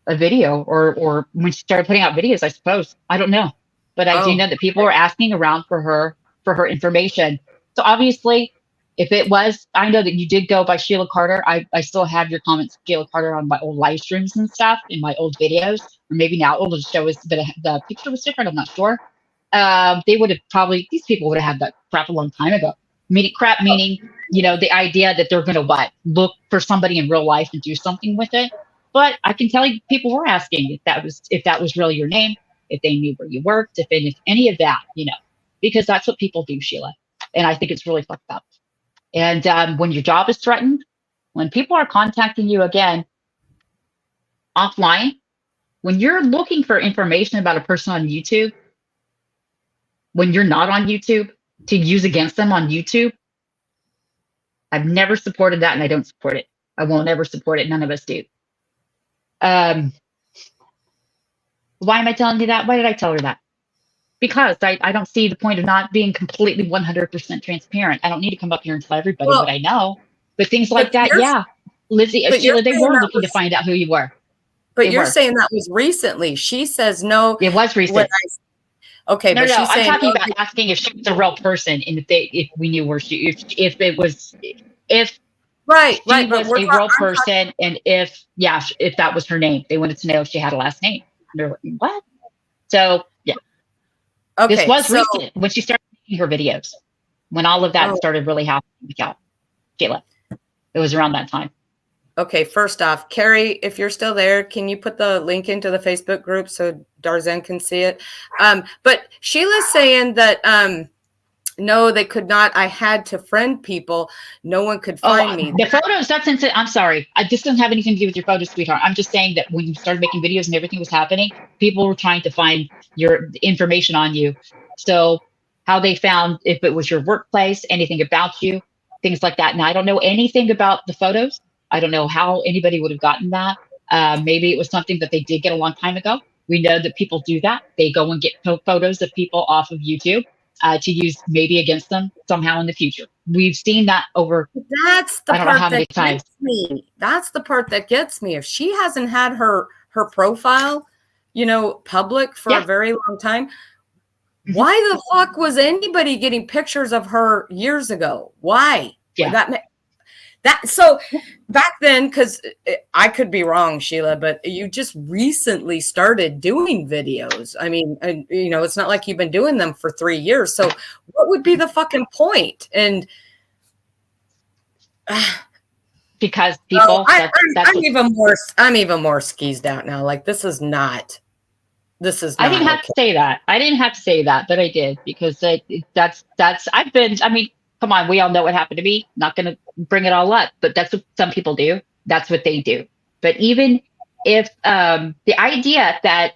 a video, or when she started putting out videos, I suppose. I don't know, but I do Oh. know that people were asking around for her information. So obviously, if it was, I know that you did go by Sheila Carter. I still have your comments, Sheila Carter, on my old live streams and stuff in my old videos, or maybe now it'll show us, but the picture was different. I'm not sure. They would have probably, these people would have had that crap a long time ago. Meaning, you know, the idea that they're going to look for somebody in real life and do something with it. But I can tell you, people were asking if that was really your name, if they knew where you worked, if any of that, you know, because that's what people do, Sheila. And I think it's really fucked up. And when your job is threatened, when people are contacting you again offline, when you're looking for information about a person on YouTube, when you're not on YouTube, to use against them on YouTube, I've never supported that, and I don't support it. I won't ever support it. None of us do. Why am I telling you that? Why did I tell her that? Because I don't see the point of not being completely 100% transparent. I don't need to come up here and tell everybody Well, what I know. But things like but that, you're- yeah. Lizzie, but you're Sheila, they saying were that looking to was- find out who you were. But They you're were. saying that was recently. She says no. It was recent. When okay, No, but no, she's I'm saying talking no. about asking if she was a real person and if we knew where if it was, if Right, she right. But was we're a real person, and if that was her name. They wanted to know if she had a last name. And they're like, what? So yeah, okay. this was so, recent when she started making her videos, when all of that Oh. started really happening with Sheila. It was around that time. Okay, first off, Carrie, if you're still there, can you put the link into the Facebook group so Darzan can see it? But Sheila's saying that no, they could not. I had to friend people. No one could find me. The photos, that's insane. I'm sorry. This doesn't have anything to do with your photos, sweetheart. I'm just saying that when you started making videos and everything was happening, people were trying to find your information on you. So how they found, if it was your workplace, anything about you, things like that. Now, I don't know anything about the photos. I don't know how anybody would have gotten that. Maybe it was something that they did get a long time ago. We know that people do that. They go and get photos of people off of YouTube to use maybe against them somehow in the future. We've seen that over. That's the I don't know part how many that times. gets me. That's the part that gets me. If she hasn't had her profile, you know, public for Yeah. a very long time, why the fuck was anybody getting pictures of her years ago? Why? Yeah. So back then, because I could be wrong, Sheila, but you just recently started doing videos. I mean, and you know, it's not like you've been doing them for 3 years. So what would be the fucking point? And because people. I'm that's even more. I'm even more skeezed out now. Like this is not. This is. Not I didn't have okay. to say that. I didn't have to say that, but I did because that's. I've been. I mean, come on, we all know what happened to me. Not going to bring it all up, but that's what some people do. That's what they do. But even if the idea that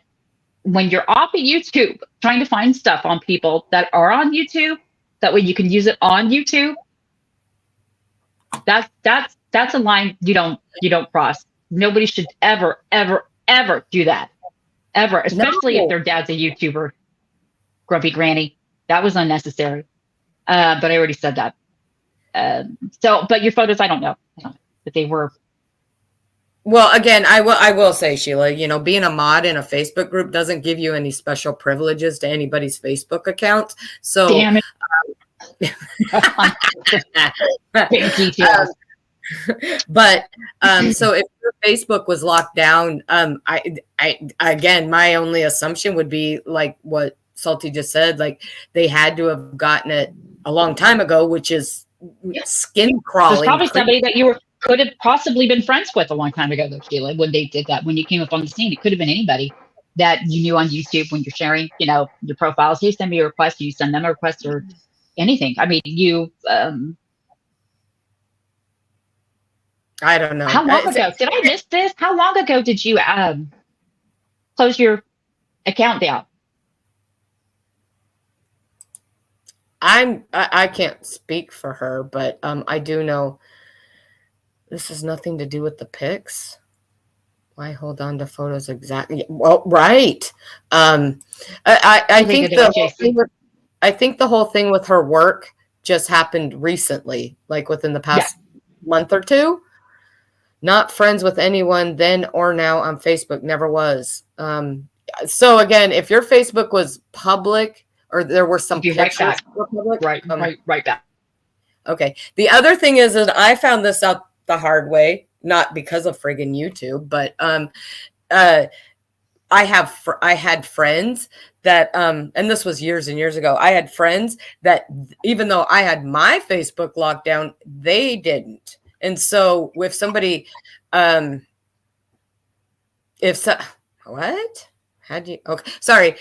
when you're off of YouTube trying to find stuff on people that are on YouTube, that way you can use it on YouTube. That's a line you don't cross. Nobody should ever do that. Ever, especially if their dad's a YouTuber. Grumpy Granny. That was unnecessary. But I already said that. But your photos, I don't know. But they were. Well, again, I will say, Sheila, you know, being a mod in a Facebook group doesn't give you any special privileges to anybody's Facebook account. So Damn it. Details. But so if your Facebook was locked down, I again, my only assumption would be like what Salty just said, like they had to have gotten it a long time ago, which is skin crawling. There's probably somebody that you could have possibly been friends with a long time ago, though, Sheila, when they did that, when you came up on the scene. It could have been anybody that you knew on YouTube when you're sharing, you know, your profiles. You send me a request, you send them a request, or anything. I mean, you. I don't know. How long ago? Did I miss this? How long ago did you close your account down? I can't speak for her, but I do know this has nothing to do with the pics. Why hold on to photos exactly? Well, right. I think the whole thing with her work just happened recently, like within the past month or two. Not friends with anyone then or now on Facebook. Never was. So again, if your Facebook was public or there were some pictures right back. were public, Right back. Okay. The other thing is that I found this out the hard way, not because of friggin' YouTube, but I had friends that and this was years and years ago. I had friends that even though I had my Facebook locked down, they didn't. And so if somebody what? How'd you? Okay, sorry.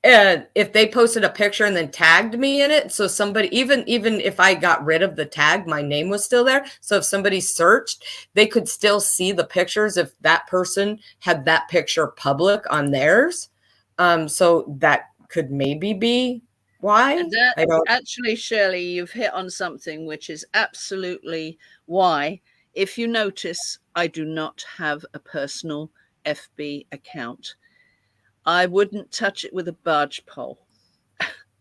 If they posted a picture and then tagged me in it, so somebody, even if I got rid of the tag, my name was still there. So if somebody searched, they could still see the pictures if that person had that picture public on theirs. So that could maybe be why. I don't actually, Shirley, you've hit on something which is absolutely why. If you notice, I do not have a personal FB account. I wouldn't touch it with a barge pole.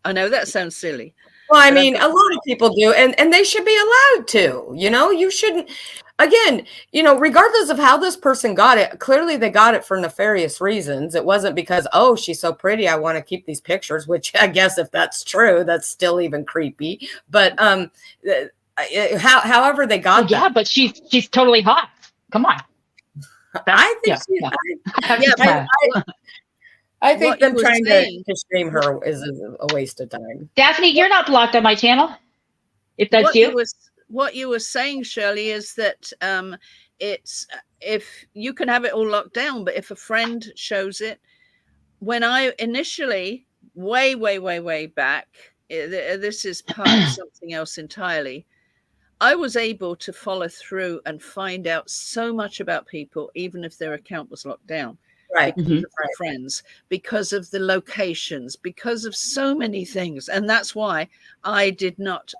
I know that sounds silly. Well, I mean, a lot of people do, and they should be allowed to. You know, you shouldn't. Again, you know, regardless of how this person got it, clearly they got it for nefarious reasons. It wasn't because, oh, she's so pretty, I want to keep these pictures, which I guess if that's true, that's still even creepy. But however they got that. But she's totally hot. Come on. I think I think them trying to shame her is a waste of time. Daphne, you're not blocked on my channel. If that's what you were saying, Shirley, is that it's if you can have it all locked down, but if a friend shows it, when I initially way back, this is part of something else entirely. I was able to follow through and find out so much about people, even if their account was locked down. Right. Because of their friends, because of the locations, because of so many things. And that's why I did not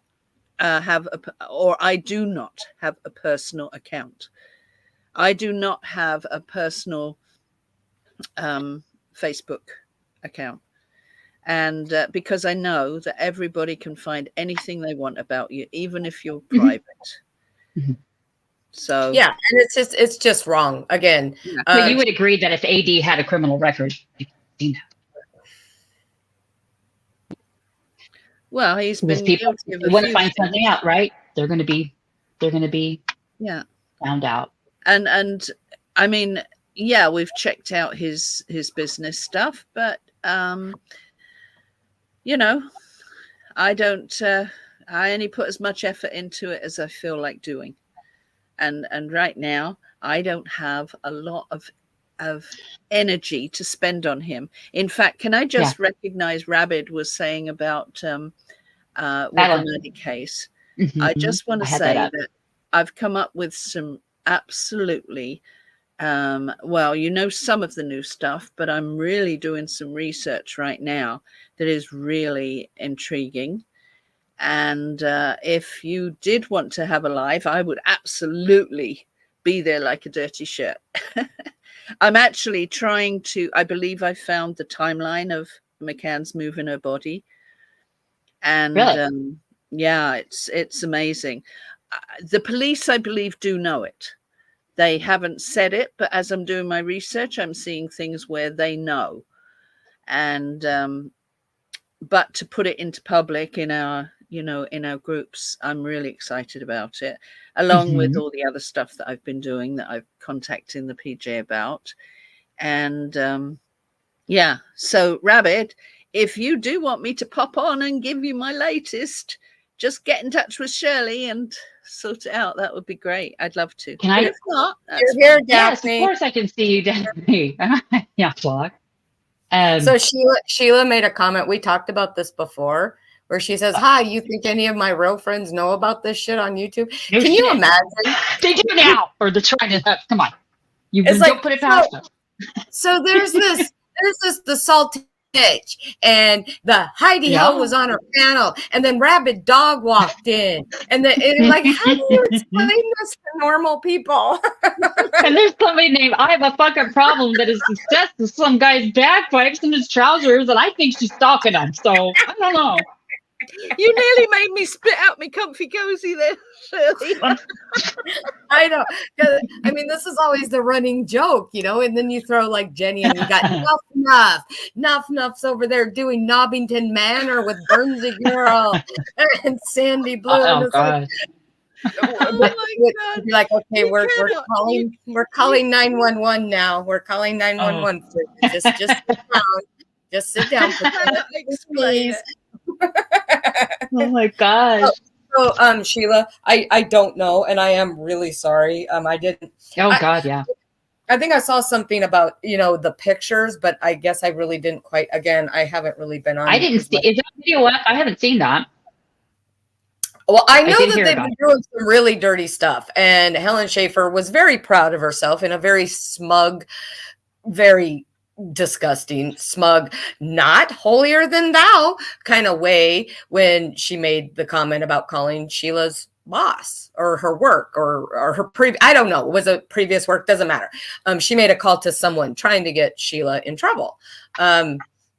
I do not have a personal account. I do not have a personal Facebook account. And because I know that everybody can find anything they want about you, even if you're private. So yeah, and it's just wrong again. But you would agree that if AD had a criminal record, you've seen that. Well, he's been people want to find something out, right? They're going to be found out. And I mean, yeah, we've checked out his business stuff, but you know, I don't I only put as much effort into it as I feel like doing. And right now I don't have a lot of energy to spend on him. In fact, can I just recognize Rabid was saying about with the murder case. I just want to say that I've come up with some absolutely well, you know, some of the new stuff, but I'm really doing some research right now that is really intriguing. And if you did want to have a live, I would absolutely be there like a dirty shirt. I'm actually trying to, I believe I found the timeline of McCann's moving her body. And Really? yeah, it's amazing. The police, I believe, do know it. They haven't said it, but as I'm doing my research, I'm seeing things where they know. And but to put it into public in our, you know, in our groups, I'm really excited about it, along with all the other stuff that I've been doing that I've contacted the PJ about. And yeah, so Rabid, if you do want me to pop on and give you my latest, just get in touch with Shirley and sort it out. That would be great. I'd love to. Can I? But if not, You're here, Yes, of Daphne. course I can see you, Daphne. Yeah, vlog. So Sheila made a comment. We talked about this before, where she says, "Hi, you think any of my real friends know about this shit on YouTube?" No Can you shit. imagine? They do now, or they're trying to. Come on, you It's don't like, put it past them. So there's this the salty bitch, and the Heidi Ho was on her panel, and then Rabid Dog walked in, and then like, how do you explain this to normal people? And there's somebody named I have a fucking problem that is obsessed with some guy's bagpipes in his trousers, and I think she's stalking him. So I don't know. You nearly made me spit out my comfy cozy there, Shirley. I know. 'Cause, I mean, this is always the running joke, you know, and then you throw like Jenny, and you got Nuff's over there doing Nobbington Manor with Burnsy Girl and Sandy Blue. Oh and God. Oh my God. Be like, okay, we're cannot- calling 911 now. We're calling 911. Just sit down. Just sit down. I cannot explain Please. it. Oh my gosh. So, Sheila, I don't know, and I am really sorry. I didn't. Oh God, yeah. I think I saw something about, you know, the pictures, but I guess I really didn't quite. Again, I haven't really been on. I didn't see. Is that video up? I haven't seen that. Well, I know did that hear they've about been doing some really dirty stuff, and Helen Schaefer was very proud of herself in a very smug, very disgusting, smug, not holier than thou kind of way when she made the comment about calling Sheila's boss or her work or her I don't know, was a previous work, doesn't matter. She made a call to someone trying to get Sheila in trouble.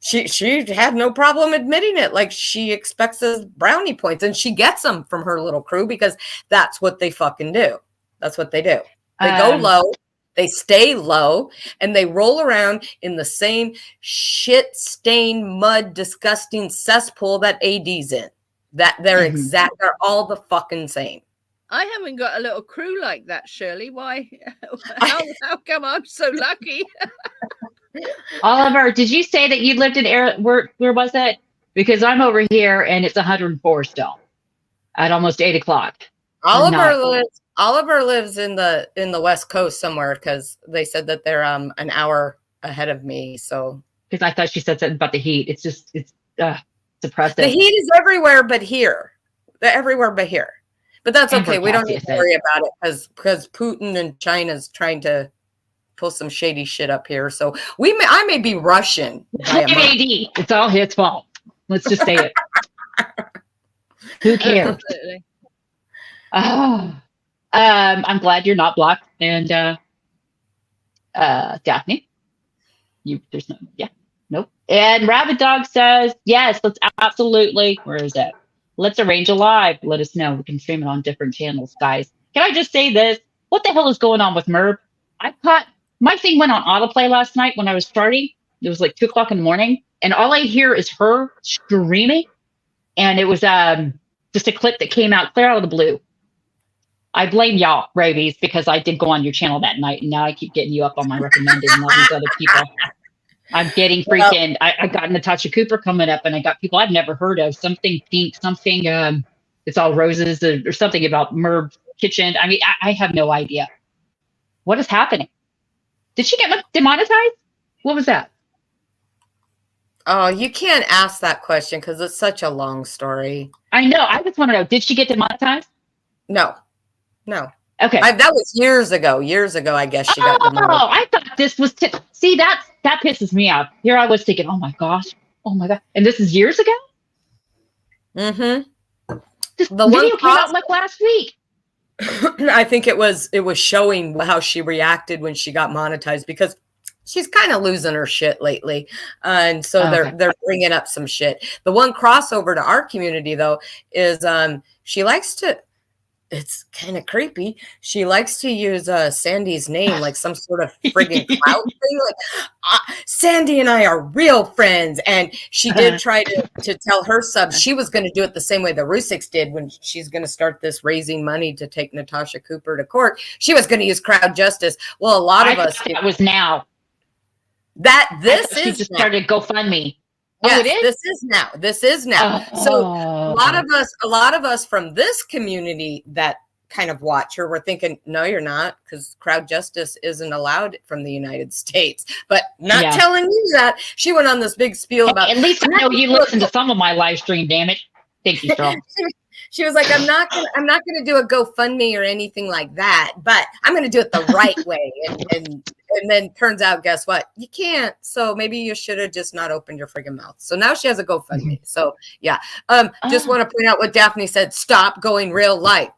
She had no problem admitting it. Like, she expects those brownie points, and she gets them from her little crew because that's what they fucking do. That's what they do. They go low, they stay low, and they roll around in the same shit-stained, mud, disgusting cesspool that AD's in. That they're they're all the fucking same. I haven't got a little crew like that, Shirley. Why? How come I'm so lucky? Oliver, did you say that you lived in where was that? Because I'm over here and it's 104 still at almost 8 o'clock. Oliver lives in the West Coast somewhere, because they said that they're an hour ahead of me. So because I thought she said something about the heat. It's just it's oppressive. The heat is everywhere but here. They're everywhere but here. But that's okay. We don't need to worry about it because Putin and China's trying to pull some shady shit up here. So I may be Russian. It's all his fault. Let's just say it. Who cares? Absolutely. I'm glad you're not blocked. And Daphne, there's no, nope. And Rabbit Dog says, yes, let's absolutely. Where is it? Let's arrange a live. Let us know. We can stream it on different channels, guys. Can I just say this? What the hell is going on with Merv? My thing went on autoplay last night when I was starting. It was like 2 o'clock in the morning, and all I hear is her screaming. And it was just a clip that came out clear out of the blue. I blame y'all, Rabies, because I did go on your channel that night, and now I keep getting you up on my recommended and all these other people. I'm getting freaking. I got Natasha Cooper coming up, and I got people I've never heard of. Something pink, something. It's all roses or something about Merv Kitchen. I mean, I have no idea. What is happening? Did she get demonetized? What was that? Oh, you can't ask that question because it's such a long story. I know. I just want to know, did she get demonetized? No. Okay. That was years ago. Years ago, I guess she got demonetized. Oh, I thought this was see, that pisses me off. Here I was thinking, oh my gosh. And this is years ago? Mm-hmm. This The video one came out like last week. I think it was showing how she reacted when she got monetized because she's kind of losing her shit lately. And so they're bringing up some shit. The one crossover to our community though is she likes to, it's kind of creepy. She likes to use Sandy's name like some sort of friggin' clout thing. Like Sandy and I are real friends. And she did try to tell her subs she was going to do it the same way the Rusiks did when she's going to start this raising money to take Natasha Cooper to court. She was going to use crowd justice. Well, a lot of us. It was now. She just started GoFundMe. Yes, Oh, it is? This is now. So a lot of us from this community that kind of watch her, we're thinking, no, you're not, because crowd justice isn't allowed from the United States. But not telling you that. She went on this big spiel about. At least I know you listen to some of my live stream. Damn it! Thank you, Cheryl. She was like, I'm not gonna do a GoFundMe or anything like that, but I'm gonna do it the right way. And then turns out, guess what? You can't. So maybe you should have just not opened your friggin' mouth. So now she has a GoFundMe. So yeah. Just want to point out what Daphne said. Stop going real life.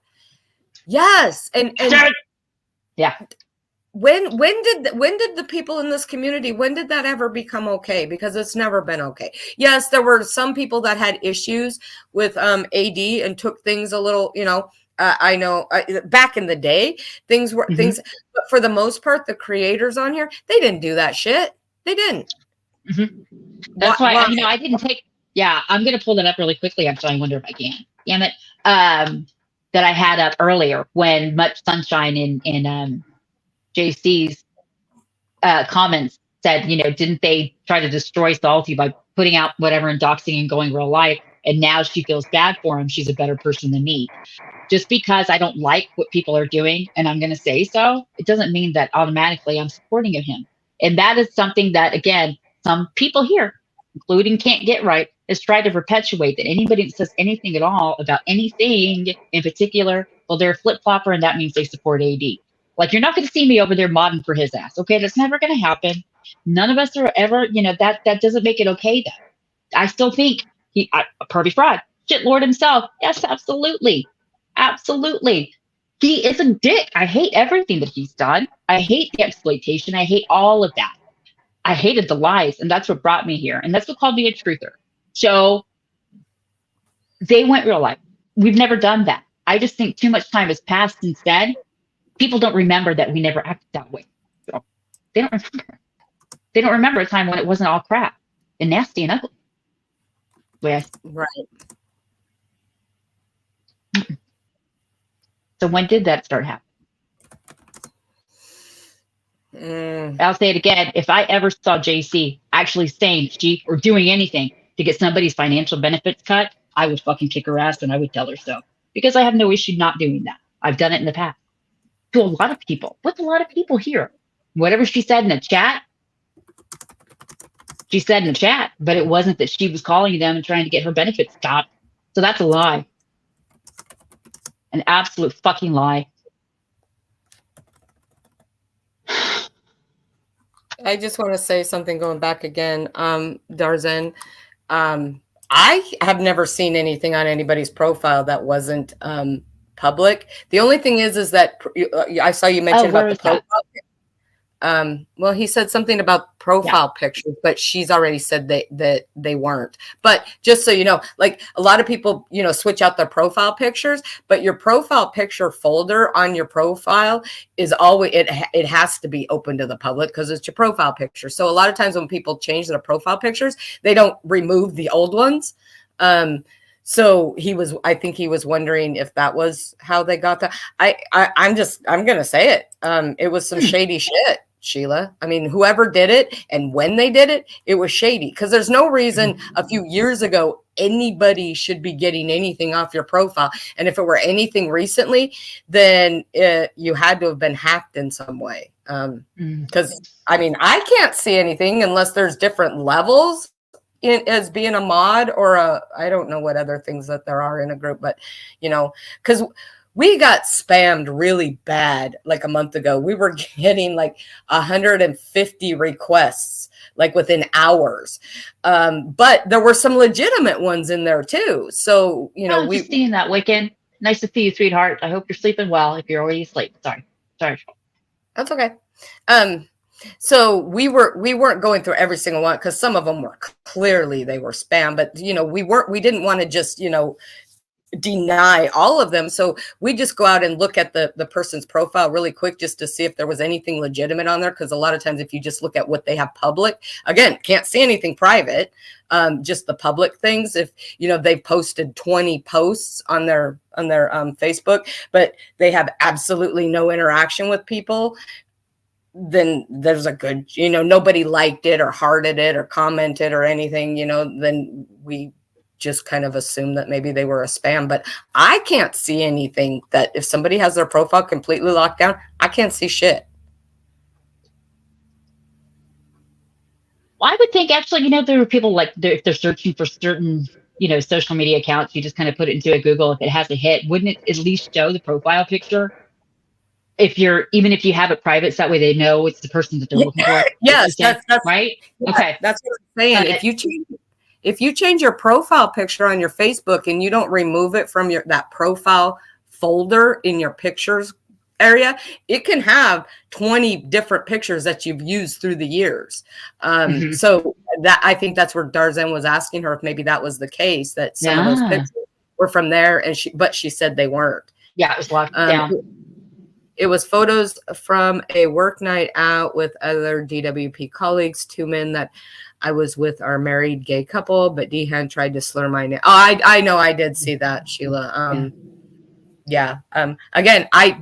Yes. And yeah. When did the people in this community, when did that ever become okay? Because it's never been okay. Yes, there were some people that had issues with AD and took things a little, I know back in the day, things were things, but for the most part, the creators on here, they didn't do that shit. They didn't. That's why I didn't take. Yeah, I'm gonna pull that up really quickly. Actually, I wonder if I can. Damn it. That I had up earlier when Much Sunshine in JC's comments said, didn't they try to destroy Salty by putting out whatever and doxing and going real life? And now she feels bad for him. She's a better person than me. Just because I don't like what people are doing and I'm going to say so, it doesn't mean that automatically I'm supporting of him. And that is something that, again, some people here, including Can't Get Right, has tried to perpetuate that anybody that says anything at all about anything in particular, well, they're a flip-flopper and that means they support AD. Like, you're not going to see me over there modding for his ass. Okay, that's never going to happen. None of us are ever, that doesn't make it okay though. I still think a pervy fraud, shitlord himself. Yes, absolutely. Absolutely. He is a dick. I hate everything that he's done. I hate the exploitation. I hate all of that. I hated the lies, and that's what brought me here. And that's what called me a truther. So they went real life. We've never done that. I just think too much time has passed since then. People don't remember that we never acted that way. So they don't remember. They don't remember a time when it wasn't all crap and nasty and ugly. Right. So when did that start happening? I'll say it again. If I ever saw JC actually saying she or doing anything to get somebody's financial benefits cut, I would fucking kick her ass and I would tell her so. Because I have no issue not doing that. I've done it in the past. To a lot of people. With a lot of people here. Whatever she said in the chat, she said in the chat, but it wasn't that she was calling them and trying to get her benefits stopped. So that's a lie. An absolute fucking lie. I just want to say something going back again, Darzen. I have never seen anything on anybody's profile that wasn't public. The only thing is that I saw you mention about the profile. Well, he said something about profile pictures, but she's already said that they weren't. But just so you know, like a lot of people, switch out their profile pictures, but your profile picture folder on your profile is always, it has to be open to the public because it's your profile picture. So a lot of times when people change their profile pictures, they don't remove the old ones. So I think he was wondering if that was how they got that. I'm going to say it. It was some shady shit. Sheila. I mean, whoever did it and when they did it, it was shady, because there's no reason a few years ago anybody should be getting anything off your profile. And if it were anything recently, then you had to have been hacked in some way. Because I mean, I can't see anything unless there's different levels as being a mod or I don't know what other things that there are in a group, but you know, because we got spammed really bad like a month ago. We were getting like 150 requests like within hours. But there were some legitimate ones in there too. So, you know, we seeing that, Wiccan. Nice to see you, sweetheart. I hope you're sleeping well if you're already asleep. Sorry. That's okay. So we weren't going through every single one, because some of them were clearly they were spam, but you know, we didn't want to just, you know, deny all of them. So we just go out and look at the person's profile really quick just to see if there was anything legitimate on there. Because a lot of times if you just look at what they have public, again, can't see anything private, just the public things. If, you know, they've posted 20 posts on their Facebook, but they have absolutely no interaction with people, then there's a good, you know, nobody liked it or hearted it or commented or anything, you know, then we just kind of assume that maybe they were a spam. But I can't see anything that if somebody has their profile completely locked down, I can't see shit. Well, I would think actually, you know, there are people like if they're searching for certain, you know, social media accounts, you just kind of put it into a Google. If it has a hit, wouldn't it at least show the profile picture? Even if you have it private, so that way they know it's the person that they're looking for. Yes, that's right. Yeah, okay, that's what I'm saying. If you change your profile picture on your Facebook and you don't remove it from that profile folder in your pictures area, it can have 20 different pictures that you've used through the years. So that, I think that's where Darzan was asking her if maybe that was the case, that some of those pictures were from there, but she said they weren't. Yeah, it was locked down. It was photos from a work night out with other DWP colleagues. 2 men that I was with are married gay couple, but Dehan tried to slur my name. Oh, I know, I did see that, Sheila. Yeah. Again, I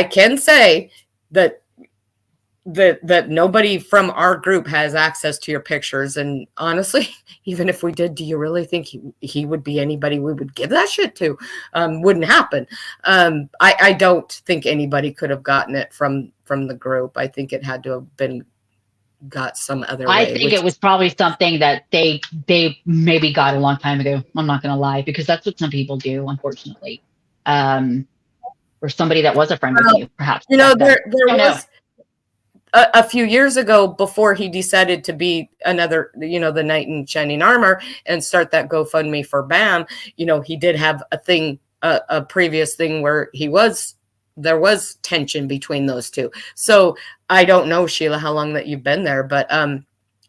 can say that nobody from our group has access to your pictures. And honestly, even if we did, do you really think he would be anybody we would give that shit to? Wouldn't happen. I don't think anybody could have gotten it from the group. I think it had to have been got some other way. I think it was probably something that they maybe got a long time ago. I'm not going to lie, because that's what some people do, unfortunately. Or somebody that was a friend with you, perhaps. You know, there was a few years ago, before he decided to be another, you know, the knight in shining armor and start that GoFundMe for BAM, you know, he did have a thing, a previous thing where there was tension between those two. So I don't know, Sheila, how long that you've been there, but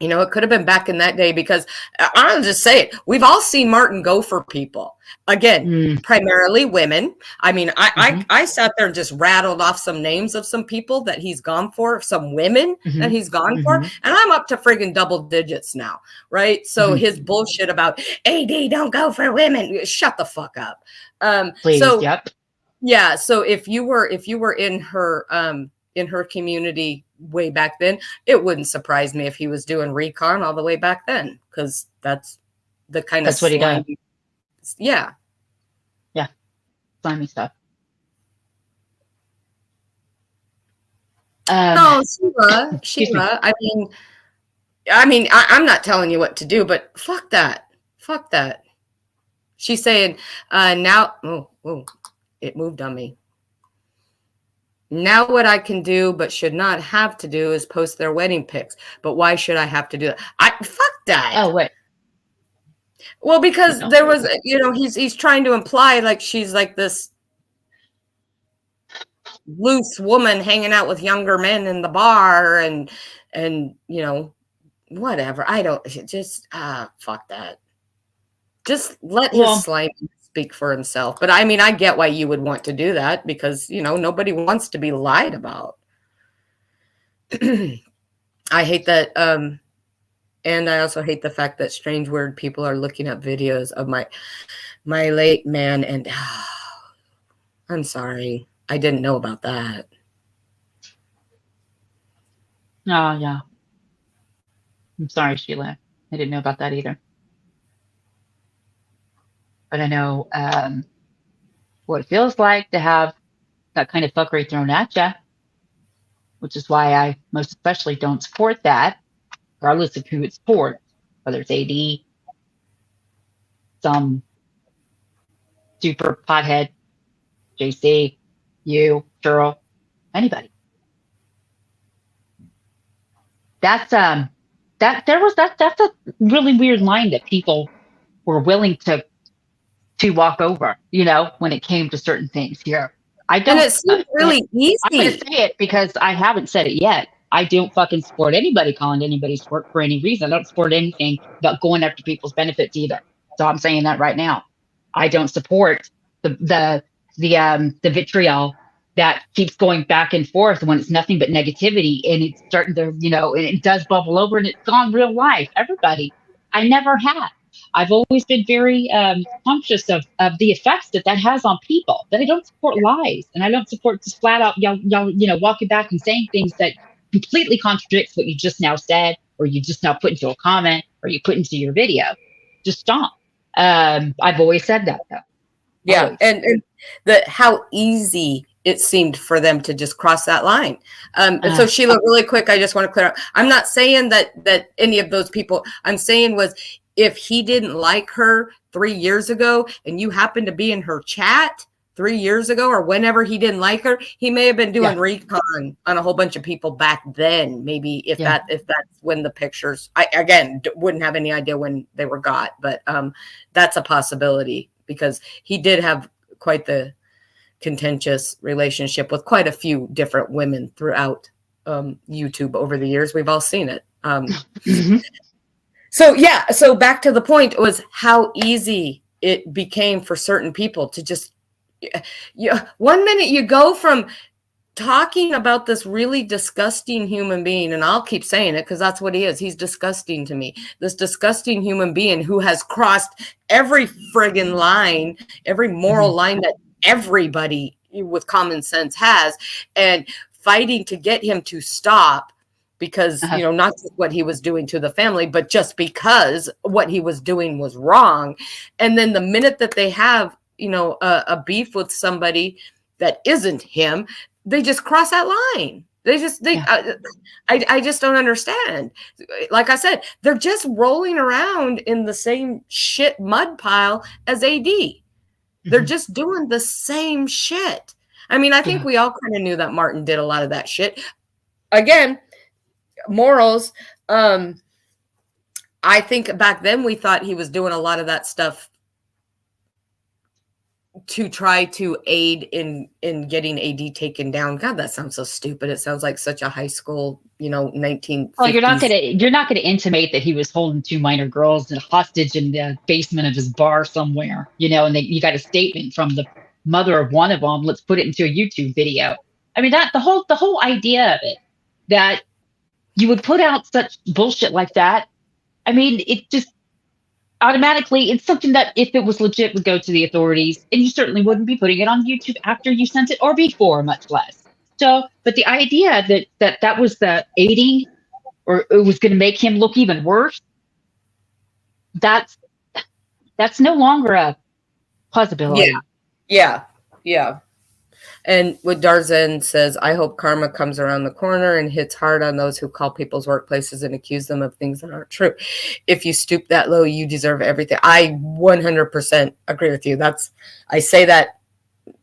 you know, it could have been back in that day, because I'll just say it. We've all seen Martin go for people. Again, primarily women. I mean, I sat there and just rattled off some names of some people that he's gone for, some women that he's gone for. And I'm up to friggin' double digits now, right? So his bullshit about AD don't go for women. Shut the fuck up. Please, so, yep. Yeah. So if you were in her community way back then, it wouldn't surprise me if he was doing recon all the way back then, because that's the kind that's of what he does. Yeah. Slimy stuff. No, Sheila. I mean, I'm not telling you what to do, but fuck that. She's saying now. Oh, it moved on me. Now what I can do, but should not have to do, is post their wedding pics. But why should I have to do that? Fuck that. Oh, wait. Well, because there was, you know, he's trying to imply like she's like this loose woman hanging out with younger men in the bar and you know, whatever. I don't just fuck that. Just let his slime speak for himself. But I mean, I get why you would want to do that, because, you know, nobody wants to be lied about. I hate that. And I also hate the fact that strange, weird people are looking at videos of my late man. And I'm sorry, I didn't know about that. Oh, yeah. I'm sorry, Sheila. I didn't know about that either. But I know what it feels like to have that kind of fuckery thrown at you, which is why I most especially don't support that, regardless of who it's for, whether it's AD, some super pothead, JC, you, Cheryl, anybody. That's that's a really weird line that people were willing to walk over, when it came to certain things here. I And don't. it seems really I'm going to easy. say it because I haven't said it yet. I don't fucking support anybody calling anybody's work for any reason. I don't support anything about going after people's benefits either. So I'm saying that right now. I don't support the vitriol that keeps going back and forth when it's nothing but negativity, and it's starting to, and it does bubble over, and it's gone real life. Everybody, I never have. I've always been very conscious of the effects that has on people. That I don't support lies, and I don't support just flat out y'all walking back and saying things that completely contradicts what you just now said, or you just now put into a comment, or you put into your video. Just stop. I've always said that though. Yeah, Always. and how easy it seemed for them to just cross that line. And so Sheila, really quick, I just want to clear up. I'm not saying that any of those people. I'm saying was if he didn't like her 3 years ago, and you happened to be in her chat 3 years ago, or whenever he didn't like her, he may have been doing recon on a whole bunch of people back then. Maybe if that's when the pictures. I again wouldn't have any idea when they were got, but that's a possibility because he did have quite the contentious relationship with quite a few different women throughout YouTube over the years. We've all seen it. So back to the point was how easy it became for certain people to just, 1 minute you go from talking about this really disgusting human being, and I'll keep saying it because that's what he is. He's disgusting to me. This disgusting human being who has crossed every friggin' line, every moral line that everybody with common sense has, and fighting to get him to stop because, not just what he was doing to the family, but just because what he was doing was wrong. And then the minute that they have, a beef with somebody that isn't him, they just cross that line. I just don't understand. Like I said, they're just rolling around in the same shit mud pile as AD. They're just doing the same shit. I mean, I think we all kind of knew that Martin did a lot of that shit. Again, morals. I think back then we thought he was doing a lot of that stuff to try to aid in getting AD taken down. God, that sounds so stupid. It sounds like such a high school, 1950s. Well, you're not gonna intimate that he was holding 2 minor girls hostage in the basement of his bar somewhere, and you got a statement from the mother of one of them. Let's put it into a YouTube video. I mean, that the whole idea of it, that you would put out such bullshit like that. I mean, it just automatically, it's something that if it was legit would go to the authorities, and you certainly wouldn't be putting it on YouTube after you sent it or before, much less. So, but the idea that was the aiding, or it was going to make him look even worse, that's no longer a possibility. Yeah. And what Darzan says, I hope karma comes around the corner and hits hard on those who call people's workplaces and accuse them of things that aren't true. If you stoop that low, you deserve everything. I 100% agree with you. I say that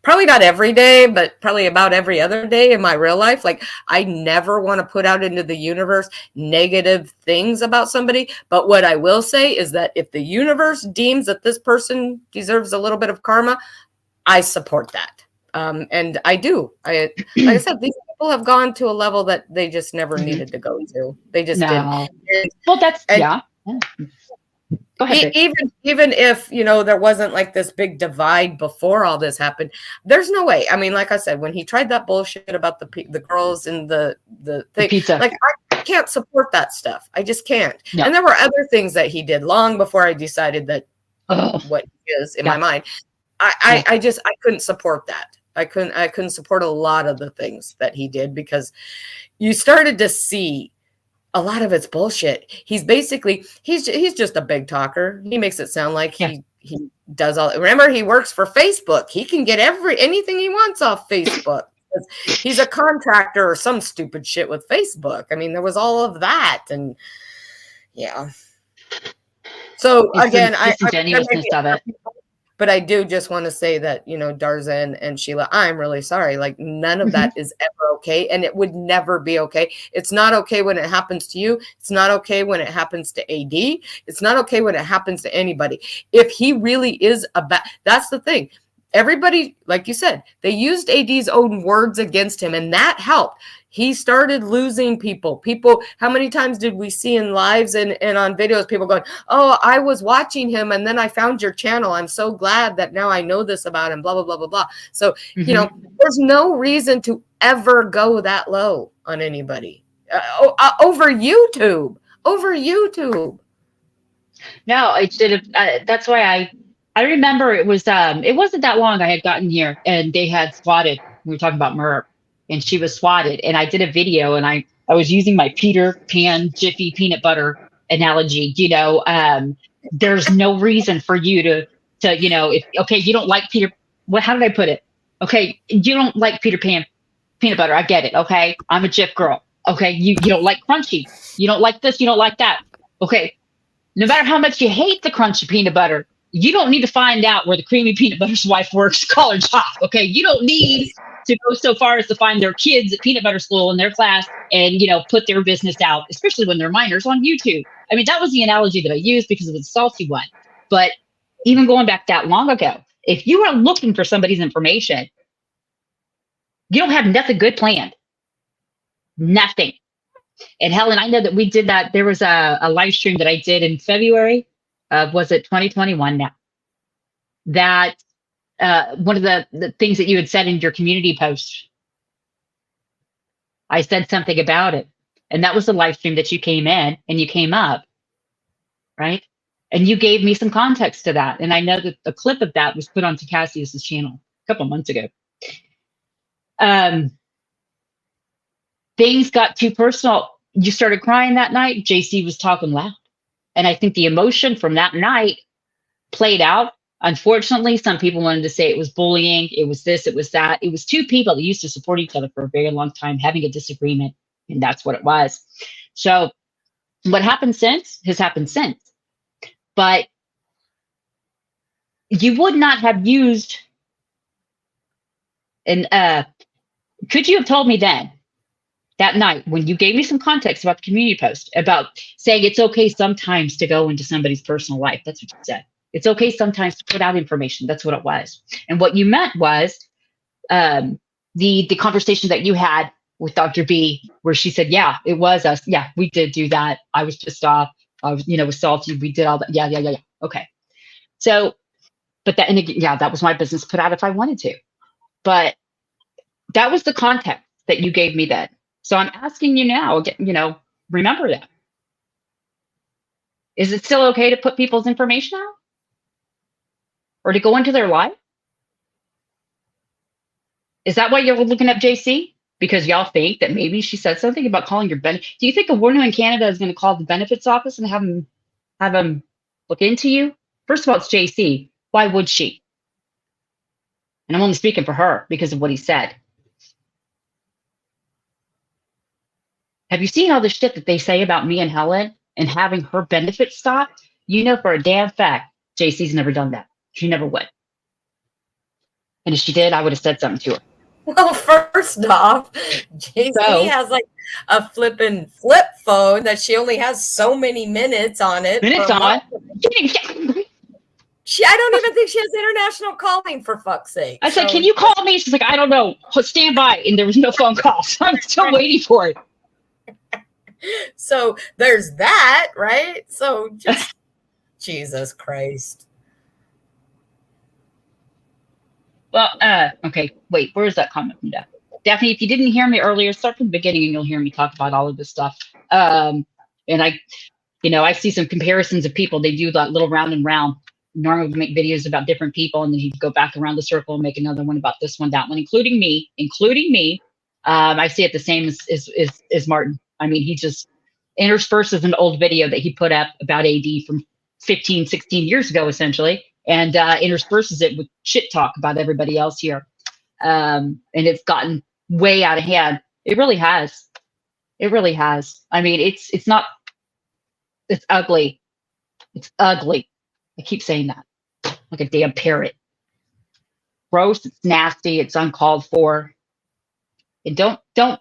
probably not every day, but probably about every other day in my real life. Like, I never want to put out into the universe negative things about somebody. But what I will say is that if the universe deems that this person deserves a little bit of karma, I support that. And I do. Like I said, these people have gone to a level that they just never needed to go to. They just didn't. Well, Go ahead. Even if, there wasn't like this big divide before all this happened, there's no way. I mean, like I said, when he tried that bullshit about the girls and the thing, pizza. Like, I can't support that stuff. I just can't. No. And there were other things that he did long before I decided that what he is in my mind. I couldn't support that. I couldn't support a lot of the things that he did because you started to see a lot of it's bullshit. He's basically he's just a big talker. He makes it sound like Yeah. he does all. Remember, he works for Facebook. He can get anything he wants off Facebook. He's a contractor or some stupid shit with Facebook. I mean, there was all of that, and yeah. So It's again, the disingenuousness of it. but I do just want to say that, you know, Darzan and Sheila, I'm really sorry. Like, none of that is ever okay. And it would never be okay. It's not okay when it happens to you. It's not okay when it happens to AD. It's not okay when it happens to anybody. If he really is that's the thing. Everybody, like you said, they used AD's own words against him, and that helped. He started losing people. How many times did we see in lives and on videos, people going, oh, I was watching him and then I found your channel. I'm so glad that now I know this about him, blah, blah, blah, blah, blah. So, you know, there's no reason to ever go that low on anybody over YouTube. No, it should have. That's why I remember it wasn't that long I had gotten here and they had swatted. We were talking about Merp and she was swatted, and I did a video and I was using my Peter Pan Jiffy peanut butter analogy. You know, there's no reason for you to you know, if you don't like how did I put it? Okay, you don't like Peter Pan peanut butter. I get it. Okay, I'm a Jif girl. Okay, you don't like crunchy. You don't like this. You don't like that. Okay, no matter how much you hate the crunchy peanut butter, you don't need to find out where the creamy peanut butter's wife works college hop. Okay, you don't need to go so far as to find their kids at peanut butter school in their class and, you know, put their business out, especially when they're minors, on YouTube. I mean, that was the analogy that I used because it was a salty one. But even going back that long ago, if you are looking for somebody's information, you don't have nothing good planned. Nothing. And Helen, I know that we did that. There was a live stream that I did in February. Was it 2021 now? That one of the things that you had said in your community post, I said something about it. And that was the live stream that you came in and you came up, right? And you gave me some context to that. And I know that the clip of that was put onto Cassius's channel a couple months ago. Things got too personal. You started crying that night. JC was talking loud. And I think the emotion from that night played out. Unfortunately, some people wanted to say it was bullying. It was this, it was that. It was two people that used to support each other for a very long time having a disagreement. And that's what it was. So what happened since has happened since. But you would not have used, and could you have told me then, that night, when you gave me some context about the community post, about saying it's okay sometimes to go into somebody's personal life? That's what you said. It's okay sometimes to put out information. That's what it was. And what you meant was the conversation that you had with Dr. B, where she said, yeah, it was us. Yeah, we did do that. I was pissed off. I was, you know, was salty. We did all that. Yeah. Okay. So, but that, and again, yeah, that was my business put out if I wanted to. But that was the context that you gave me then. So I'm asking you now, you know, remember that. Is it still okay to put people's information out? Or to go into their life? Is that why you're looking up JC? Because y'all think that maybe she said something about calling your benefit. Do you think a woman in Canada is going to call the benefits office and have them look into you? First of all, it's JC. Why would she? And I'm only speaking for her because of what he said. Have you seen all the shit that they say about me and Helen and having her benefits stopped? You know for a damn fact, JC's never done that. She never would. And if she did, I would have said something to her. Well, first off, JC has like a flip phone that she only has so many minutes on it. Minutes on. I don't even think she has international calling, for fuck's sake. I said, can you call me? She's like, I don't know. Stand by. And there was no phone call. So I'm still waiting for it. So there's that, right? So just Jesus Christ. Well, okay, wait, where is that comment from Daphne? Daphne, if you didn't hear me earlier, start from the beginning and you'll hear me talk about all of this stuff. And I see some comparisons of people. They do that little round and round. Normally we make videos about different people and then you go back around the circle and make another one about this one, that one, including me. I see it the same as Martin. I mean, intersperses an old video that he put up about AD from 15, 16 years ago, essentially, and intersperses it with shit talk about everybody else here. And it's gotten way out of hand. It really has. It really has. I mean, it's ugly. It's ugly. I keep saying that like a damn parrot. Gross. It's nasty. It's uncalled for. And don't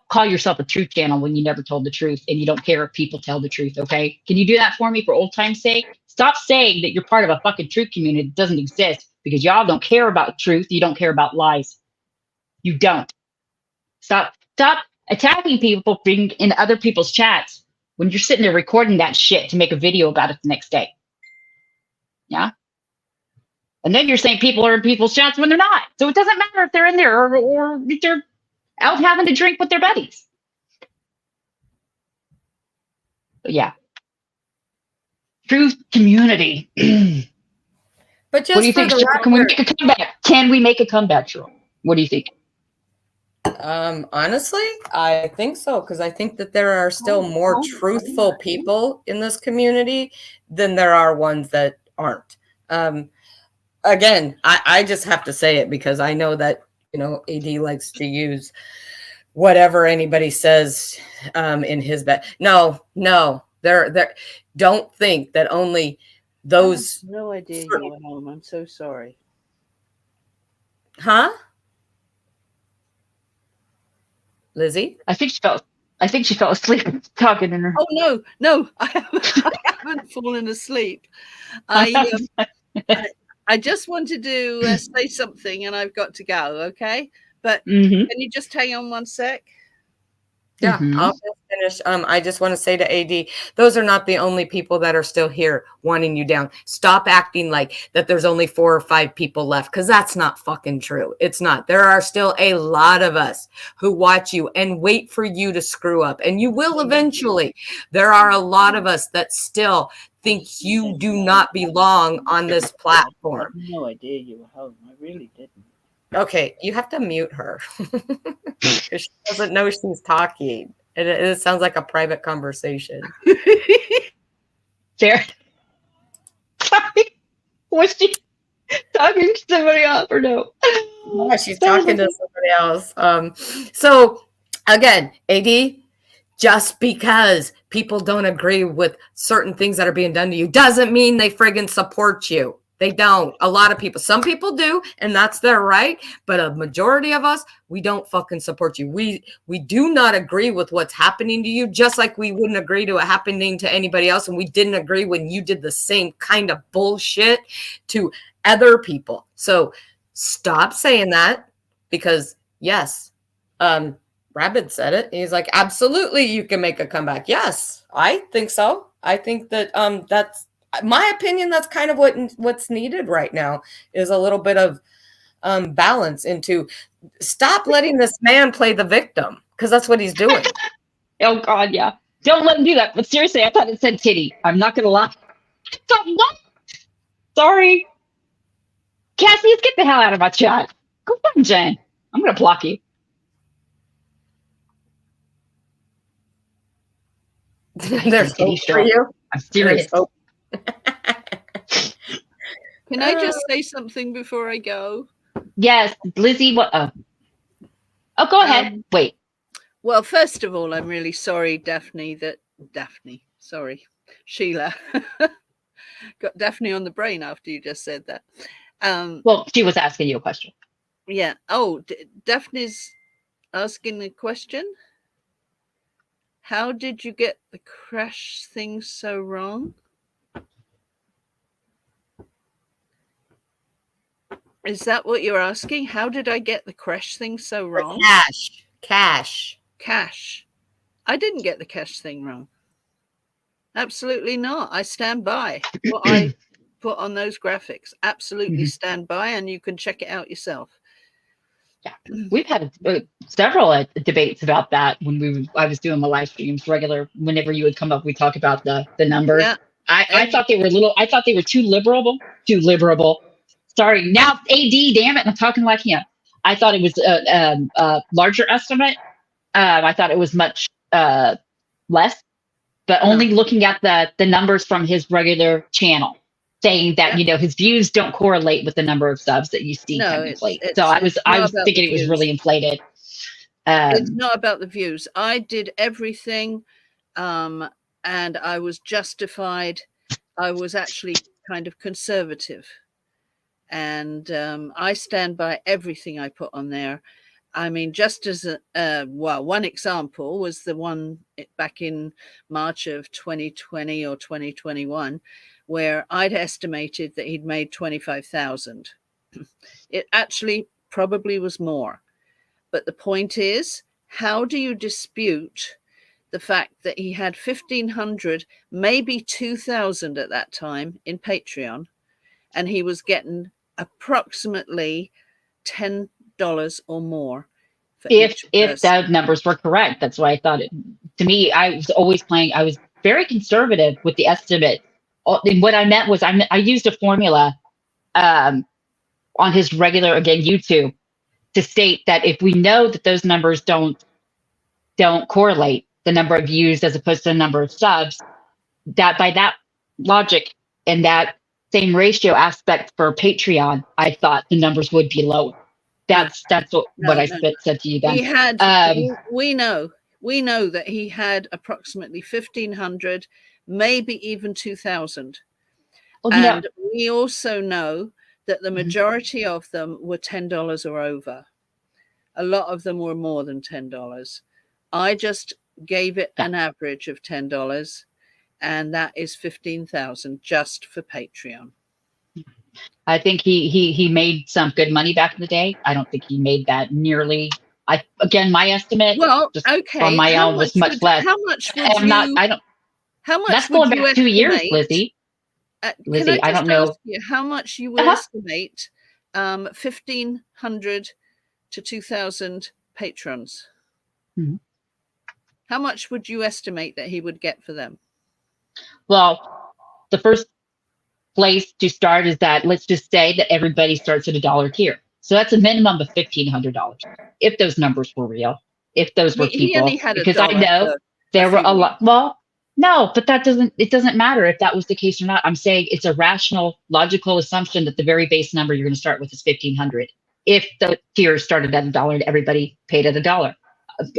call yourself a truth channel when you never told the truth and you don't care if people tell the truth, okay? Can you do that for me for old time's sake? Stop saying that you're part of a fucking truth community that doesn't exist because y'all don't care about truth. You don't care about lies. You don't. Stop attacking people being in other people's chats when you're sitting there recording that shit to make a video about it the next day. Yeah? And then you're saying people are in people's chats when they're not. So it doesn't matter if they're in there or if they're out having a drink with their buddies. But yeah. Truth community. But just What do you for think, the Cheryl? Can we record, make a comeback? Can we make a comeback, Cheryl? What do you think? honestly, I think so, because I think that there are still more truthful people in this community than there are ones that aren't. Again, I just have to say it because I know that, you know, AD likes to use whatever anybody says in his bed. No, there. Don't think that only those. No idea certain- you were home. I'm so sorry. Huh? Lizzie? I think she fell asleep talking in her. Oh no, I haven't fallen asleep. I just wanted to say something, and I've got to go. Okay, but Mhm. can you just hang on one sec? Yeah, Mhm. I'll just finish. I just want to say to AD, those are not the only people that are still here wanting you down. Stop acting like that there's only 4 or 5 people left, because that's not fucking true. It's not. There are still a lot of us who watch you and wait for you to screw up, and you will eventually. There are a lot of us that still think you do not belong on this I platform. had no idea you were home. I really didn't. Okay, you have to mute her because she doesn't know she's talking. It sounds like a private conversation. Fair. Sorry. Was she talking to somebody else or no? Yeah, she's talking to somebody else. So again, AD, just because people don't agree with certain things that are being done to you doesn't mean they friggin' support you. They don't. A lot of people, some people do, and that's their right. But a majority of us, we don't fucking support you. We do not agree with what's happening to you, just like we wouldn't agree to it happening to anybody else. And we didn't agree when you did the same kind of bullshit to other people. So stop saying that, because yes, Rabbit said it. He's like, absolutely, you can make a comeback. Yes, I think so. I think that that's my opinion. That's kind of what's needed right now, is a little bit of balance into stop letting this man play the victim, because that's what he's doing. Oh God, yeah. Don't let him do that. But seriously, I thought it said titty. I'm not gonna lie. I thought, what? Sorry. Cassius, get the hell out of my chat. Go on, Jen. I'm gonna block you. There's Titty hope for show. you. I'm serious. There's hope. Can I just say something before I go? Yes, Lizzie. What? Oh, go ahead. Wait. Well, first of all, I'm really sorry, Sheila. Got Daphne on the brain after you just said that. Well, she was asking you a question. Yeah. Oh, Daphne's asking a question. How did you get the crash thing so wrong? Is that what you're asking? How did I get the crash thing so wrong? Cash. I didn't get the cash thing wrong. Absolutely not. I stand by what I put on those graphics. Absolutely stand by, and you can check it out yourself. Yeah, we've had several debates about that when I was doing my live streams regular. Whenever you would come up, we talk about the numbers. Yeah. I thought they were I thought they were too liberal. Sorry, now AD, damn it, I'm talking like him. I thought it was a larger estimate. I thought it was much less. but No. only looking at the numbers from his regular channel, saying that his views don't correlate with the number of subs that you see No, technically. it's So I was not about the thinking it was views. really inflated. It's not about the views. I did everything, and I was justified. I was actually kind of conservative, and I stand by everything I put on there. I mean, just as one example was the one back in March of 2020 or 2021, where I'd estimated that he'd made 25,000. It actually probably was more. But the point is, how do you dispute the fact that he had 1,500, maybe 2,000 at that time in Patreon, and he was getting approximately $10 or more for If each person? those numbers were correct, that's why I thought it. To me, I was very conservative with the estimate. And what I meant was I used a formula on his regular, again, YouTube, to state that if we know that those numbers don't correlate, the number of views as opposed to the number of subs, that by that logic and that same ratio aspect for Patreon, I thought the numbers would be lower. That's what I said to you then. He had, we know that he had approximately 1,500, maybe even 2,000. And we also know that the majority of them were $10 or over. A lot of them were more than $10. I just gave it an average of $10, and that is 15,000 just for Patreon. I think he made some good money back in the day. I don't think he made that nearly. Again, my estimate, from my own, was much less. How much would I'm you? not. I don't. How much That's would going you back 2 years, estimate? Lizzie. Lizzie, I don't know. How much you would estimate 1,500 to 2,000 patrons? Mm-hmm. How much would you estimate that he would get for them? Well, the first place to start is that, let's just say that everybody starts at $1 tier. So that's a minimum of $1,500. If those numbers were real, if those were people, he only had because $1 I know there were a lot. Well, no, but it doesn't matter if that was the case or not. I'm saying it's a rational, logical assumption that the very base number you're going to start with is 1,500. If the tiers started at $1 and everybody paid at $1.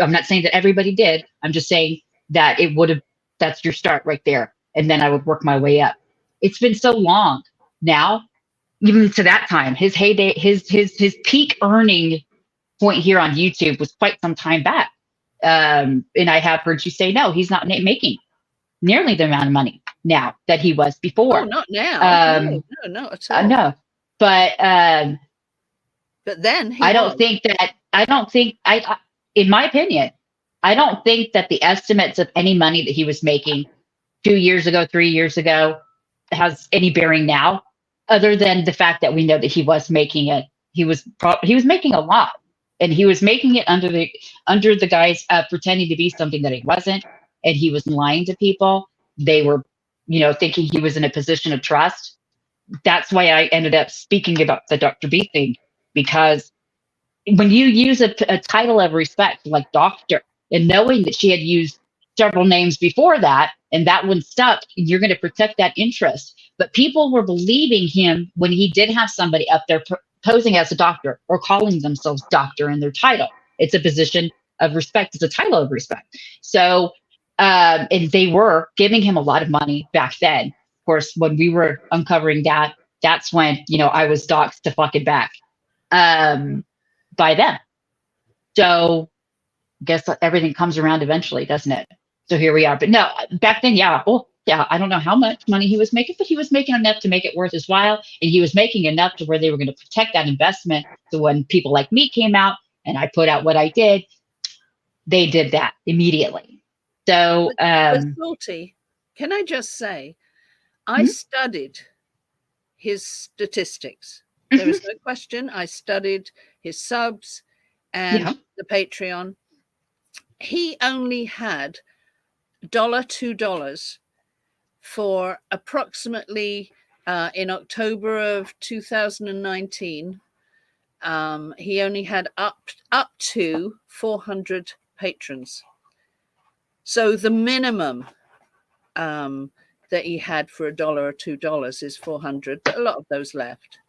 I'm not saying that everybody did. I'm just saying that it would have, that's your start right there. And then I would work my way up. It's been so long now, even to that time, his heyday, his peak earning point here on YouTube was quite some time back. And I have heard you say, no, he's not making nearly the amount of money now that he was before. Oh, not now. No, not at all. No, but then I don't think, in my opinion, I don't think that the estimates of any money that he was making 2 years ago, 3 years ago, has any bearing now, other than the fact that we know that he was making it. He was making a lot, and he was making it under the guise of pretending to be something that he wasn't, and he was lying to people. They were, thinking he was in a position of trust. That's why I ended up speaking about the Dr. B thing, because when you use a title of respect like doctor, and knowing that she had used several names before that, and that one stuck, you're going to protect that interest. But people were believing him when he did have somebody up there posing as a doctor or calling themselves doctor in their title. It's a position of respect. It's a title of respect. So, and they were giving him a lot of money back then. Of course, when we were uncovering that, that's when, I was doxxed to fucking back by them. So I guess everything comes around eventually, doesn't it? So here we are. But no, back then, I don't know how much money he was making, but he was making enough to make it worth his while. And he was making enough to where they were going to protect that investment. So when people like me came out and I put out what I did, they did that immediately. So, but Salty, can I just say, I studied his statistics. There is no question. I studied his subs and the Patreon. He only had $2 for approximately in October of 2019. He only had up to 400 patrons. So the minimum that he had for $1 or $2 is 400, but a lot of those left.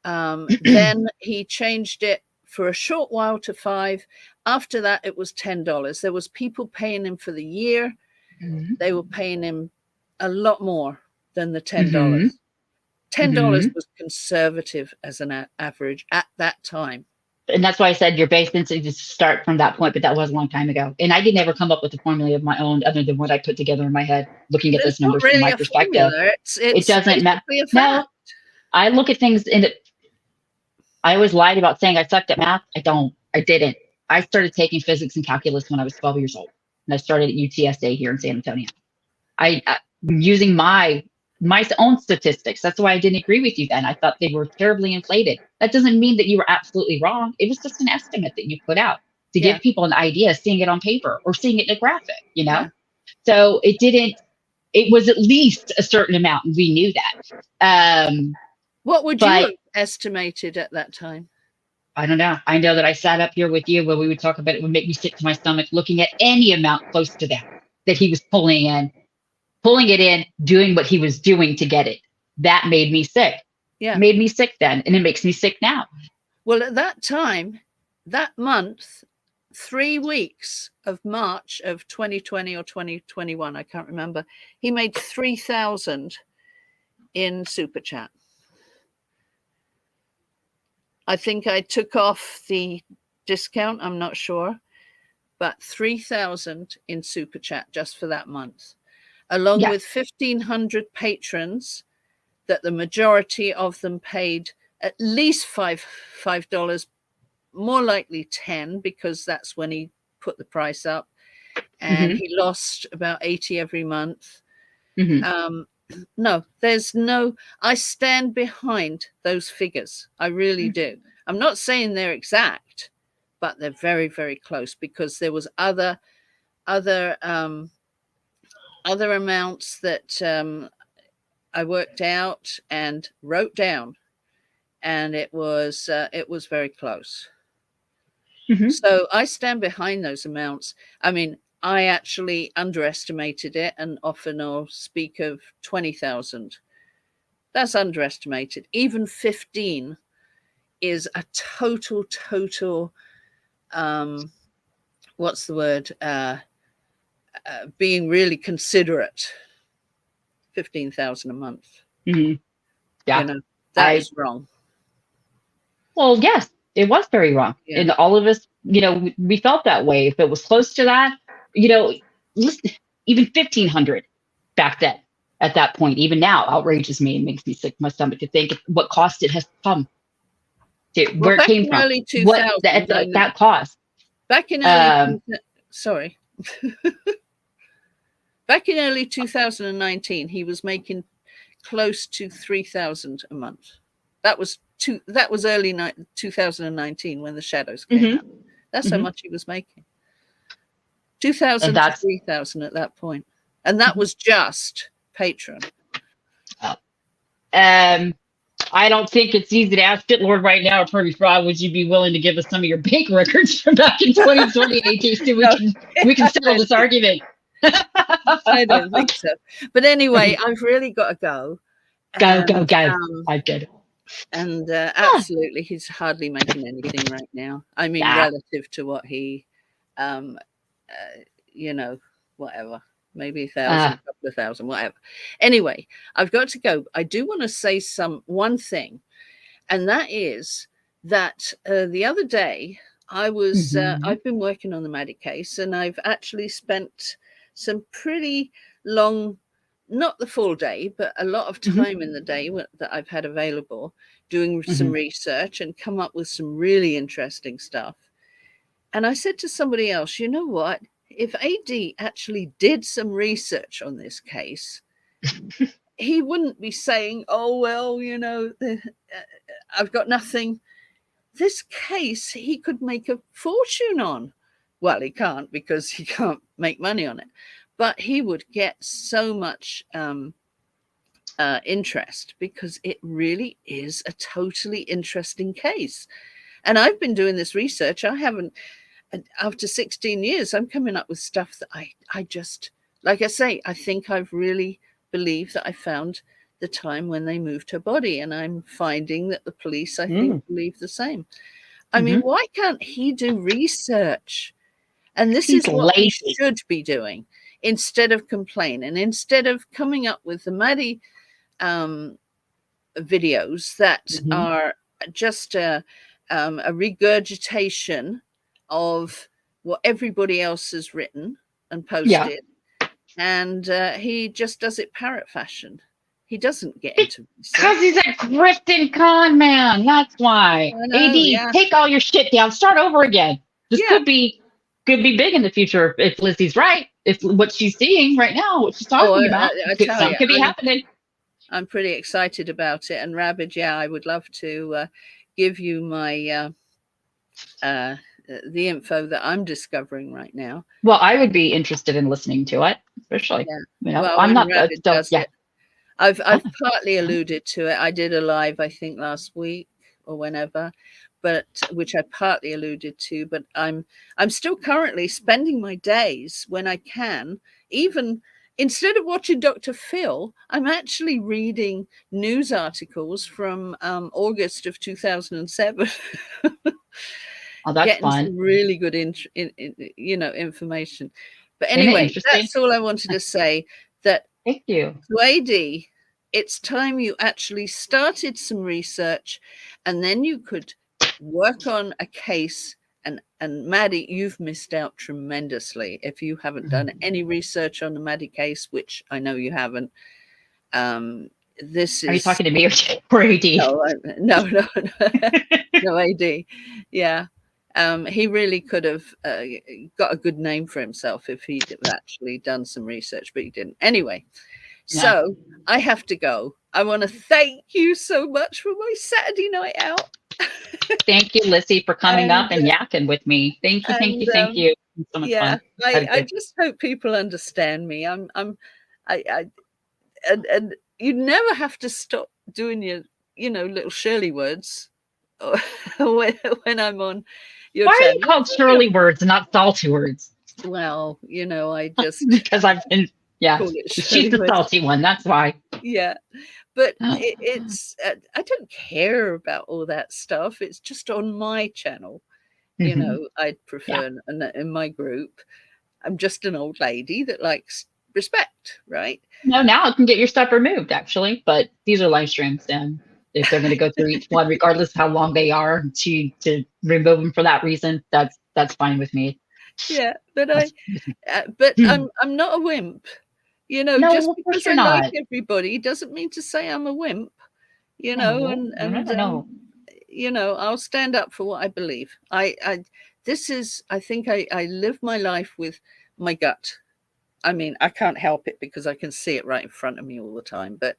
Then he changed it for a short while to 5. After that, it was $10. There was people paying him for the year. Mhm. They were paying him a lot more than the $10. Mhm. $10 Mhm. was conservative as an average at that time. And that's why I said your base density to start from that point, but that was a long time ago. And I didn't ever come up with a formula of my own other than what I put together in my head, looking at There's those not numbers from really my a perspective. formula. It's doesn't matter. basically a No, fact. I look at things in it. I always lied about saying I sucked at math. I don't. I didn't. I started taking physics and calculus when I was 12 years old. And I started at UTSA here in San Antonio. I using my own statistics. That's why I didn't agree with you then. I thought they were terribly inflated. That doesn't mean that you were absolutely wrong. It was just an estimate that you put out to Yeah. give people an idea, seeing it on paper or seeing it in a graphic, you know? Yeah. So it was at least a certain amount, and we knew that. What would you But- have estimated at that time? I don't know. I know that I sat up here with you where we would talk about it, would make me sick to my stomach looking at any amount close to that he was pulling it in, doing what he was doing to get it. That made me sick. Yeah. Made me sick then, and it makes me sick now. Well, at that time, that month, 3 weeks of March of 2020 or 2021, I can't remember, he made 3,000 in Super Chat. I think I took off the discount, I'm not sure, but 3,000 in Super Chat just for that month, along Yeah. with 1,500 patrons that the majority of them paid at least $5, more likely 10, because that's when he put the price up, and he lost about 80 every month. Mhm. No, I stand behind those figures. I really do. I'm not saying they're exact, but they're very, very close, because there was other amounts that I worked out and wrote down, and it was very close. Mhm. So I stand behind those amounts. I mean, I actually underestimated it, and often I'll speak of 20,000. That's underestimated. Even 15 is a total, what's the word? Being really considerate. 15,000 a month. Mhm. Yeah. You know, that I- is wrong. Well, yes, it was very wrong. Yeah. And all of us, we felt that way. If it was close to that, listen, even 1,500 back then, at that point, even now, outrages me and makes me sick to my stomach to think what cost it has come to, Well, where it back came in from. early What 2000, that cost. back in early, sorry. Back in early 2019, he was making close to 3,000 a month. That was early 2019 when the Shadows came out. That's how much he was making. 2,000 to 3,000 at that point. And that was just Patreon. I don't think it's easy to ask Lord right now, Attorney Fraud, would you be willing to give us some of your bank records from back in 2020, so we can settle this argument? I don't think so. But anyway, I've really got to go. Go. I did. And absolutely, he's hardly making anything right now. I mean, relative to what he, whatever, maybe 1,000, couple of thousand, whatever. Anyway, I've got to go. I do want to say one thing, and that is that the other day I was, I've been working on the Maddie case, and I've actually spent some pretty long, not the full day, but a lot of time in the day that I've had available doing some research and come up with some really interesting stuff. And I said to somebody else, you know what? If AD actually did some research on this case, he wouldn't be saying, oh, well, I've got nothing. This case, he could make a fortune on. Well, he can't, because he can't make money on it. But he would get so much interest, because it really is a totally interesting case. And I've been doing this research. I haven't, after 16 years, I'm coming up with stuff that like I say, I think I've really believed that I found the time when they moved her body, and I'm finding that the police, I think, believe the same. I mean, why can't he do research? And this He's is what he lazy. should be doing instead of complaining, instead of coming up with the Maddie videos that are just a regurgitation of what everybody else has written and posted. And he just does it parrot fashion. He doesn't get into Because he's a grifting con man. That's why. I know, AD, yeah. take all your shit down. Start over again. This could be big in the future if Lizzie's right. If what she's seeing right now, what she's talking about, I tell something you, could be happening. I'm pretty excited about it. And Rabid, I would love to give you my the info that I'm discovering right now. Well, I would be interested in listening to it, especially. Yeah. You know, Well, I'm not. Rabid So, does yeah. it. I've partly alluded to it. I did a live, I think, last week or whenever, but which I partly alluded to. But I'm still currently spending my days when I can, even instead of watching Dr. Phil, I'm actually reading news articles from August of 2007. Oh, that's Getting fun. some really good information. But anyway, that's all I wanted to say. That thank you to AD, it's time you actually started some research, and then you could work on a case. And Maddie, you've missed out tremendously if you haven't done any research on the Maddie case, which I know you haven't. This is. Are you talking to me or AD? No, no, AD. Yeah. He really could have got a good name for himself if he'd actually done some research, but he didn't. Anyway, so I have to go. I want to thank you so much for my Saturday night out. Thank you, Lizzie, for coming up and yakking with me. Thank you. Thank you. So much fun. I just hope people understand me. And you never have to stop doing your, little Shirley words when I'm on your Why channel. are you called Shirley words and not salty words? Well, I just because I've been she's the salty one. That's why. Yeah, but it's I don't care about all that stuff. It's just on my channel. I'd prefer in my group. I'm just an old lady that likes respect, right? No, now I can get your stuff removed actually, but these are live streams, and if they're going to go through each one, regardless of how long they are, to remove them for that reason, that's fine with me. Yeah, but I'm not a wimp. No, just because I like everybody doesn't mean to say I'm a wimp. No. I'll stand up for what I believe. I think I live my life with my gut. I mean, I can't help it because I can see it right in front of me all the time, but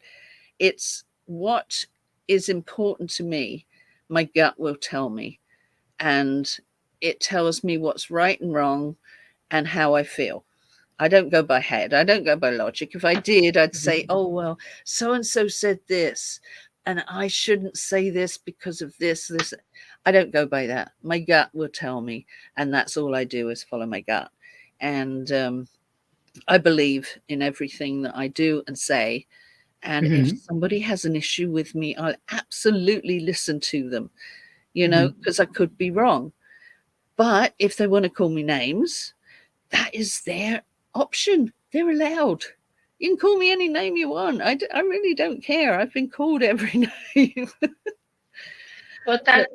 it's what is important to me. My gut will tell me, and it tells me what's right and wrong and how I feel. I don't go by head. I don't go by logic. If I did, I'd say, oh, well, so-and-so said this, and I shouldn't say this because of this. I don't go by that. My gut will tell me, and that's all I do is follow my gut. And I believe in everything that I do and say. And if somebody has an issue with me, I'll absolutely listen to them, because I could be wrong. But if they want to call me names, that is their option. They're allowed. You can call me any name you want. I really don't care. I've been called every name. But that's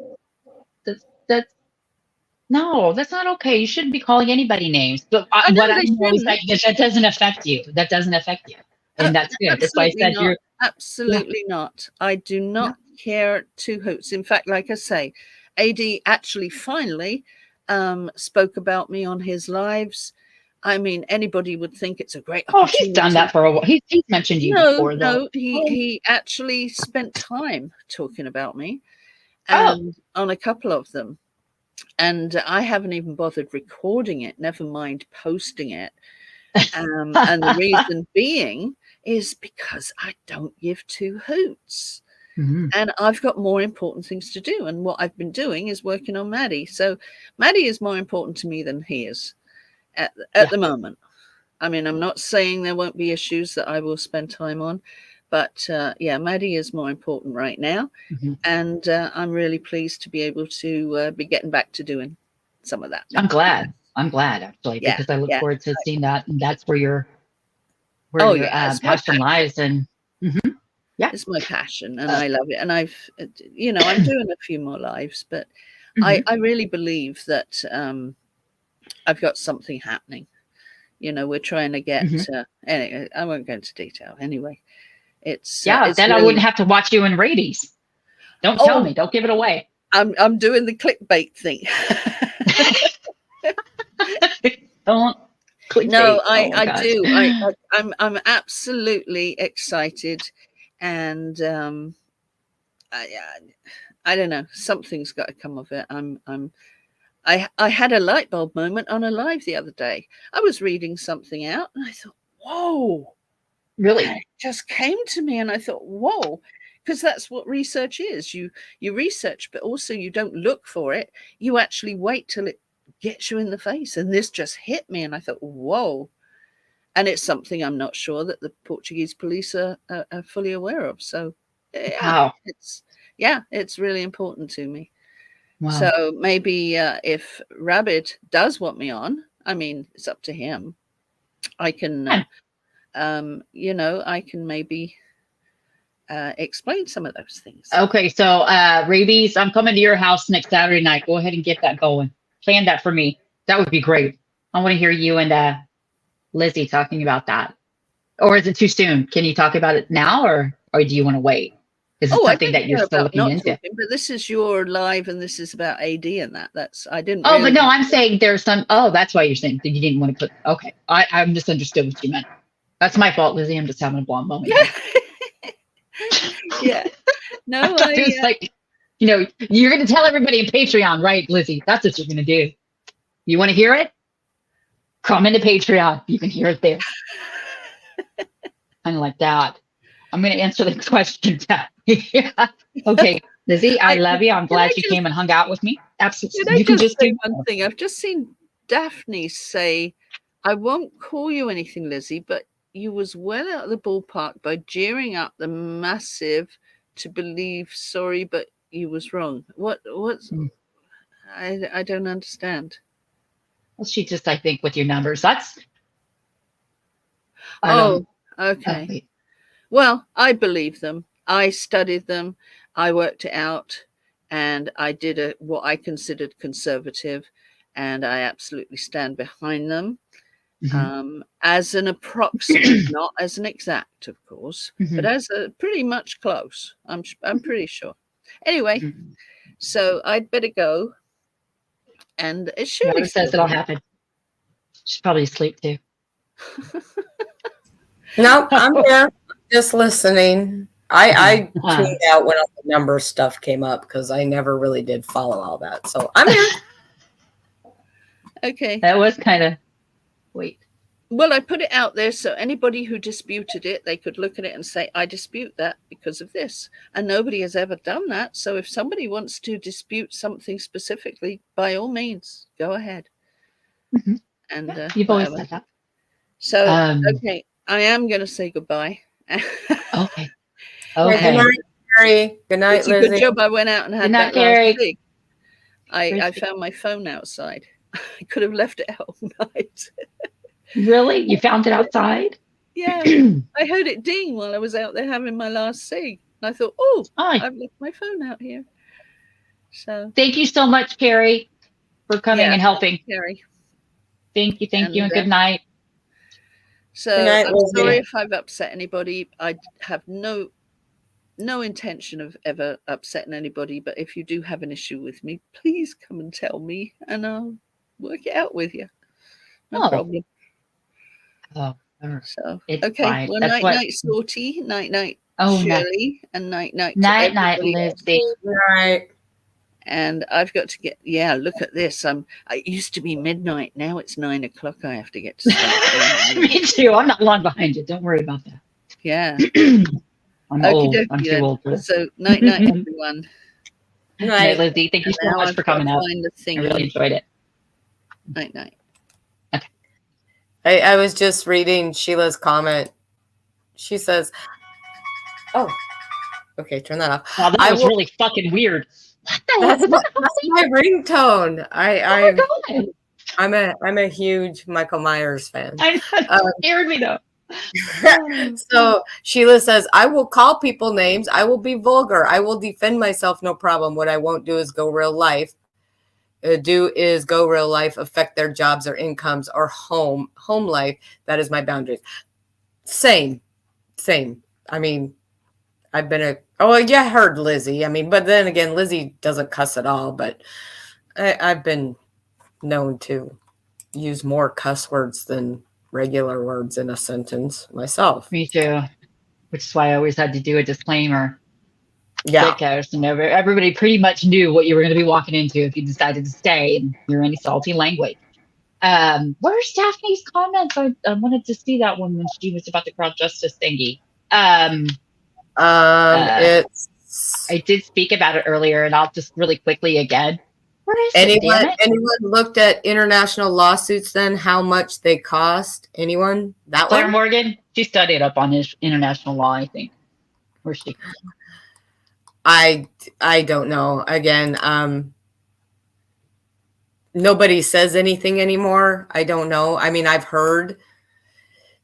no, that's not okay. You shouldn't be calling anybody names. But what I'm always saying is that doesn't affect you. That doesn't affect you. And that's good. That's why I said you're absolutely not. I do not care two hoots. In fact, like I say, AD actually finally spoke about me on his lives. I mean, anybody would think it's a great opportunity. Oh, he's done that for a while. He's mentioned you before, though. No, he actually spent time talking about me, and on a couple of them. And I haven't even bothered recording it, never mind posting it. And the reason being is because I don't give two hoots. And I've got more important things to do. And what I've been doing is working on Maddie. So Maddie is more important to me than he is at the moment. I mean, I'm not saying there won't be issues that I will spend time on, but yeah, Maddie is more important right now. Mhm. And I'm really pleased to be able to be getting back to doing some of that. I'm glad. I'm glad actually, Yeah, because I look yeah. forward to seeing that, and that's where your Oh, yeah, it's my passion lies. And it's my passion, and I love it. And I've, you know, I'm doing a few more lives, but I really believe that I've got something happening. You know, we're trying to get. Anyway, I won't go into detail. Anyway, it's it's then I really- wouldn't have to watch you in rabies. Don't tell Oh. me. Don't give it away. I'm doing the clickbait thing. Don't. No, clickbait. Oh my I gosh. do. I'm absolutely excited, and I don't know. Something's got to come of it. I had a light bulb moment on a live the other day. I was reading something out, and I thought, whoa. Really? And it just came to me, and I thought, whoa, because that's what research is. You research, but also you don't look for it. You actually wait till it gets you in the face. And this just hit me, and I thought, whoa. And it's something I'm not sure that the Portuguese police are fully aware of. So Wow. it's really important to me. Wow. So maybe if Rabbit does want me on, I mean, it's up to him. I can, you know, I can maybe explain some of those things. Okay, so rabies, I'm coming to your house next Saturday night. Go ahead and get that going. Plan that for me. That would be great. I want to hear you and Lizzie talking about that. Or is it too soon? Can you talk about it now, or do you want to wait? Is it something that you're still looking into? Talking, but this is your live, and this is about AD and that. I didn't. Oh, really but no, I'm saying there's some. Oh, that's why you're saying that you didn't want to put. Okay, I misunderstood what you meant. That's my fault, Lizzie. I'm just having a blonde moment. Yeah. No, Just like, you know, you're going to tell everybody in Patreon, right, Lizzie? That's what you're going to do. You want to hear it? Come into Patreon. You can hear it there. Kind of like that. I'm going to answer the question. Yeah. Okay, Lizzie, I love you. I'm glad you came and hung out with me. Absolutely. You can just say do one thing. I've just seen Daphne say, I won't call you anything, Lizzie, but you was well out of the ballpark by jeering up the massive to believe sorry, but you was wrong. What's I don't understand. Well, she just, I think, with your numbers. That's. Okay. Well, I believe them. I studied them. I worked it out, and I did what I considered conservative, and I absolutely stand behind them. As an approximate, not as an exact, of course, but as a pretty much close. I'm pretty sure. Anyway, so I'd better go. And it surely says it'll happen. She's probably asleep too. No, I'm here, just listening. I tuned out when all the number stuff came up because I never really did follow all that. So I'm here. Okay. That was kind of. Wait. Well, I put it out there so anybody who disputed it, they could look at it and say, I dispute that because of this. And nobody has ever done that. So if somebody wants to dispute something specifically, by all means, go ahead. And you've always said that. So, okay, I am going to say goodbye. Okay. Good night, Carrie. Good night, It's a Lizzie. good job I went out and had Good night, that last Carrie. gig. I found my phone outside. I could have left it out all night. Really? You found it outside? Yeah. I heard it ding while I was out there having my last cig. And I thought, I've left my phone out here. So thank you so much, Carrie, for coming and helping. Carrie. Thank you, and good night. So good night, I'm Lizzie. sorry if I've upset anybody. I have no intention of ever upsetting anybody, but if you do have an issue with me, please come and tell me and I'll work it out with you. No problem. Oh, so it's okay. fine. Well, That's night, Sorty, night, Oh, Shirley, and night, night, everybody Lizzie. Right. And I've got to get. Yeah, look at this. It used to be midnight. Now it's 9 o'clock. I have to get to sleep. Me too. I'm not long behind you. Don't worry about that. Yeah. I'm old. I'm too old for this. So night, everyone. Good night, Lizzie. Thank you so much for coming out. I I really enjoyed it. Night. Okay. I was just reading Sheila's comment. She says, "Oh, okay, turn that off." Wow, that I was will. really fucking weird. What the hell? That's my ringtone. Oh my God. I'm a huge Michael Myers fan. I scared me though. So Sheila says, I will call people names. I will be vulgar. I will defend myself. No problem. What I won't do is go real life. Go real life, affect their jobs or incomes or home life. That is my boundaries. Same. I mean, I've been I heard Lizzie. I mean, but then again, Lizzie doesn't cuss at all, but I've been known to use more cuss words than regular words in a sentence myself. Me too. Which is why I always had to do a disclaimer. Yeah. Because everybody pretty much knew what you were going to be walking into if you decided to stay and you're any salty language. Where's Daphne's comments? I wanted to see that one when she was about the crowd justice thingy. It's I did speak about it earlier, and I'll just really quickly again. Where is it? Damn it? anyone looked at international lawsuits then, how much they cost? Anyone? That Claire one? Morgan, she studied up on his international law, I think. Where's she? I don't know. Again, nobody says anything anymore. I don't know. I mean, I've heard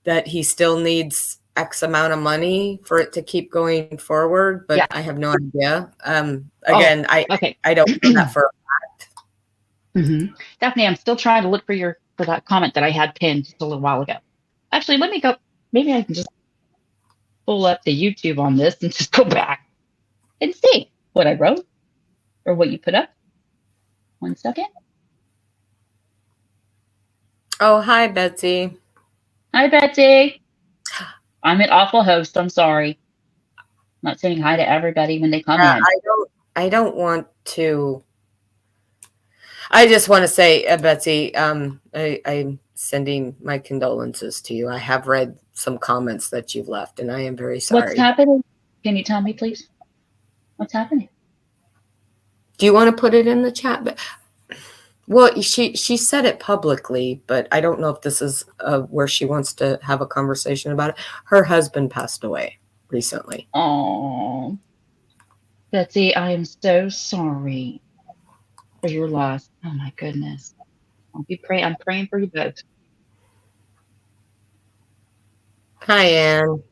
that he still needs X amount of money for it to keep going forward, but Yeah. I have no idea. Again, Okay. I don't know that for Daphne, I'm still trying to look for that comment that I had pinned just a little while ago. Actually, let me go. Maybe I can just pull up the YouTube on this and just go back and see what I wrote or what you put up. 1 second. Oh, hi, Betsy. Hi, Betsy. I'm an awful host. I'm sorry. Not saying hi to everybody when they come in. I don't want to. I just want to say, Betsy, I'm sending my condolences to you. I have read some comments that you've left, and I am very sorry. What's happening? Can you tell me, please? What's happening? Do you want to put it in the chat? Well, she said it publicly, but I don't know if this is where she wants to have a conversation about it. Her husband passed away recently. Oh, Betsy, I am so sorry for your loss. Oh my goodness. I'm praying for you both. Hi, Anne.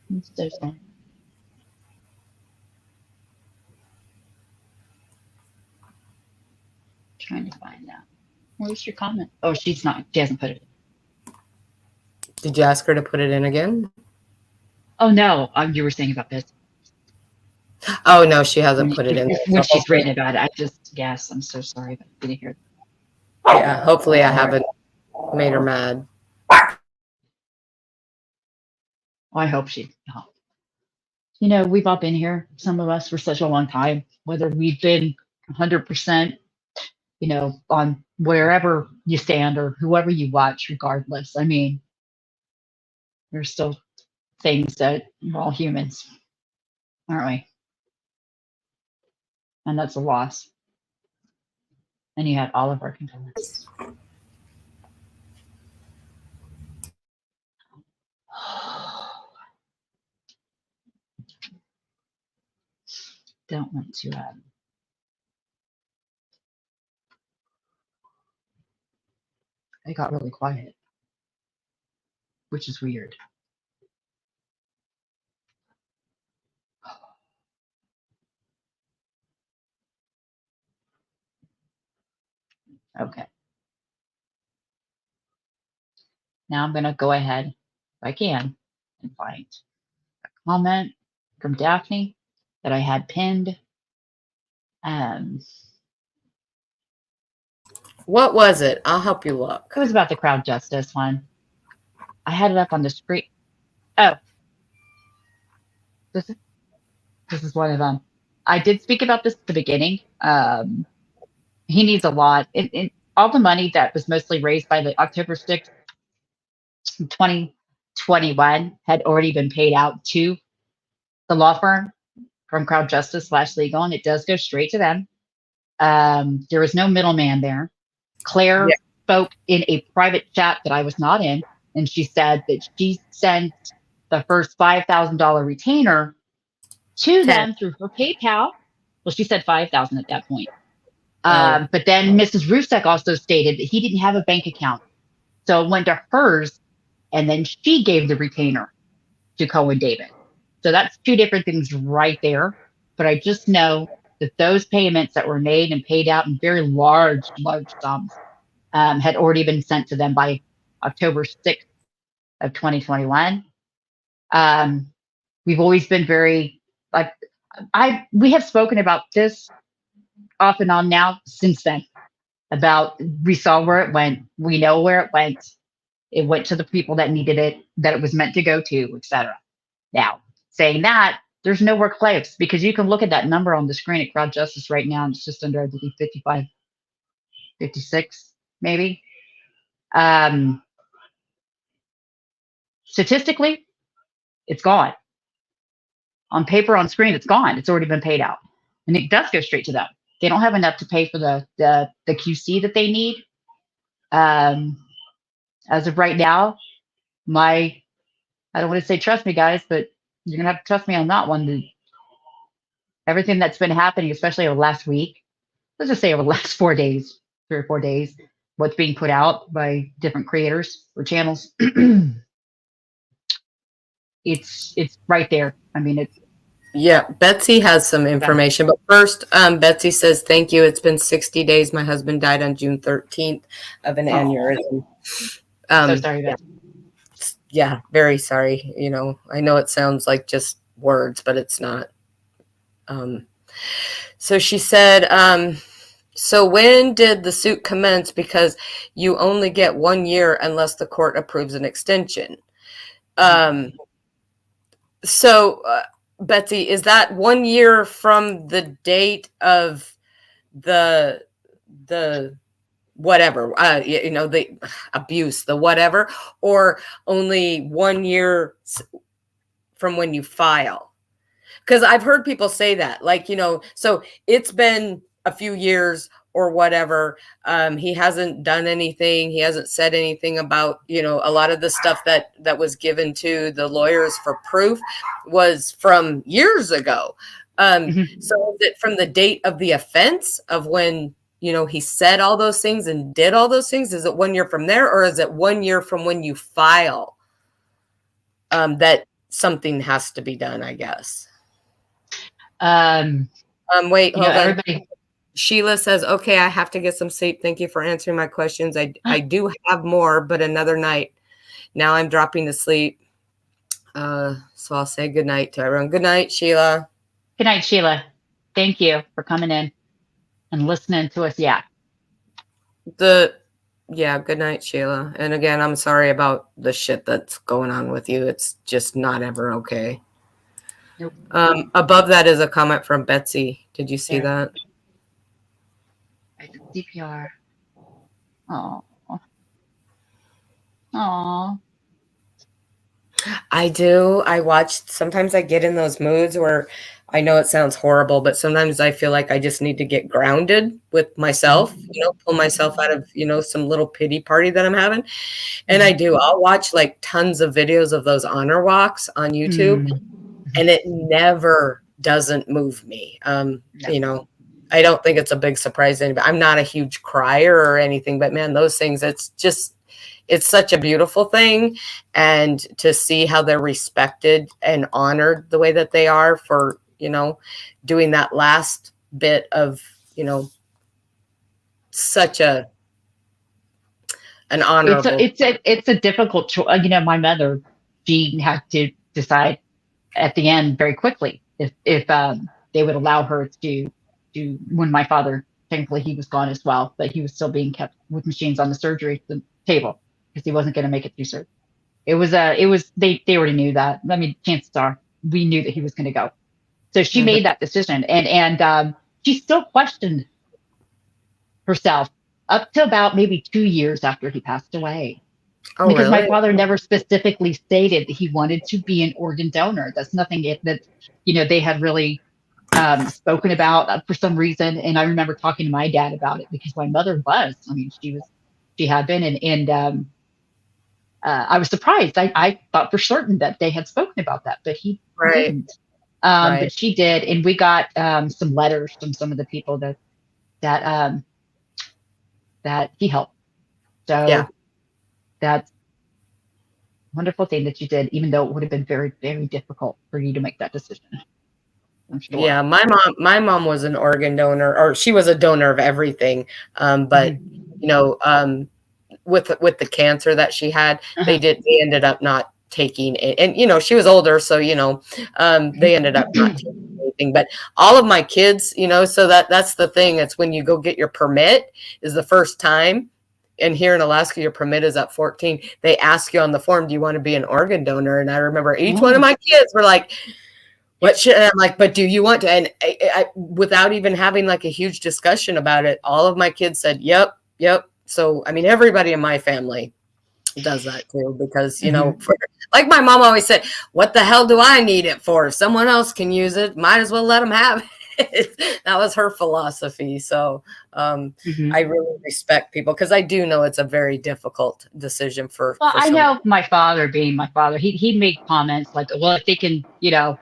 I'm so sorry. Trying to find out. Where's your comment? Oh, she hasn't put it in. Did you ask her to put it in again? Oh no, you were saying about this. Oh no, she hasn't put it in. When she's written about it, yes, I'm so sorry, but I didn't hear that. Yeah, hopefully I haven't made her mad. I hope she. No. You know, we've all been here, some of us, for such a long time, whether we've been 100%, you know, on wherever you stand or whoever you watch, regardless. I mean, there's still things that we're all humans, aren't we? And that's a loss. And you had all of our condolences. Don't want to. It got really quiet, which is weird. Okay. Now I'm going to go ahead, if I can, and find a comment from Daphne that I had pinned. What was it? I'll help you look. It was about the crowd justice one. I had it up on the screen. Oh. This is one of them. I did speak about this at the beginning. He needs a lot. All the money that was mostly raised by the October 6th, 2021 had already been paid out to the law firm from Crowd Justice /Legal, and it does go straight to them. There was no middleman there. Claire Yeah. spoke in a private chat that I was not in, and she said that she sent the first $5,000 retainer to 10. them through her PayPal. Well, she said 5,000 at that point. Oh. But then Mrs. Rusek also stated that he didn't have a bank account, so it went to hers, and then she gave the retainer to Cohen David. So that's two different things right there. But I just know that those payments that were made and paid out in very large sums had already been sent to them by October 6th of 2021. We've always been very, like, we have spoken about this off and on now since then, about we saw where it went, we know where it went to the people that needed it, that it was meant to go to, etc. Now, saying that, there's no more claims, because you can look at that number on the screen at Crowd Justice right now, and it's just under, I believe, 55, 56, maybe. Statistically, it's gone. On paper, on screen, it's gone. It's already been paid out. And it does go straight to them. They don't have enough to pay for the QC that they need. As of right now, I don't want to say trust me, guys, but you're going to have to trust me on that one. Everything that's been happening, especially over the last week, let's just say over the last 4 days, 3 or 4 days, what's being put out by different creators or channels, it's right there. I mean, it's, Yeah, Betsy has some information, but first, Betsy says, thank you. It's been 60 days. My husband died on June 13th of an aneurysm. so sorry about that. Yeah, very sorry. You know, I know it sounds like just words, but it's not. So she said, so when did the suit commence? Because you only get 1 year unless the court approves an extension. Betsy, is that 1 year from the date of the whatever, the abuse, the whatever, or only 1 year from when you file? Because I've heard people say that, like, so it's been a few years or whatever. He hasn't done anything. He hasn't said anything about, a lot of the stuff that was given to the lawyers for proof was from years ago. So is it from the date of the offense of when, he said all those things and did all those things? Is it 1 year from there, or is it 1 year from when you file that something has to be done, I guess? Wait, hold on. Everybody. Sheila says, okay, I have to get some sleep. Thank you for answering my questions. I do have more, but another night. Now I'm dropping to sleep. So I'll say good night to everyone. Good night, Sheila. Good night, Sheila. Thank you for coming in and listening to us. Yeah. Good night, Sheila. And again, I'm sorry about the shit that's going on with you. It's just not ever okay. Nope. Above that is a comment from Betsy. Did you see that? CPR. Oh. I do. Sometimes I get in those moods where I know it sounds horrible, but sometimes I feel like I just need to get grounded with myself, pull myself out of, some little pity party that I'm having. And I do. I'll watch like tons of videos of those honor walks on YouTube, and it never doesn't move me. I don't think it's a big surprise to anybody. I'm not a huge crier or anything, but man, those things, it's such a beautiful thing. And to see how they're respected and honored the way that they are for, doing that last bit of, such an honorable. It's a difficult choice. My mother, she had to decide at the end very quickly if they would allow her to when my father, thankfully he was gone as well, but he was still being kept with machines on the surgery table because he wasn't going to make it through surgery. They already knew that. I mean, chances are we knew that he was going to go. So she made that decision, and she still questioned herself up to about maybe 2 years after he passed away. Oh, because really? My father never specifically stated that he wanted to be an organ donor. That's nothing that they had really spoken about for some reason. And I remember talking to my dad about it because my mother was. I mean, she had been, and I was surprised. I thought for certain that they had spoken about that, but he Right. didn't. Right. But she did, and we got some letters from some of the people that he helped. So Yeah. that's a wonderful thing that you did, even though it would have been very, very difficult for you to make that decision. I'm sure. Yeah, my mom was an organ donor, or she was a donor of everything. But you know, with the cancer that she had, they ended up not taking it. And you know, she was older, so you know, they ended up not taking anything. But all of my kids, you know, so that's the thing. It's when you go get your permit is the first time. And here in Alaska, your permit is at 14. They ask you on the form, do you want to be an organ donor? And I remember each one of my kids were like, what should, and I'm like, but do you want to? And I, without even having like a huge discussion about it, all of my kids said, yep. So, I mean, everybody in my family does that too, because, you know, like my mom always said, what the hell do I need it for? If someone else can use it, might as well let them have it. That was her philosophy. So I really respect people, because I do know it's a very difficult decision for. Well, for I know my father, being my father, he made comments like, well, if they can, you know,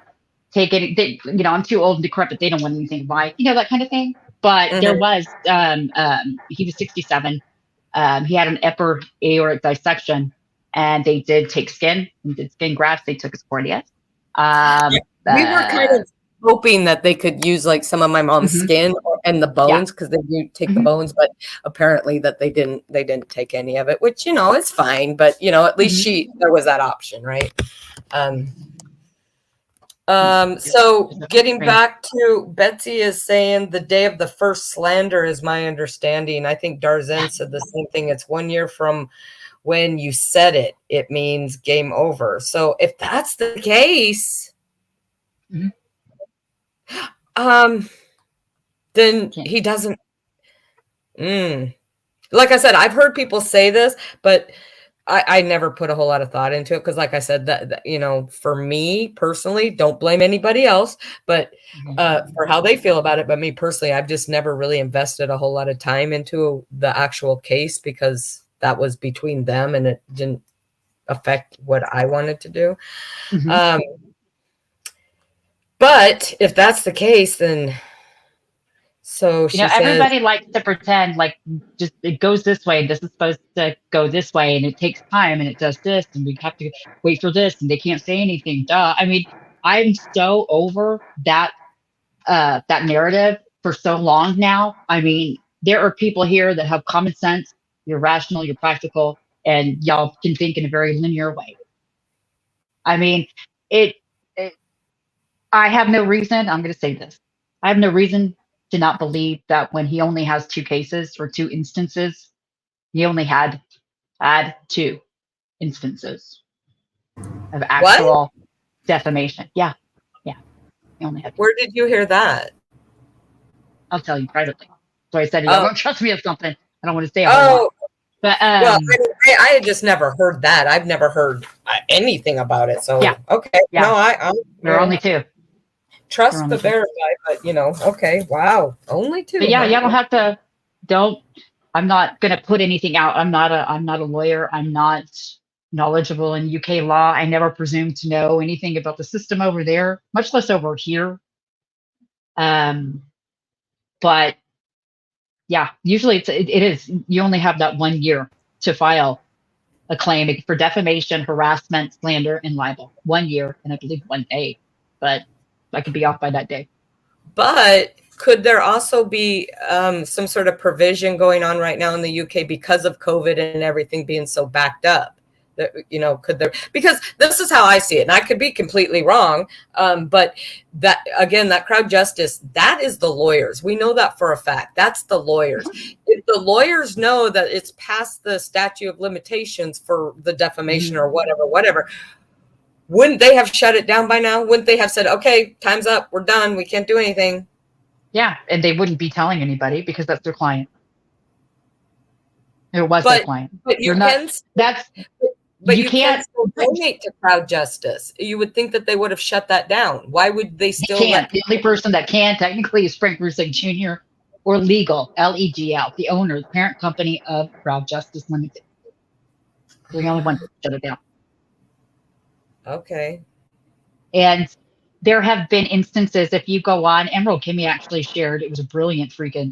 take it, they, you know, I'm too old and decrepit, they don't want anything to buy, you know, that kind of thing. But there was, he was 67. He had an upper aortic dissection, and they did take skin and did skin grafts. They took his corneas. We were kind of hoping that they could use like some of my mom's skin and the bones, because they do take the bones, but apparently that they didn't take any of it, which, you know, is fine. But, you know, at least there was that option, right? So getting back to, Betsy is saying the day of the first slander is my understanding. I think Darzen said the same thing. It's 1 year from when you said it. It means game over. So if that's the case, then he doesn't. Like I said, I've heard people say this, but I never put a whole lot of thought into it, because like I said, that you know, for me personally, don't blame anybody else, but for how they feel about it. But me personally, I've just never really invested a whole lot of time into the actual case, because that was between them and it didn't affect what I wanted to do. But if that's the case, then so she says, everybody likes to pretend like just it goes this way, this is supposed to go this way, and it takes time, and it does this, and we have to wait for this, and they can't say anything. Duh. I mean, I'm so over that that narrative for so long now. I mean, there are people here that have common sense. You're rational, you're practical, and y'all can think in a very linear way. I mean, I have no reason. I'm going to say this. I have no reason to not believe that when he only has 2 cases or 2 instances, he only had 2 instances of actual defamation. Yeah. He only had 2. Where did you hear that? I'll tell you privately. So I said, you don't trust me with something. I don't want to say a Oh, lot. But well, I had just never heard that. I've never heard anything about it. So okay, no, there are only 2. Trust but verify, but you know, okay, wow, only 2. But yeah, you don't have to. I'm not gonna put anything out. I'm not a lawyer. I'm not knowledgeable in UK law. I never presume to know anything about the system over there, much less over here. But yeah, usually it is. You only have that 1 year to file a claim for defamation, harassment, slander, and libel. 1 year, and I believe 1 day, but I could be off by that day. But could there also be some sort of provision going on right now in the UK because of COVID and everything being so backed up? That, you know, could there, because this is how I see it, and I could be completely wrong, but that, again, that crowd justice, that is the lawyers. We know that for a fact. That's the lawyers. If the lawyers know that it's past the statute of limitations for the defamation or whatever, wouldn't they have shut it down by now? Wouldn't they have said, okay, time's up, we're done, we can't do anything? Yeah, and they wouldn't be telling anybody because that's their client. It was their client. But you can. But You you can't can't- still donate to Crowd Justice. You would think that they would have shut that down. Why would they They still can't. The only person that can technically is Frank Russo Jr. or Legal, LEGL, the owner, the parent company of Crowd Justice Limited. They're the only one to shut it down. Okay. And there have been instances, if you go on, Emerald Kimmy actually shared, it was a brilliant freaking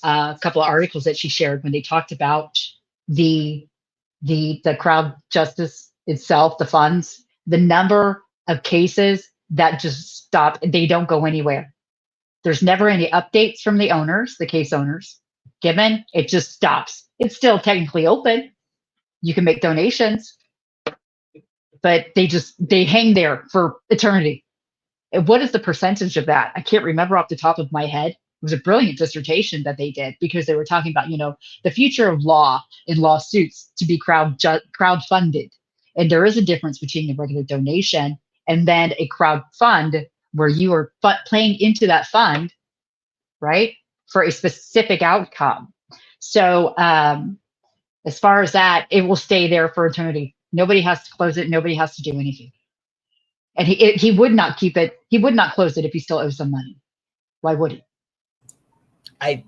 couple of articles that she shared when they talked about the Crowd Justice itself, the funds, the number of cases that just stop, they don't go anywhere. There's never any updates from the owners, the case owners given, it just stops. It's still technically open. You can make donations, but they hang there for eternity. And what is the percentage of that? I can't remember off the top of my head. It was a brilliant dissertation that they did because they were talking about, the future of law in lawsuits to be crowd-funded. And there is a difference between a regular donation and then a crowd fund where you are playing into that fund, right, for a specific outcome. So as far as that, it will stay there for eternity. Nobody has to close it. Nobody has to do anything. And he would not keep it. He would not close it if he still owes some money. Why would he? I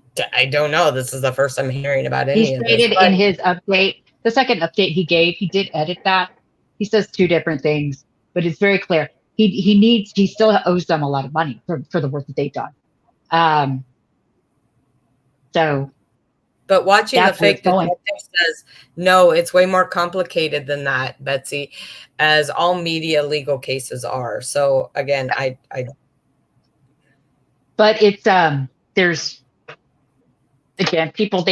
don't know. This is the first I'm hearing about any He of stated this. in his update, the second update he gave, he did edit that. He says two different things, but it's very clear. He still owes them a lot of money for the work that they've done. So But watching the that's where fake it's going. detective says, no, it's way more complicated than that, Betsy, as all media legal cases are. So again, I But it's there's again people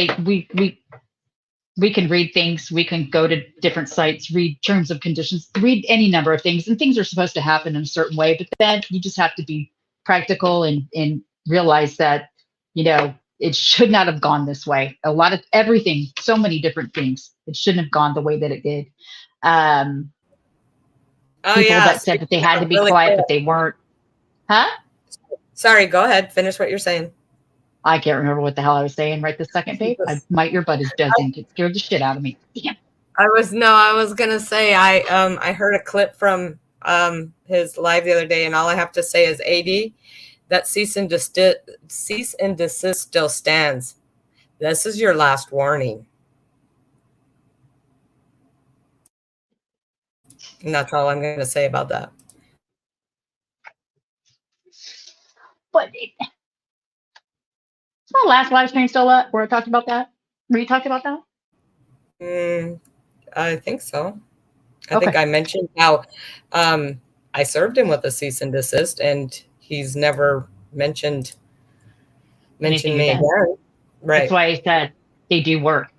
we can read things, we can go to different sites, read terms of conditions, read any number of things, and things are supposed to happen in a certain way, but then you just have to be practical and realize that it should not have gone this way. A lot of everything, so many different things, it shouldn't have gone the way that it did. People that said that they had to be really quiet, quick. but they weren't. Huh? Sorry, go ahead. Finish what you're saying. I can't remember what the hell I was saying right this second, babe. My earbud is buzzing. It scared the shit out of me. Damn. I was gonna say I heard a clip from his live the other day, and all I have to say is AD, that cease and desist still stands. This is your last warning. And that's all I'm gonna say about that. But is my last live stream still up where I talked about that? Where you talked about that? I think so. I Okay. think I mentioned how I served him with a cease and desist, and he's never mentioned Anything me again. again. Right. That's why I said they do work.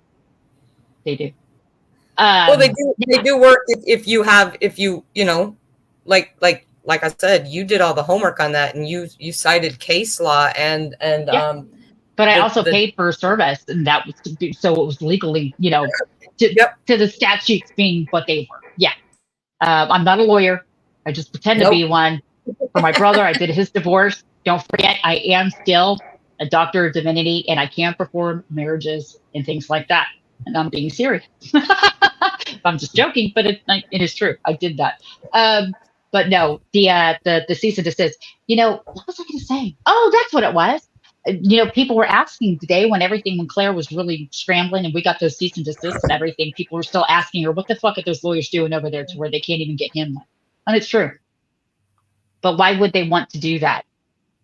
They do. Well, they do work if you like I said, you did all the homework on that, and you cited case law and Yeah. But I also paid for a service, and that was so it was legally, to the statutes being what they were. Yeah. I'm not a lawyer. I just pretend to be one. For my brother, I did his divorce. Don't forget, I am still a doctor of divinity, and I can perform marriages and things like that. And I'm being serious. I'm just joking, but it is true. I did that. But no, the cease and desist. What was I going to say? Oh, that's what it was. People were asking today when Claire was really scrambling and we got those cease and desist and everything, people were still asking her, what the fuck are those lawyers doing over there to where they can't even get him one? And it's true. But why would they want to do that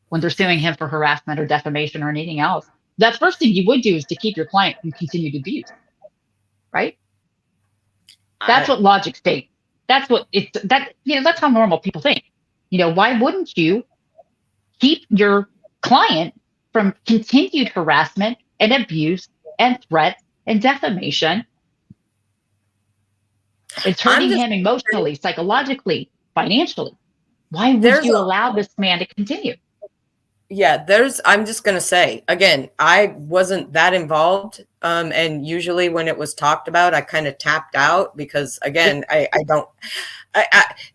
when they're suing him for harassment or defamation or anything else? That first thing you would do is to keep your client from continued abuse, right? That's what logic states. That's what that's how normal people think. Why wouldn't you keep your client from continued harassment and abuse and threats and defamation? It's hurting him emotionally, psychologically, financially. Why would you allow this man to continue? Yeah, I'm just going to say, again, I wasn't that involved. And usually when it was talked about, I kind of tapped out because, again, I don't,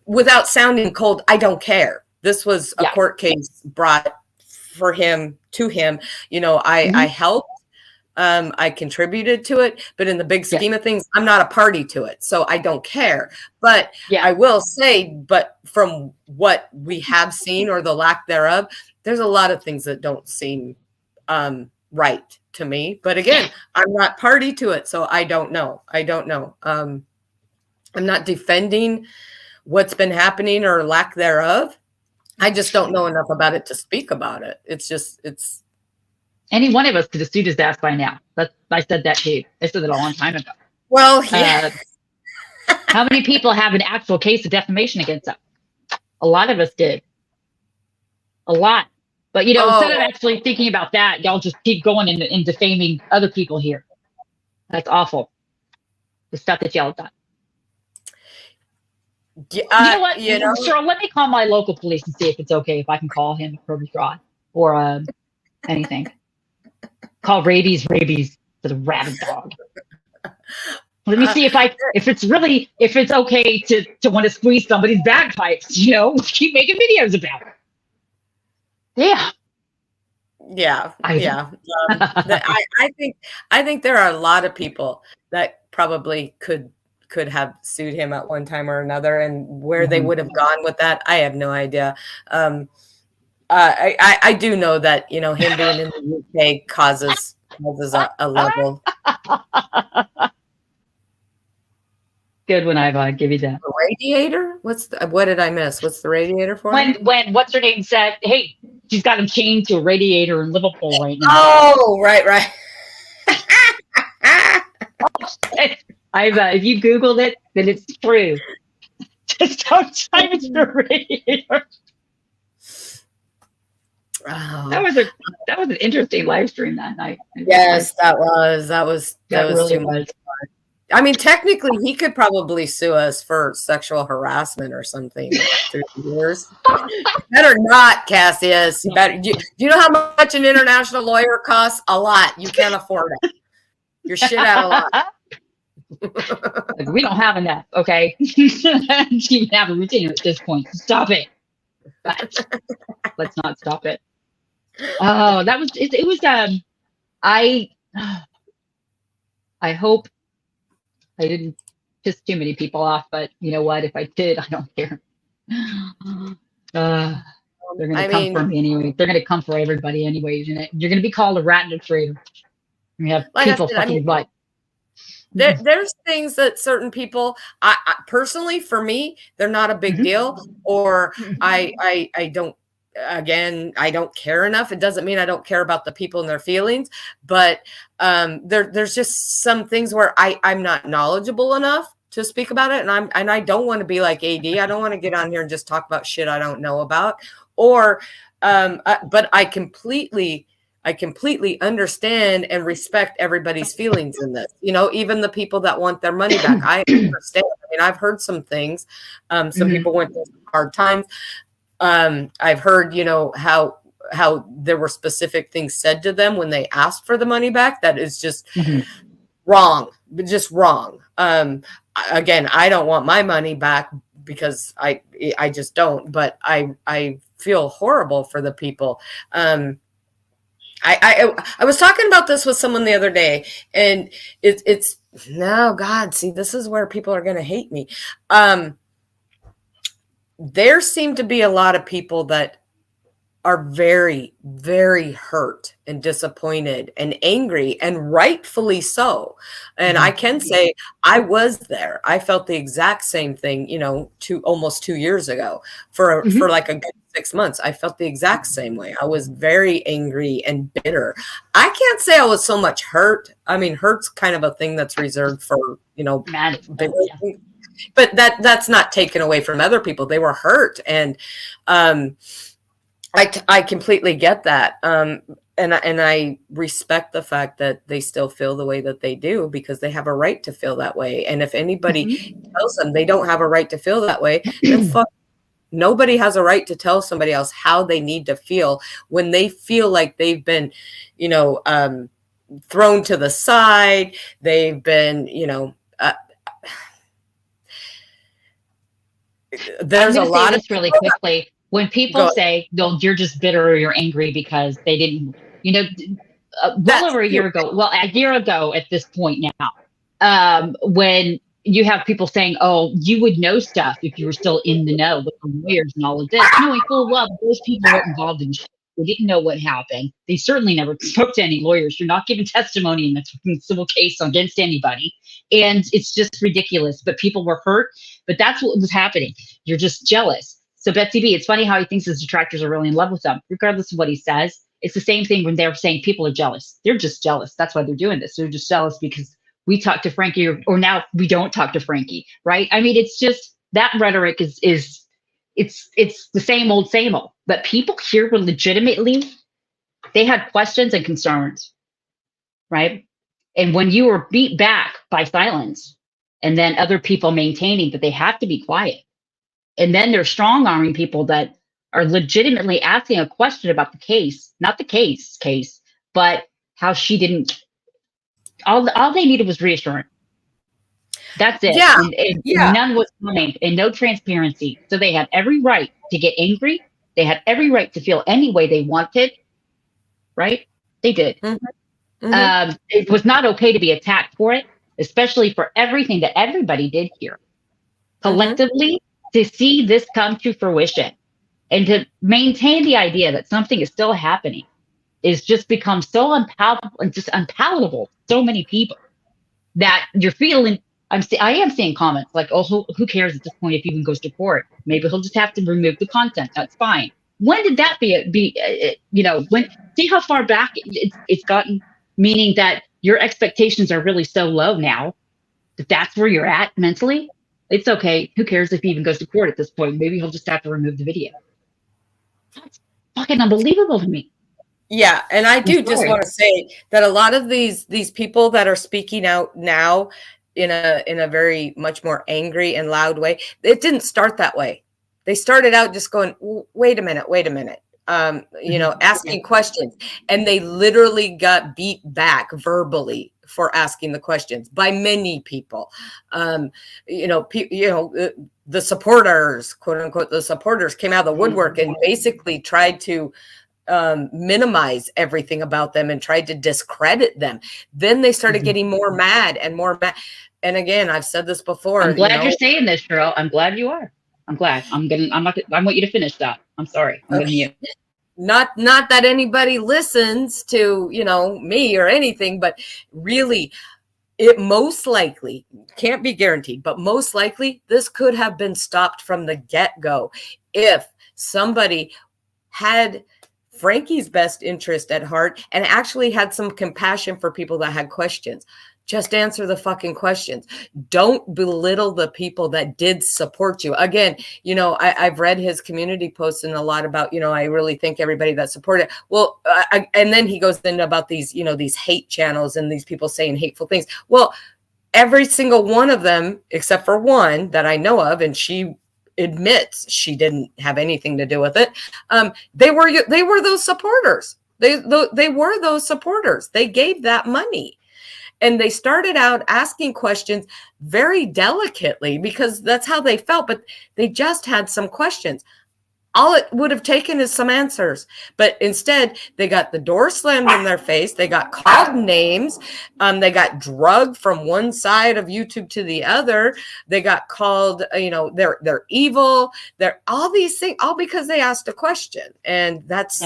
without sounding cold, I don't care. This was a court case brought to him. I helped I contributed to it, but in the big scheme of things, I'm not a party to it, so I don't care. But I will say, but from what we have seen or the lack thereof, there's a lot of things that don't seem right to me. But again, I'm not party to it, so I don't know. I'm not defending what's been happening or lack thereof. I just don't know enough about it to speak about it. It's any one of us could have sued his ass by now. I said that too. I said it a long time ago. Well, yeah. How many people have an actual case of defamation against them? A lot of us did. A lot. But, you know, instead of actually thinking about that, y'all just keep going and defaming other people here. That's awful. The stuff that y'all have done. You know what? Cheryl, let me call my local police and see if it's okay if I can call him for fraud or anything. Call rabies for the rabid dog. Let me see if it's okay to want to squeeze somebody's bagpipes. You know, keep making videos about it. Yeah. I think there are a lot of people that probably could have sued him at one time or another, and where they would have gone with that, I have no idea. I do know that, you know, him being in the UK causes a level. Good one, Ivan. Give you that. The radiator? What did I miss? What's the radiator for? When what's her name said, "Hey, she's got him chained to a radiator in Liverpool right now." Oh, right. If you Googled it, then it's true. Just don't time it's the radiator. Oh. That was an interesting live stream that night. Yes, that was really too much. I mean, technically, he could probably sue us for sexual harassment or something through the years. Better not, Cassius. Do you know how much an international lawyer costs? A lot. You can't afford it. You're shit out of luck. We don't have enough, okay? You even have a routine at this point. Stop it. Let's not stop it. Oh, that was it was I hope I didn't piss too many people off, but you know what? If I did, I don't care. They're gonna come for me anyway. They're gonna come for everybody anyways, and you're gonna be called a rat and a traitor. You have people fucking butt. There's things that certain people, I personally, for me, they're not a big deal, or I don't. Again, I don't care enough. It doesn't mean I don't care about the people and their feelings, but there's just some things where I'm not knowledgeable enough to speak about it, and I don't want to be like AD. I don't want to get on here and just talk about shit I don't know about, but I completely understand and respect everybody's feelings in this. You know, even the people that want their money back, I understand. I mean, I've heard some things. Some people went through hard times. I've heard, you know, how there were specific things said to them when they asked for the money back. That is just wrong, just wrong. Again, I don't want my money back because I just don't, but I feel horrible for the people. I was talking about this with someone the other day, and it's no, God, see, this is where people are going to hate me. There seem to be a lot of people that are very, very hurt and disappointed and angry, and rightfully so. And I can say I was there. I felt the exact same thing, you know, almost 2 years ago for like a good 6 months. I felt the exact same way. I was very angry and bitter. I can't say I was so much hurt. I mean, hurt's kind of a thing that's reserved for, you know, but that's not taken away from other people. They were hurt, and I completely get that. And I respect the fact that they still feel the way that they do, because they have a right to feel that way. And if anybody tells them they don't have a right to feel that way, then fuck. Nobody has a right to tell somebody else how they need to feel when they feel like they've been, you know, thrown to the side. They've been, you know, there's a lot of really quickly. When people say, "No, you're just bitter or you're angry because they didn't," you know, well over a year ago. Well, a year ago at this point now, when you have people saying, "Oh, you would know stuff if you were still in the know with the lawyers and all of this," knowing full well those people weren't involved in shit. They didn't know what happened. They certainly never spoke to any lawyers. You're not giving testimony in a civil case against anybody, and it's just ridiculous. But people were hurt. But that's what was happening. You're just jealous. So Betsy B, it's funny how he thinks his detractors are really in love with him, regardless of what he says. It's the same thing when they're saying people are jealous. They're just jealous. That's why they're doing this. They're just jealous because we talk to Frankie or now we don't talk to Frankie, right? I mean, it's just that rhetoric is it's the same old. But people here were legitimately, they had questions and concerns, right? And when you were beat back by silence and then other people maintaining that they have to be quiet, and then they're strong-arming people that are legitimately asking a question about the case, not the case, but how she didn't. All they needed was reassurance. That's it. Yeah. And none was coming, and no transparency. So they had every right to get angry. They had every right to feel any way they wanted. Right? They did. Mm-hmm. Mm-hmm. It was not okay to be attacked for it, especially for everything that everybody did here collectively. To see this come to fruition and to maintain the idea that something is still happening is just become so unpalatable and just unpalatable to so many people that you're feeling. I am seeing comments like, "Oh, who cares at this point if he even goes to court? Maybe he'll just have to remove the content. That's fine." When did that be? When see how far back it's gotten, meaning that your expectations are really so low now that that's where you're at mentally. It's okay. Who cares if he even goes to court at this point? Maybe he'll just have to remove the video. That's fucking unbelievable to me. Yeah, and I do just want to say that a lot of these people that are speaking out now in a very much more angry and loud way, it didn't start that way. They started out just going, wait a minute. Asking questions, and they literally got beat back verbally for asking the questions by many people. The supporters, quote unquote, the supporters came out of the woodwork and basically tried to minimize everything about them and tried to discredit them. Then they started getting more mad and more mad. And again, I've said this before. I'm glad you're saying this, Cheryl. I'm glad you are. I'm glad. I want you to finish that. I'm sorry. I'm gonna mute. Not that anybody listens to, me or anything, but really it most likely can't be guaranteed, but most likely this could have been stopped from the get-go if somebody had Frankie's best interest at heart and actually had some compassion for people that had questions. Just answer the fucking questions. Don't belittle the people that did support you. Again, I've read his community posts and a lot about, I really thank everybody that supported. Well, and then he goes into about these, these hate channels and these people saying hateful things. Well, every single one of them, except for one that I know of, and she admits she didn't have anything to do with it. They were those supporters. They were those supporters. They gave that money. And they started out asking questions very delicately because that's how they felt, but they just had some questions. All it would have taken is some answers, but instead they got the door slammed in their face. They got called names. They got drugged from one side of YouTube to the other. They got called, they're evil. They're all these things, all because they asked a question. And that's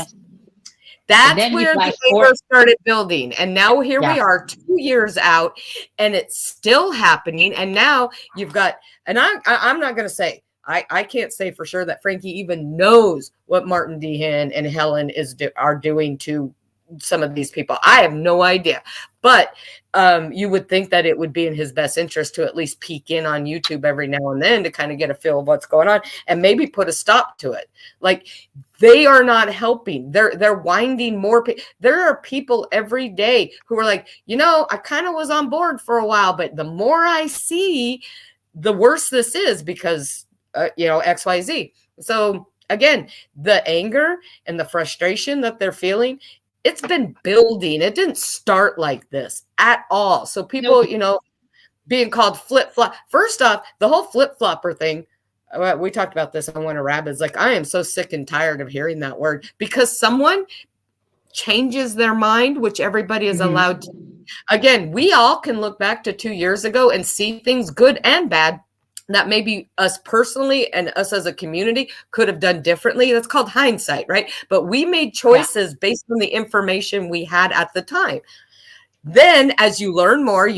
where the anger started building. And now here we are 2 years out and it's still happening. And now you've got, and I'm not going to say, I can't say for sure that Frankie even knows what Martin Dehan and Helen are doing to some of these people. I have no idea. But you would think that it would be in his best interest to at least peek in on YouTube every now and then to kind of get a feel of what's going on and maybe put a stop to it. Like, they are not helping. They're winding more. There are people every day who are like, I kind of was on board for a while, but the more I see, the worse this is because, XYZ. So again, the anger and the frustration that they're feeling, it's been building. It didn't start like this at all. So people, being called flip-flop. First off, the whole flip-flopper thing, we talked about this on One of Rabbits. Like, I am so sick and tired of hearing that word because someone changes their mind, which everybody is Mhm. allowed to. Again, we all can look back to 2 years ago and see things good and bad that maybe us personally and us as a community could have done differently. That's called hindsight, right? But we made choices based on the information we had at the time. Then as you learn more,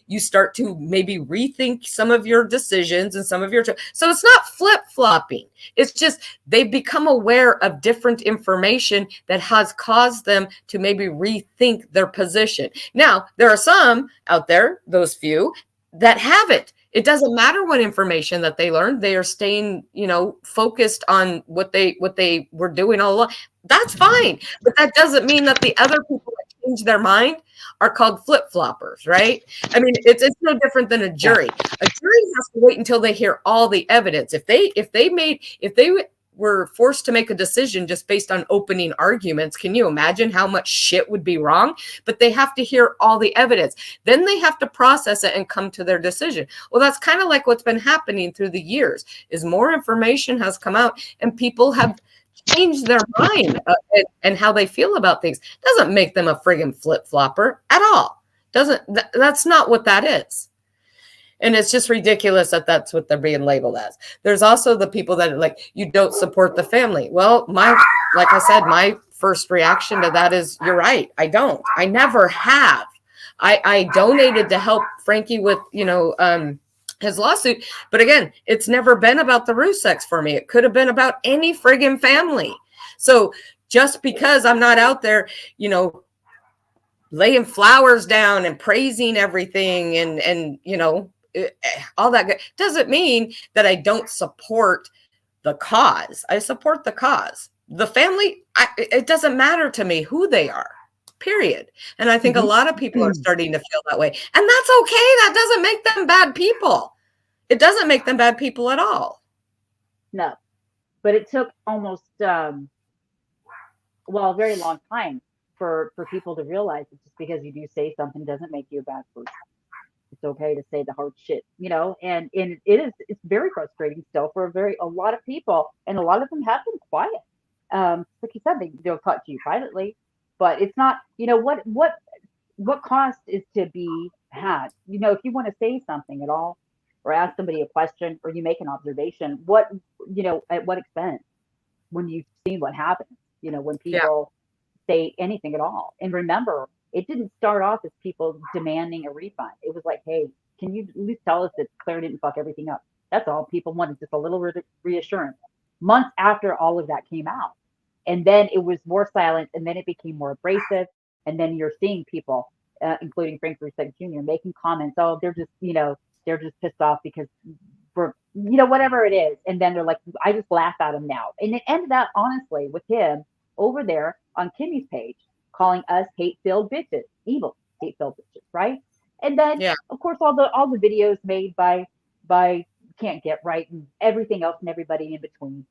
you start to maybe rethink some of your decisions and some of your, so it's not flip-flopping. It's just they've become aware of different information that has caused them to maybe rethink their position. Now, there are some out there, those few, that haven't. It doesn't matter what information that they learned. They are staying, focused on what they were doing all along. That's fine. But that doesn't mean that the other people that change their mind are called flip-floppers, right? I mean, it's no different than a jury. A jury has to wait until they hear all the evidence. If they were forced to make a decision just based on opening arguments, can you imagine how much shit would be wrong? But they have to hear all the evidence. Then they have to process it and come to their decision. Well, that's kind of like what's been happening through the years, is more information has come out and people have changed their mind and how they feel about things. Doesn't make them a friggin' flip-flopper at all. That's not what that is. And it's just ridiculous that that's what they're being labeled as. There's also the people that are like, you don't support the family. Well, like I said, my first reaction to that is, you're right. I don't. I never have. I donated to help Frankie with, his lawsuit. But again, it's never been about the Ruseks for me. It could have been about any friggin' family. So just because I'm not out there, laying flowers down and praising everything and all that good, doesn't mean that I don't support the cause. I support the cause. The family, it doesn't matter to me who they are, period. And I think a lot of people are starting to feel that way. And that's okay. That doesn't make them bad people. It doesn't make them bad people at all. No, but it took almost, a very long time for people to realize that just because you do say something doesn't make you a bad person. It's okay to say the hard shit, and it's very frustrating still for a lot of people, and a lot of them have been quiet. Like you said, they'll talk to you privately, but it's not, what cost is to be had? If you want to say something at all, or ask somebody a question, or you make an observation, at what expense? When you've seen what happens, when people say anything at all. And remember, it didn't start off as people demanding a refund. It was like, hey, can you at least tell us that Claire didn't fuck everything up? That's all. People wanted, just a little reassurance. Months after all of that came out. And then it was more silent, and then it became more abrasive. And then you're seeing people, including Frank Rusek Jr., making comments, oh, they're just pissed off because we're, whatever it is. And then they're like, I just laugh at him now. And it ended up, honestly, with him over there on Kimmy's page, calling us hate-filled bitches, evil hate-filled bitches, right? And then, of course, all the videos made by Can't Get Right and everything else and everybody in between,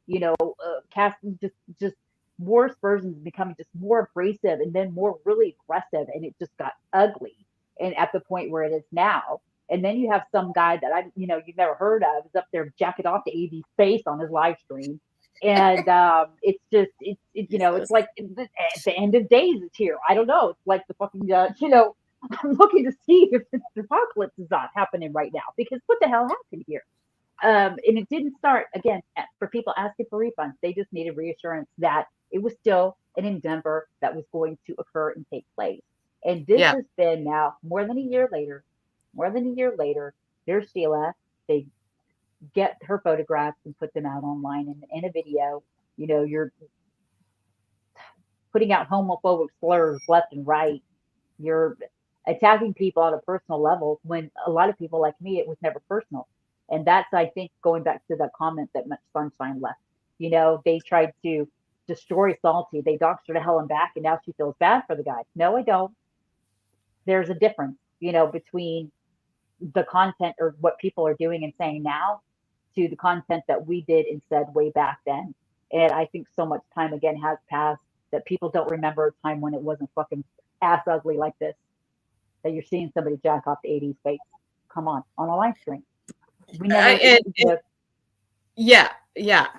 casting just worse versions, becoming just more abrasive and then more really aggressive, and it just got ugly. And at the point where it is now. And then you have some guy that you've never heard of is up there jacking off to AD's face on his live stream. And it's just, it's like the end of days is here. I don't know. It's like the fucking, I'm looking to see if the apocalypse is not happening right now, because what the hell happened here? And it didn't start, again, for people asking for refunds. They just needed reassurance that it was still an endeavor that was going to occur and take place. And this has been now more than a year later. There's Sheila. They get her photographs and put them out online in a video. You're putting out homophobic slurs left and right. You're attacking people on a personal level, when a lot of people like me, it was never personal. And that's, I think, going back to the comment that Much Sunshine left. They tried to destroy Salty. They doxed her to hell and back, and now she feels bad for the guy. No, I don't. There's a difference, between the content or what people are doing and saying now to the content that we did and said way back then. And I think so much time again has passed that people don't remember a time when it wasn't fucking ass ugly like this, that you're seeing somebody jack off the 80s face. Come on a live stream. We never.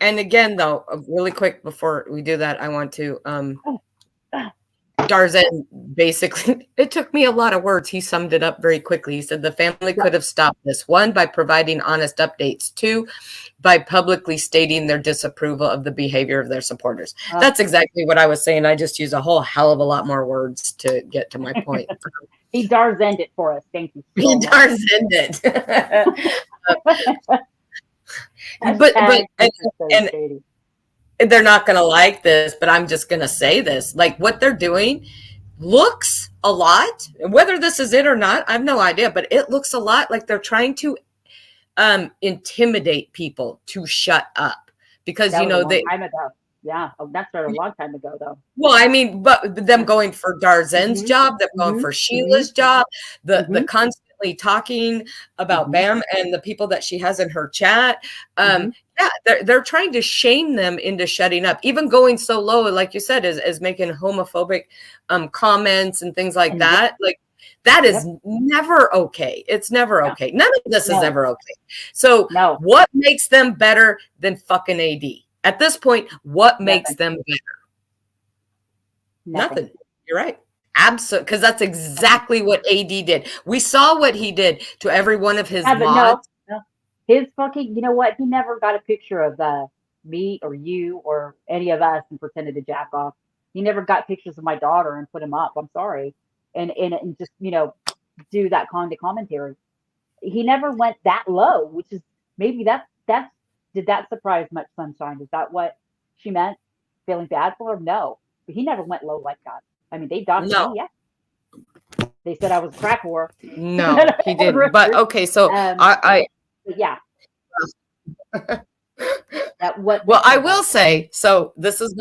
And again, though, really quick before we do that, I want to Darzan basically, it took me a lot of words. He summed it up very quickly. He said the family could have stopped this. 1, by providing honest updates. 2, by publicly stating their disapproval of the behavior of their supporters. That's exactly what I was saying. I just use a whole hell of a lot more words to get to my point. He Darzaned it for us. Thank you. So He much. Darzaned it. Hashtag and- so and- shady. they're not going to like this, but I'm just going to say this. Like, what they're doing looks a lot, whether this is it or not, I have no idea, but it looks a lot like they're trying to intimidate people to shut up because, That you was a know, long they, time ago. Yeah, that started a long time ago, though. well, I mean, but them going for Darzan's Mhm. job, them going Mhm. for Sheila's job, the Mhm. constantly talking about Mhm. Bam and the people that she has in her chat. Mhm. Yeah, they're trying to shame them into shutting up, even going so low, like you said, as making homophobic comments and things like And that. Like that is never okay. It's never okay. None of this is No. ever okay. So No, what makes them better than fucking AD? At this point, what makes them better? Nothing. You're right. Absolutely. Because that's exactly what AD did. We saw what he did to every one of his Yeah, but mods. no. His fucking, you know what? He never got a picture of me or you or any of us and pretended to jack off. He never got pictures of my daughter and put them up. I'm sorry. And just, do that kind of commentary. He never went that low, which is maybe did that surprise much, Sunshine? Is that what she meant? Feeling bad for him? No. But he never went low like that. I mean, they doxed No. me, yeah. They said I was a crack whore. No, he didn't. But okay, so But yeah. Well, I will say, so this is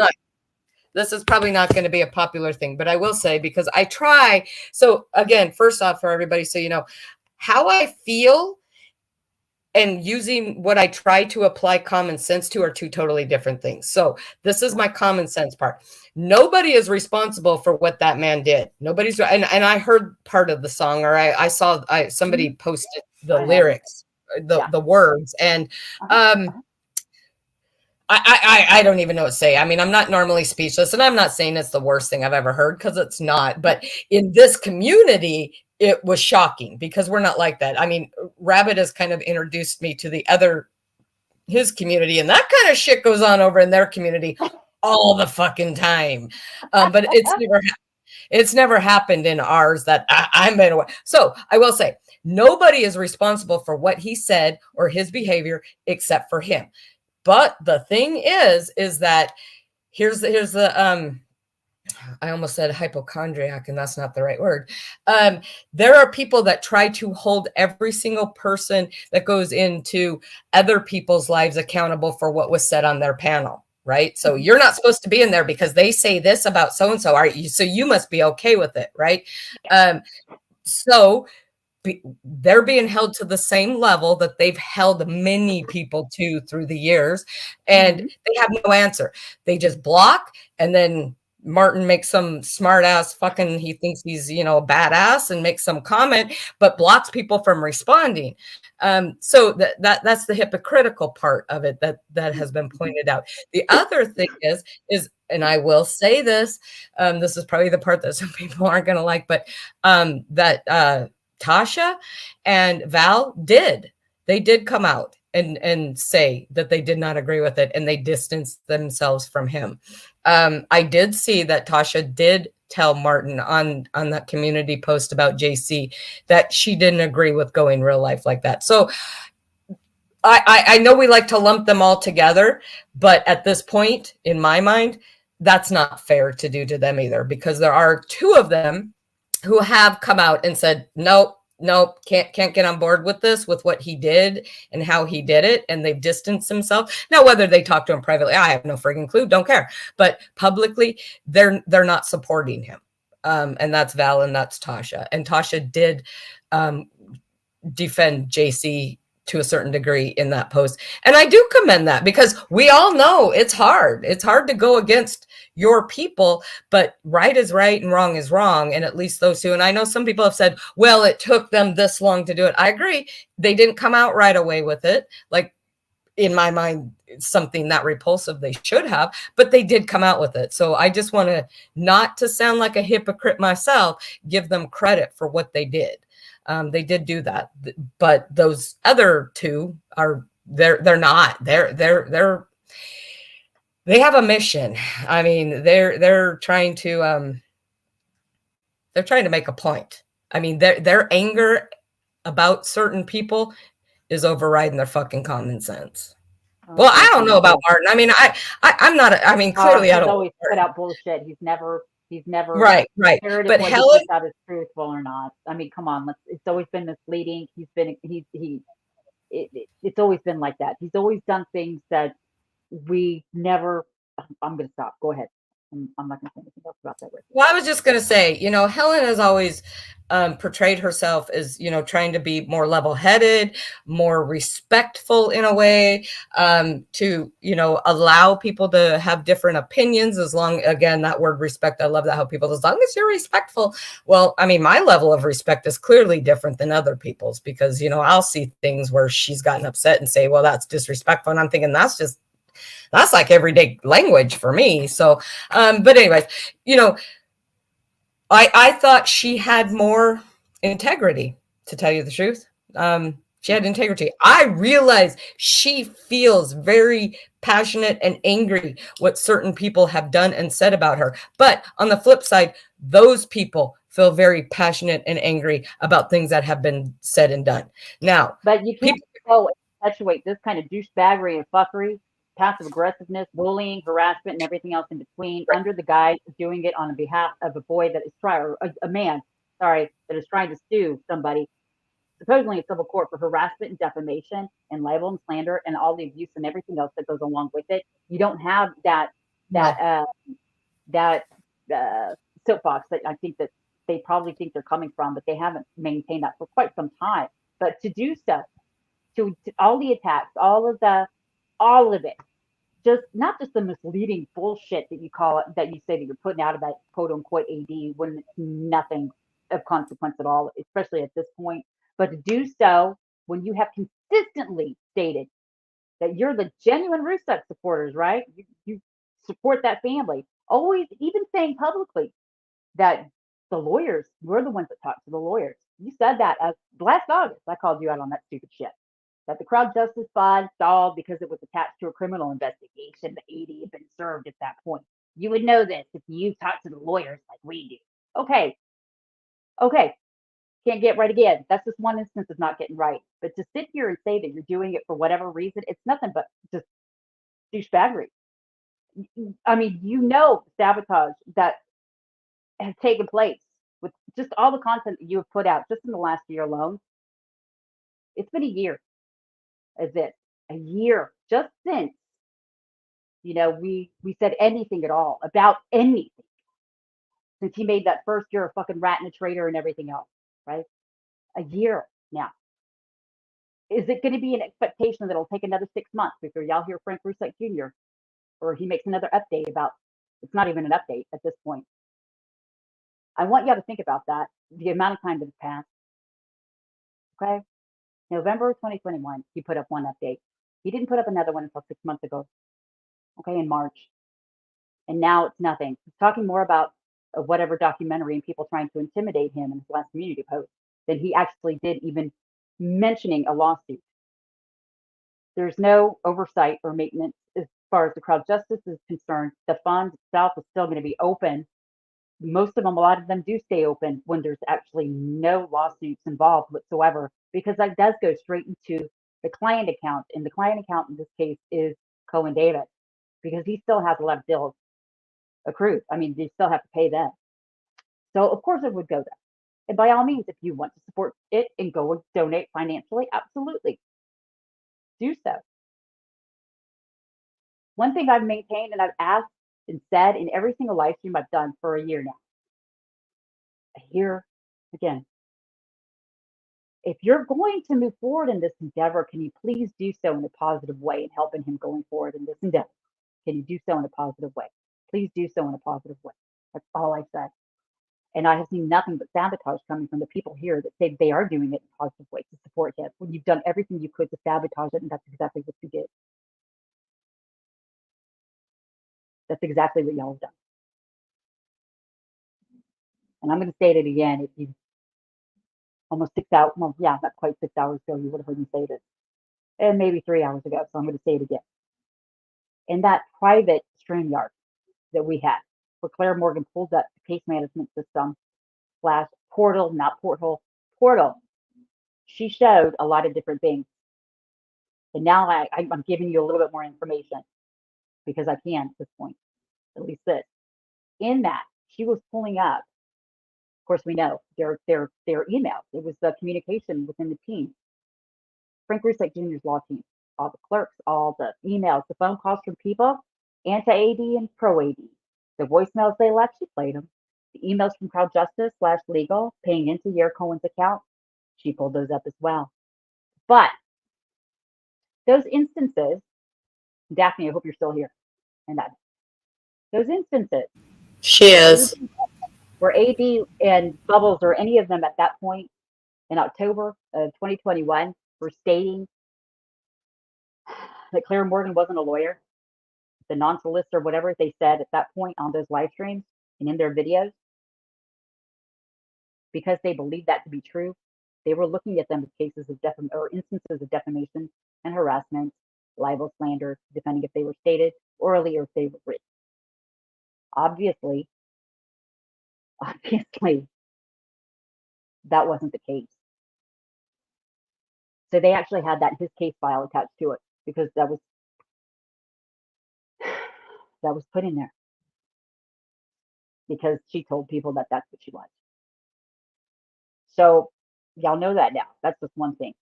probably not going to be a popular thing, but I will say, because I try. So again, first off, for everybody, so you know how I feel and using what I try to apply common sense to are two totally different things. So this is my common sense part. Nobody is responsible for what that man did. Nobody's, and I heard part of the song, or I saw somebody posted the lyrics, the words, and I don't even know what to say. I mean, I'm not normally speechless, and I'm not saying it's the worst thing I've ever heard, because it's not. But in this community, it was shocking because we're not like that. I mean, Rabbit has kind of introduced me to his community, and that kind of shit goes on over in their community all the fucking time. But it's never happened in ours that I'm been aware. So I will say, nobody is responsible for what he said or his behavior except for him. But the thing is that here's the I almost said hypochondriac, and that's not the right word. There are people that try to hold every single person that goes into other people's lives accountable for what was said on their panel, right? So you're not supposed to be in there because they say this about so-and-so, are you? So you must be okay with it, right? So they're being held to the same level that they've held many people to through the years, and they have no answer. They just block, and then Martin makes some smart ass fucking, he thinks he's, a badass and makes some comment, but blocks people from responding. So that's the hypocritical part of it that has been pointed out. The other thing is, and I will say this, this is probably the part that some people aren't going to like, but that Tasha and Val did come out and say that they did not agree with it, and they distanced themselves from him. I did see that Tasha did tell Martin on that community post about JC that she didn't agree with going real life like that. So I know we like to lump them all together, but at this point, in my mind, that's not fair to do to them either, because there are two of them who have come out and said, nope, can't get on board with this, with what he did and how he did it, and they've distanced themselves. Now, whether they talk to him privately, I have no friggin' clue, don't care. But publicly, they're not supporting him, and that's Val and that's Tasha. And Tasha did defend JC to a certain degree in that post, and I do commend that, because we all know it's hard. It's hard to go against your people, but right is right and wrong is wrong, and at least those two. And I know some people have said, well, it took them this long to do it. I agree. They didn't come out right away with it. Like, in my mind, something that repulsive. They should have, but they did come out with it. So I just want to, not to sound like a hypocrite myself, give them credit for what they did. They did do that, but those other two are, they're not. They have a mission. I mean, they're trying to make a point. I mean, their anger about certain people is overriding their fucking common sense. Well, I don't know about Martin. I mean, I'm not. I mean, clearly, I don't. He's always put out bullshit. He's never right. But Helen, that is truthful or not. I mean, come on. It's always been misleading. It's always been like that. He's always done things that we never. I'm going to stop. Go ahead. I'm not going to say anything else about that. Well, I was just going to say, Helen has always portrayed herself as, trying to be more level-headed, more respectful in a way, to, allow people to have different opinions, as long, again, that word respect. I love that, how people, as long as you're respectful. Well, I mean, my level of respect is clearly different than other people's, because, I'll see things where she's gotten upset and say, well, that's disrespectful. And I'm thinking that's like everyday language for me. So, but anyways, I thought she had more integrity, to tell you the truth. She had integrity. I realize she feels very passionate and angry what certain people have done and said about her. But on the flip side, those people feel very passionate and angry about things that have been said and done. Now, but you can't perpetuate this kind of douchebaggery and fuckery, passive aggressiveness, bullying, harassment, and everything else in between, under the guise of doing it on behalf of a boy that is a man, that is trying to sue somebody, supposedly in civil court, for harassment and defamation and libel and slander and all the abuse and everything else that goes along with it. You don't have that soapbox that I think that they probably think they're coming from, but they haven't maintained that for quite some time. But to do so, to all the attacks, all of it, just not just the misleading bullshit that you call it, that you say that you're putting out about quote unquote AD when it's nothing of consequence at all, especially at this point. But to do so when you have consistently stated that you're the genuine Rusev supporters, right? You support that family. Always, even saying publicly that the lawyers, we're the ones that talk to the lawyers. You said that as last August. I called you out on that stupid shit. That the Crowd Justice Fund stalled because it was attached to a criminal investigation. The AD had been served at that point. You would know this if you talked to the lawyers like we do. Okay. Can't get right again. That's just one instance of not getting right. But to sit here and say that you're doing it for whatever reason, it's nothing but just douchebaggery. I mean, sabotage that has taken place with just all the content that you have put out just in the last year alone. It's been a year. A year just since we said anything at all about anything, since he made that first year a fucking rat and a traitor and everything else, right? A year now. Is it going to be an expectation that it'll take another 6 months before y'all hear Frank Rusev Jr. or he makes another update about? It's not even an update at this point. I want y'all to think about that, the amount of time that has passed. Okay. November 2021, he put up one update. He didn't put up another one until 6 months ago. Okay, in March. And now it's nothing. He's talking more about whatever documentary and people trying to intimidate him in his last community post than he actually did even mentioning a lawsuit. There's no oversight or maintenance as far as the Crowd Justice is concerned. The fund itself is still going to be open. Most of them, a lot of them do stay open when there's actually no lawsuits involved whatsoever, because that does go straight into the client account. And the client account in this case is Cohen Davis, because he still has a lot of bills accrued. I mean, you still have to pay them. So of course it would go there. And by all means, if you want to support it and go and donate financially, absolutely do so. One thing I've maintained and I've asked and said in every single live stream I've done for a year now. Here again. If you're going to move forward in this endeavor, can you please do so in a positive way in helping him going forward in this endeavor? Can you do so in a positive way? Please do so in a positive way. That's all I said. And I have seen nothing but sabotage coming from the people here that say they are doing it in a positive way to support him when you've done everything you could to sabotage it, and that's exactly what you did. That's exactly what y'all have done. And I'm going to say it again. If you almost 6 hours, well, yeah, not quite 6 hours ago, you would have heard me say this, and maybe 3 hours ago. So I'm going to say it again. In that private StreamYard that we had, where Claire Morgan pulled up the case management system / portal, not porthole, portal, she showed a lot of different things. And now I'm giving you a little bit more information because I can at this point, at least this. In that, she was pulling up, of course, we know their emails. It was the communication within the team. Frank Rusick Jr.'s law team, all the clerks, all the emails, the phone calls from people, anti-AD and pro-AD. The voicemails they left, she played them. The emails from Crowd Justice / legal paying into Yer Cohen's account, she pulled those up as well. But those instances, Daphne, I hope you're still here. And that those instances She is. where AD and Bubbles or any of them at that point in October of 2021 were stating that Claire Morgan wasn't a lawyer, the non-solicitor, whatever they said at that point on those live streams and in their videos, because they believed that to be true, they were looking at them as cases of or instances of defamation and harassment, libel, slander, depending if they were stated orally or if they were written. Obviously, that wasn't the case. So they actually had that his case file attached to it because that was put in there because she told people that that's what she was. So y'all know that now. That's just one thing.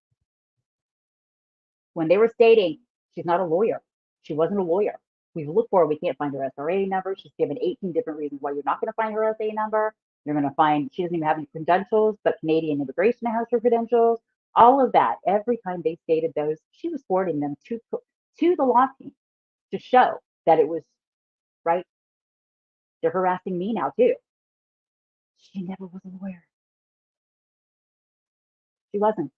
When they were stating she's not a lawyer, she wasn't a lawyer. We've looked for her. We can't find her SRA number. She's given 18 different reasons why you're not going to find her SRA number. You're going to find she doesn't even have any credentials, but Canadian Immigration has her credentials. All of that. Every time they stated those, she was forwarding them to the law team to show that it was right. They're harassing me now too. She never was a lawyer. She wasn't.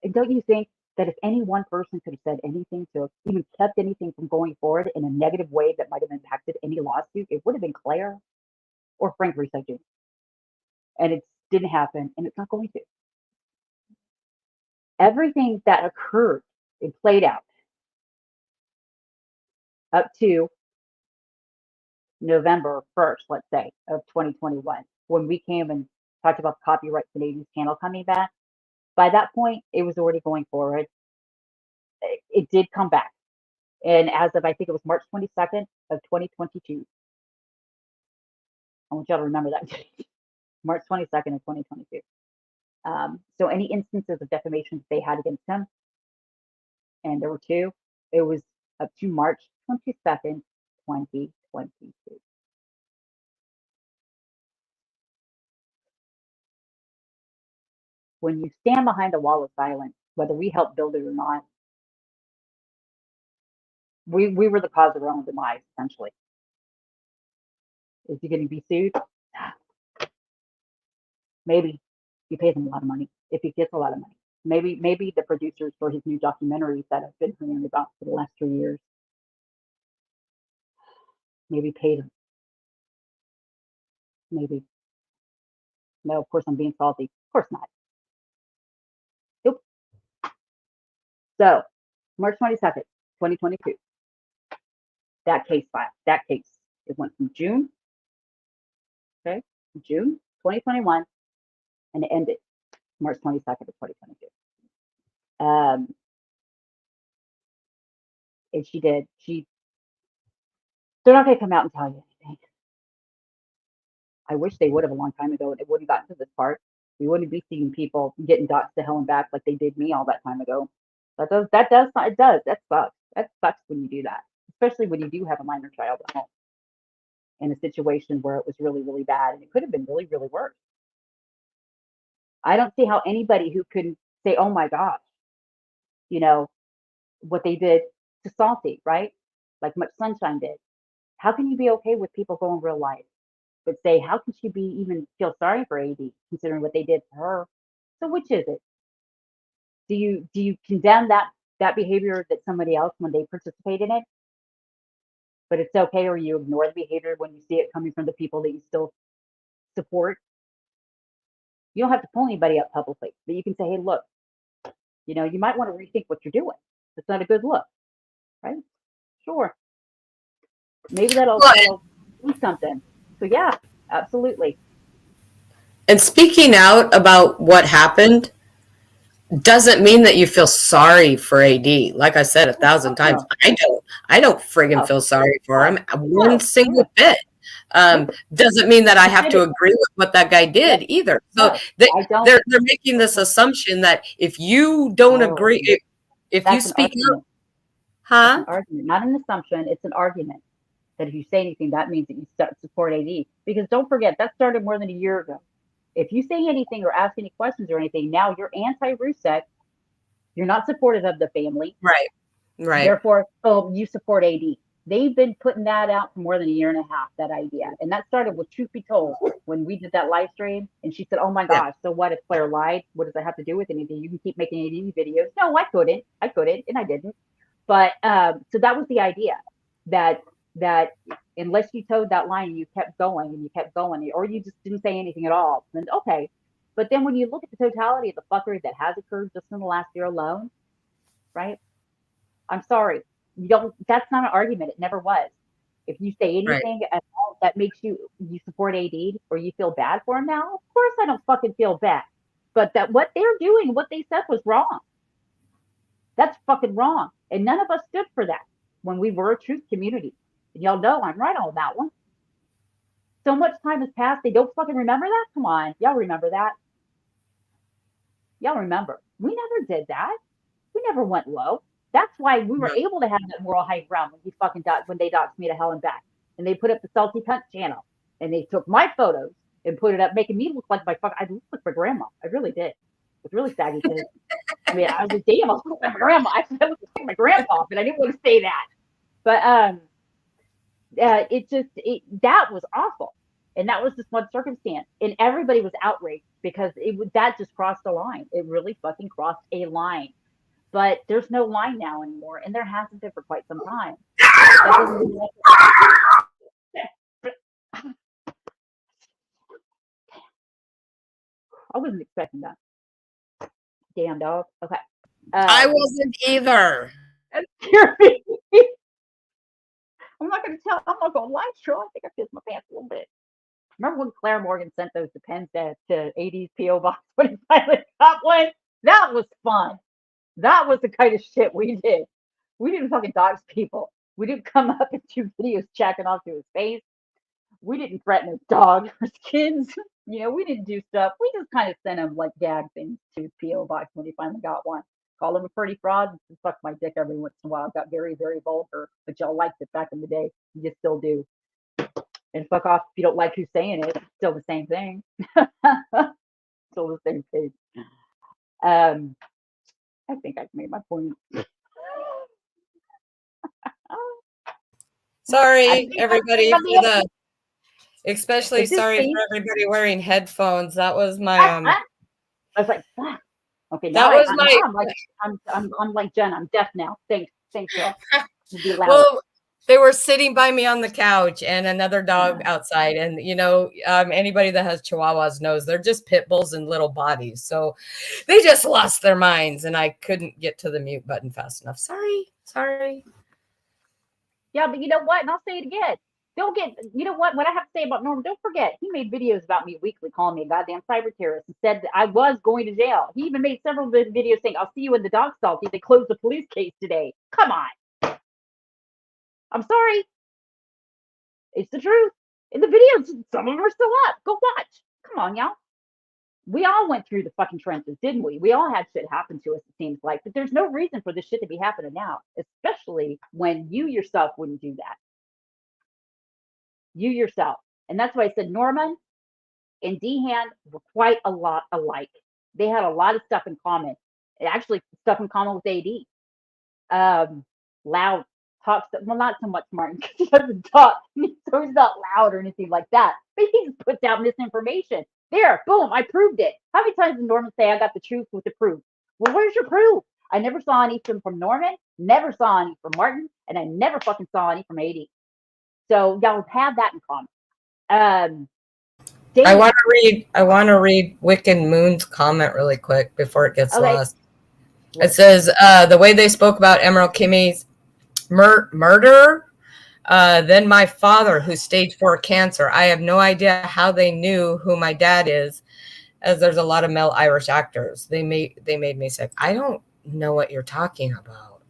And don't you think that if any one person could have said anything to even kept anything from going forward in a negative way that might have impacted any lawsuit, it would have been Claire or Frank Rusick Jr. And it didn't happen, and it's not going to. Everything that occurred, it played out up to November 1st, let's say, of 2021, when we came and talked about the Copyright Canadians panel coming back. By that point, it was already going forward. It did come back. And as of, I think it was March 22nd of 2022, I want y'all to remember that. March 22nd of 2022. So any instances of defamation they had against him, and there were two, it was up to March 22nd, 2022. When you stand behind a wall of silence, whether we helped build it or not, we were the cause of our own demise, essentially. Is he going to be sued? Maybe. He pays him a lot of money, if he gets a lot of money. Maybe the producers for his new documentaries that I've been hearing about for the last 3 years, maybe paid him. Maybe. No, of course I'm being salty. Of course not. Nope. So, March 22nd, 2022. That case file. That case. It went from June. Okay. June 2021. And it ended March 22nd of 2022. And she did. They're not going to come out and tell you anything. I wish they would have a long time ago, and it wouldn't gotten to this part. We wouldn't be seeing people getting doxxed to hell and back like they did me all that time ago. That does. That sucks. That sucks when you do that, especially when you do have a minor child at home in a situation where it was really, really bad, and it could have been really, really worse. I don't see how anybody who can say, "Oh my gosh," you know, what they did to Salty, right? Like Much Sunshine did. How can you be okay with people going real life? But say, how can she even feel sorry for AD considering what they did to her? So which is it? Do you condemn that behavior that somebody else when they participate in it, but it's okay, or you ignore the behavior when you see it coming from the people that you still support. You don't have to pull anybody up publicly, but you can say, hey, look, you might want to rethink what you're doing. It's not a good look, right? Sure. Maybe that'll do something. So yeah, absolutely. And speaking out about what happened doesn't mean that you feel sorry for AD. Like I said 1,000 times, I don't friggin' feel sorry for him one single bit. Doesn't mean that I have to agree with what that guy did either. So they're making this assumption that if you don't agree, if you speak out, It's an argument, not an assumption. It's an argument that if you say anything, that means that you support AD. Because don't forget, that started more than a year ago. If you say anything or ask any questions or anything, now you're anti-Rusev. You're not supportive of the family. Right. Therefore, you support AD. They've been putting that out for more than a year and a half, that idea. And that started with Truth Be Told, when we did that live stream. And she said, oh my gosh, so what if Claire lied? What does that have to do with anything? You can keep making AD videos. No, I couldn't, and I didn't. But so that was the idea, that unless you towed that line and you kept going, or you just didn't say anything at all, then okay. But then when you look at the totality of the fuckery that has occurred just in the last year alone, right? I'm sorry. That's not an argument. It never was. If you say anything at all that makes you support AD or you feel bad for him now, of course I don't fucking feel bad. But that what they're doing, what they said was wrong. That's fucking wrong. And none of us stood for that when we were a truth community. And y'all know I'm right on that one. So much time has passed. They don't fucking remember that? Come on. Y'all remember that? Y'all remember. We never did that. We never went low. That's why we were able to have that moral high ground when they doxed me to hell and back. And they put up the Salty Cunt channel. And they took my photos and put it up, making me look like I looked like my grandma. I really did. It was really saggy too. I mean, I was like, damn, I was like my grandma. I said I was like my grandpa, but I didn't want to say that. But that was awful. And that was just one circumstance. And everybody was outraged because that just crossed a line. It really fucking crossed a line. But there's no line now anymore. And there hasn't been for quite some time. I wasn't expecting that. Damn dog. Okay. I wasn't either. I'm not going to lie, Troy. I think I pissed my pants a little bit. Remember when Claire Morgan sent those Depends to AD's P.O. Box when he finally got one? That was fun. That was the kind of shit we did. We didn't fucking dox people. We didn't come up and do videos jacking off to his face. We didn't threaten his dog or his kids. We didn't do stuff. We just kind of sent him like gag things to his P.O. Box when he finally got one. Call him a pretty fraud and suck my dick every once in a while. Got very, very vulgar, but y'all liked it back in the day. You still do. And fuck off if you don't like who's saying it. It's still the same thing. Still the same thing. I think I've made my point. Sorry, everybody, especially sorry for everybody wearing headphones. That was my I was like, fuck. Okay, now I'm like Jen. I'm deaf now. Thanks, Jill. Well, they were sitting by me on the couch and another dog outside, and anybody that has Chihuahuas knows they're just pit bulls in little bodies, so they just lost their minds, and I couldn't get to the mute button fast enough. Sorry. Yeah, but you know what? And I'll say it again. What I have to say about Norman, don't forget, he made videos about me weekly, calling me a goddamn cyber terrorist, and said that I was going to jail. He even made several videos saying, I'll see you in the dog salty. They closed the police case today. Come on. I'm sorry. It's the truth. In the videos, some of them are still up. Go watch. Come on, y'all. We all went through the fucking trenches, didn't we? We all had shit happen to us, it seems like. But there's no reason for this shit to be happening now, especially when you yourself wouldn't do that. You yourself. And that's why I said Norman and Dehan were quite a lot alike. They had a lot of stuff in common. Actually, stuff in common with AD. Loud. Talks, well, not so much Martin, because he doesn't talk, so he's not loud or anything like that. But he just puts out misinformation. There, boom, I proved it. How many times did Norman say I got the truth with the proof? Well, where's your proof? I never saw any from Norman, never saw any from Martin, and I never fucking saw any from AD. So y'all have that in common. I Dave, want to read Wicked Moon's comment really quick before it gets Okay. lost. It says, the way they spoke about Emerald Kimmy's murder, then my father, who's stage 4 cancer. I have no idea how they knew who my dad is, as there's a lot of male Irish actors. They made me sick. I don't know what you're talking about.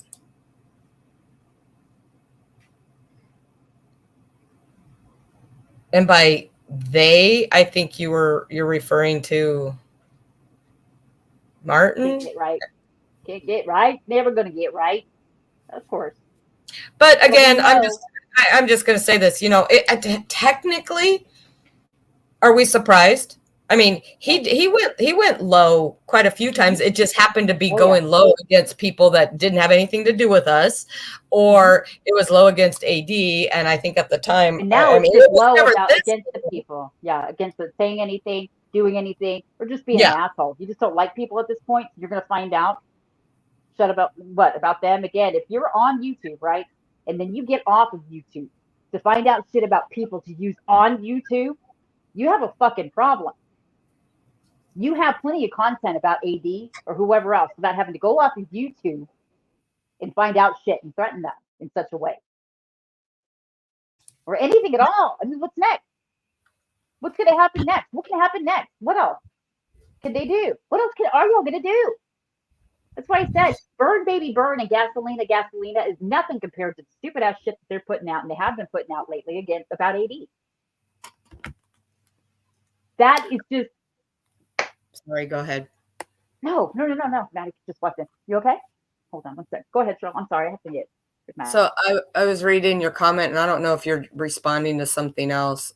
And by they, I think you're referring to Martin. can't get right. Can't get right. Never gonna get right. Of course. But again, Well, I'm just going to say this. You know, technically, are we surprised? I mean, he went low quite a few times. It just happened to be going low against people that didn't have anything to do with us, or it was low against AD. And I think at the time, And now I it's mean, just it was low never about this against the people. Yeah, against the saying anything, doing anything, or just being Yeah. an asshole. You just don't like people at this point. You're gonna find out. Shut about what about them again? If you're on YouTube, right, and then you get off of YouTube to find out shit about people to use on YouTube, you have a fucking problem. You have plenty of content about AD or whoever else without having to go off of YouTube and find out shit and threaten them in such a way. Or anything at all. I mean, what's next? What's going to happen next? What can happen next? What else can they do? What else are y'all going to do? That's why I said Burn Baby Burn and Gasolina Gasolina is nothing compared to the stupid ass shit that they're putting out and they have been putting out lately again about AD. That is just Sorry, go ahead. no. Maddie just walked in. You okay? Hold on one second. Go ahead, Cheryl. I'm sorry, I have to get Matt. So I was reading your comment, and I don't know if you're responding to something else,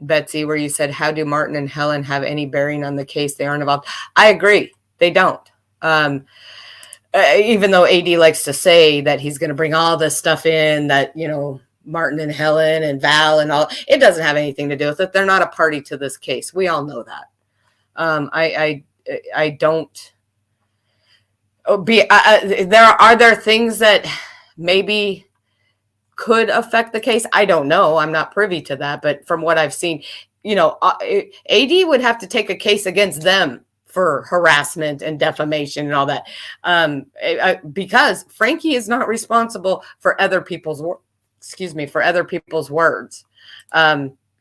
Betsy, where you said, how do Martin and Helen have any bearing on the case? They aren't involved. I agree. They don't. Even though AD likes to say that he's going to bring all this stuff in, that, you know, Martin and Helen and Val and all, it doesn't have anything to do with it. They're not a party to this case. We all know that. I don't are there things that maybe could affect the case? I don't know. I'm not privy to that, but from what I've seen, you know, AD would have to take a case against them for harassment and defamation and all that, because Frankie is not responsible for other people's words,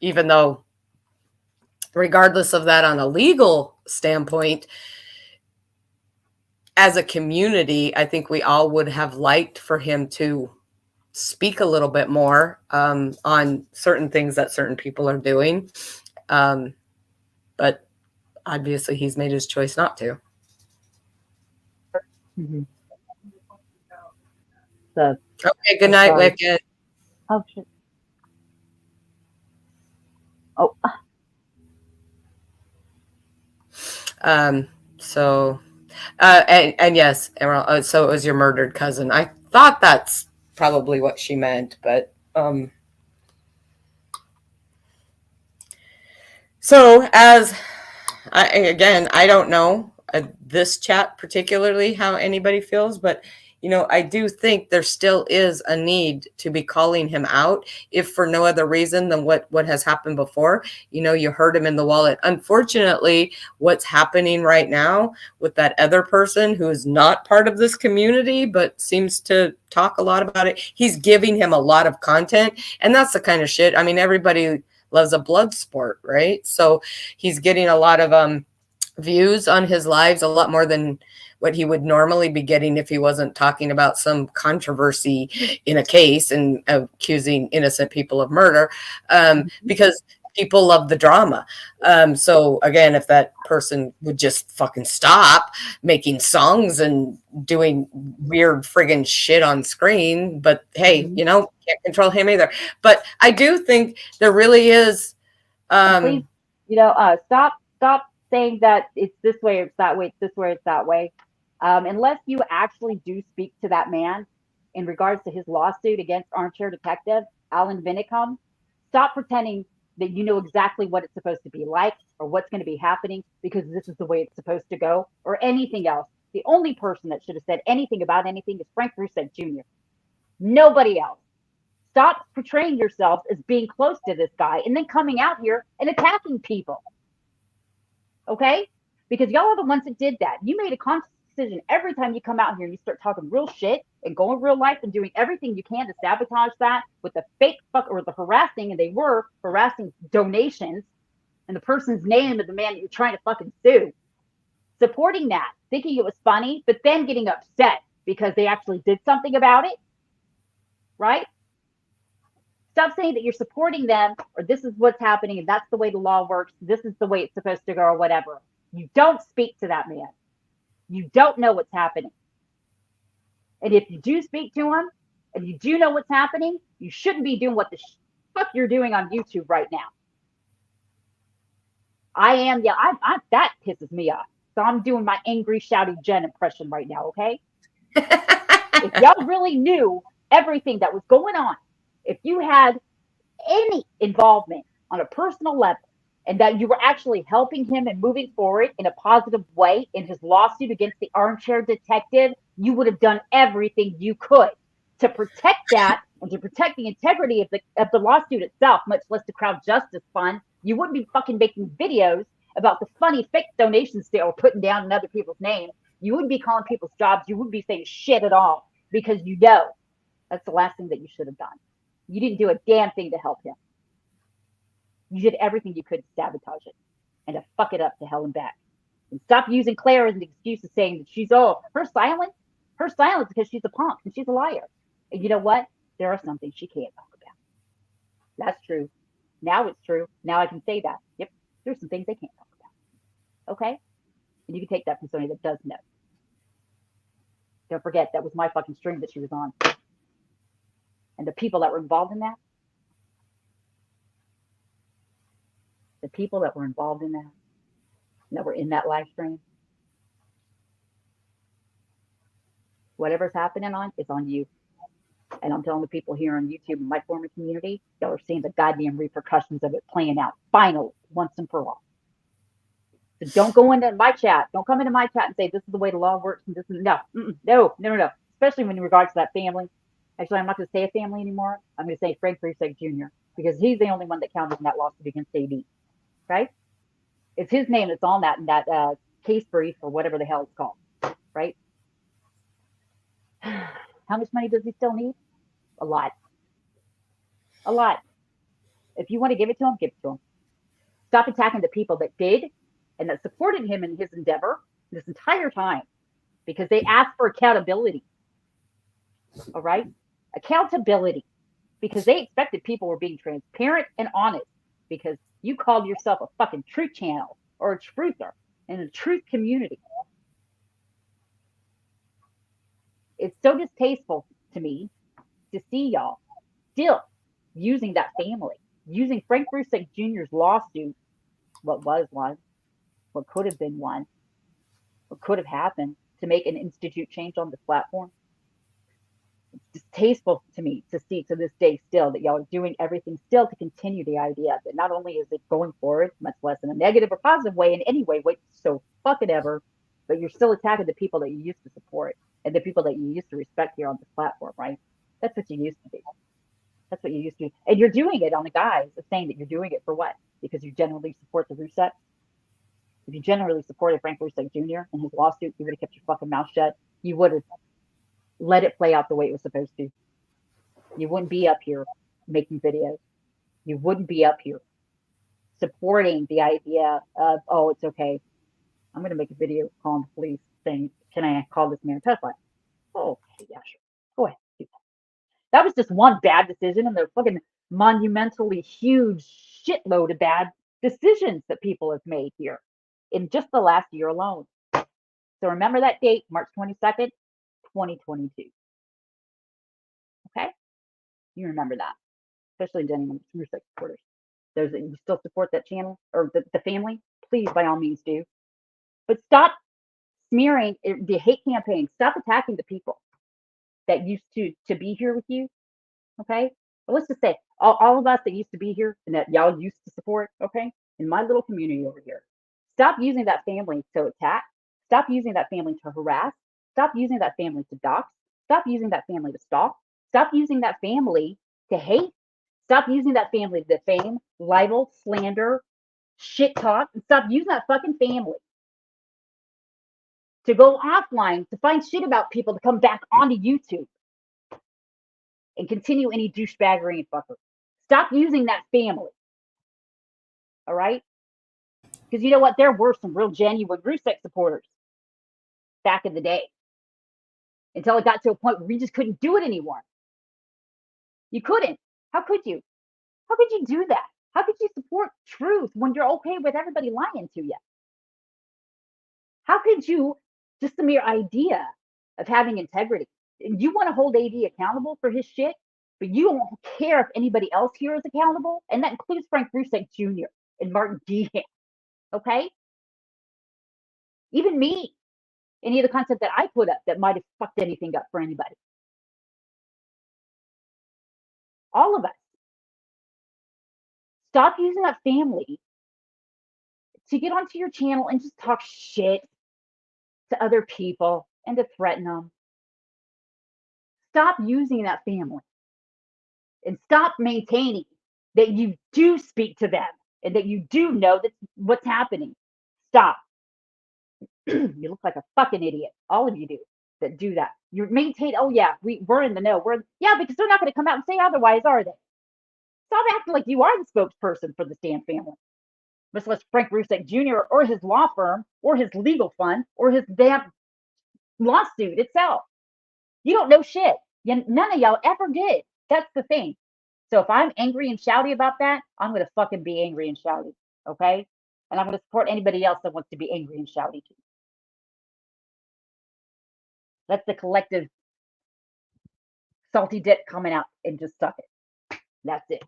even though, regardless of that, on a legal standpoint, as a community, I think we all would have liked for him to speak a little bit more on certain things that certain people are doing, but obviously he's made his choice not to. Mm-hmm. Okay, good night, Wicked. Oh shit. Oh. So, and yes, Emerald, so it was your murdered cousin. I thought that's probably what she meant, but, so as I don't know this chat particularly how anybody feels, but you know, I do think there still is a need to be calling him out, if for no other reason than what has happened before. You know, you heard him in the wallet. Unfortunately, what's happening right now with that other person who is not part of this community, but seems to talk a lot about it, he's giving him a lot of content. And that's the kind of shit. I mean, everybody loves a blood sport, right? So he's getting a lot of views on his lives, a lot more than what he would normally be getting if he wasn't talking about some controversy in a case and accusing innocent people of murder, because people love the drama. So again, if that person would just fucking stop making songs and doing weird friggin' shit on screen, but hey, you know, can't control him either. But I do think there really is. Please, you know, stop saying that it's this way or it's that way, it's this way, it's that way. Unless you actually do speak to that man in regards to his lawsuit against armchair detective Alan Vinicum, stop pretending that you know exactly what it's supposed to be like or what's going to be happening because this is the way it's supposed to go, or anything else. The only person that should have said anything about anything is Frank Russo Jr. Nobody else. Stop portraying yourself as being close to this guy and then coming out here and attacking people. Okay? Because y'all are the ones that did that. You made a conscious decision every time you come out here and you start talking real shit and going real life and doing everything you can to sabotage that with the fake fuck or the harassing, and they were harassing donations and the person's name of the man that you're trying to fucking sue. Supporting that, thinking it was funny, but then getting upset because they actually did something about it. Right? Stop saying that you're supporting them or this is what's happening and that's the way the law works. This is the way it's supposed to go or whatever. You don't speak to that man. You don't know what's happening. And if you do speak to him and you do know what's happening, you shouldn't be doing what the fuck you're doing on YouTube right now. That pisses me off. So I'm doing my angry, shouty Jen impression right now, okay? If y'all really knew everything that was going on, if you had any involvement on a personal level and that you were actually helping him and moving forward in a positive way in his lawsuit against the armchair detective, you would have done everything you could to protect that and to protect the integrity of the lawsuit itself, much less the crowd justice fund. You wouldn't be fucking making videos about the funny fake donations they were putting down in other people's names. You wouldn't be calling people's jobs. You wouldn't be saying shit at all because you know that's the last thing that you should have done. You didn't do a damn thing to help him. You did everything you could to sabotage it and to fuck it up to hell and back. And stop using Claire as an excuse of saying that she's, her silence because she's a punk and she's a liar. And you know what? There are some things she can't talk about. That's true. Now it's true. Now I can say that. Yep. There's some things they can't talk about. Okay? And you can take that from somebody that does know. Don't forget, that was my fucking stream that she was on. And the people that were involved in that, that were in that live stream, whatever's happening on, it's on you. And I'm telling the people here on YouTube in my former community, y'all are seeing the goddamn repercussions of it playing out finally, once and for all. So don't go into my chat. Don't come into my chat and say this is the way the law works and this is no. Especially when in regards to that family. Actually, I'm not going to say a family anymore. I'm going to say Frank Rusek Jr. because he's the only one that counted in that lawsuit against AB. Right? It's his name that's on that in that case brief or whatever the hell it's called. Right? How much money does he still need? A lot. A lot. If you want to give it to him, give it to him. Stop attacking the people that did and that supported him in his endeavor this entire time because they asked for accountability. All right? Accountability. Because they expected people were being transparent and honest because you called yourself a fucking truth channel or a truther in a truth community. It's so distasteful to me to see y'all still using that family, using Frank Rusek Jr.'s lawsuit, what was one, what could have been one, what could have happened to make an institute change on this platform. It's distasteful to me to see to this day still that y'all are doing everything still to continue the idea that not only is it going forward, much less in a negative or positive way in any way, so fucking ever, but you're still attacking the people that you used to support and the people that you used to respect here on this platform, right? That's what you used to do. That's what you used to do. And you're doing it on the guise of saying that you're doing it for what? Because you generally support the Rusek? If you generally supported Frank Rusek Jr. in his lawsuit, you would have kept your fucking mouth shut. You would have let it play out the way it was supposed to. You wouldn't be up here making videos. You wouldn't be up here supporting the idea of, oh, it's okay. I'm going to make a video calling the police saying, can I call this man a pedophile? Oh, okay, yeah, sure. Go ahead. Do that. That was just one bad decision, and there's fucking monumentally huge shitload of bad decisions that people have made here in just the last year alone. So remember that date, March 22nd, 2022. Okay? You remember that, especially Denny Rusek supporters. Those that you still support that channel or the family, please, by all means, do. But stop smearing the hate campaign. Stop attacking the people that used to be here with you. Okay? But let's just say all of us that used to be here and that y'all used to support, okay, in my little community over here. Stop using that family to attack. Stop using that family to harass. Stop using that family to dox. Stop using that family to stalk. Stop using that family to hate. Stop using that family to defame, libel, slander, shit talk, and stop using that fucking family to go offline to find shit about people to come back onto YouTube and continue any douchebaggery and fucker. Stop using that family. All right? Because you know what? There were some real genuine Rusev supporters back in the day. Until it got to a point where we just couldn't do it anymore. You couldn't. How could you? How could you do that? How could you support truth when you're okay with everybody lying to you? How could you, just the mere idea of having integrity, you want to hold AD accountable for his shit, but you don't care if anybody else here is accountable? And that includes Frank Rusev Jr. and Martin Dehan. Okay? Even me. Any of the content that I put up that might have fucked anything up for anybody. All of us. Stop using that family to get onto your channel and just talk shit to other people and to threaten them. Stop using that family and stop maintaining that you do speak to them and that you do know that's what's happening. Stop. You look like a fucking idiot. All of you do that do that. You maintain, oh yeah, we're in the know. Yeah, because they're not going to come out and say otherwise, are they? Stop acting like you are the spokesperson for the Stan family. Much less Frank Rusev Jr. or his law firm or his legal fund or his damn lawsuit itself. You don't know shit. None of y'all ever did. That's the thing. So if I'm angry and shouty about that, I'm going to fucking be angry and shouty. Okay? And I'm going to support anybody else that wants to be angry and shouty too. Let the collective salty dip coming out and just suck it. That's it.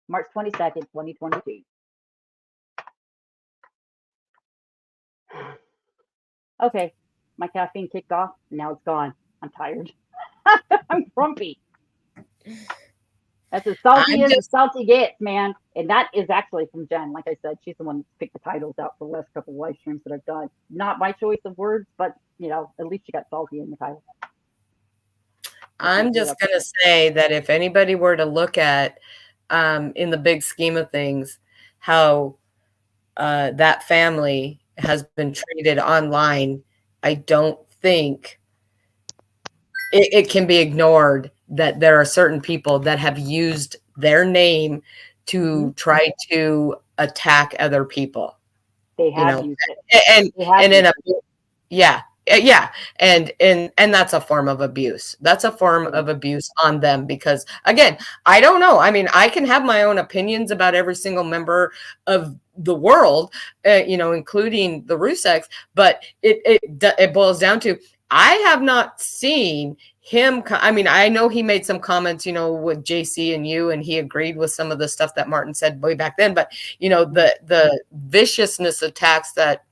March 22nd, 2022. Okay, my caffeine kicked off. Now it's gone. I'm tired. I'm grumpy. That's as salty as the salty gets, man. And that is actually from Jen. Like I said, she's the one that picked the titles out for the last couple of live streams that I've done. Not my choice of words, but you know, at least she got salty in the title. I'm just going to say that if anybody were to look at, in the big scheme of things, how that family has been treated online, I don't think it can be ignored that there are certain people that have used their name to try to attack other people. They have used it. And that's a form of abuse. That's a form of abuse on them because, again, I don't know. I mean, I can have my own opinions about every single member of the world, including the Rusevs, but it boils down to, I have not seen him. I mean, I know he made some comments, with JC and you, and he agreed with some of the stuff that Martin said way back then. But, the viciousness attacks that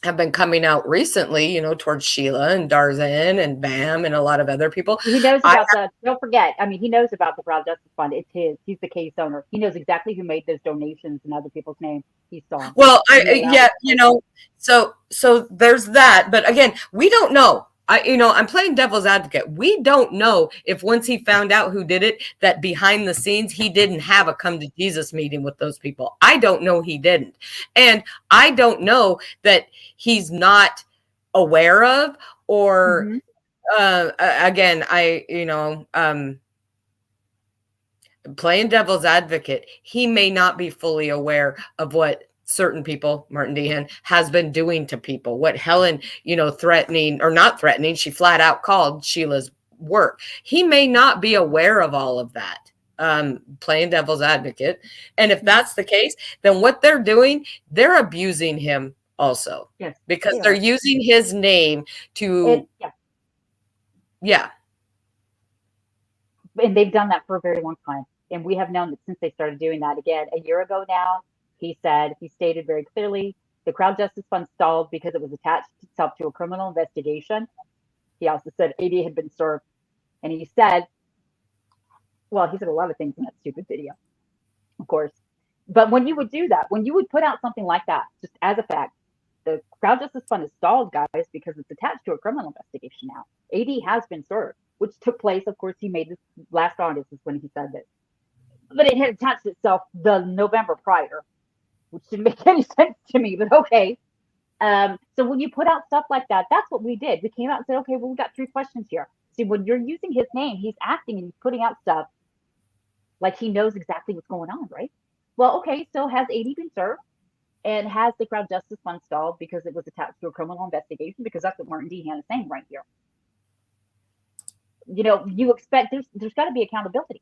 have been coming out recently, towards Sheila and Darzan and Bam and a lot of other people. He knows about don't forget, I mean, he knows about the Proud Justice Fund. It's his. He's the case owner. He knows exactly who made those donations in other people's names. He saw them. Well, so there's that. But again, we don't know. I'm playing devil's advocate. We don't know if once he found out who did it, that behind the scenes, he didn't have a come to Jesus meeting with those people. I don't know he didn't. And I don't know that he's not aware of, or again, playing devil's advocate, he may not be fully aware of what certain people, Martin Dehan, has been doing to people, what Helen, threatening or not threatening, she flat out called Sheila's work. He may not be aware of all of that, playing devil's advocate. And if that's the case, then what they're doing, they're abusing him also. Yes, because they're using his name to, And they've done that for a very long time. And we have known that since they started doing that. Again, a year ago now, he stated very clearly, the Crowd Justice Fund stalled because it was attached itself to a criminal investigation. He also said AD had been served. And he said a lot of things in that stupid video, of course. But when you would do that, when you would put out something like that, just as a fact, the Crowd Justice Fund is stalled, guys, because it's attached to a criminal investigation now. AD has been served. which took place, of course, he made this last August is when he said this. But it had attached itself the November prior, which didn't make any sense to me, but okay. So when you put out stuff like that, that's what we did. We came out and said, okay, well, we got 3 questions here. See, when you're using his name, he's acting and he's putting out stuff like he knows exactly what's going on, right? Well, okay, so has AD been served? And has the Crown Justice Fund stalled because it was attached to a criminal investigation? Because that's what Martin Dehan is saying right here. You know, you expect there's got to be accountability.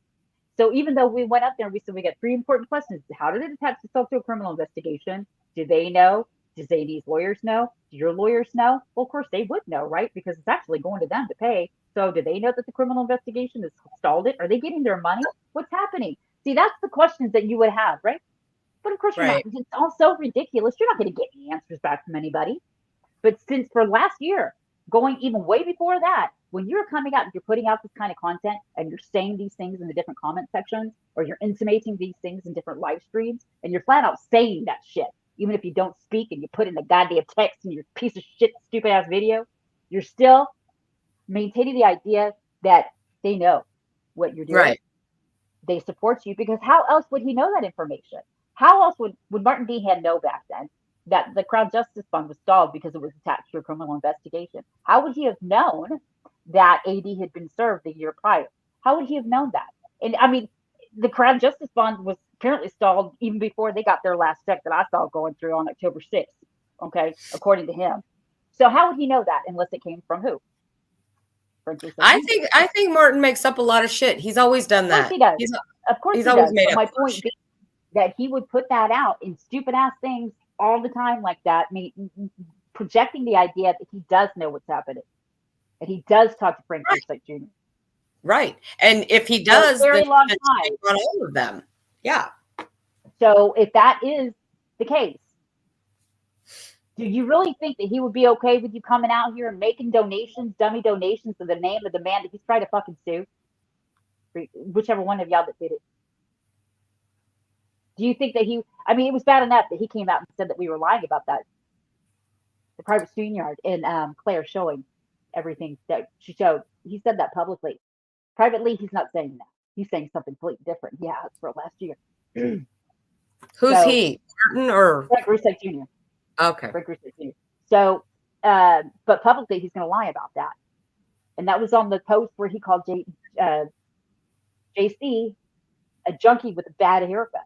So even though we went up there and we said we got 3 important questions, how did it attach itself to a criminal investigation? Do they know? Does AD's lawyers know? Do your lawyers know? Well, of course they would know, right? Because it's actually going to them to pay. So do they know that the criminal investigation has stalled it? Are they getting their money? What's happening? See, that's the questions that you would have, right? But of course you're not. It's all so ridiculous. You're not going to get any answers back from anybody. But since for last year, going even way before that, when you're coming out and you're putting out this kind of content and you're saying these things in the different comment sections, or you're intimating these things in different live streams, and you're flat out saying that shit, even if you don't speak and you put in the goddamn text in your piece of shit, stupid ass video, you're still maintaining the idea that they know what you're doing. Right. They support you, because how else would he know that information? How else would Martin Dehan know back then that the Crown Justice Fund was stalled because it was attached to a criminal investigation? How would he have known that AD had been served the year prior? How would he have known that? And I mean, the Crown Justice Fund was apparently stalled even before they got their last check that I saw going through on October 6th. Okay, according to him. So how would he know that unless it came from who? I think Martin makes up a lot of shit. He's always done that. Of course he does. Of course he's he always does. made But up my a lot of point shit. being that he would put that out in stupid ass things all the time like that, projecting the idea that he does know what's happening. And he does talk to Frank Rusick Jr. Right. And if he For a does, very then he long should time. take on all of them. Yeah. So if that is the case, do you really think that he would be okay with you coming out here and making donations, dummy donations, in the name of the man that he's trying to fucking sue? Whichever one of y'all that did it. Do you think that I mean, it was bad enough that he came out and said that we were lying about that. The private StreamYard and Claire showing everything that she showed. He said that publicly. Privately, he's not saying that. He's saying something completely different. Yeah, it's for last year. Who's he? Martin or Frank Rusick Jr. Okay. Frank Rusick Jr. So, but publicly, he's going to lie about that. And that was on the post where he called JC a junkie with a bad haircut.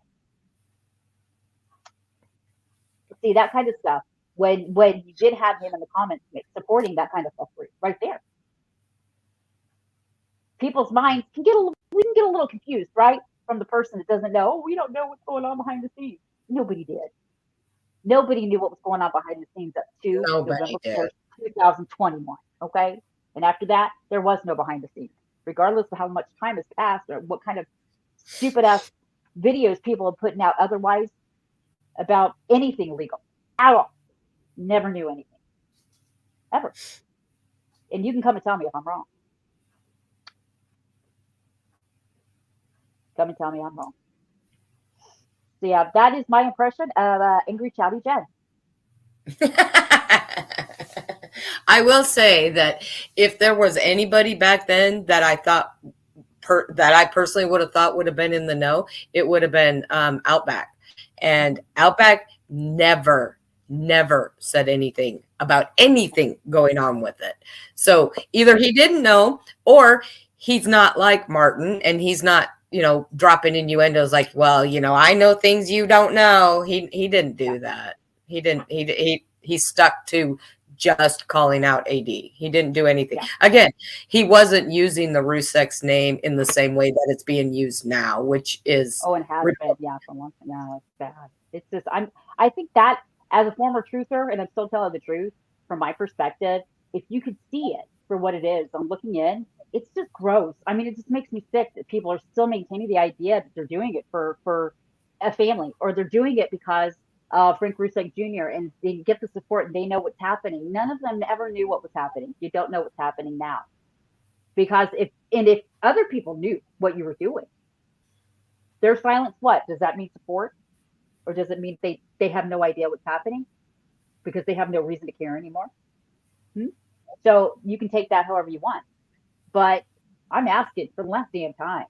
See, that kind of stuff. When you did have him in the comments supporting that kind of stuff right there. People's minds we can get a little confused, right? From the person that doesn't know, we don't know what's going on behind the scenes. Nobody did. Nobody knew what was going on behind the scenes up to November 1st, 2021. Okay? And after that, there was no behind the scenes. Regardless of how much time has passed or what kind of stupid ass videos people are putting out otherwise about anything illegal at all. Never knew anything. Ever. And you can come and tell me if I'm wrong. Come and tell me I'm wrong. So yeah, that is my impression of Angry Chowdy Jen. I will say that if there was anybody back then that I thought that I personally would have thought would have been in the know, it would have been Outback. And Outback never said anything about anything going on with it. So either he didn't know, or he's not like Martin and he's not, dropping innuendos like, well, I know things you don't know. He didn't do that. He didn't, he stuck to just calling out AD. He didn't do anything. Yeah. Again, he wasn't using the Rusick's name in the same way that it's being used now, which is and has been, for long. Yeah, it's bad. It's just I think that as a former truther, and I'm still telling the truth from my perspective, if you could see it for what it is, I'm looking in, it's just gross. I mean, it just makes me sick that people are still maintaining the idea that they're doing it for a family, or they're doing it because Frank Rusick Jr. and they get the support and they know what's happening. None of them ever knew what was happening. You don't know what's happening now. Because if other people knew what you were doing, their silence, what? Does that mean support? Or does it mean they have no idea what's happening? Because they have no reason to care anymore? So you can take that however you want. But I'm asking for the last damn time.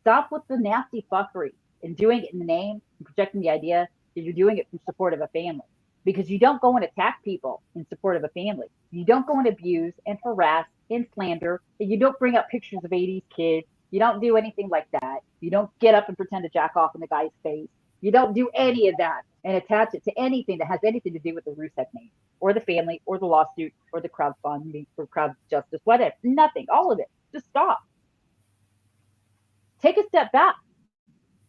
Stop with the nasty fuckery and doing it in the name and projecting the idea that you're doing it in support of a family. Because you don't go and attack people in support of a family. You don't go and abuse and harass and slander. And you don't bring up pictures of 80s kids. You don't do anything like that. You don't get up and pretend to jack off in the guy's face. You don't do any of that and attach it to anything that has anything to do with the Rusev name or the family or the lawsuit or the crowdfunding for crowd justice, whatever. Nothing. All of it. Just stop. Take a step back.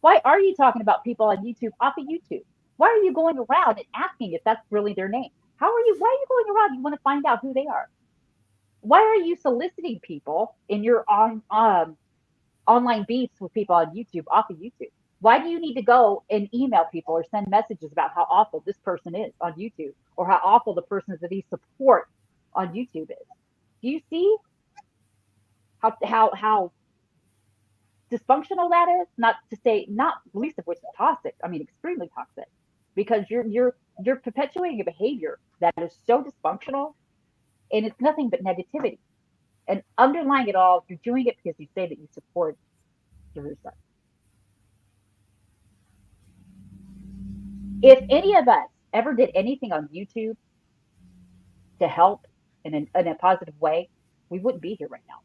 Why are you talking about people on YouTube off of YouTube? Why are you going around and asking if that's really their name? Why are you going around? You want to find out who they are. Why are you soliciting people in your online beefs with people on YouTube off of YouTube? Why do you need to go and email people or send messages about how awful this person is on YouTube or how awful the person that he supports on YouTube is? Do you see how dysfunctional that is? Not to say, not least of which is toxic. I mean, extremely toxic, because you're perpetuating a behavior that is so dysfunctional, and it's nothing but negativity. And underlying it all, you're doing it because you say that you support Jerusalem. If any of us ever did anything on YouTube to help in a positive way, we wouldn't be here right now.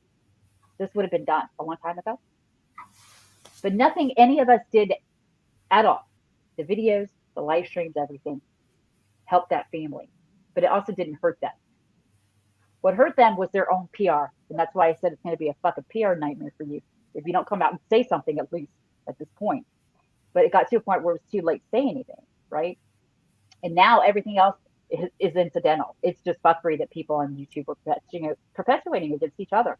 This would have been done a long time ago. But nothing any of us did at all. The videos, the live streams, everything helped that family. But it also didn't hurt them. What hurt them was their own PR. And that's why I said it's going to be a fucking PR nightmare for you if you don't come out and say something, at least at this point. But it got to a point where it was too late to say anything, right? And now everything else is incidental. It's just fuckery that people on YouTube are perpetuating against each other.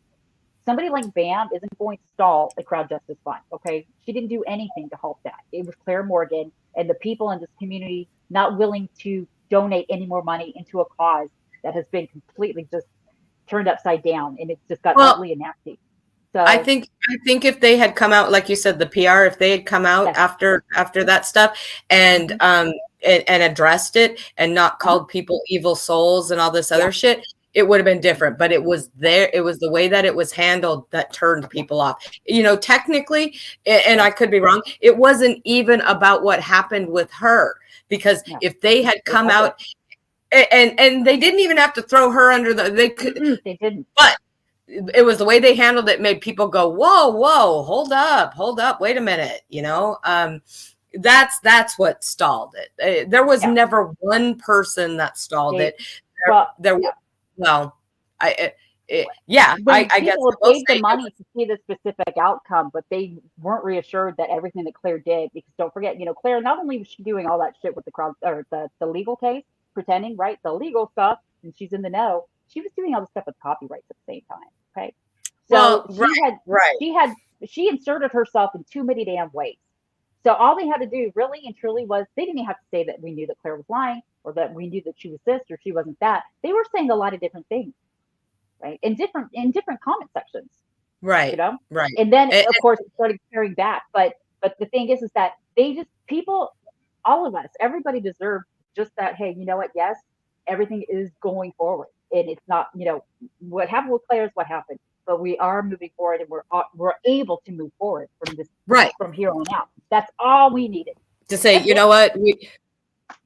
Somebody like Bam isn't going to stall the crowd justice fund, okay? She didn't do anything to help that. It was Claire Morgan and the people in this community not willing to donate any more money into a cause that has been completely just turned upside down, and it's just got ugly and nasty. So I think if they had come out, like you said, the PR, if they had come out after that stuff and addressed it and not called people evil souls and all this other shit, it would have been different. But it was the way that it was handled that turned people off. You know, technically, and I could be wrong, it wasn't even about what happened with her, because if they had come out and they didn't even have to throw her under they didn't, but it was the way they handled it made people go, whoa, hold up, wait a minute, you know. That's what stalled it. There was never one person that stalled it. I guess people paid the money to see the specific outcome, but they weren't reassured that everything that Claire did, because don't forget, you know, Claire, not only was she doing all that shit with the crowd or the legal case, pretending, right, the legal stuff, and she's in the know, she was doing all the stuff with copyrights at the same time. Okay. So she inserted herself in too many damn ways. So all they had to do really and truly was, they didn't have to say that we knew that Claire was lying or that we knew that she was this or she wasn't that. They were saying a lot of different things, right? In different comment sections. Right. You know? Right. And then of course it started carrying back. But the thing is that all of us, everybody deserved just that, hey, you know what? Yes, everything is going forward. And it's not, you know, what happened with Claire is what happened. But we are moving forward, and we're able to move forward from here on out. That's all we needed to say. You know what?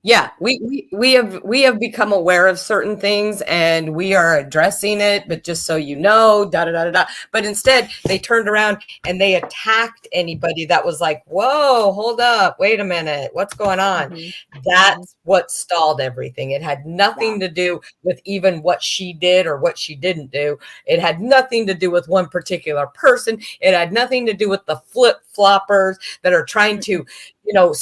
We have become aware of certain things, and we are addressing it. But just so you know, But instead, they turned around and they attacked anybody that was like, "Whoa, hold up, wait a minute, what's going on?" Mm-hmm. That's what stalled everything. It had nothing to do with even what she did or what she didn't do. It had nothing to do with one particular person. It had nothing to do with the flip-floppers that are trying to, you know,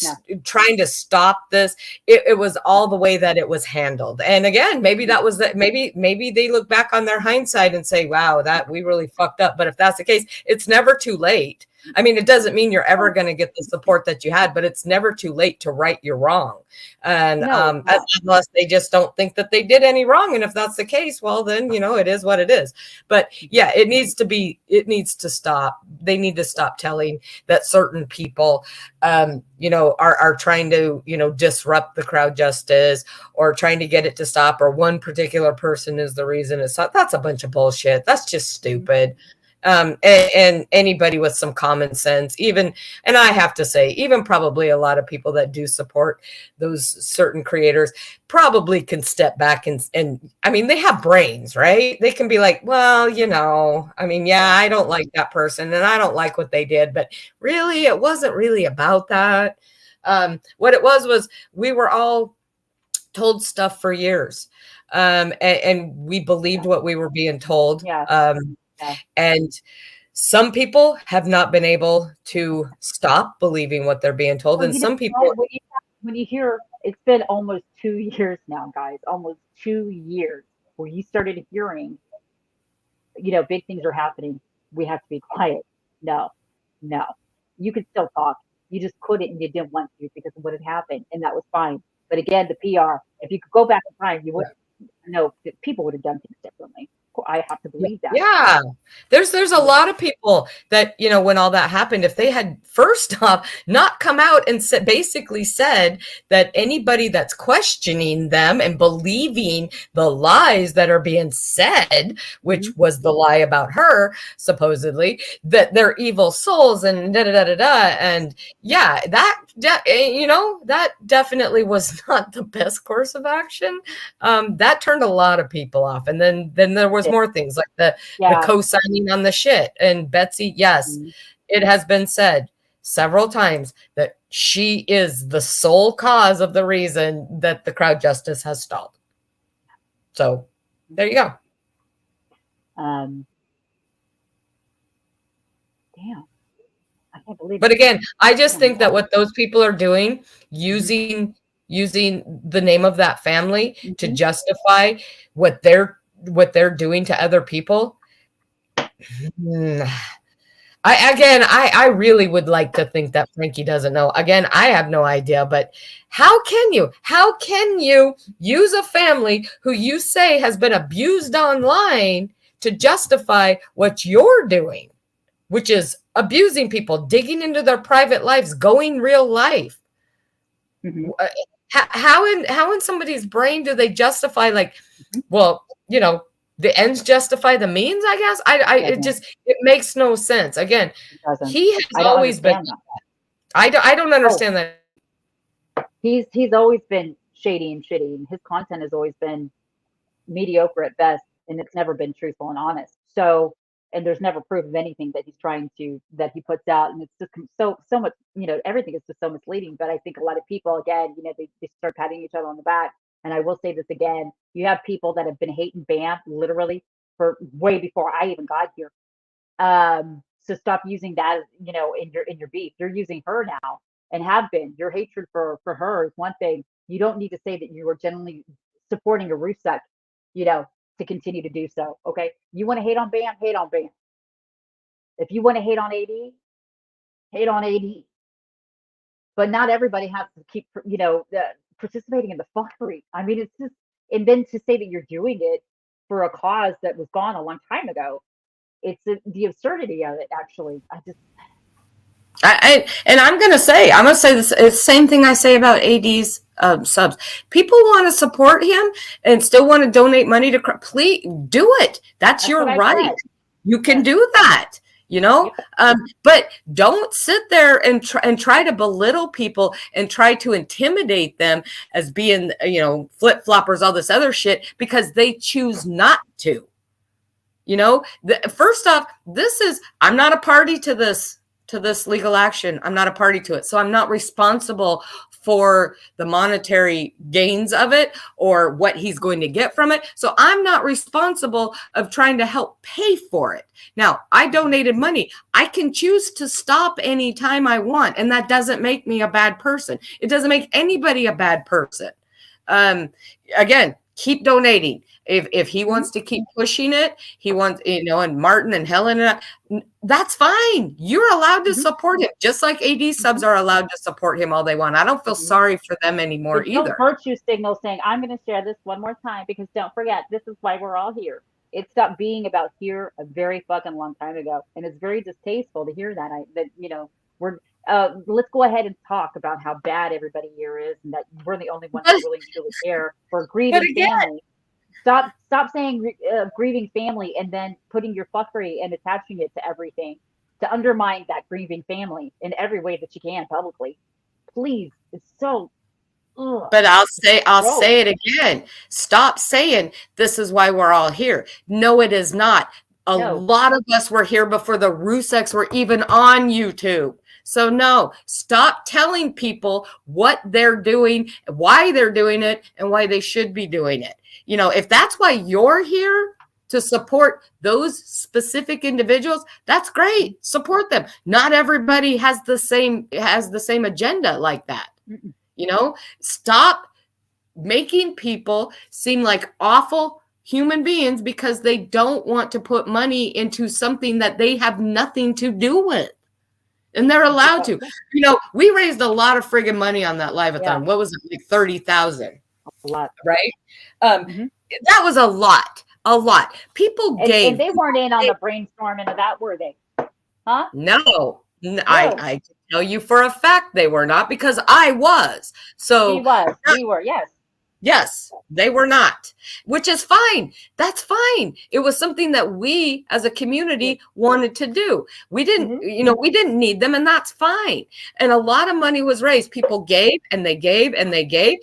trying to stop this. It was all the way that it was handled. And again, maybe that was that. Maybe they look back on their hindsight and say, wow, that we really fucked up. But if that's the case, it's never too late. I mean, it doesn't mean you're ever going to get the support that you had, but it's never too late to right your wrong. And unless they just don't think that they did any wrong. And if that's the case, well, then, you know, it is what it is. But yeah, it needs to stop. They need to stop telling that certain people, you know, are trying to, you know, disrupt the crowd justice or trying to get it to stop, or one particular person is the reason it's not. That's a bunch of bullshit. That's just stupid. And anybody with some common sense, even, and I have to say, even probably a lot of people that do support those certain creators probably can step back and I mean, they have brains, right? They can be like, well, I mean, yeah, I don't like that person and I don't like what they did, but really, it wasn't really about that. What it was we were all told stuff for years. And we believed what we were being told. Yeah. And some people have not been able to stop believing what they're being told. Well, And you some know, people, when you hear, it's been almost 2 years now, guys, almost 2 years where you started hearing, big things are happening. We have to be quiet. No, no. You could still talk. You just couldn't and you didn't want to because of what had happened. And that was fine. But again, the PR, if you could go back in time, you would know that people would have done things differently. I have to believe that. yeah, there's a lot of people that, when all that happened, if they had first off not come out and basically said that anybody that's questioning them and believing the lies that are being said, which was the lie about her, supposedly, that they're evil souls and da-da-da-da-da. And yeah, that definitely was not the best course of action. That turned a lot of people off. And then there was more things like the co-signing on the shit. And Betsy, yes, it has been said several times that she is the sole cause of the reason that the crowd justice has stalled. So there you go. Damn. I can't believe But it. again, I just think that what those people are doing, using the name of that family to justify what they're doing to other people. I really would like to think that Frankie doesn't know. Again, I have no idea, but how can you use a family who you say has been abused online to justify what you're doing, which is abusing people, digging into their private lives, going real life? How in somebody's brain do they justify, like, well, the ends justify the means, I guess. It makes no sense. Again, he has always been, I don't understand that. He's always been shady and shitty, and his content has always been mediocre at best, and it's never been truthful and honest. So, and there's never proof of anything that that he puts out, and it's just so much, everything is just so misleading. But I think a lot of people, again, they start patting each other on the back. And I will say this again: you have people that have been hating Bam literally for way before I even got here. So stop using that, in your beef. You're using her now, and have been. Your hatred for her is one thing. You don't need to say that you are genuinely supporting a Rusev, to continue to do so. Okay, you want to hate on Bam, hate on Bam. If you want to hate on AD, hate on AD. But not everybody has to keep, participating in the fuckery. I mean, it's just, and then to say that you're doing it for a cause that was gone a long time ago, it's the absurdity of it. Actually, I'm gonna say this. It's the same thing I say about AD's subs. People want to support him and still want to donate money to. Please do it. That's your right. You can do that. But don't sit there and try to belittle people and try to intimidate them as being, flip floppers, all this other shit, because they choose not to. First off, I'm not a party to this legal action. I'm not a party to it. So I'm not responsible for the monetary gains of it or what he's going to get from it. So I'm not responsible of trying to help pay for it. Now, I donated money. I can choose to stop anytime I want, and that doesn't make me a bad person. It doesn't make anybody a bad person. Again, keep donating. If he wants to keep pushing it, he wants, and Martin and Helen, that's fine. You're allowed to support him, just like AD subs are allowed to support him all they want. I don't feel sorry for them anymore either. Virtue signal saying, I'm going to share this one more time, because don't forget, this is why we're all here. It stopped being about here a very fucking long time ago, and it's very distasteful to hear that. Let's go ahead and talk about how bad everybody here is, and that we're the only ones who really care for grieving family. Stop saying grieving family and then putting your fuckery and attaching it to everything to undermine that grieving family in every way that you can publicly. Please, it's so. Ugh, But I'll gross. say it again. Stop saying this is why we're all here. No, it is not. A No. lot of us were here before the Ruseks were even on YouTube. So no, stop telling people what they're doing, why they're doing it, and why they should be doing it. You know, if that's why you're here to support those specific individuals, that's great. Support them. Not everybody has the same agenda like that. Mm-mm. You know, stop making people seem like awful human beings because they don't want to put money into something that they have nothing to do with. And they're allowed to. You know, we raised a lot of friggin' money on that live-a-thon. Yeah. What was it? Like 30,000, A lot. right? Mhm. That was a lot. A lot. People gave. And they weren't in on the brainstorming of that, were they? Huh? No. I can tell you for a fact they were not, because I was. So He was. We were. Yes. yes, they were not, which is fine. That's fine. It was something that we as a community wanted to do. We didn't, you know, we didn't need them, and that's fine. And a lot of money was raised. People gave and they gave and they gave.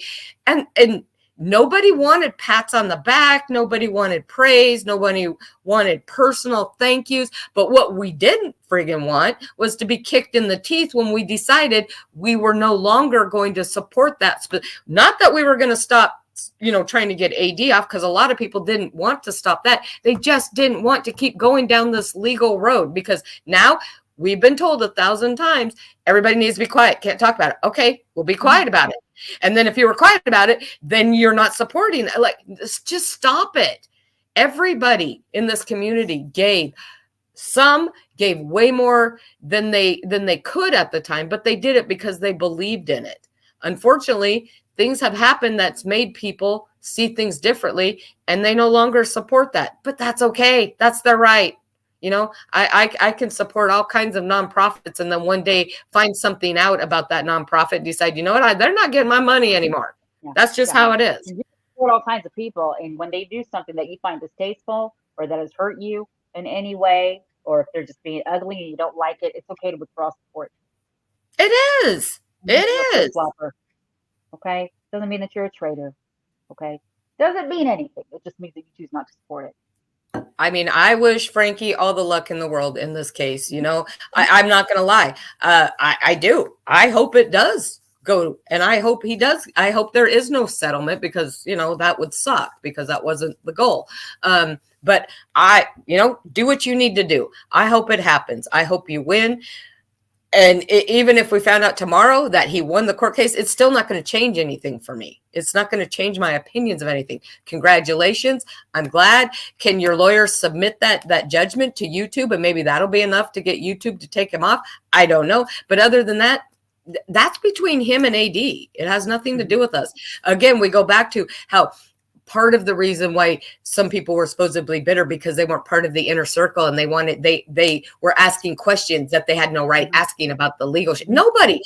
And nobody wanted pats on the back. Nobody wanted praise. Nobody wanted personal thank yous. But what we didn't friggin' want was to be kicked in the teeth when we decided we were no longer going to support that. Not that we were going to stop, you know, trying to get AD off, because a lot of people didn't want to stop that. They just didn't want to keep going down this legal road, because now we've been told 1,000 times, everybody needs to be quiet. Can't talk about it. Okay, we'll be quiet about it. And then if you were quiet about it, then you're not supporting it. Like, just stop it. Everybody in this community gave. Some gave way more than they could at the time, but they did it because they believed in it. Unfortunately, things have happened that's made people see things differently, and they no longer support that. But that's okay. That's their right. You know, I can support all kinds of nonprofits, and then one day find something out about that nonprofit and decide, you know what, they're not getting my money anymore. Yeah. That's just how it is. You support all kinds of people, and when they do something that you find distasteful or that has hurt you in any way, or if they're just being ugly and you don't like it, it's okay to withdraw support. It is. It is. Okay? Doesn't mean that you're a traitor. Okay? Doesn't mean anything. It just means that you choose not to support it. I mean, I wish Frankie all the luck in the world in this case. You know, I'm not going to lie. I do. I hope it does go, and I hope he does. I hope there is no settlement, because, you know, that would suck, because that wasn't the goal. But you know, do what you need to do. I hope it happens. I hope you win. And even if we found out tomorrow that he won the court case, it's still not going to change anything for me. It's not going to change my opinions of anything. Congratulations. I'm glad. Can your lawyer submit that judgment to YouTube, and maybe that'll be enough to get YouTube to take him off? I don't know. But other than that, that's between him and AD. It has nothing to do with us. Again, we go back to how part of the reason why some people were supposedly bitter, because they weren't part of the inner circle, and they were asking questions that they had no right asking about the legal shit. Nobody.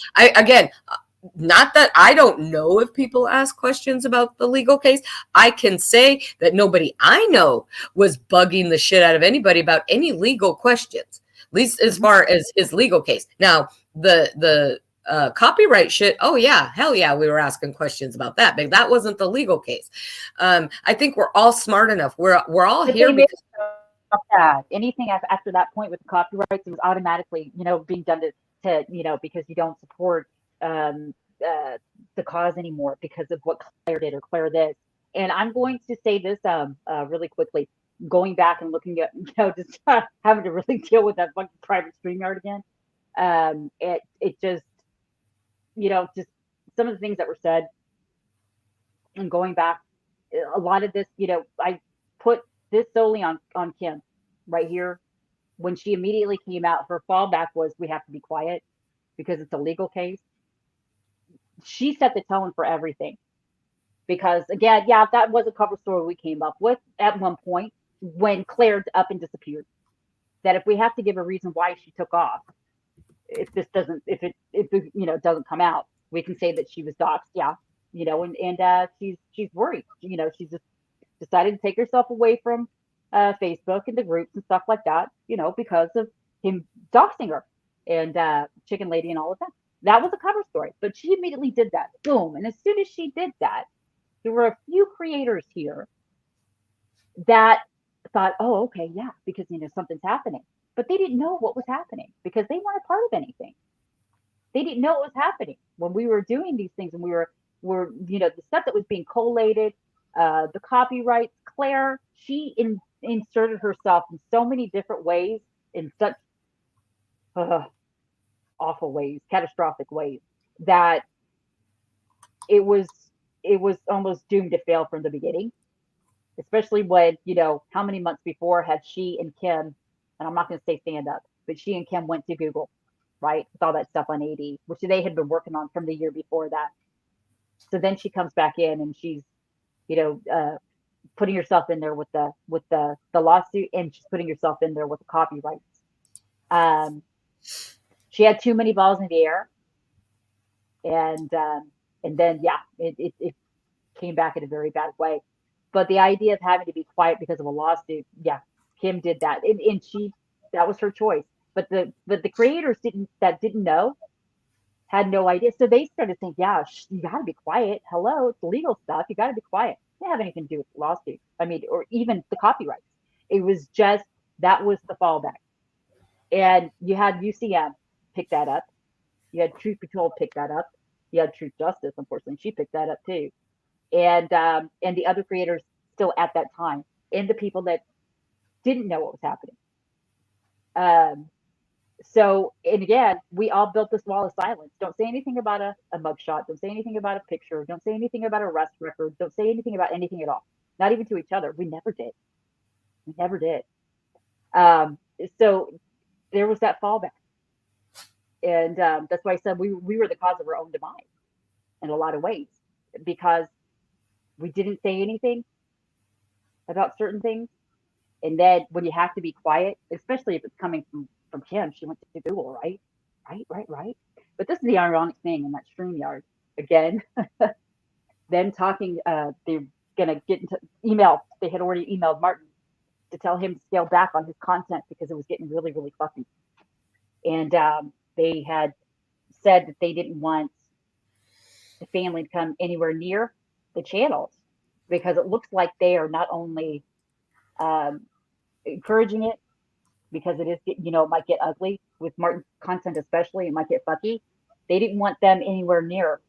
Not that I don't know if people ask questions about the legal case. I can say that nobody I know was bugging the shit out of anybody about any legal questions, at least as far as his legal case. Now, the copyright shit, oh yeah, hell yeah, we were asking questions about that, but that wasn't the legal case. I think we're all smart enough. We're all But here because that anything after that point with the copyrights, it was automatically, you know, being done to you know, because you don't support the cause anymore because of what Claire did or Claire this. And I'm going to say this really quickly, going back and looking at, you know, just having to really deal with that fucking private StreamYard again. It just, you know, just some of the things that were said, and going back, a lot of this, you know, I put this solely on Kim right here. When she immediately came out, her fallback was, we have to be quiet because it's a legal case. She set the tone for everything. Because again, yeah, that was a cover story we came up with at one point when Claire up and disappeared. That if we have to give a reason why she took off, if it you know, doesn't come out, we can say that she was doxxed, yeah, you know, and she's worried, you know, she's just decided to take herself away from Facebook and the groups and stuff like that, you know, because of him doxing her and Chicken Lady and all of that. That was a cover story, but she immediately did that. Boom. And as soon as she did that, there were a few creators here that thought, oh, okay, yeah, because, you know, something's happening. But they didn't know what was happening because they weren't a part of anything. They didn't know what was happening when we were doing these things, and we were you know, the stuff that was being collated, the copyrights. Claire, she inserted herself in so many different ways, in such awful ways, catastrophic ways, that it was almost doomed to fail from the beginning. Especially when, you know, how many months before had she and Kim, and I'm not going to say stand up, but she and Kim went to Google, right, with all that stuff on AD, which they had been working on from the year before that. So then she comes back in and she's, you know, putting herself in there with the lawsuit, and she's putting herself in there with the copyrights. She had too many balls in the air, and then yeah, it came back in a very bad way. But the idea of having to be quiet because of a lawsuit, yeah, Kim did that, and that was her choice. But the creators didn't know, had no idea. So they started saying, yeah, you got to be quiet. Hello, it's legal stuff. You got to be quiet. It didn't have anything to do with the lawsuit. I mean, or even the copyrights. It was just, that was the fallback. And you had UCM pick that up. You had Truth Be Told pick that up. You had Truth Justice, unfortunately, she picked that up too. And the other creators still at that time, and the people that didn't know what was happening. So, and again, we all built this wall of silence. Don't say anything about a mugshot. Don't say anything about a picture. Don't say anything about arrest records. Don't say anything about anything at all. Not even to each other. We never did. We never did. So there was that fallback. And that's why I said we were the cause of our own demise in a lot of ways, because we didn't say anything about certain things. And then when you have to be quiet, especially if it's coming from Kim, she went to Google, right? Right. But this is the ironic thing in that StreamYard. Again, them talking, they're going to get into email. They had already emailed Martin to tell him to scale back on his content because it was getting really, really fussy. And they had said that they didn't want the family to come anywhere near the channels because it looks like they are not only encouraging it, because it is, you know, it might get ugly with Martin's content, especially, it might get fucky. They didn't want them anywhere near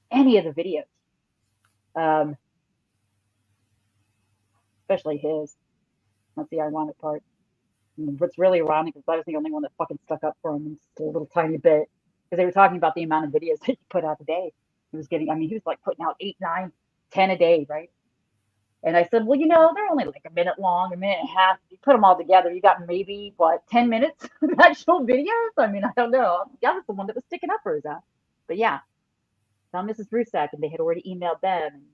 any of the videos, especially his. That's the ironic part. And what's really ironic is I was the only one that fucking stuck up for him just a little tiny bit, because they were talking about the amount of videos that he put out a day. He was getting, I mean, he was like putting out 8, 9, 10 a day, right? And I said, well, you know, they're only like a minute long, a minute and a half. You put them all together, you got maybe, 10 minutes of actual videos? I mean, I don't know. I was the one that was sticking up for his ass. But yeah, Tom Mrs. Rusak, and they had already emailed them.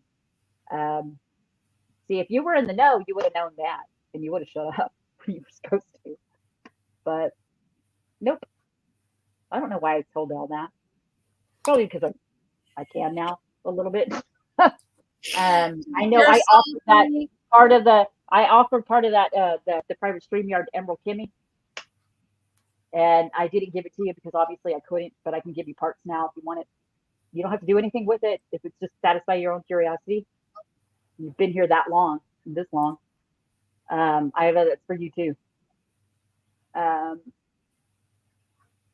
See, if you were in the know, you would have known that, and you would have shut up when you were supposed to. But nope. I don't know why I told all that. Probably because I can now a little bit. I know I offered that part of the. I offered part of that the private StreamYard to Emerald Kimmy, and I didn't give it to you because obviously I couldn't. But I can give you parts now if you want it. You don't have to do anything with it if it's just satisfy your own curiosity. You've been here that long, this long. I have that's for you too.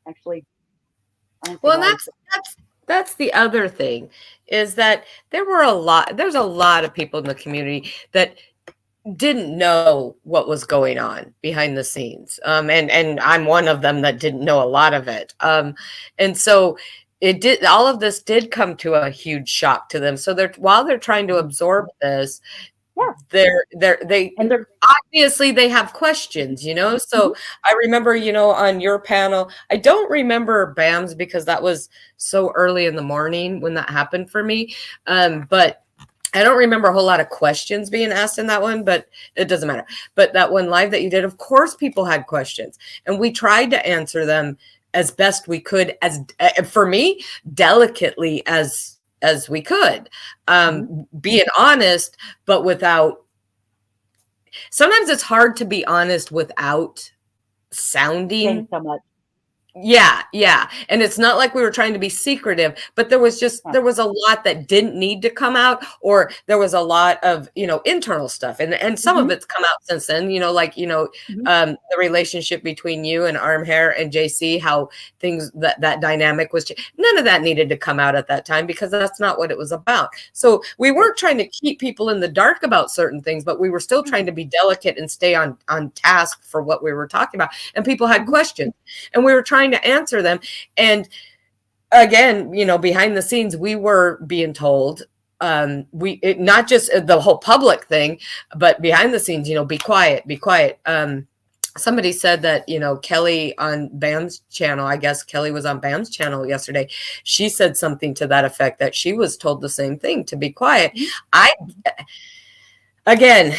Actually, well, that's the other thing, is that there's a lot of people in the community that didn't know what was going on behind the scenes. And I'm one of them that didn't know a lot of it. And so all of this did come to a huge shock to them. So while they're trying to absorb this, they obviously they have questions, you know. So I remember, you know, on your panel, I don't remember BAM's because that was so early in the morning when that happened for me. But I don't remember a whole lot of questions being asked in that one, but it doesn't matter. But that one live that you did, of course, people had questions, and we tried to answer them as best we could, as for me, delicately as as we could, being honest, but without. Sometimes it's hard to be honest without sounding. Saying so much. Yeah. And it's not like we were trying to be secretive, but there was a lot that didn't need to come out, or there was a lot of, internal stuff. And some of it's come out since then, the relationship between you and Arm Hair and JC, how things that dynamic was, none of that needed to come out at that time, because that's not what it was about. So we weren't trying to keep people in the dark about certain things, but we were still trying to be delicate and stay on task for what we were talking about. And people had questions, and we were trying to answer them. And again, behind the scenes, we were being told, not just the whole public thing, but behind the scenes, be quiet. Somebody said that, Kelly on Bam's channel, I guess Kelly was on Bam's channel yesterday. She said something to that effect, that she was told the same thing, to be quiet. Again,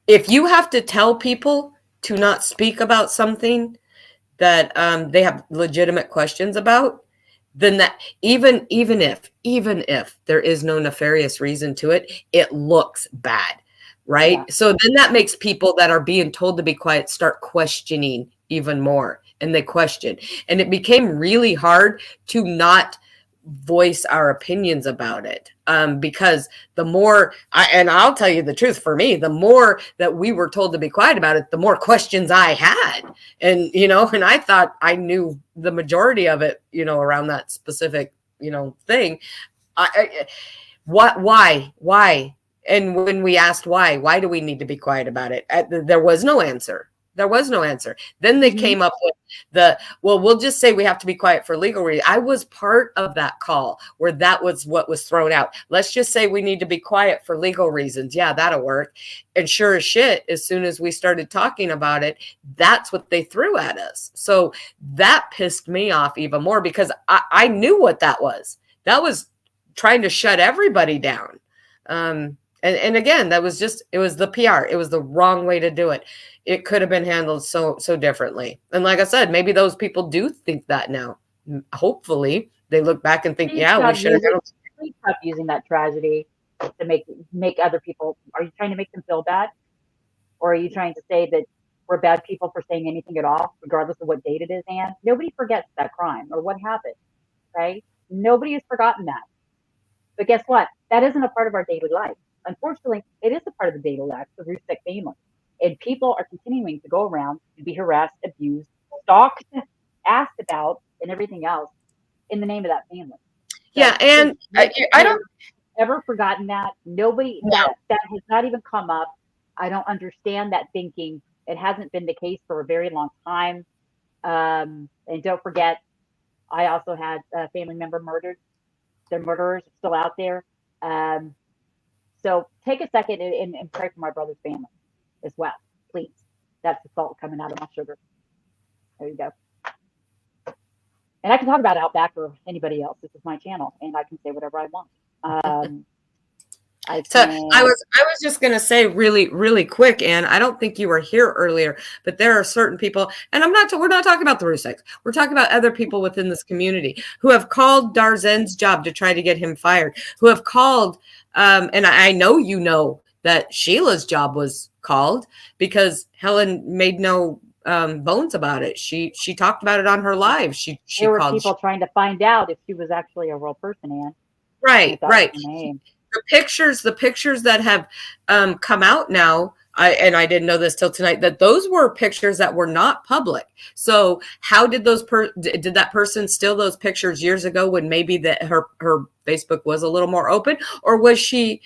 if you have to tell people to not speak about something that they have legitimate questions about, then that even if there is no nefarious reason to it, it looks bad, right? Yeah. So then that makes people that are being told to be quiet start questioning even more, and they question. And it became really hard to not voice our opinions about it, because the more I'll tell you the truth, for me, the more that we were told to be quiet about it, the more questions I had. And and I thought I knew the majority of it, around that specific thing. Why? And when we asked why do we need to be quiet about it, there was no answer. Then they came up with we'll just say we have to be quiet for legal reasons. I was part of that call where that was what was thrown out. Let's just say we need to be quiet for legal reasons. Yeah, that'll work. And sure as shit, as soon as we started talking about it, that's what they threw at us. So that pissed me off even more, because I knew what that was. That was trying to shut everybody down. And again, it was the PR. It was the wrong way to do it. It could have been handled so differently. And like I said, maybe those people do think that now. Hopefully they look back and think, we should have done. Please stop using that tragedy to make other people. Are you trying to make them feel bad? Or are you trying to say that we're bad people for saying anything at all, regardless of what date it is, Anne? Nobody forgets that crime or what happened, right? Nobody has forgotten that. But guess what? That isn't a part of our daily life. Unfortunately, it is a part of the daily life of the Rusek family. And people are continuing to go around and be harassed, abused, stalked, asked about, and everything else in the name of that family. So and I don't ever forgotten that. Nobody, that has not even come up. I don't understand that thinking. It hasn't been the case for a very long time. And don't forget, I also had a family member murdered. The murderers are still out there. So take a second and pray for my brother's family as well, please. That's the salt coming out of my sugar. There you go. And I can talk about Outback or anybody else. This is my channel, and I can say whatever I want. I was just going to say really, really quick, and I don't think you were here earlier, but there are certain people, and we're not talking about the Ruseks. We're talking about other people within this community who have called Darzen's job to try to get him fired, who have called, and I know that Sheila's job was called, because Helen made no bones about it. She talked about it on her live. There were people trying to find out if she was actually a real person, Anne. Right. The pictures that have come out now, I didn't know this till tonight, that those were pictures that were not public. So how did did that person steal those pictures years ago when maybe her Facebook was a little more open, or was she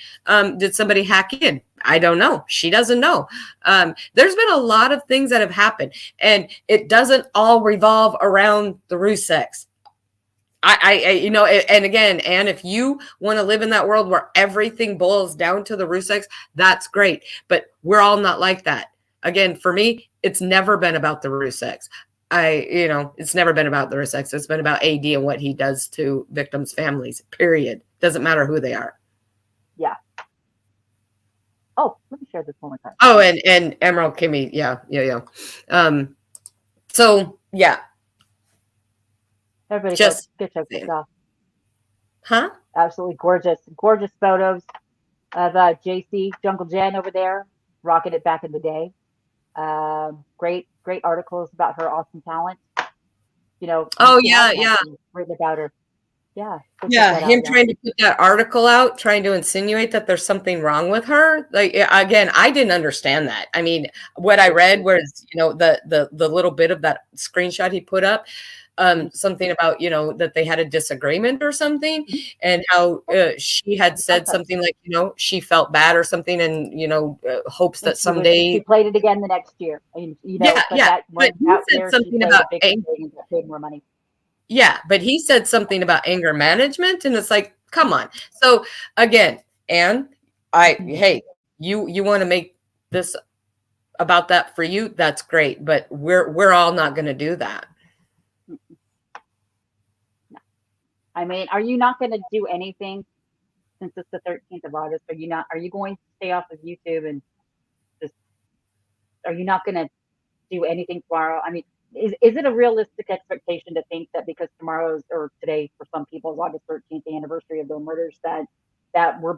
did somebody hack in? I don't know. She doesn't know. There's been a lot of things that have happened, and it doesn't all revolve around the Ruseks. And again, Anne, if you want to live in that world where everything boils down to the Ruseks, that's great. But we're all not like that. Again, for me, it's never been about the Ruseks. It's never been about the Ruseks. It's been about AD and what he does to victims' families, period. Doesn't matter who they are. Yeah. Oh, let me share this one more time. Oh, and Emerald Kimmy. Yeah. So, yeah. Everybody Just go check this saying. out. Huh? Absolutely gorgeous photos of JC Jungle Jen over there, rocking it back in the day. Great articles about her awesome talent. You know, Oh she yeah, has yeah. written about her. Yeah, go check Yeah, that him out, yeah. trying to put that article out, trying to insinuate that there's something wrong with her. Like again, I didn't understand that. I mean, what I read was, the little bit of that screenshot he put up, something about, that they had a disagreement or something, and how she had said something like, she felt bad or something, and hopes And that she someday. played it again the next year. And Yeah, but yeah. that But he that said year she something played about a big thing and paid more money. Yeah, but he said something about anger management, and it's like, come on. So again, Anne, hey, you want to make this about that for you? That's great, but we're all not going to do that. I mean, are you not going to do anything since it's the 13th of August? Are you going to stay off of YouTube and just, are you not going to do anything tomorrow? I mean, is it a realistic expectation to think that because tomorrow's, or today for some people is August 13th, the anniversary of the murders, that we're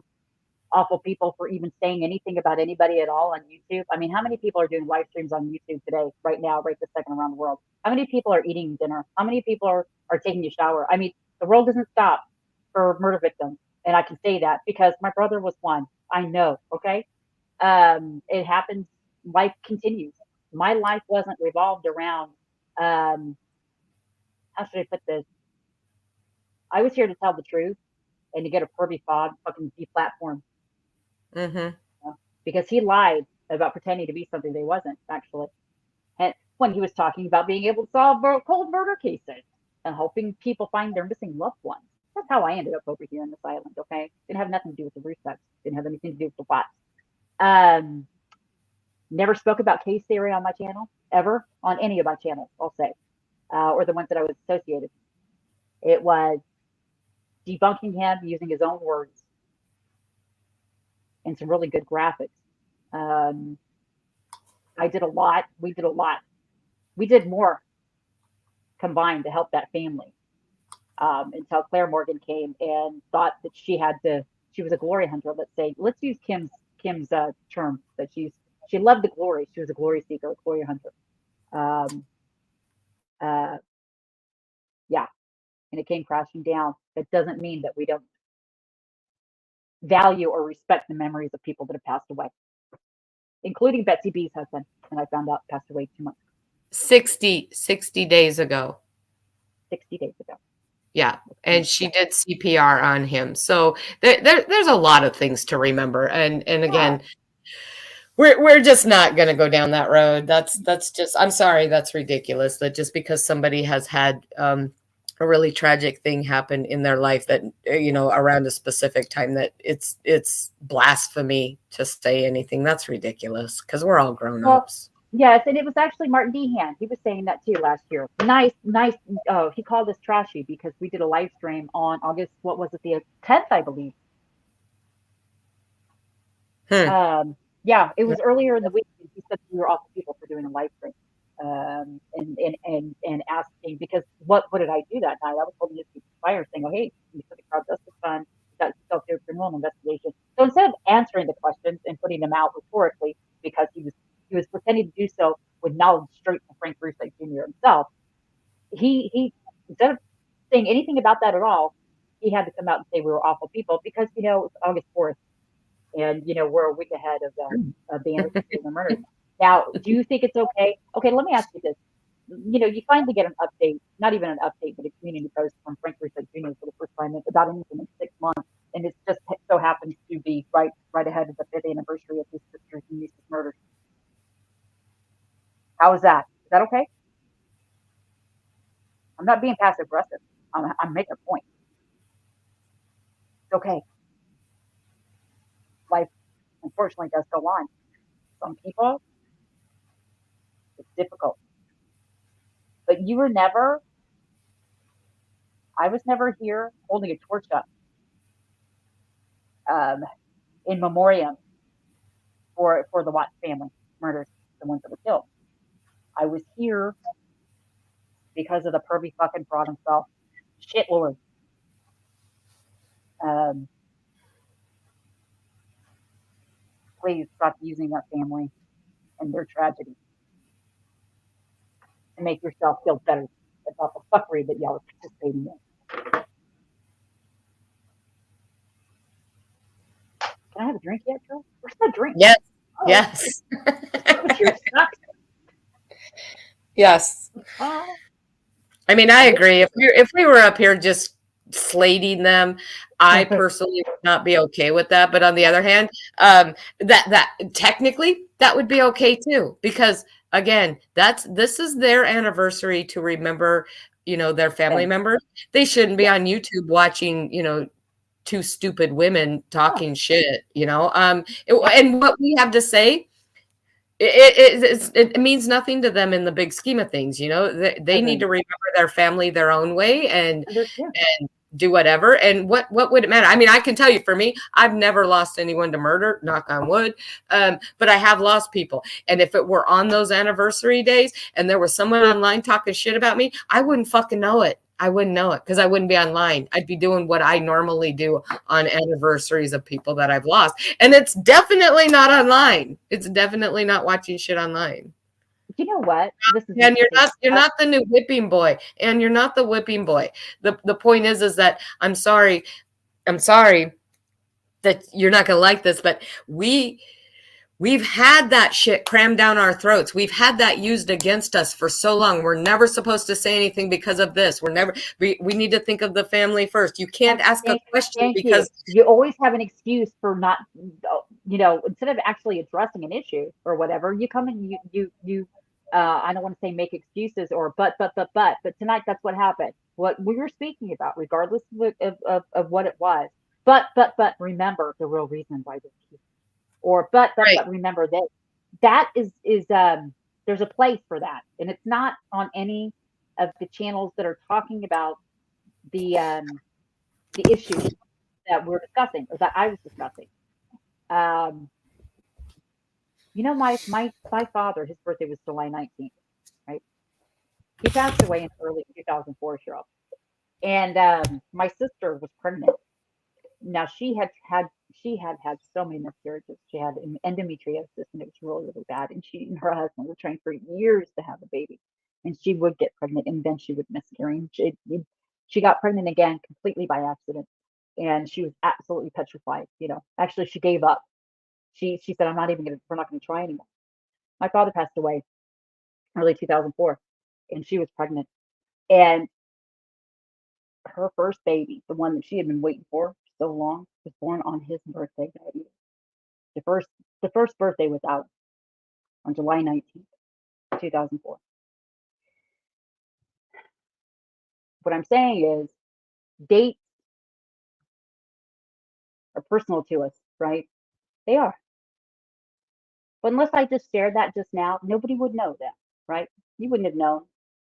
awful people for even saying anything about anybody at all on YouTube? I mean, how many people are doing live streams on YouTube today, right now, right this second around the world? How many people are eating dinner? How many people are taking a shower? I mean, the world doesn't stop for murder victims. And I can say that because my brother was one. I know, okay? It happens. Life continues. My life wasn't revolved around, how should I put this? I was here to tell the truth and to get a pervy fog fucking deplatformed. Mm-hmm. Because he lied about pretending to be something they wasn't, actually. And when he was talking about being able to solve cold murder cases and helping people find their missing loved ones. That's how I ended up over here in this island, okay? Didn't have nothing to do with the Rusevs. Didn't have anything to do with the Watts. Never spoke about case theory on my channel, ever, on any of my channels, I'll say, or the ones that I was associated. It was debunking him using his own words and some really good graphics. I did a lot. We did a lot. We did more combined to help that family until Claire Morgan came and thought that she was a glory hunter. Let's use Kim's term that she loved the glory. She was a glory seeker, a glory hunter. Yeah, and it came crashing down. That doesn't mean that we don't value or respect the memories of people that have passed away, including Betsy B's husband, and I found out passed away 2 months ago. 60 days ago. 60 days ago. Yeah, and she did CPR on him. So there's a lot of things to remember, and again, we're just not going to go down that road. That's just, I'm sorry, that's ridiculous. That just because somebody has had a really tragic thing happen in their life that around a specific time, that it's blasphemy to say anything. That's ridiculous because we're all grown ups. Yes, and it was actually Martin Dehan. He was saying that too last year. Nice. Oh, he called us trashy because we did a live stream on August, what was it, the 10th, I believe. Yeah, it was earlier in the week. He said we were awful people for doing a live stream, and asking, because what did I do that night? I was holding this fire saying, "Oh, hey, we took the Crowd Justice Fund, got yourself through a criminal investigation." So instead of answering the questions and putting them out rhetorically, because he was pretending to do so with knowledge straight from Frank Russo Jr. himself, he instead of saying anything about that at all, he had to come out and say we were awful people because it's August 4th. And we're a week ahead of the anniversary of the murder. Now, do you think it's okay? Okay, let me ask you this. You finally get an update, not even an update, but a community post from Frank Russo Jr. for the first time about anything in 6 months, and it just so happens to be right ahead of the 5th anniversary of his sister's and niece's murder. How is that? Is that okay? I'm not being passive aggressive. I'm making a point. It's okay. Life, unfortunately, does go on. Some people, it's difficult. But I was never here holding a torch up in memoriam for the Watts family murders, the ones that were killed. I was here because of the pervy fucking fraud himself, Shit, Lord. Please stop using that family and their tragedy to make yourself feel better about the fuckery that y'all are participating in. Can I have a drink yet, Joe? Where's my drink? Yes. Oh, Yes. cheers. Yes. Oh, I mean, I agree. If we were up here just slating them, I personally would not be okay with that. But on the other hand, that technically that would be okay too, because again, this is their anniversary to remember, their family yeah. members. They shouldn't be on YouTube watching, two stupid women talking shit, and what we have to say, it means nothing to them in the big scheme of things. They need to remember their family their own way and Yeah. do whatever. And what would it matter? I mean, I can tell you, for me, I've never lost anyone to murder, knock on wood, but I have lost people. And if it were on those anniversary days and there was someone online talking shit about me, I wouldn't fucking know it. I wouldn't know it because I wouldn't be online. I'd be doing what I normally do on anniversaries of people that I've lost. And it's definitely not online. It's definitely not watching shit online. You know what? This is And you're not the new whipping boy. And you're not the whipping boy. The point is that I'm sorry that you're not gonna like this, but we've had that shit crammed down our throats. We've had that used against us for so long. We're never supposed to say anything because of this. We need to think of the family first. You can't ask a question because you always have an excuse for not, instead of actually addressing an issue or whatever, you come and you I don't want to say make excuses or but tonight that's what happened. What we were speaking about, regardless of what it was. But remember the real reason why this. Or but remember that is there's a place for that, and it's not on any of the channels that are talking about the issues that we're discussing or that I was discussing. My father, his birthday was July 19th, right? He passed away in early 2004, Cheryl. And my sister was pregnant. Now she had so many miscarriages. She had endometriosis, and it was really, really bad. And she and her husband were trying for years to have a baby, and she would get pregnant, and then she would miscarry. And she got pregnant again completely by accident, and she was absolutely petrified. Actually, she gave up. She said, we're not gonna try anymore." My father passed away early 2004, and she was pregnant, and her first baby, the one that she had been waiting for so long, was born on his birthday that year. The first birthday without on July 19th, 2004. What I'm saying is dates are personal to us, right? They are. But unless I just shared that just now, nobody would know that, right? You wouldn't have known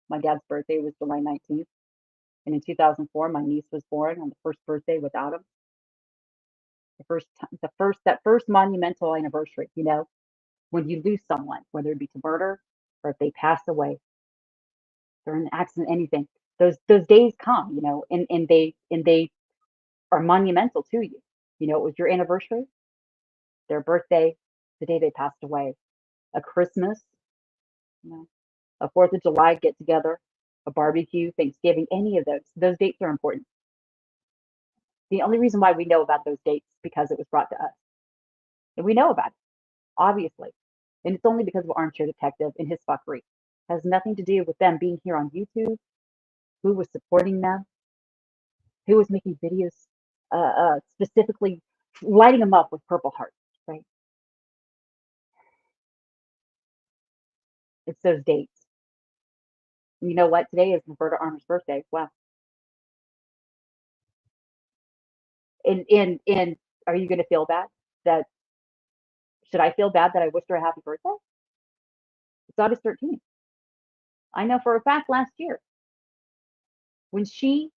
my dad's birthday was July 19th. And in 2004, my niece was born on the first birthday without him. That first monumental anniversary, when you lose someone, whether it be to murder or if they pass away or an accident, anything, those days come, and they are monumental to you. It was your anniversary, their birthday, the day they passed away, a Christmas, a 4th of July get together, a barbecue, Thanksgiving, any of those dates are important. The only reason why we know about those dates is because it was brought to us. And we know about it, obviously. And it's only because of Armchair Detective and his fuckery. It has nothing to do with them being here on YouTube, who was supporting them, who was making videos specifically lighting them up with Purple Hearts, right? It's those dates. And you know what? Today is Roberta Armour's birthday. Wow. And are you going to feel bad? Should I feel bad that I wished her a happy birthday? It's August 13th. I know for a fact last year, when she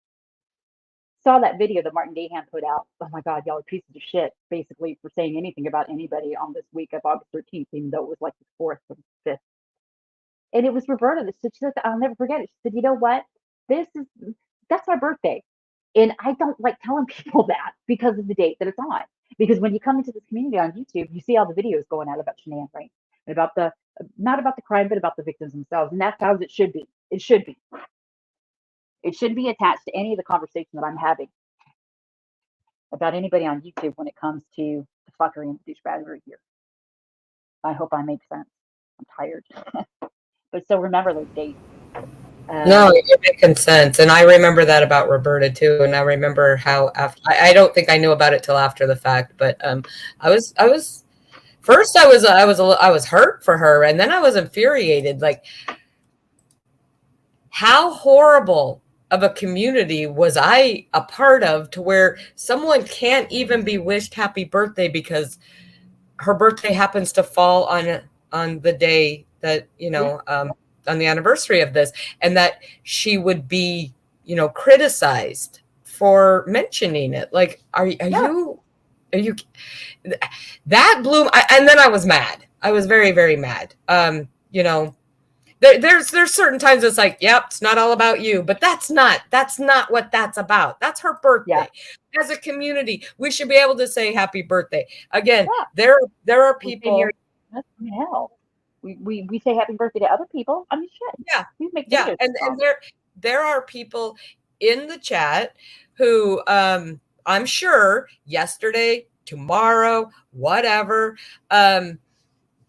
saw that video that Martin Dahan put out, oh my God, y'all are pieces of shit, basically, for saying anything about anybody on this week of August 13th, even though it was like the 4th or 5th. And it was Roberta that said, I'll never forget it. She said, you know what? This is that's my birthday. And I don't like telling people that because of the date that it's on. Because when you come into this community on YouTube, you see all the videos going out about Shanann, right? And about the, not about the crime, but about the victims themselves. And that's how it should be. It should be. It shouldn't be attached to any of the conversation that I'm having about anybody on YouTube when it comes to the fuckery and douchebaggery here. I hope I make sense. I'm tired. But still remember those dates. No, you're making sense. And I remember that about Roberta too. And I remember how after, I don't think I knew about it till after the fact, but I was first I was hurt for her, and then I was infuriated. Like, how horrible of a community was I a part of to where someone can't even be wished happy birthday because her birthday happens to fall on the day that, you know, on the anniversary of this, and that she would be, you know, criticized for mentioning it. Like, are you that blew and then I was mad. I was very, very mad. You know, there's certain times it's like, yep, it's not all about you, but that's not what that's about. That's her birthday. Yeah. As a community, we should be able to say happy birthday. Again, there are people. Hell. We say happy birthday to other people. I mean, shit. Yeah. We make Yeah. videos And about there are people in the chat who I'm sure yesterday, tomorrow, whatever,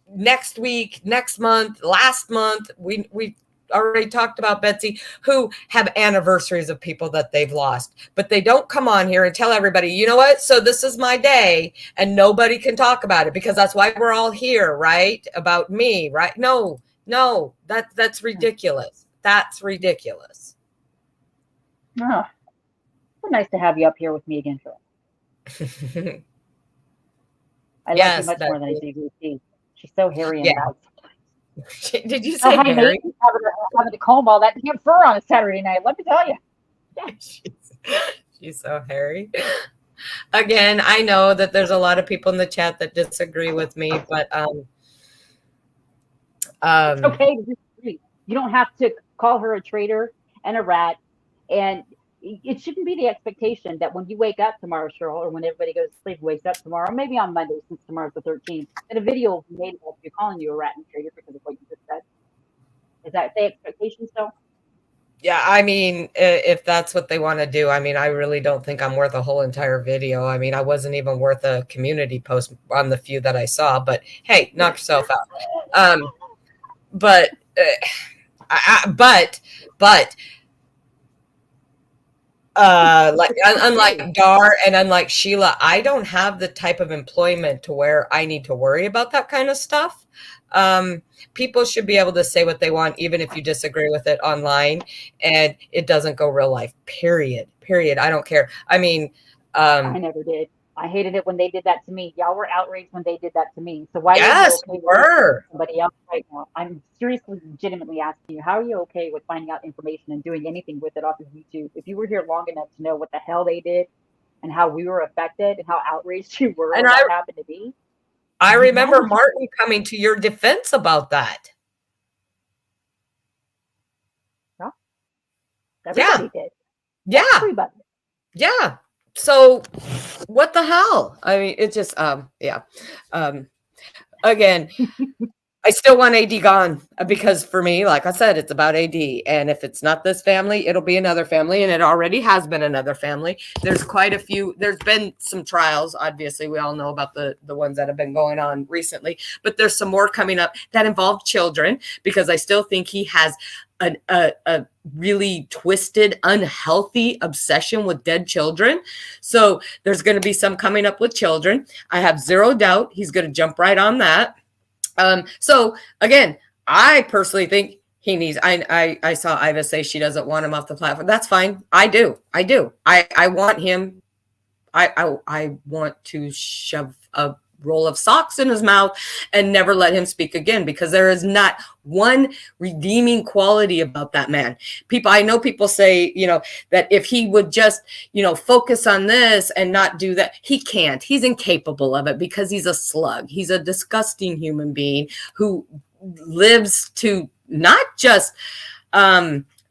next week, next month, last month, we already talked about Betsy, who have anniversaries of people that they've lost, but they don't come on here and tell everybody, you know what? So this is my day and nobody can talk about it because that's why we're all here, right? About me, right? No, that's ridiculous. That's ridiculous. Oh, so nice to have you up here with me again, Phil. I love you much more than I do Lucy. She's so hairy and loud. Did you say hi, hairy? Having to comb all that damn fur on a Saturday night. Let me tell you. She's so hairy. Again, I know that there's a lot of people in the chat that disagree with me, but it's okay to disagree. You don't have to call her a traitor and a rat. And it shouldn't be the expectation that when you wake up tomorrow, Cheryl, or when everybody goes to sleep, wakes up tomorrow, maybe on Monday, since tomorrow's the 13th, that a video will be made of you calling you a rat and a traitor because of what you just said. Is that the expectation still? Yeah, I mean, if that's what they want to do, I mean, I really don't think I'm worth a whole entire video. I mean, I wasn't even worth a community post on the few that I saw, but hey, knock yourself out. But like unlike Dar and unlike Sheila, I don't have the type of employment to where I need to worry about that kind of stuff. People should be able to say what they want, even if you disagree with it online, and it doesn't go real life. Period. I don't care. I mean, I never did. I hated it when they did that to me. Y'all were outraged when they did that to me. So why yes, are you okay with somebody else right now? I'm seriously, legitimately asking you, how are you okay with finding out information and doing anything with it off of YouTube? If you were here long enough to know what the hell they did and how we were affected and how outraged you were and what happened to me. I remember Martin coming to your defense about that. Yeah. Everybody did. Yeah. Everybody. Yeah. So what the hell? I mean, it just, yeah. Again, I still want AD gone because for me, like I said, it's about AD. And if it's not this family, it'll be another family. And it already has been another family. There's quite a few, there's been some trials. Obviously, we all know about the ones that have been going on recently, but there's some more coming up that involve children because I still think he has a really twisted, unhealthy obsession with dead children. So there's going to be some coming up with children. I have zero doubt he's going to jump right on that. So again, I personally think he needs, I saw Iva say she doesn't want him off the platform. That's fine. I do. I want him. I want to shove a roll of socks in his mouth and never let him speak again because there is not one redeeming quality about that man. I know people say, you know, that if he would just, you know, focus on this and not do that, he can't. He's incapable of it because he's a slug. He's a disgusting human being who lives to not just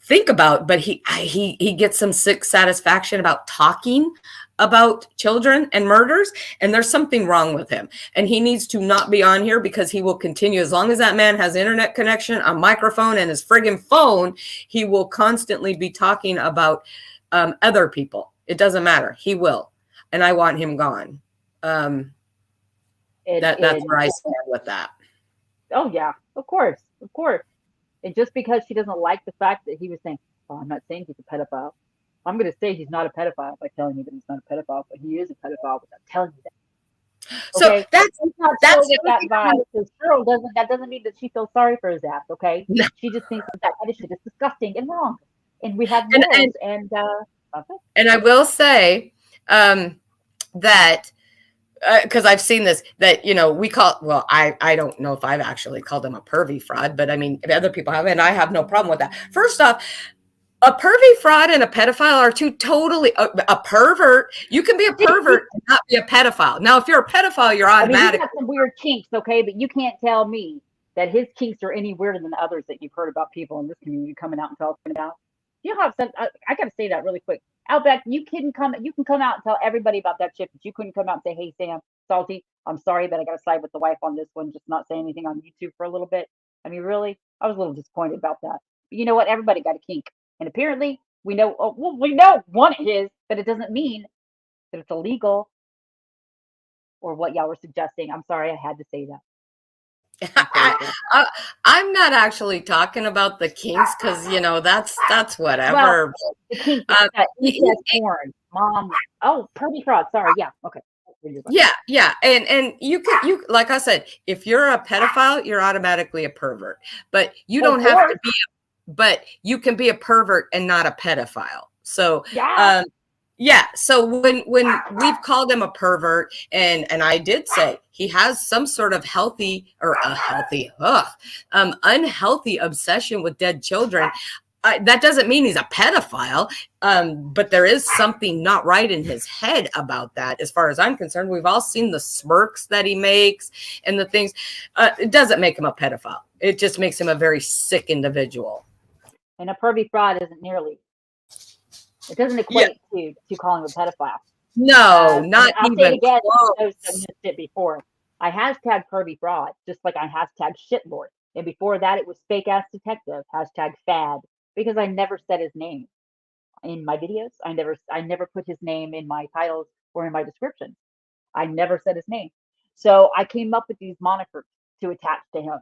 think about, but he gets some sick satisfaction about talking about children and murders, and there's something wrong with him, and he needs to not be on here, because he will continue, as long as that man has internet connection, a microphone, and his friggin' phone, he will constantly be talking about other people. It doesn't matter, he will, and I want him gone. That's where I stand with that. Oh yeah, of course. And just because she doesn't like the fact that he was saying, "Oh, I'm not saying he's a pedophile. I'm going to say he's not a pedophile by telling you that he's not a pedophile, but he is a pedophile without telling you that." So Okay? that's that vibe. Because Cheryl doesn't. That doesn't mean that she feels sorry for his ass. Okay? No. She just thinks that kind of shit is disgusting and wrong, and we have morals. And that's it. And I will say that. Because I've seen this, that, we call, well, I don't know if I've actually called him a pervy fraud, but I mean, other people have, and I have no problem with that. First off, a pervy fraud and a pedophile are two totally, a pervert, you can be a pervert and not be a pedophile. Now, if you're a pedophile, you're automatic. He's got some weird kinks, okay, but you can't tell me that his kinks are any weirder than others that you've heard about people in this community coming out and talking about. You have some, I got to say that really quick. Outback, you can come out and tell everybody about that shit, but you couldn't come out and say, "Hey, Sam, Salty, I'm sorry, but I got to side with the wife on this one, just not say anything on YouTube for a little bit." I mean, really? I was a little disappointed about that. But you know what? Everybody got a kink. And apparently, we know one of his, but it doesn't mean that it's illegal or what y'all were suggesting. I'm sorry, I had to say that. I'm not actually talking about the kinks, because that's whatever. Well, the kink, porn, mom. Oh, pervy fraud. Sorry, yeah, okay. Yeah, and you like I said, if you're a pedophile, you're automatically a pervert. But you don't have to be. But you can be a pervert and not a pedophile. So yeah. So when we've called him a pervert, and I did say he has some sort of unhealthy obsession with dead children. That doesn't mean he's a pedophile, but there is something not right in his head about that. As far as I'm concerned, we've all seen the smirks that he makes and the things. It doesn't make him a pedophile. It just makes him a very sick individual. And a pervy fraud isn't nearly. It doesn't equate to calling him a pedophile. No, not I'll even say it again. close. I missed it before. I hashtag pervy fraud, just like I hashtag shitlord. And before that, it was fake ass detective, hashtag fad, because I never said his name in my videos. I never put his name in my titles or in my descriptions. I never said his name. So I came up with these monikers to attach to him.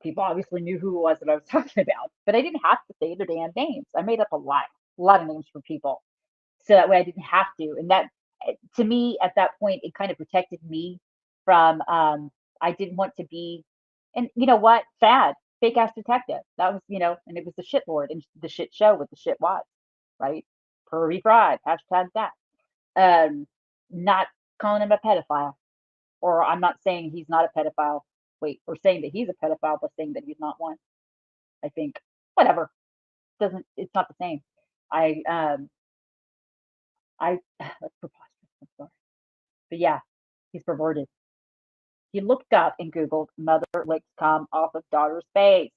People obviously knew who it was that I was talking about, but I didn't have to say their damn names. I made up a lot of names for people, so that way I didn't have to. And that, to me, at that point, it kind of protected me from. I didn't want to be, and you know what, fad, fake ass detective. That was, and it was the shit lord and the shit show with the shit was, right? Pervy fraud, hashtag that. Not calling him a pedophile, or I'm not saying he's not a pedophile. Wait, or saying that he's a pedophile, but saying that he's not one. I think whatever. It's not the same. That's preposterous. I'm sorry. But yeah, he's perverted. He looked up and Googled mother licks cum off of daughter's face.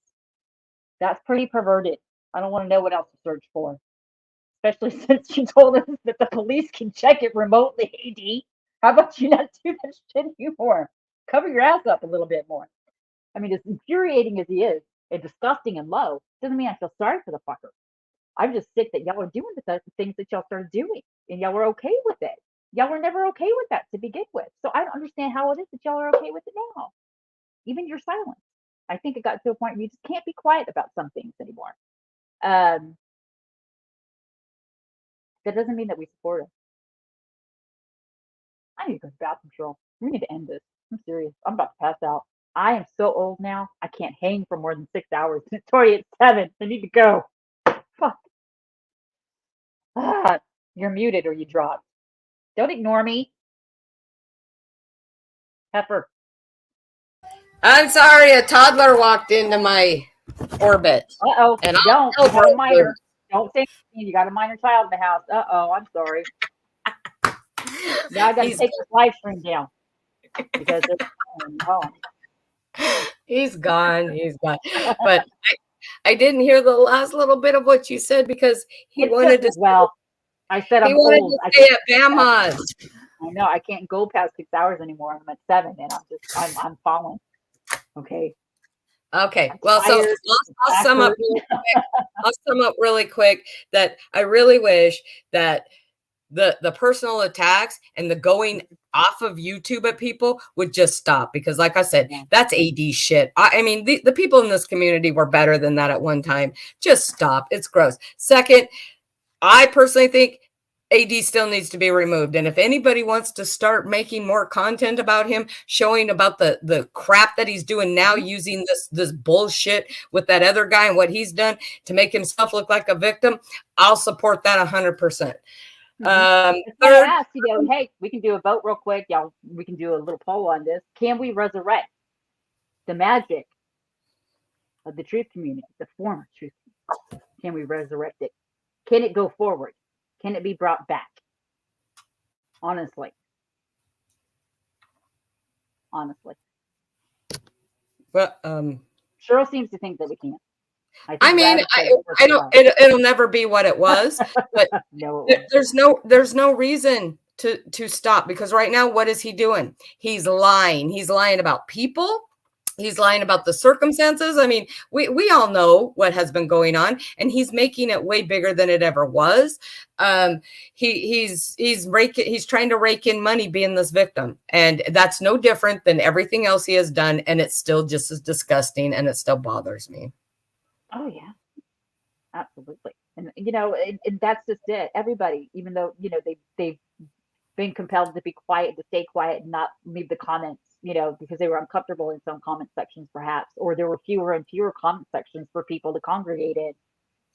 That's pretty perverted. I don't want to know what else to search for. Especially since she told us that the police can check it remotely. AD, how about you not do that shit anymore? Cover your ass up a little bit more. I mean, as infuriating as he is, and disgusting and low, doesn't mean I feel sorry for the fucker. I'm just sick that y'all are doing the things that y'all started doing, and y'all were okay with it. Y'all were never okay with that to begin with. So I don't understand how it is that y'all are okay with it now. Even your silence. I think it got to a point where you just can't be quiet about some things anymore. That doesn't mean that we support it. I need to go to the bathroom, Cheryl. We need to end this. I'm serious. I'm about to pass out. I am so old now. I can't hang for more than 6 hours. It's already at 7. I need to go. Fuck. You're muted or you dropped. Don't ignore me. Heifer. I'm sorry, a toddler walked into my orbit. Uh-oh. And Don't. You got a minor. Don't say anything. You got a minor child in the house. Uh-oh. I'm sorry. Now I got to take this live stream down. Because it's home. He's gone. But I didn't hear the last little bit of what you said because he It's wanted just, to. well, I said He I'm wanted old. to stay at Bama's. I know I can't go past 6 hours anymore. I'm at 7, and I'm falling. Okay, Okay. I'm Well, so tired. I'll sum up Backward. really quick. I'll sum up really quick that I really wish that the personal attacks and the going off of YouTube at people would just stop, because like I said, Yeah. that's AD shit. I mean, the people in this community were better than that at one time. Just stop. It's gross. Second, I personally think AD still needs to be removed. And if anybody wants to start making more content about him, showing about the crap that he's doing now, using this bullshit with that other guy and what he's done to make himself look like a victim, I'll support that 100%. That's why I Third, asked, hey, we can do a vote real quick, y'all. We can do a little poll on this. Can we resurrect the magic of the truth community, the former truth community? Can we resurrect it? Can it go forward? Can it be brought back? Honestly. well, Cheryl seems to think that we can. I mean, Travis said I don't. It'll never be what it was, but no, it there's no reason to stop, because right now, what is he doing? He's lying. He's lying about people. He's lying about the circumstances. I mean, we all know what has been going on, and he's making it way bigger than it ever was. He's trying to rake in money being this victim, and that's no different than everything else he has done, and it's still just as disgusting, and it still bothers me. Oh yeah, absolutely. And and that's just it. Everybody, even though they've been compelled to be quiet, to stay quiet, and not leave the comments, because they were uncomfortable in some comment sections, perhaps, or there were fewer and fewer comment sections for people to congregate in.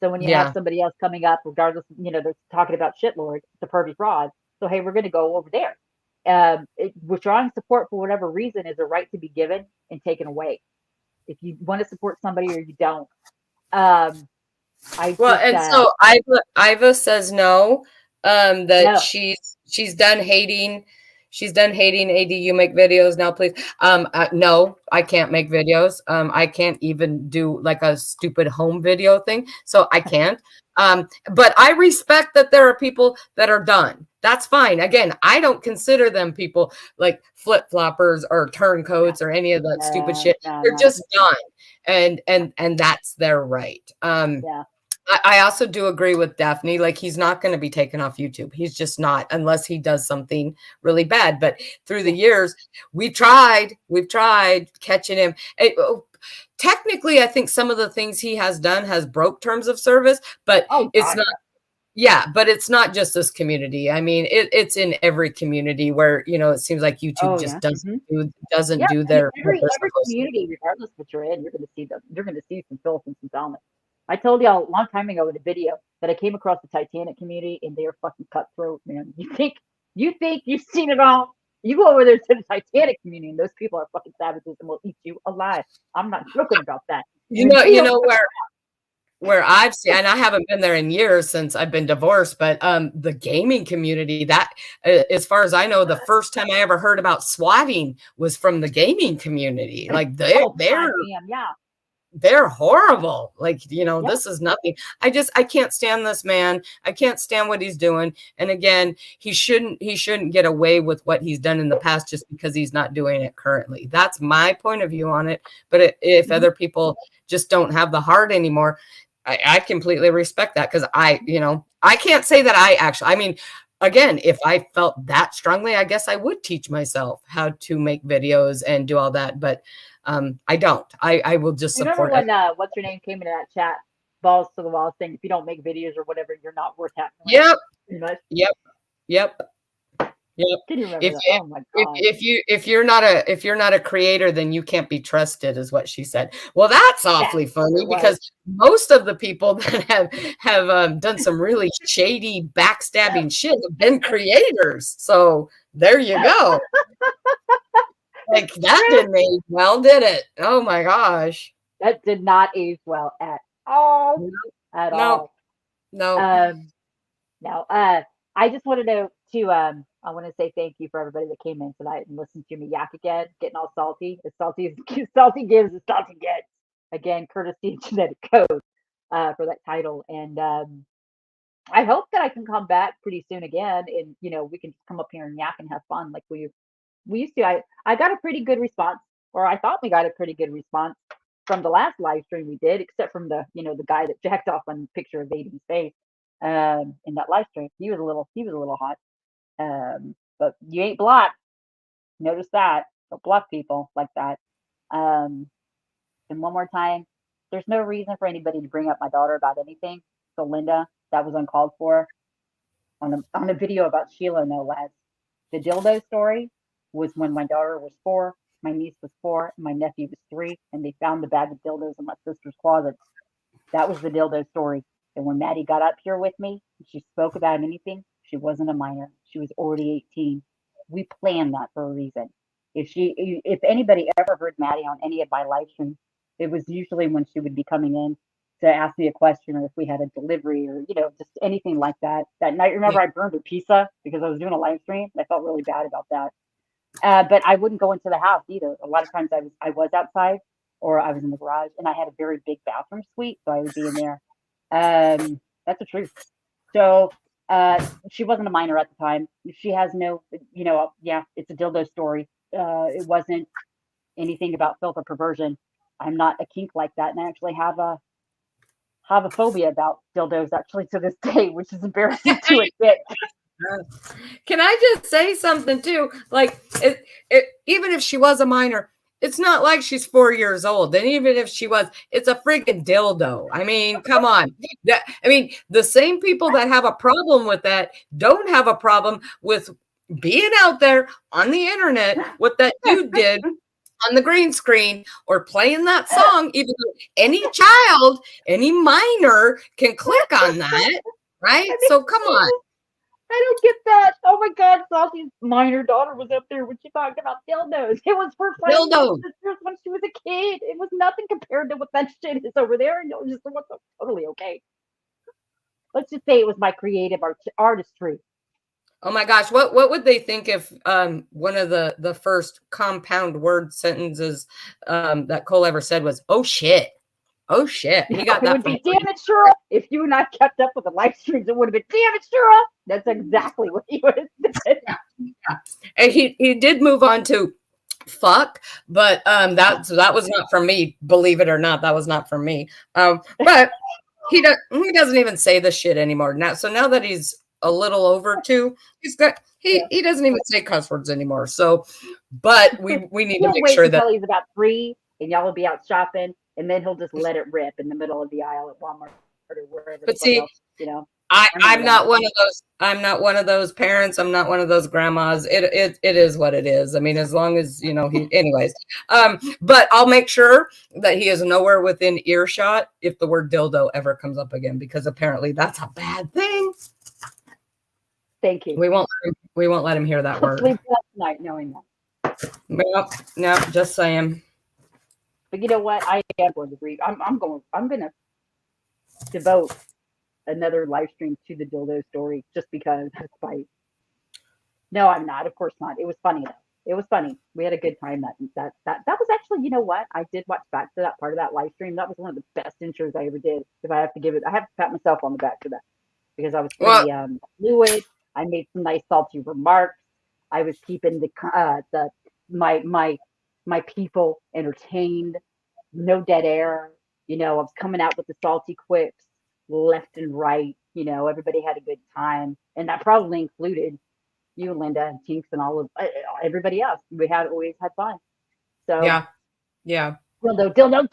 So when you have somebody else coming up, regardless, they're talking about shitlord, the pervy fraud. So hey, we're going to go over there. Withdrawing support for whatever reason is a right to be given and taken away. If you want to support somebody or you don't. So Iva says no. That No. she's done hating. She's done hating AD. You make videos now, please. No, I can't make videos. I can't even do like a stupid home video thing. So I can't. But I respect that there are people that are done. That's fine. Again, I don't consider them people like flip-floppers or turncoats or any of that stupid shit. They're just done. And that's their right. Yeah. I also do agree with Daphne. Like, he's not going to be taken off YouTube. He's just not, unless he does something really bad. But through the years, we've tried catching him. Technically, I think some of the things he has done has broke terms of service, but it's not. Yeah, but it's not just this community. I mean, it's in every community where, it seems like YouTube doesn't do their every community, regardless of what you're in, you're going to see some filth and some vomit. I told y'all a long time ago in a video that I came across the Titanic community, and they are fucking cutthroat, man. You think you've seen it all? You go over there to the Titanic community, and those people are fucking savages and will eat you alive. I'm not joking about that. You know where I've seen, and I haven't been there in years since I've been divorced, but the gaming community, that as far as I know, the first time I ever heard about swatting was from the gaming community. Like they're horrible. Like, this is nothing. I can't stand this man. I can't stand what he's doing. And again, he shouldn't get away with what he's done in the past just because he's not doing it currently. That's my point of view on it. But if other people just don't have the heart anymore, I completely respect that, because I can't say that I mean, again, if I felt that strongly, I guess I would teach myself how to make videos and do all that. But I don't. I will just support it. Remember when what's her name came into that chat, balls to the wall, saying if you don't make videos or whatever, you're not worth having. Yep. Yep. Can you remember that? Oh my God. If you're not a creator, then you can't be trusted, is what she said. Well, that's awfully funny, because most of the people that have done some really shady, backstabbing shit have been creators. So there you go. Like, that didn't age well, did it? Oh my gosh. That did not age well at all. At all. No. No. I just wanted to I want to say thank you for everybody that came in tonight and listened to me yak again, getting all salty. As salty gives, as salty gets. again, courtesy of Genetic Code for that title. And I hope that I can come back pretty soon again, and we can just come up here and yak and have fun like we used to. I got a pretty good response, or I thought we got a pretty good response from the last live stream we did, except from the the guy that jacked off on the picture of Aiden's face in that live stream. He was a little hot. But you ain't blocked. Notice that. Don't block people like that. And one more time, there's no reason for anybody to bring up my daughter about anything. So Linda, that was uncalled for on a video about Sheila, no less. The dildo story was when my daughter was 4, my niece was 4, and my nephew was 3, and they found the bag of dildos in my sister's closet. That was the dildo story. And when Maddie got up here with me, and she spoke about anything, she wasn't a minor. She was already 18. We planned that for a reason. If anybody ever heard Maddie on any of my live streams, it was usually when she would be coming in to ask me a question, or if we had a delivery, or just anything like that. That night, remember, I burned her pizza because I was doing a live stream. I felt really bad about that. But I wouldn't go into the house either. A lot of times I was outside, or I was in the garage, and I had a very big bathroom suite, so I would be in there. That's the truth. So she wasn't a minor at the time. She has no, it's a dildo story. It wasn't anything about filth or perversion. I'm not a kink like that, and I actually have a phobia about dildos actually to this day, which is embarrassing to admit. Can I just say something too? Like, even if she was a minor, it's not like she's 4 years old. And even if she was, it's a freaking dildo. I mean, come on. The same people that have a problem with that don't have a problem with being out there on the internet, what that dude did on the green screen, or playing that song. Even though any child, any minor can click on that, right? So come on. I don't get that. Oh my God, Salty's minor daughter was up there when she talked about dildos. It was for playing with sisters when she was a kid. It was nothing compared to what that shit is over there. And it was just totally okay. Let's just say it was my creative artistry. Oh my gosh, what would they think if one of the first compound word sentences that Cole ever said was, "Oh shit." Oh shit, he got that. It would be, damn it, Shura. If you and I kept up with the live streams, it would have been, damn it, Shura. That's exactly what he would have said. Yeah. And he did move on to fuck, but that was not from me. Believe it or not, that was not from me. But he doesn't even say the shit anymore now. So now that he's a little over 2, he doesn't even say cuss words anymore. So, but we need to make sure that he's about 3, and y'all will be out shopping. And then he'll just let it rip in the middle of the aisle at Walmart or wherever. But see, else, I'm not one of those. I'm not one of those parents. I'm not one of those grandmas. It is what it is. I mean, as long as anyways. But I'll make sure that he is nowhere within earshot if the word dildo ever comes up again, because apparently that's a bad thing. Thank you. We won't let him hear that word. Sleep last night knowing that. No, just saying. But you know what? I am going to agree. I'm going to devote another live stream to the dildo story just because that's fight. No, I'm not. Of course not. It was funny though. It was funny. We had a good time. That was actually, you know what? I did watch back to that part of that live stream. That was one of the best intros I ever did. If I have to give it, I have to pat myself on the back for that because I was pretty fluid. I made some nice salty remarks. I was keeping my people entertained, no dead air. I was coming out with the salty quips left and right. Everybody had a good time. And that probably included you, Linda, and Tinks, and all of everybody else. We always had fun. So yeah. Dildo.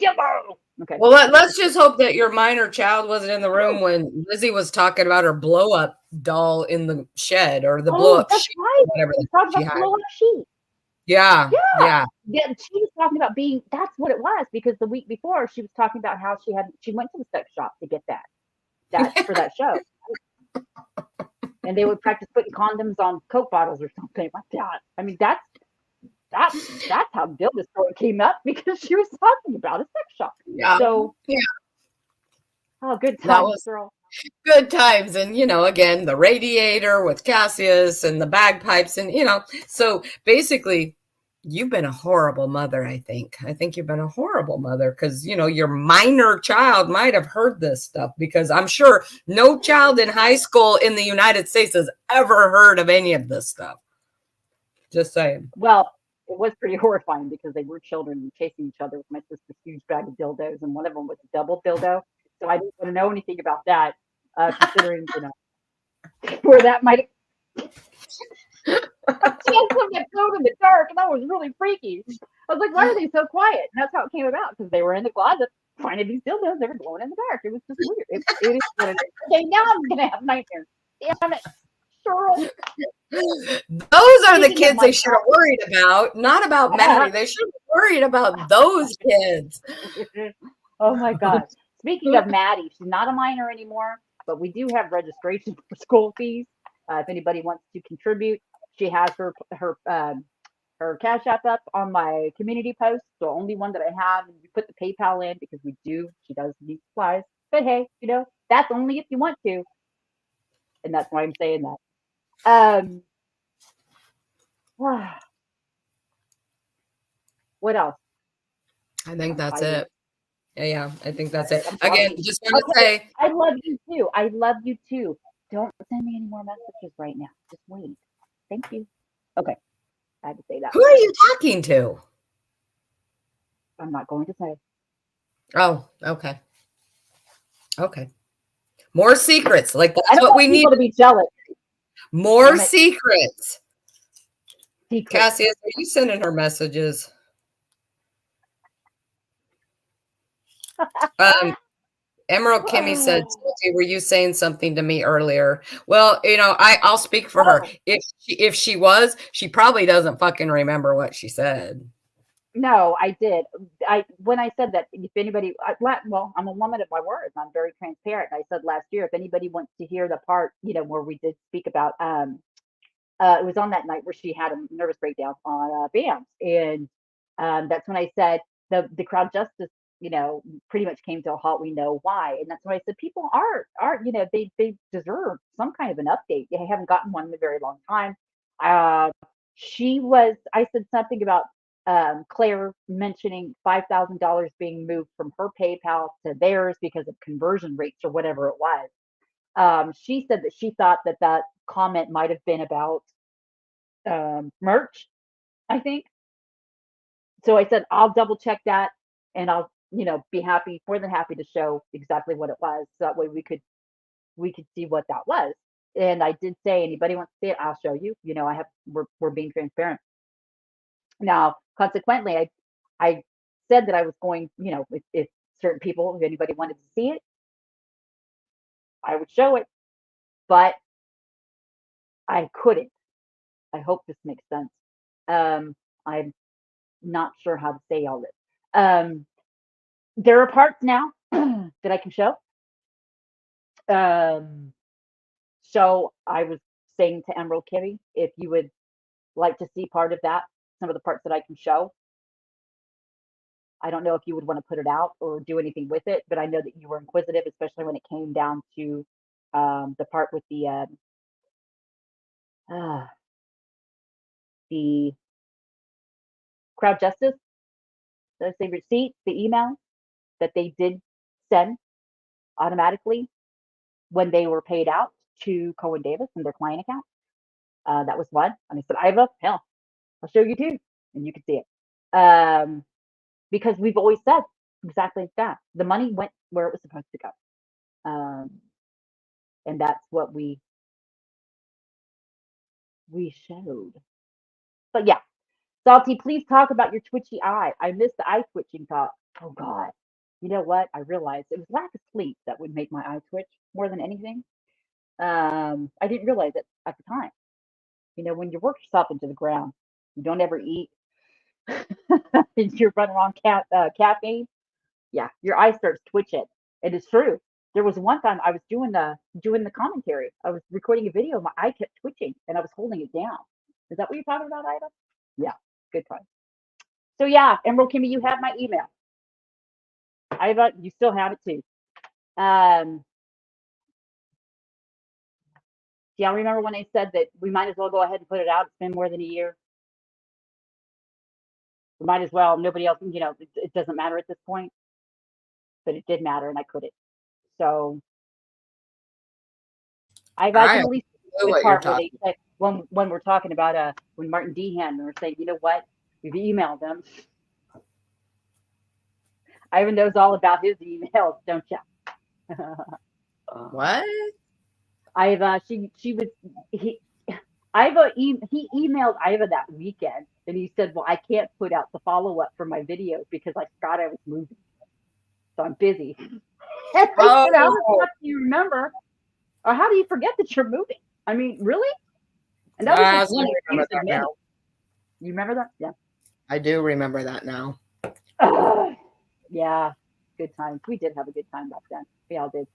Okay. Well, let's just hope that your minor child wasn't in the room when Lizzie was talking about her blow up doll in the shed, or the blow up sheet, right. Whatever she had. Blow up sheet. Yeah. She was talking about that's what it was, because the week before she was talking about how she went to the sex shop to get that for that show. And they would practice putting condoms on Coke bottles or something like that. I mean, that's how Dilda's story came up, because she was talking about a sex shop. Yeah. So oh, good times, girl. Good times. And again, the radiator with Cassius and the bagpipes, and so basically You've been a horrible mother, I think. I think you've been a horrible mother because, your minor child might have heard this stuff because I'm sure no child in high school in the United States has ever heard of any of this stuff. Just saying. Well, it was pretty horrifying because they were children chasing each other with my sister's huge bag of dildos, and one of them was a double dildo. So I didn't want to know anything about that, considering, where that might have. She had something that glowed in the dark, and that was really freaky. I was like, why are they so quiet? And that's how it came about, because they were in the closet finding these dildos. They were glowing in the dark. It was just weird. It is what it is. Okay, now I'm going to have nightmares. Damn it. Cheryl. Those are the Speaking of kids my they should have worried about, not about Maddie. They should have worried about those kids. Oh my God. Speaking of Maddie, she's not a minor anymore, but we do have registration for school fees. If anybody wants to contribute, she has her Cash App up on my community post, the only one that I have. And you put the PayPal in because she does need supplies. But hey, that's only if you want to. And that's why I'm saying that. What else? I think that's I- it. Yeah, I think that's it. I'm sorry. Again, just want to Okay, say, I love you too. I love you too. Don't send me any more messages right now. Just wait. Thank you. Okay. I had to say that. who are you talking to? I'm not going to say. Oh, okay. Okay. More secrets. Like I that's don't what want we need. people to be jealous. More Damn it. secrets. Secrets. Cassius, are you sending her messages? Emerald Kimmy said, "Salty, were you saying something to me earlier?" Well, I'll speak for her. If she was, she probably doesn't fucking remember what she said. No, I did. When I said that, if anybody, well, I'm a woman of my words. I'm very transparent. I said last year, if anybody wants to hear the part, where we did speak about, it was on that night where she had a nervous breakdown on BAMS, and that's when I said the crowd justice, pretty much came to a halt. We know why, and that's when I said people are, they deserve some kind of an update. They haven't gotten one in a very long time. I said something about Claire mentioning $5,000 being moved from her PayPal to theirs because of conversion rates or whatever it was. She said that she thought that comment might have been about merch, I think. So I said, I'll double check that and I'll, be more than happy to show exactly what it was. So that way we could see what that was. And I did say, anybody wants to see it, I'll show you. We're being transparent. Now, consequently, I said that I was going, if certain people, if anybody wanted to see it, I would show it, but I couldn't. I hope this makes sense. I'm not sure how to say all this. There are parts now that I can show. So I was saying to Emerald Kimmy, if you would like to see part of that, some of the parts that I can show. I don't know if you would want to put it out or do anything with it, but I know that you were inquisitive, especially when it came down to the part with the crowd justice, the receipt, the email that they did send automatically when they were paid out to Cohen Davis and their client account. That was one. And I said, Iva, hell, I'll show you too, and you can see it. Because we've always said exactly that. The money went where it was supposed to go. And that's what we showed. But yeah, Salty, please talk about your twitchy eye. I missed the eye twitching talk. Oh God. You know what? I realized it was lack of sleep that would make my eye twitch more than anything. I didn't realize it at the time. When you work yourself into the ground, you don't ever eat, and you're running on caffeine. Yeah, your eye starts twitching. It is true. There was one time I was doing the commentary. I was recording a video. My eye kept twitching, and I was holding it down. Is that what you're talking about, Ida? Yeah, good time. So yeah, Emerald Kimmy, you have my email. Ida, you still have it too. Do y'all remember when I said that we might as well go ahead and put it out? It's been more than a year. We might as well. Nobody else, it doesn't matter at this point. But it did matter, and I couldn't. So I I can at least know the what you're part where talking. they said when we're talking about when Martin Dehan were saying, you know what, we've emailed them. Ivan knows all about his emails, don't you? What? Iva, she was he Iva he emailed Iva that weekend and he said, well, I can't put out the follow-up for my video because I forgot I was moving. So I'm busy. And I said, how the fuck do you remember? Or how do you forget that you're moving? I mean, really? And that was just one excuse of many. You remember that? Yeah. I do remember that now. Yeah. Good times. We did have a good time back then. We all did.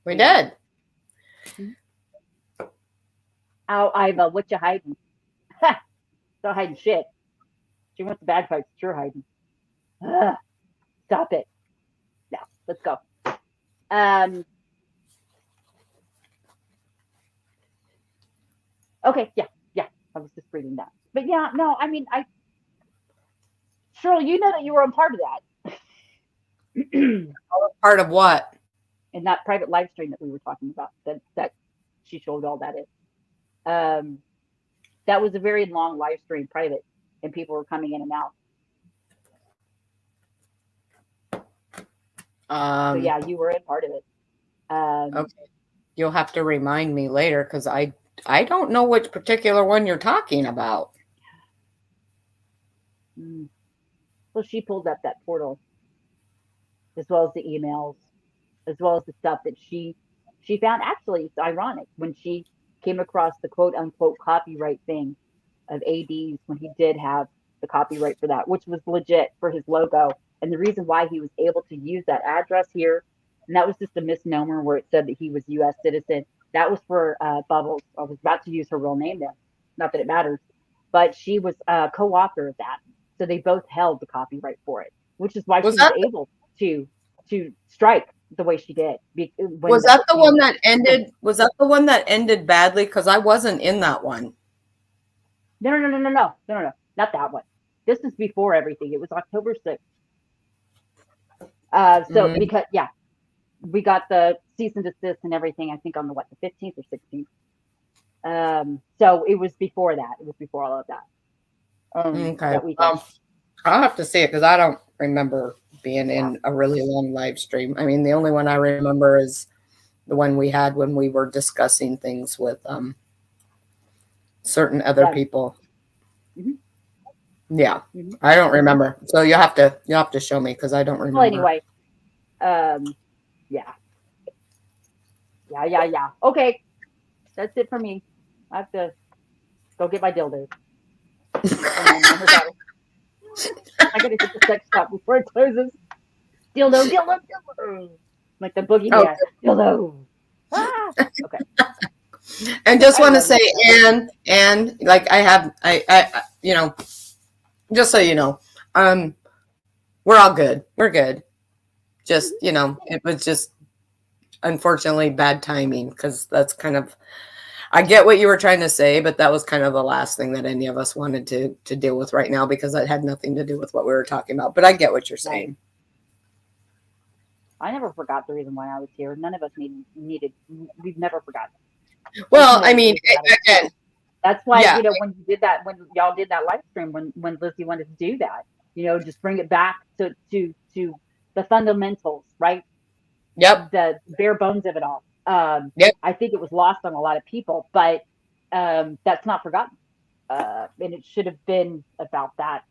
We did. Oh, Iva, what you hiding? Not hiding shit. She wants the bad parts. You're hiding. Stop it. No, let's go. Okay, yeah. I was just reading that. But yeah, no, I mean, Shirley, you know that you were a part of that. Part of what? In that private live stream that we were talking about, that she showed all that in. That was a very long live stream, private, and people were coming in and out. So yeah, you were a part of it. Okay. You'll have to remind me later because I don't know which particular one you're talking about. Well, she pulled up that portal, as well as the emails, as well as the stuff that she found. Actually, it's ironic when she came across the quote unquote copyright thing of AD's when he did have the copyright for that, which was legit for his logo. And the reason why he was able to use that address here, and that was just a misnomer where it said that he was U.S. citizen. That was for Bubbles. I was about to use her real name there. Not that it matters. But she was a co-author of that. So they both held the copyright for it, which is why she was able to strike the way she did. Was that the one that ended? Was that the one that ended badly? Because I wasn't in that one. No. Not that one. This is before everything. It was October 6th. Because, yeah, we got the cease and desist and everything, I think on the 15th or 16th. So it was before that. It was before all of that. Okay. I'll have to see it because I don't remember being in a really long live stream. I mean, the only one I remember is the one we had when we were discussing things with certain other people. Yeah, I don't remember. So you'll have to show me because I don't remember. Well, anyway, yeah. Okay, that's it for me. I have to go get my dildo. I gotta hit the sex shop before it closes. Dildo. Like the boogeyman. Dildo. Okay. And just want to say, and like I just so you know, we're all good. We're good. Just, it was just unfortunately bad timing because that's kind of, I get what you were trying to say, but that was kind of the last thing that any of us wanted to deal with right now because it had nothing to do with what we were talking about. But I get what you're saying. I never forgot the reason why I was here. None of us needed. We've never forgotten. Well, I mean, again, that's why when you did that, when y'all did that live stream, when Lizzie wanted to do that, just bring it back to the fundamentals, right? Yep. The bare bones of it all. Yep. I think it was lost on a lot of people, but that's not forgotten. And it should have been about that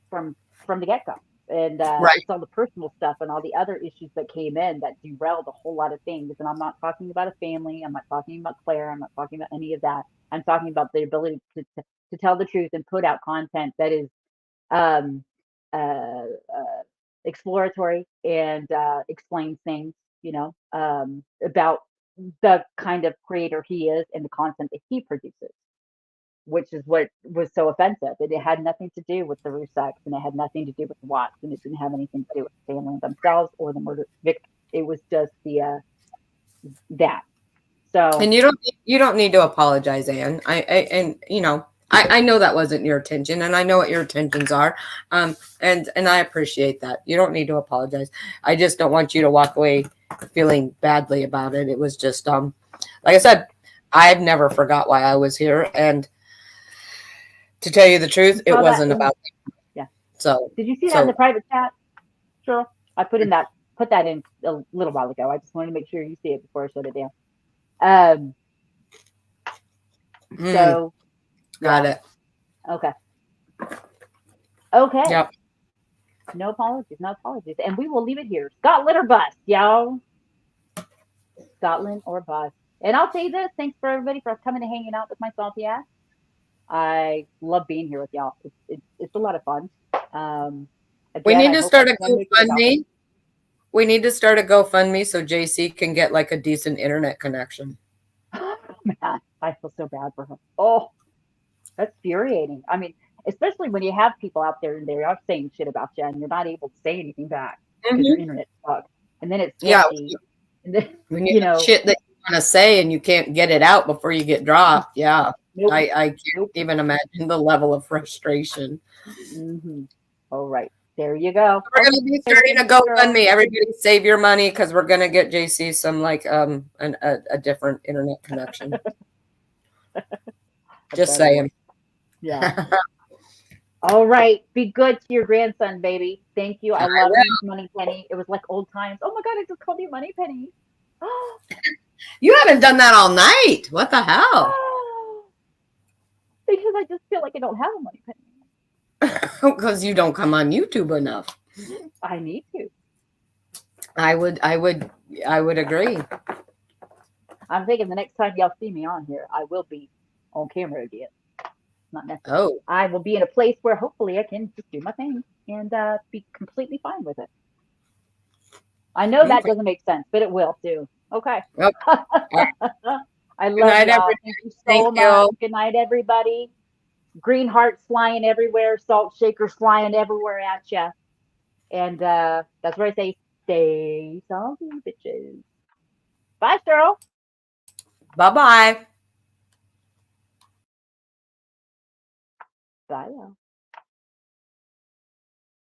from the get-go. And it's all the personal stuff and all the other issues that came in that derailed a whole lot of things. And I'm not talking about a family. I'm not talking about Claire. I'm not talking about any of that. I'm talking about the ability to tell the truth and put out content that is exploratory and explains things, about the kind of creator he is and the content that he produces, which is what was so offensive. It had nothing to do with the Rusaks, and it had nothing to do with the Watts, and it didn't have anything to do with the family themselves or the murder victim. It was just that. So, and you don't need to apologize, Anne. I know that wasn't your intention, and I know what your intentions are. And I appreciate that. You don't need to apologize. I just don't want you to walk away feeling badly about it. It was just like I said, I've never forgot why I was here, and to tell you the truth, it Saw that wasn't in- about yeah. So Did you see that in the private chat? Sure. I put that in a little while ago. I just wanted to make sure you see it before I shut it down. So got it. okay. Okay. Yep. No apologies. And we will leave it here. Scotland or bust, y'all. Scotland or bust. And I'll say this, thanks for everybody for coming and hanging out with my salty ass. I love being here with y'all. It's a lot of fun. We Again, need I to hope start a everyone makes it out. GoFundMe. We need to start a GoFundMe so JC can get like a decent internet connection. Man, I feel so bad for her. Oh, that's infuriating. I mean, especially when you have people out there and they are saying shit about you and you're not able to say anything back because your internet sucks. And then it's Yeah. sketchy. And then, When you know shit that you want to say and you can't get it out before you get dropped. Yeah. Nope. I can't even imagine the level of frustration. Mm-hmm. All right. There you go. We're going to be starting a GoFundMe. Everybody save your money because we're going to get JC some like a different internet connection. Just saying. Yeah. All right. Be good to your grandson, baby. Thank you. I love you, Money Penny. It was like old times. Oh my God, I just called you Money Penny. You haven't done that all night. What the hell? Because I just feel like I don't have a Money Penny. Because you don't come on YouTube enough. I need to. I would agree. I'm thinking the next time y'all see me on here, I will be on camera again. Not necessarily. Oh. I will be in a place where hopefully I can just do my thing and be completely fine with it. I know that doesn't make sense, but it will too. Okay. Yep. I love night, y'all. everybody. Thank you so Thank much. you. Good night, everybody. Green hearts flying everywhere, salt shakers flying everywhere at you. And that's where I say, stay salty, bitches. Bye, Cheryl. Bye-bye. Bye, y'all.